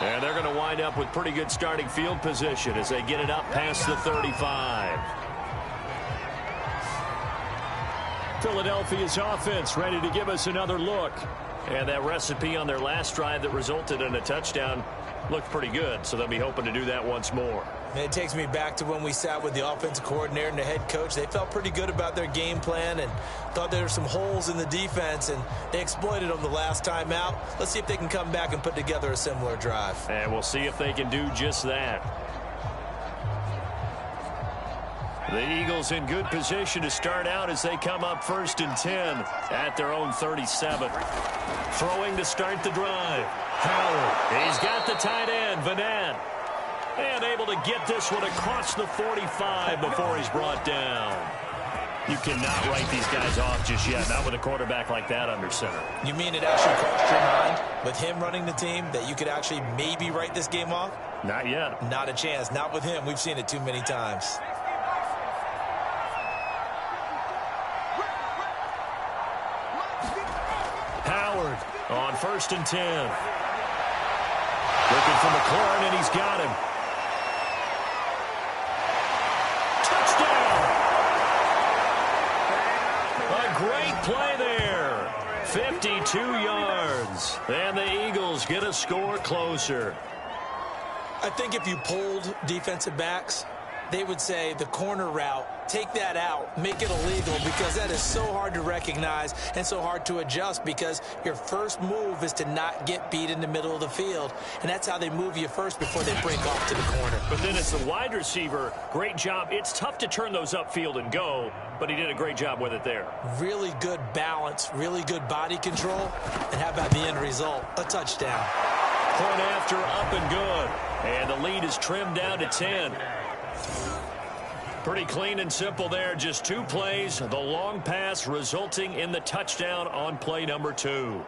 And they're going to wind up with pretty good starting field position as they get it up past the 35. Philadelphia's offense ready to give us another look. And that recipe on their last drive that resulted in a touchdown looked pretty good, so they'll be hoping to do that once more. And it takes me back to when we sat with the offensive coordinator and the head coach. They felt pretty good about their game plan and thought there were some holes in the defense, and they exploited them the last time out. Let's see if they can come back and put together a similar drive. And we'll see if they can do just that. The Eagles in good position to start out as they come up 1st and 10 at their own 37. Throwing to start the drive. Howard. He's got the tight end, Vanette. And able to get this one across the 45 before he's brought down. You cannot write these guys off just yet, not with a quarterback like that under center. You mean it actually crossed your mind with him running the team that you could actually maybe write this game off? Not yet. Not a chance. Not with him. We've seen it too many times. Howard on 1st and 10. Looking for McLaurin, and he's got him. Great play there. 52 yards. And the Eagles get a score closer. I think if you polled defensive backs, they would say the corner route, take that out, make it illegal, because that is so hard to recognize and so hard to adjust, because your first move is to not get beat in the middle of the field, and that's how they move you first before they break off to the corner. But then it's the wide receiver. Great job. It's tough to turn those upfield and go, but he did a great job with it there. Really good balance, really good body control, and how about the end result? A touchdown. Point after, up and good. And the lead is trimmed down to 10. Pretty clean and simple there. Just 2 plays. The long pass resulting in the touchdown on play number 2.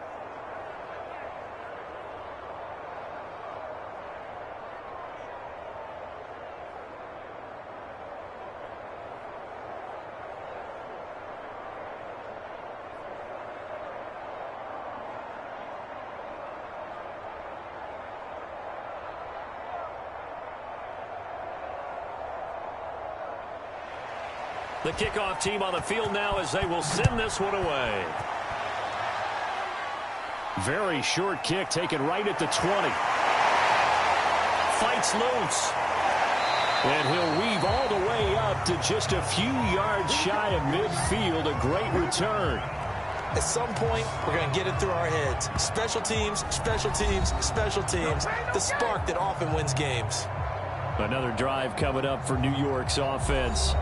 The kickoff team on the field now as they will send this one away. Very short kick taken right at the 20. Fights loose. And he'll weave all the way up to just a few yards shy of midfield. A great return. At some point, we're going to get it through our heads. Special teams, special teams, special teams. The spark that often wins games. Another drive coming up for New York's offense.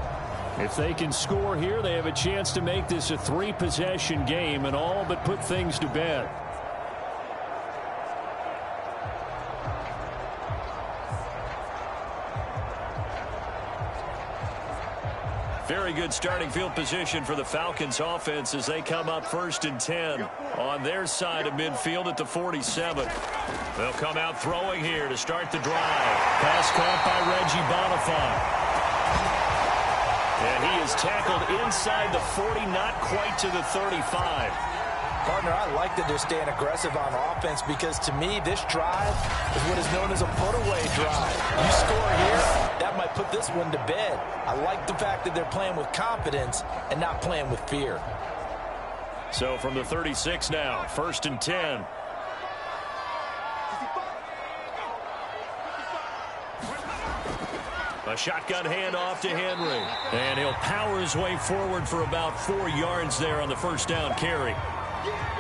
If they can score here, they have a chance to make this a 3-possession game and all but put things to bed. Very good starting field position for the Falcons offense as they come up 1st and 10 on their side of midfield at the 47. They'll come out throwing here to start the drive. Pass caught by Reggie Bonifant. And he is tackled inside the 40, not quite to the 35. Partner, I like that they're staying aggressive on offense because, to me, this drive is what is known as a put-away drive. You score here, that might put this one to bed. I like the fact that they're playing with confidence and not playing with fear. So from the 36 now, 1st and 10. A shotgun handoff to Henry. And he'll power his way forward for about 4 yards there on the first down carry.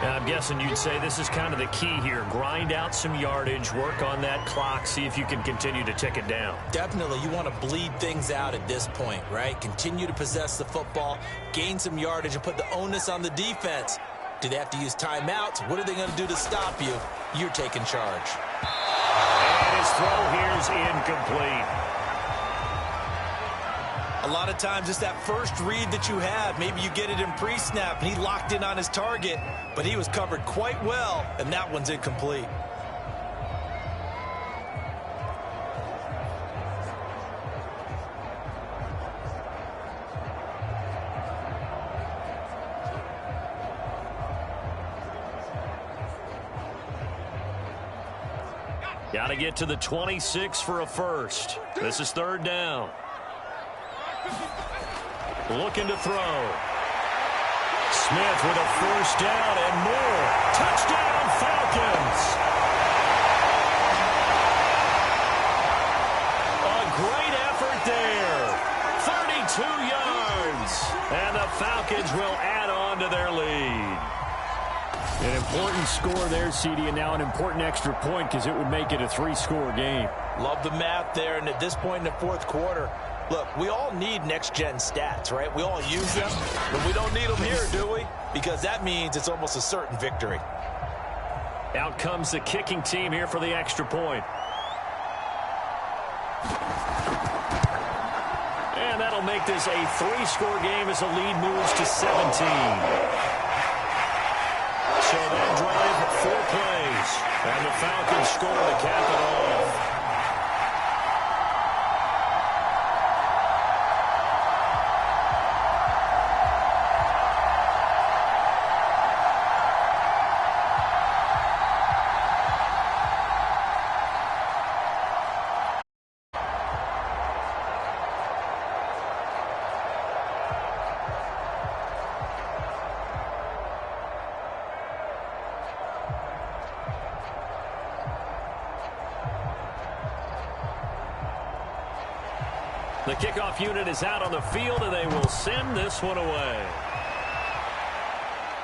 And I'm guessing you'd say this is kind of the key here. Grind out some yardage, work on that clock, see if you can continue to tick it down. Definitely, you want to bleed things out at this point, right? Continue to possess the football, gain some yardage, and put the onus on the defense. Do they have to use timeouts? What are they going to do to stop you? You're taking charge. And his throw here is incomplete. A lot of times it's that first read that you have. Maybe you get it in pre-snap, and he locked in on his target, but he was covered quite well, and that one's incomplete. Got to get to the 26 for a first. This is 3rd down. Looking to throw. Smith with a first down and more. Touchdown, Falcons. A great effort there. 32 yards. And the Falcons will add on to their lead. An important score there, CD, and now an important extra point because it would make it a 3-score game. Love the math there, and at this point in the 4th quarter, look, we all need next-gen stats, right? We all use them, but we don't need them here, do we? Because that means it's almost a certain victory. Out comes the kicking team here for the extra point. And that'll make this a 3-score game as the lead moves to 17. So that drive, 4 plays. And the Falcons score to cap it off. The kickoff unit is out on the field, and they will send this one away.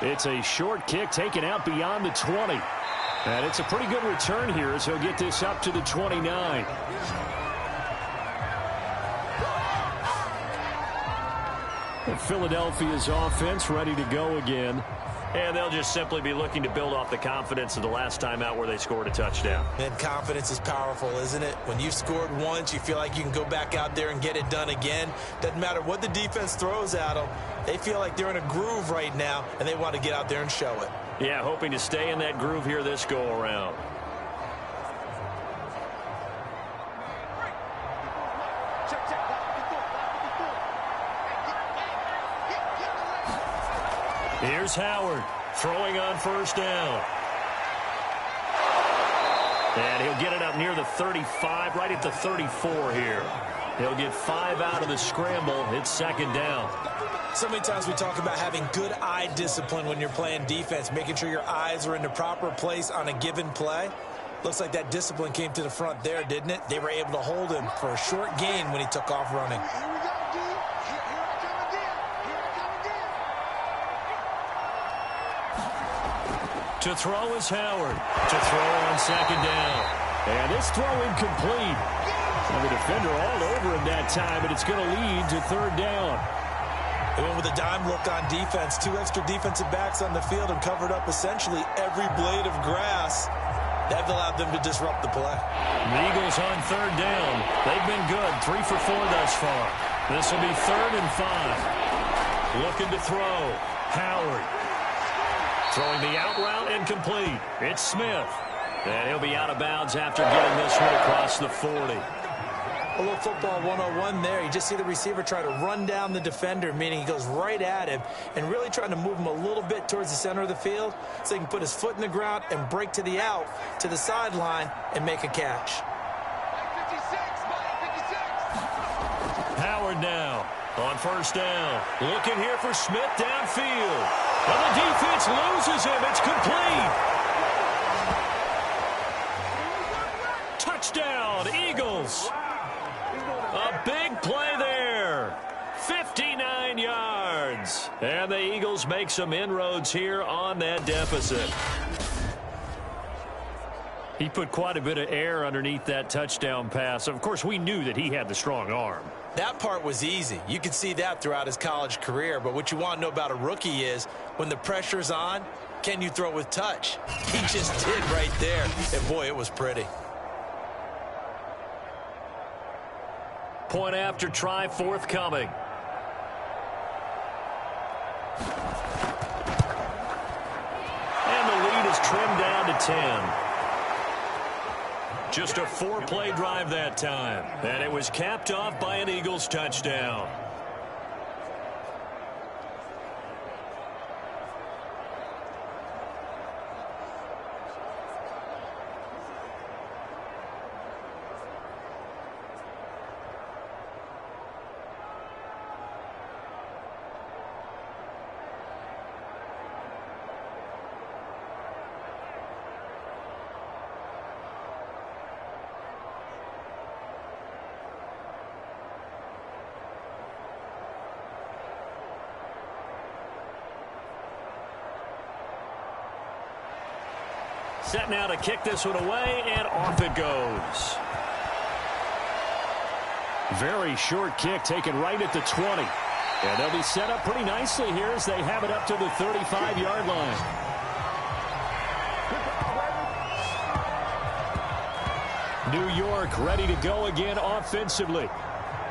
It's a short kick taken out beyond the 20. And it's a pretty good return here as he'll get this up to the 29. And Philadelphia's offense ready to go again. And they'll just simply be looking to build off the confidence of the last time out where they scored a touchdown. And confidence is powerful, isn't it? When you've scored once, you feel like you can go back out there and get it done again. Doesn't matter what the defense throws at them. They feel like they're in a groove right now, and they want to get out there and show it. Yeah, hoping to stay in that groove here this go-around. Here's Howard throwing on first down. And he'll get it up near the 35, right at the 34 here. He'll get 5 out of the scramble. It's second down. So many times we talk about having good eye discipline when you're playing defense, making sure your eyes are in the proper place on a given play. Looks like that discipline came to the front there, didn't it? They were able to hold him for a short gain when he took off running. Here we go, D. Here I come again. Here I come again. To throw is Howard. To throw on second down. And this throw incomplete. And the defender all over him that time, and it's going to lead to third down. They went with a dime look on defense. 2 extra defensive backs on the field and covered up essentially every blade of grass. That allowed them to disrupt the play. The Eagles on third down. They've been good. 3 for 4 thus far. This will be 3rd and 5. Looking to throw. Howard. Throwing the out route incomplete. It's Smith. And he'll be out of bounds after getting this one across the 40. A little football 101 there. You just see the receiver try to run down the defender, meaning he goes right at him and really trying to move him a little bit towards the center of the field so he can put his foot in the ground and break to the out, to the sideline, and make a catch. 56. Howard now on first down. Looking here for Smith downfield. And the defense loses him. It's complete. Touchdown, Eagles. A big play there. 59 yards. And the Eagles make some inroads here on that deficit. He put quite a bit of air underneath that touchdown pass. Of course, we knew that he had the strong arm. That part was easy. You could see that throughout his college career. But what you want to know about a rookie is when the pressure's on, can you throw with touch? He just did right there. And, boy, it was pretty. Point after try forthcoming. And the lead is trimmed down to 10. Just a 4-play drive that time. And it was capped off by an Eagles touchdown. Set now to kick this one away, and off it goes. Very short kick taken right at the 20. And they'll be set up pretty nicely here as they have it up to the 35-yard line. New York ready to go again offensively.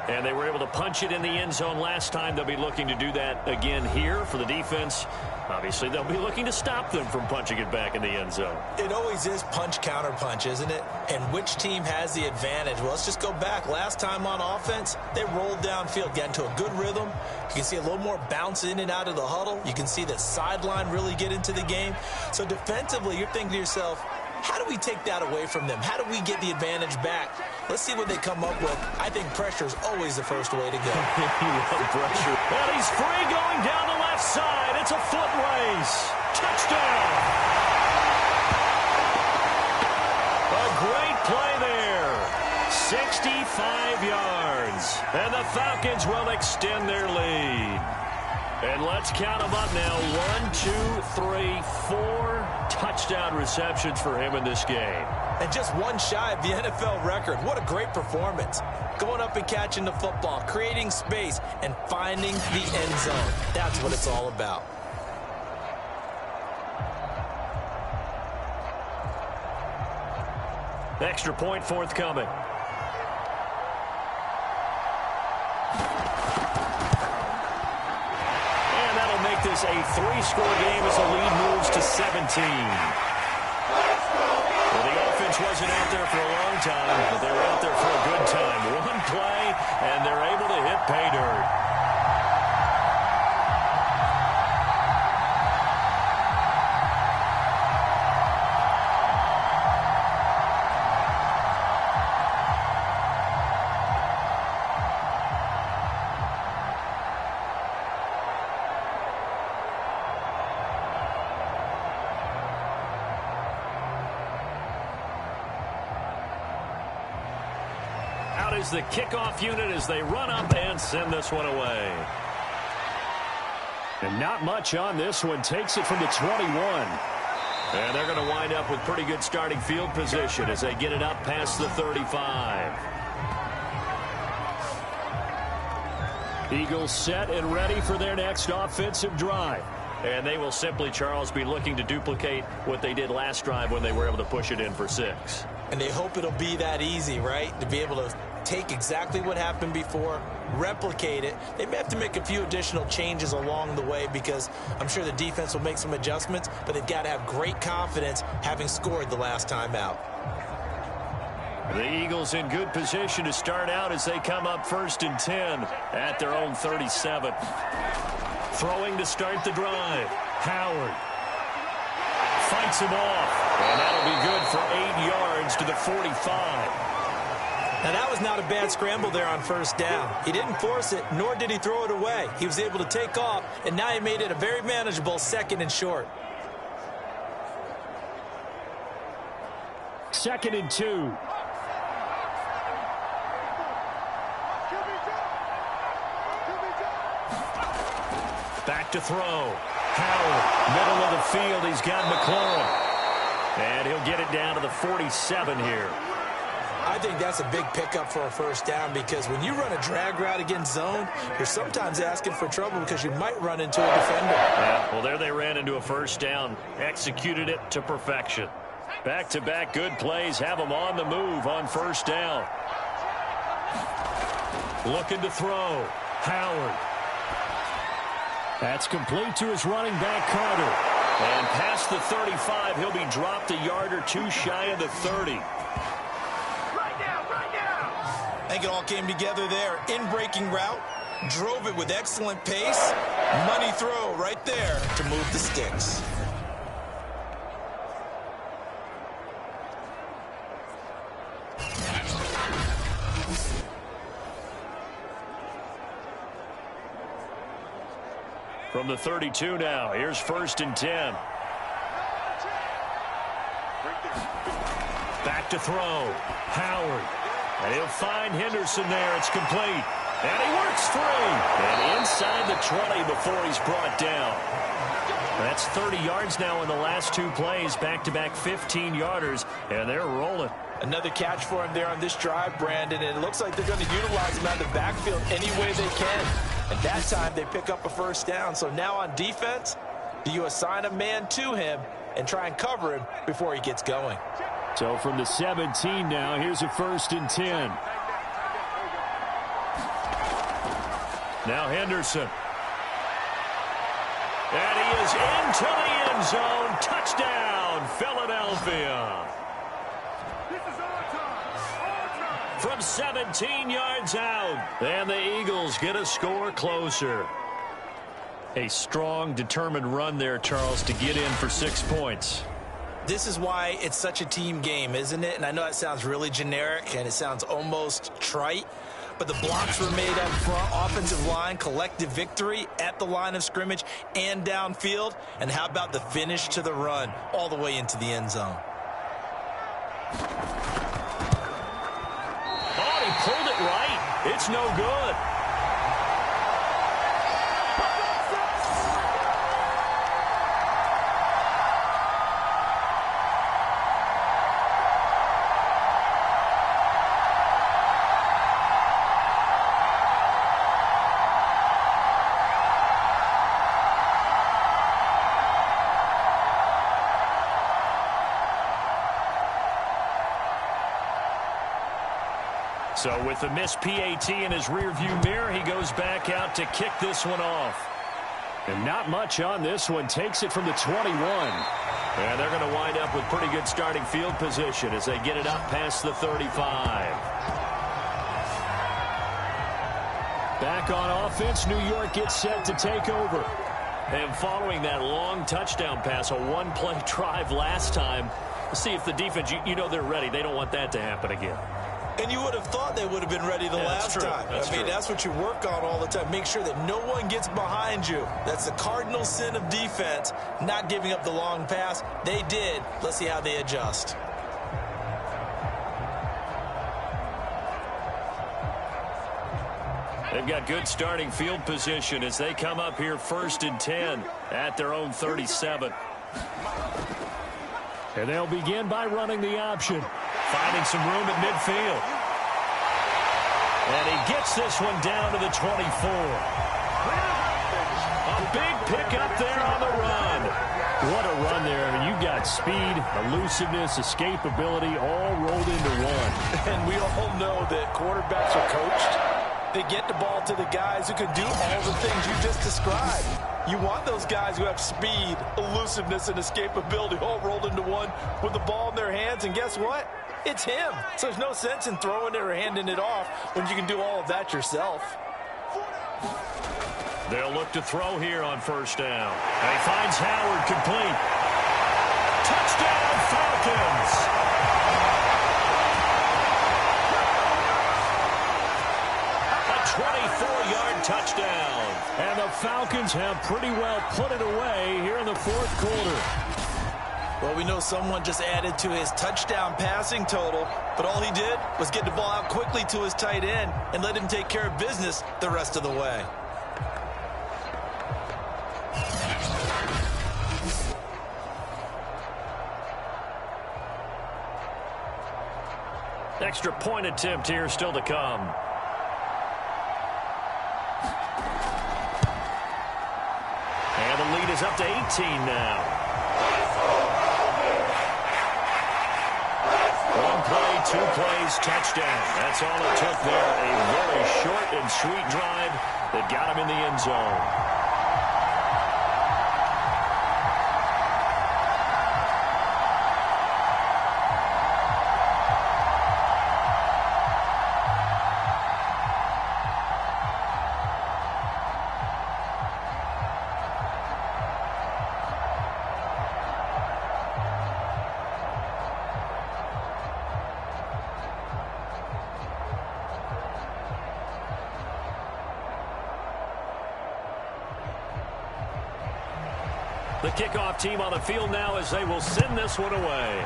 And they were able to punch it in the end zone last time. They'll be looking to do that again here for the defense. Obviously, they'll be looking to stop them from punching it back in the end zone. It always is punch-counter-punch, isn't it? And which team has the advantage? Well, let's just go back. Last time on offense, they rolled downfield, got into a good rhythm. You can see a little more bounce in and out of the huddle. You can see the sideline really get into the game. So defensively, you're thinking to yourself, how do we take that away from them? How do we get the advantage back? Let's see what they come up with. I think pressure is always the first way to go. Pressure. And he's free going down the left side. It's a foot race. Touchdown. A great play there. 65 yards. And the Falcons will extend their lead. And let's count them up now. 1, 2, 3, 4 touchdown receptions for him in this game. And just one shy of the NFL record. What a great performance. Going up and catching the football, creating space, and finding the end zone. That's what it's all about. Extra point forthcoming. Make this a 3-score game as the lead moves to 17. Well, the offense wasn't out there for a long time, but they were out there for a good time. One play, and they're able to hit pay dirt. Out is the kickoff unit as they run up and send this one away. And not much on this one. Takes it from the 21. And they're going to wind up with pretty good starting field position as they get it up past the 35. Eagles set and ready for their next offensive drive. And they will simply, Charles, be looking to duplicate what they did last drive when they were able to push it in for 6. And they hope it'll be that easy, right? To be able to take exactly what happened before, replicate it. They may have to make a few additional changes along the way because I'm sure the defense will make some adjustments, but they've got to have great confidence having scored the last time out. The Eagles in good position to start out as they come up 1st and 10 at their own 37. Throwing to start the drive. Howard fights him off, and that'll be good for 8 yards to the 45. Now, that was not a bad scramble there on 1st down. He didn't force it, nor did he throw it away. He was able to take off, and now he made it a very manageable 2nd and short. 2nd and 2. Back to throw. Howard, middle of the field. He's got McLaurin. And he'll get it down to the 47 here. I think that's a big pickup for a 1st down because when you run a drag route against zone, you're sometimes asking for trouble because you might run into a defender. Yeah, well, there they ran into a 1st down. Executed it to perfection. Back-to-back good plays have them on the move on 1st down. Looking to throw. Howard. That's complete to his running back, Carter. And past the 35, he'll be dropped a yard or 2 shy of the 30. I think it all came together there. In-breaking route, drove it with excellent pace. Money throw right there to move the sticks. From the 32 now, here's 1st and 10. Back to throw. Howard. And he'll find Henderson there. It's complete. And he works free. And inside the 20 before he's brought down. That's 30 yards now in the last 2 plays. Back-to-back 15-yarders. And they're rolling. Another catch for him there on this drive, Brandon. And it looks like they're going to utilize him out of the backfield any way they can. And that time they pick up a 1st down. So now on defense, do you assign a man to him and try and cover him before he gets going? So from the 17 now, here's a 1st and 10. Now Henderson. And he is into the end zone. Touchdown, Philadelphia. From 17 yards out. And the Eagles get a score closer. A strong, determined run there, Charles, to get in for 6 points. This is why it's such a team game, isn't it? And I know it sounds really generic and it sounds almost trite, but the blocks were made up front, offensive line, collective victory at the line of scrimmage and downfield. And how about the finish to the run all the way into the end zone? Oh, he pulled it right. It's no good. So with the missed PAT in his rearview mirror, he goes back out to kick this one off. And not much on this one. Takes it from the 21. And they're going to wind up with pretty good starting field position as they get it up past the 35. Back on offense, New York gets set to take over. And following that long touchdown pass, a one-play drive last time, let's see if the defense, you know they're ready. They don't want that to happen again. And you would have thought they would have been ready the last time. That's what you work on all the time. Make sure that no one gets behind you. That's the cardinal sin of defense, not giving up the long pass. They did. Let's see how they adjust. They've got good starting field position as they come up here 1st and 10 at their own 37. And they'll begin by running the option. Finding some room at midfield. And he gets this one down to the 24. A big pickup there on the run. What a run there. You've got speed, elusiveness, escapability all rolled into one. And we all know that quarterbacks are coached. They get the ball to the guys who can do all the things you just described. You want those guys who have speed, elusiveness, and escapability all rolled into one with the ball in their hands. And guess what? It's him. So there's no sense in throwing it or handing it off when you can do all of that yourself. They'll look to throw here on 1st down. And he finds Howard complete. Touchdown, Falcons! A 24-yard touchdown. And the Falcons have pretty well put it away here in the 4th quarter. Well, we know someone just added to his touchdown passing total, but all he did was get the ball out quickly to his tight end and let him take care of business the rest of the way. Extra point attempt here still to come. And the lead is up to 18 now. One play, 2 plays, touchdown. That's all it took there. A very short and sweet drive that got him in the end zone. The kickoff team on the field now as they will send this one away.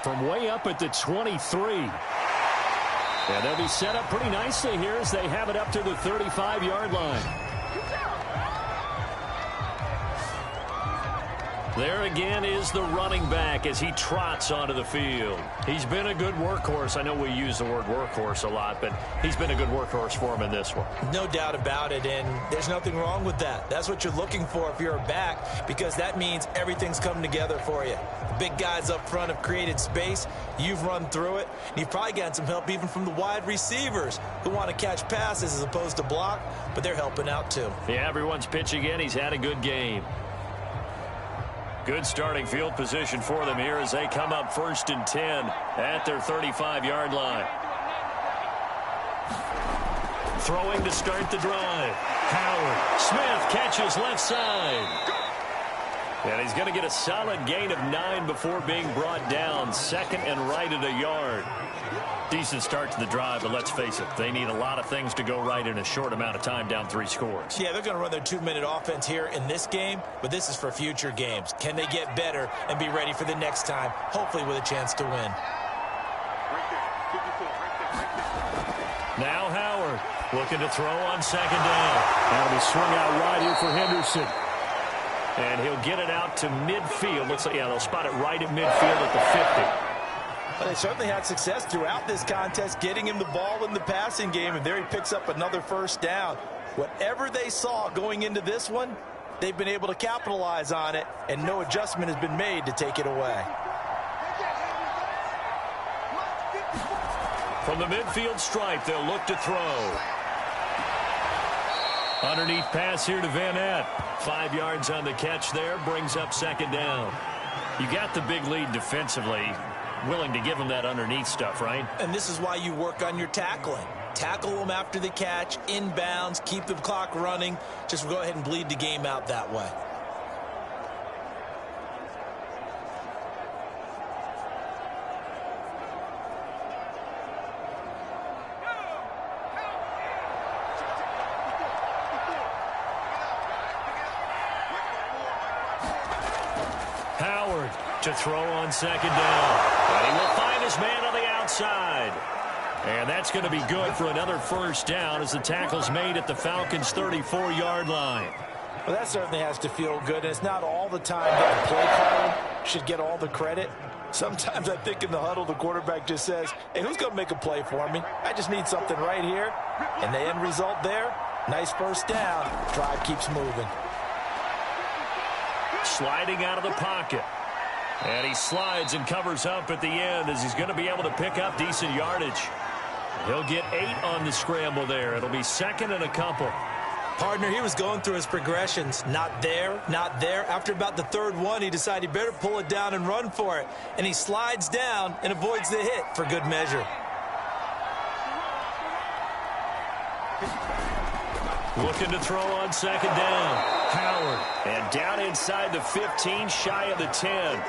From way up at the 23. And they'll be set up pretty nicely here as they have it up to the 35-yard line. There again is the running back as he trots onto the field. He's been a good workhorse. I know we use the word workhorse a lot, but he's been a good workhorse for him in this one. No doubt about it, and there's nothing wrong with that. That's what you're looking for if you're a back, because that means everything's come together for you. The big guys up front have created space. You've run through it, and you've probably gotten some help even from the wide receivers who want to catch passes as opposed to block, but they're helping out too. Yeah, everyone's pitching in. He's had a good game. Good starting field position for them here as they come up 1st and 10 at their 35-yard line. Throwing to start the drive. Howard. Smith catches left side. And he's going to get a solid gain of 9 before being brought down. 2nd and right at a yard. Decent start to the drive, but let's face it, they need a lot of things to go right in a short amount of time, down 3 scores. Yeah, they're going to run their 2-minute offense here in this game, but this is for future games. Can they get better and be ready for the next time, hopefully with a chance to win? Now Howard looking to throw on 2nd down. That'll be swung out wide here for Henderson. And he'll get it out to midfield. Looks like, yeah, they'll spot it right at midfield at the 50. But they certainly had success throughout this contest, getting him the ball in the passing game, and there he picks up another 1st down. Whatever they saw going into this one, they've been able to capitalize on it, and no adjustment has been made to take it away. From the midfield stripe, they'll look to throw. Underneath pass here to Van Ness. 5 yards on the catch there, brings up 2nd down. You got the big lead defensively. Willing to give them that underneath stuff, right? And this is why you work on your tackling. Tackle them after the catch, inbounds, keep the clock running. Just go ahead and bleed the game out that way. Howard to throw on 2nd down. And he will find his man on the outside. And that's going to be good for another first down as the tackle's made at the Falcons' 34-yard line. Well, that certainly has to feel good, and it's not all the time that the play caller should get all the credit. Sometimes I think in the huddle, the quarterback just says, hey, who's going to make a play for me? I just need something right here. And the end result there, nice first down. Drive keeps moving. Sliding out of the pocket. And he slides and covers up at the end as he's going to be able to pick up decent yardage. He'll get 8 on the scramble there. It'll be second and a couple. Partner, he was going through his progressions. Not there, not there. After about the third one, he decided he better pull it down and run for it. And he slides down and avoids the hit for good measure. Looking to throw on second down. Howard. And down inside the 15, shy of the 10.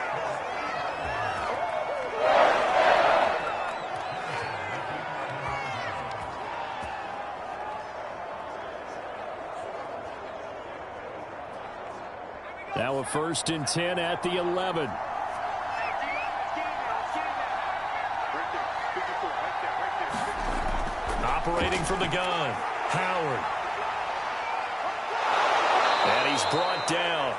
Now a 1st and 10 at the 11. Operating from the gun. Howard. And he's brought down.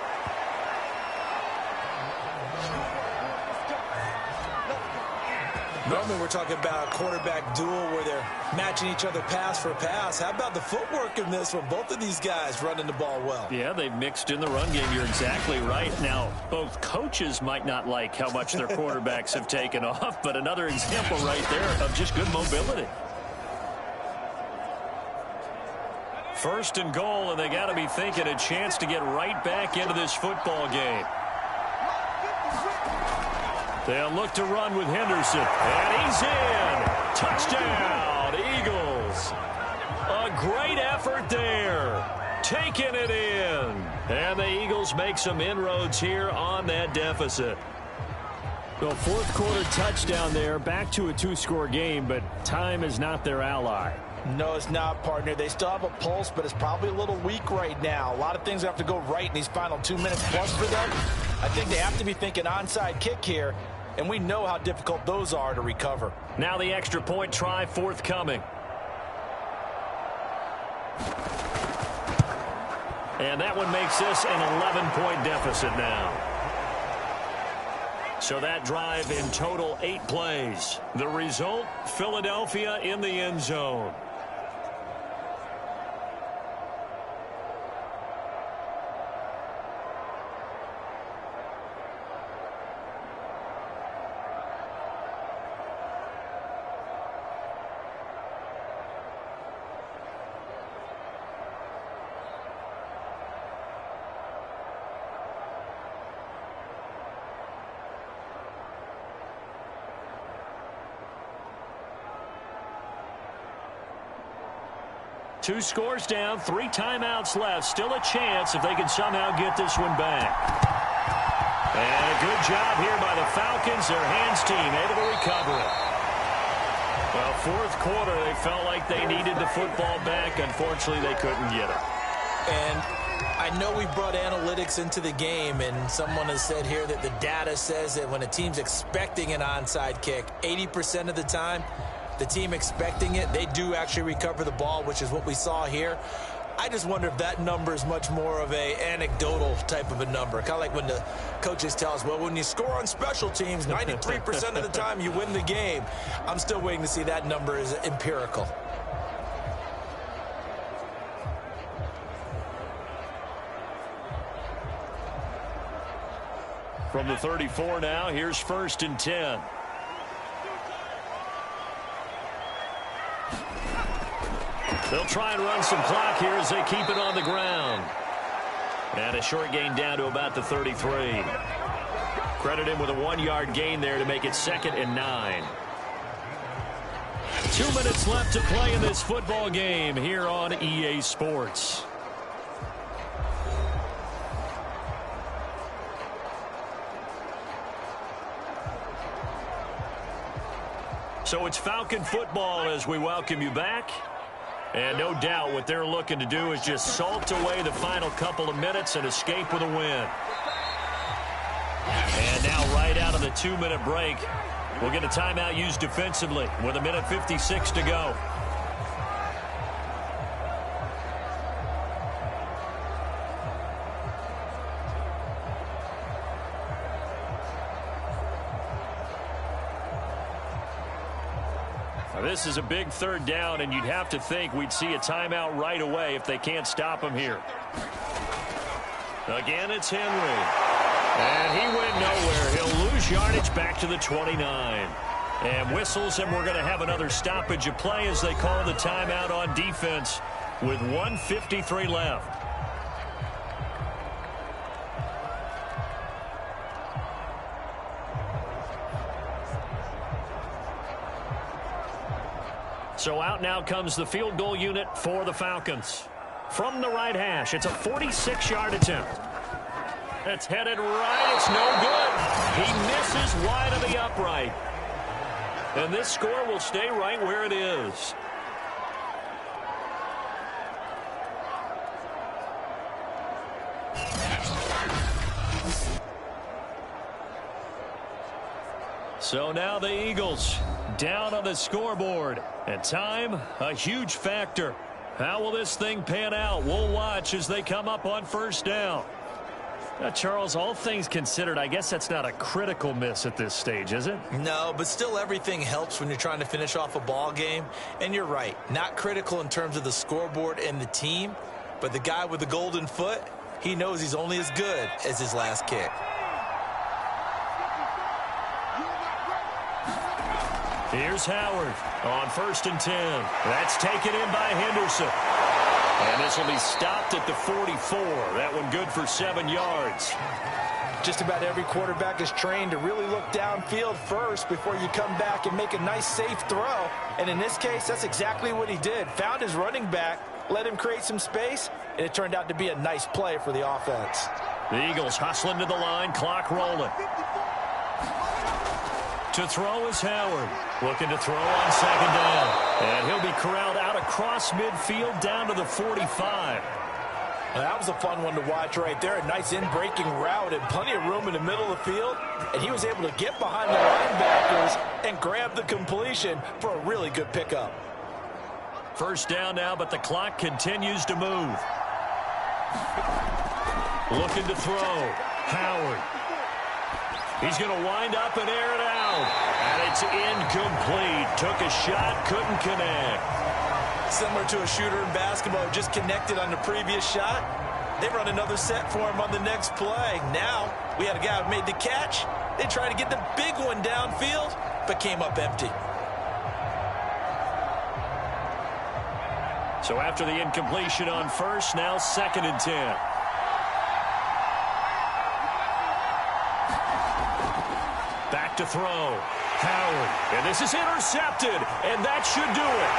Normally we're talking about a quarterback duel where they're matching each other pass for pass. How about the footwork in this one? Both of these guys running the ball well. Yeah, they've mixed in the run game. You're exactly right. Now, both coaches might not like how much their quarterbacks have taken off, but another example right there of just good mobility. 1st and goal, and they got to be thinking a chance to get right back into this football game. They'll look to run with Henderson. And he's in. Touchdown, Eagles. A great effort there. Taking it in. And the Eagles make some inroads here on that deficit. So 4th quarter touchdown there. Back to a 2-score game, but time is not their ally. No, it's not, partner. They still have a pulse, but it's probably a little weak right now. A lot of things have to go right in these final 2 minutes plus for them. I think they have to be thinking onside kick here, and we know how difficult those are to recover. Now the extra point try forthcoming. And that one makes this an 11-point deficit now. So that drive in total 8 plays. The result, Philadelphia in the end zone. Two scores down, 3 timeouts left. Still a chance if they can somehow get this one back. And a good job here by the Falcons. Their hands team able to recover it. Well, 4th quarter, they felt like they needed the football back. Unfortunately, they couldn't get it. And I know we brought analytics into the game, and someone has said here that the data says that when a team's expecting an onside kick, 80% of the time, the team expecting it, they do actually recover the ball, which is what we saw here. I just wonder if that number is much more of a anecdotal type of a number. Kind of like when the coaches tell us, well, when you score on special teams, 93% of the time you win the game. I'm still waiting to see that number is empirical. From the 34 now, here's 1st and 10. They'll try and run some clock here as they keep it on the ground. And a short gain down to about the 33. Credit him with a 1-yard gain there to make it 2nd and 9. 2 minutes left to play in this football game here on EA Sports. So it's Falcon football as we welcome you back. And no doubt what they're looking to do is just salt away the final couple of minutes and escape with a win. And now right out of the 2-minute break, We'll get a timeout used defensively with 1:56 to go. Now, this is a big third down, and you'd have to think we'd see a timeout right away if they can't stop him here. Again, it's Henry. And he went nowhere. He'll lose yardage back to the 29. And whistles, and we're going to have another stoppage of play as they call the timeout on defense with 1:53 left. So out now comes the field goal unit for the Falcons. From the right hash, it's a 46-yard attempt. It's headed right. It's no good. He misses wide of the upright. And this score will stay right where it is. So now the Eagles down on the scoreboard. And time, a huge factor. How will this thing pan out? We'll watch as they come up on first down. Charles, all things considered, I guess that's not a critical miss at this stage, is it? No, but still everything helps when you're trying to finish off a ball game. And you're right, not critical in terms of the scoreboard and the team, but the guy with the golden foot, he knows he's only as good as his last kick. Here's Howard on 1st and 10. That's taken in by Henderson. And this will be stopped at the 44. That one good for 7 yards. Just about every quarterback is trained to really look downfield first before you come back and make a nice, safe throw. And in this case, that's exactly what he did. Found his running back, let him create some space, and it turned out to be a nice play for the offense. The Eagles hustling to the line, clock rolling. To throw is Howard. Looking to throw on 2nd down. And he'll be corralled out across midfield down to the 45. Well, that was a fun one to watch right there. A nice in-breaking route and plenty of room in the middle of the field. And he was able to get behind the linebackers and grab the completion for a really good pickup. First down now, but the clock continues to move. Looking to throw. Howard. He's going to wind up and air it out. And it's incomplete. Took a shot, couldn't connect. Similar to a shooter in basketball, just connected on the previous shot. They run another set for him on the next play. Now, we had a guy who made the catch. They tried to get the big one downfield, but came up empty. So after the incompletion on first, now 2nd and 10. Back to throw. Howard. And this is intercepted. And that should do it.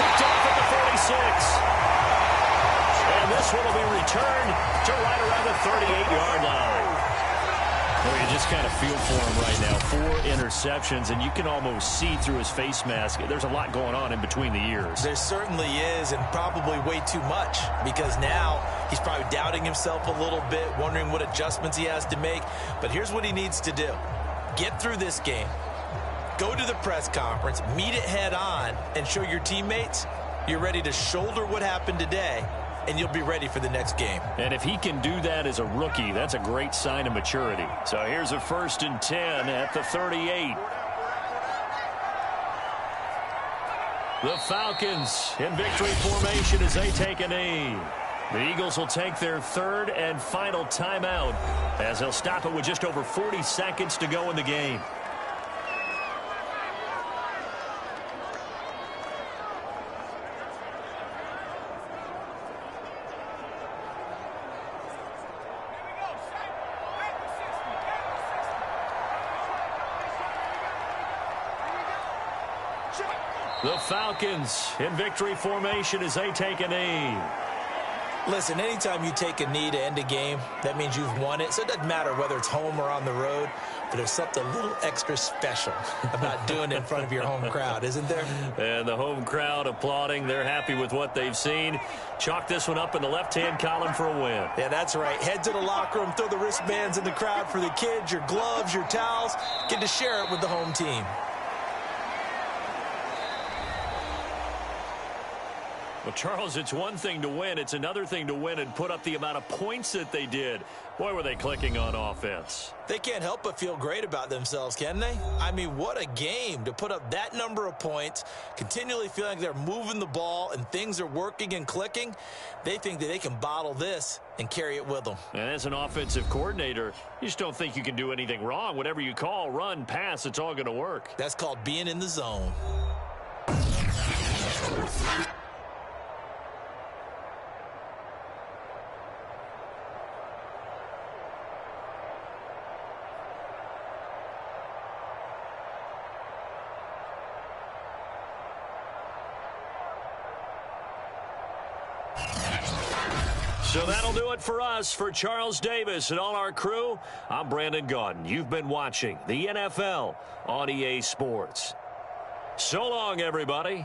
Picked off at the 46. And this one will be returned to right around the 38-yard line. Well, you just kind of feel for him right now. 4 interceptions, and you can almost see through his face mask. There's a lot going on in between the ears. There certainly is, and probably way too much, because now he's probably doubting himself a little bit, wondering what adjustments he has to make. But here's what he needs to do. Get through this game, go to the press conference, meet it head on, and show your teammates you're ready to shoulder what happened today, and you'll be ready for the next game. And if he can do that as a rookie, that's a great sign of maturity. So here's a 1st and 10 at the 38. The Falcons in victory formation as they take a knee. The Eagles will take their 3rd and final timeout as they'll stop it with just over 40 seconds to go in the game. The Falcons in victory formation as they take a knee. Listen, anytime you take a knee to end a game, that means you've won it. So it doesn't matter whether it's home or on the road, but there's something a little extra special about doing it in front of your home crowd, isn't there? And the home crowd applauding. They're happy with what they've seen. Chalk this one up in the left-hand column for a win. Yeah, that's right. Head to the locker room, throw the wristbands in the crowd for the kids, your gloves, your towels. Get to share it with the home team. Well, Charles, it's one thing to win. It's another thing to win and put up the amount of points that they did. Boy, were they clicking on offense. They can't help but feel great about themselves, can they? I mean, what a game to put up that number of points, continually feeling like they're moving the ball and things are working and clicking. They think that they can bottle this and carry it with them. And as an offensive coordinator, you just don't think you can do anything wrong. Whatever you call, run, pass, it's all going to work. That's called being in the zone. So that'll do it for us. For Charles Davis and all our crew, I'm Brandon Gaudin. You've been watching the NFL on EA Sports. So long, everybody.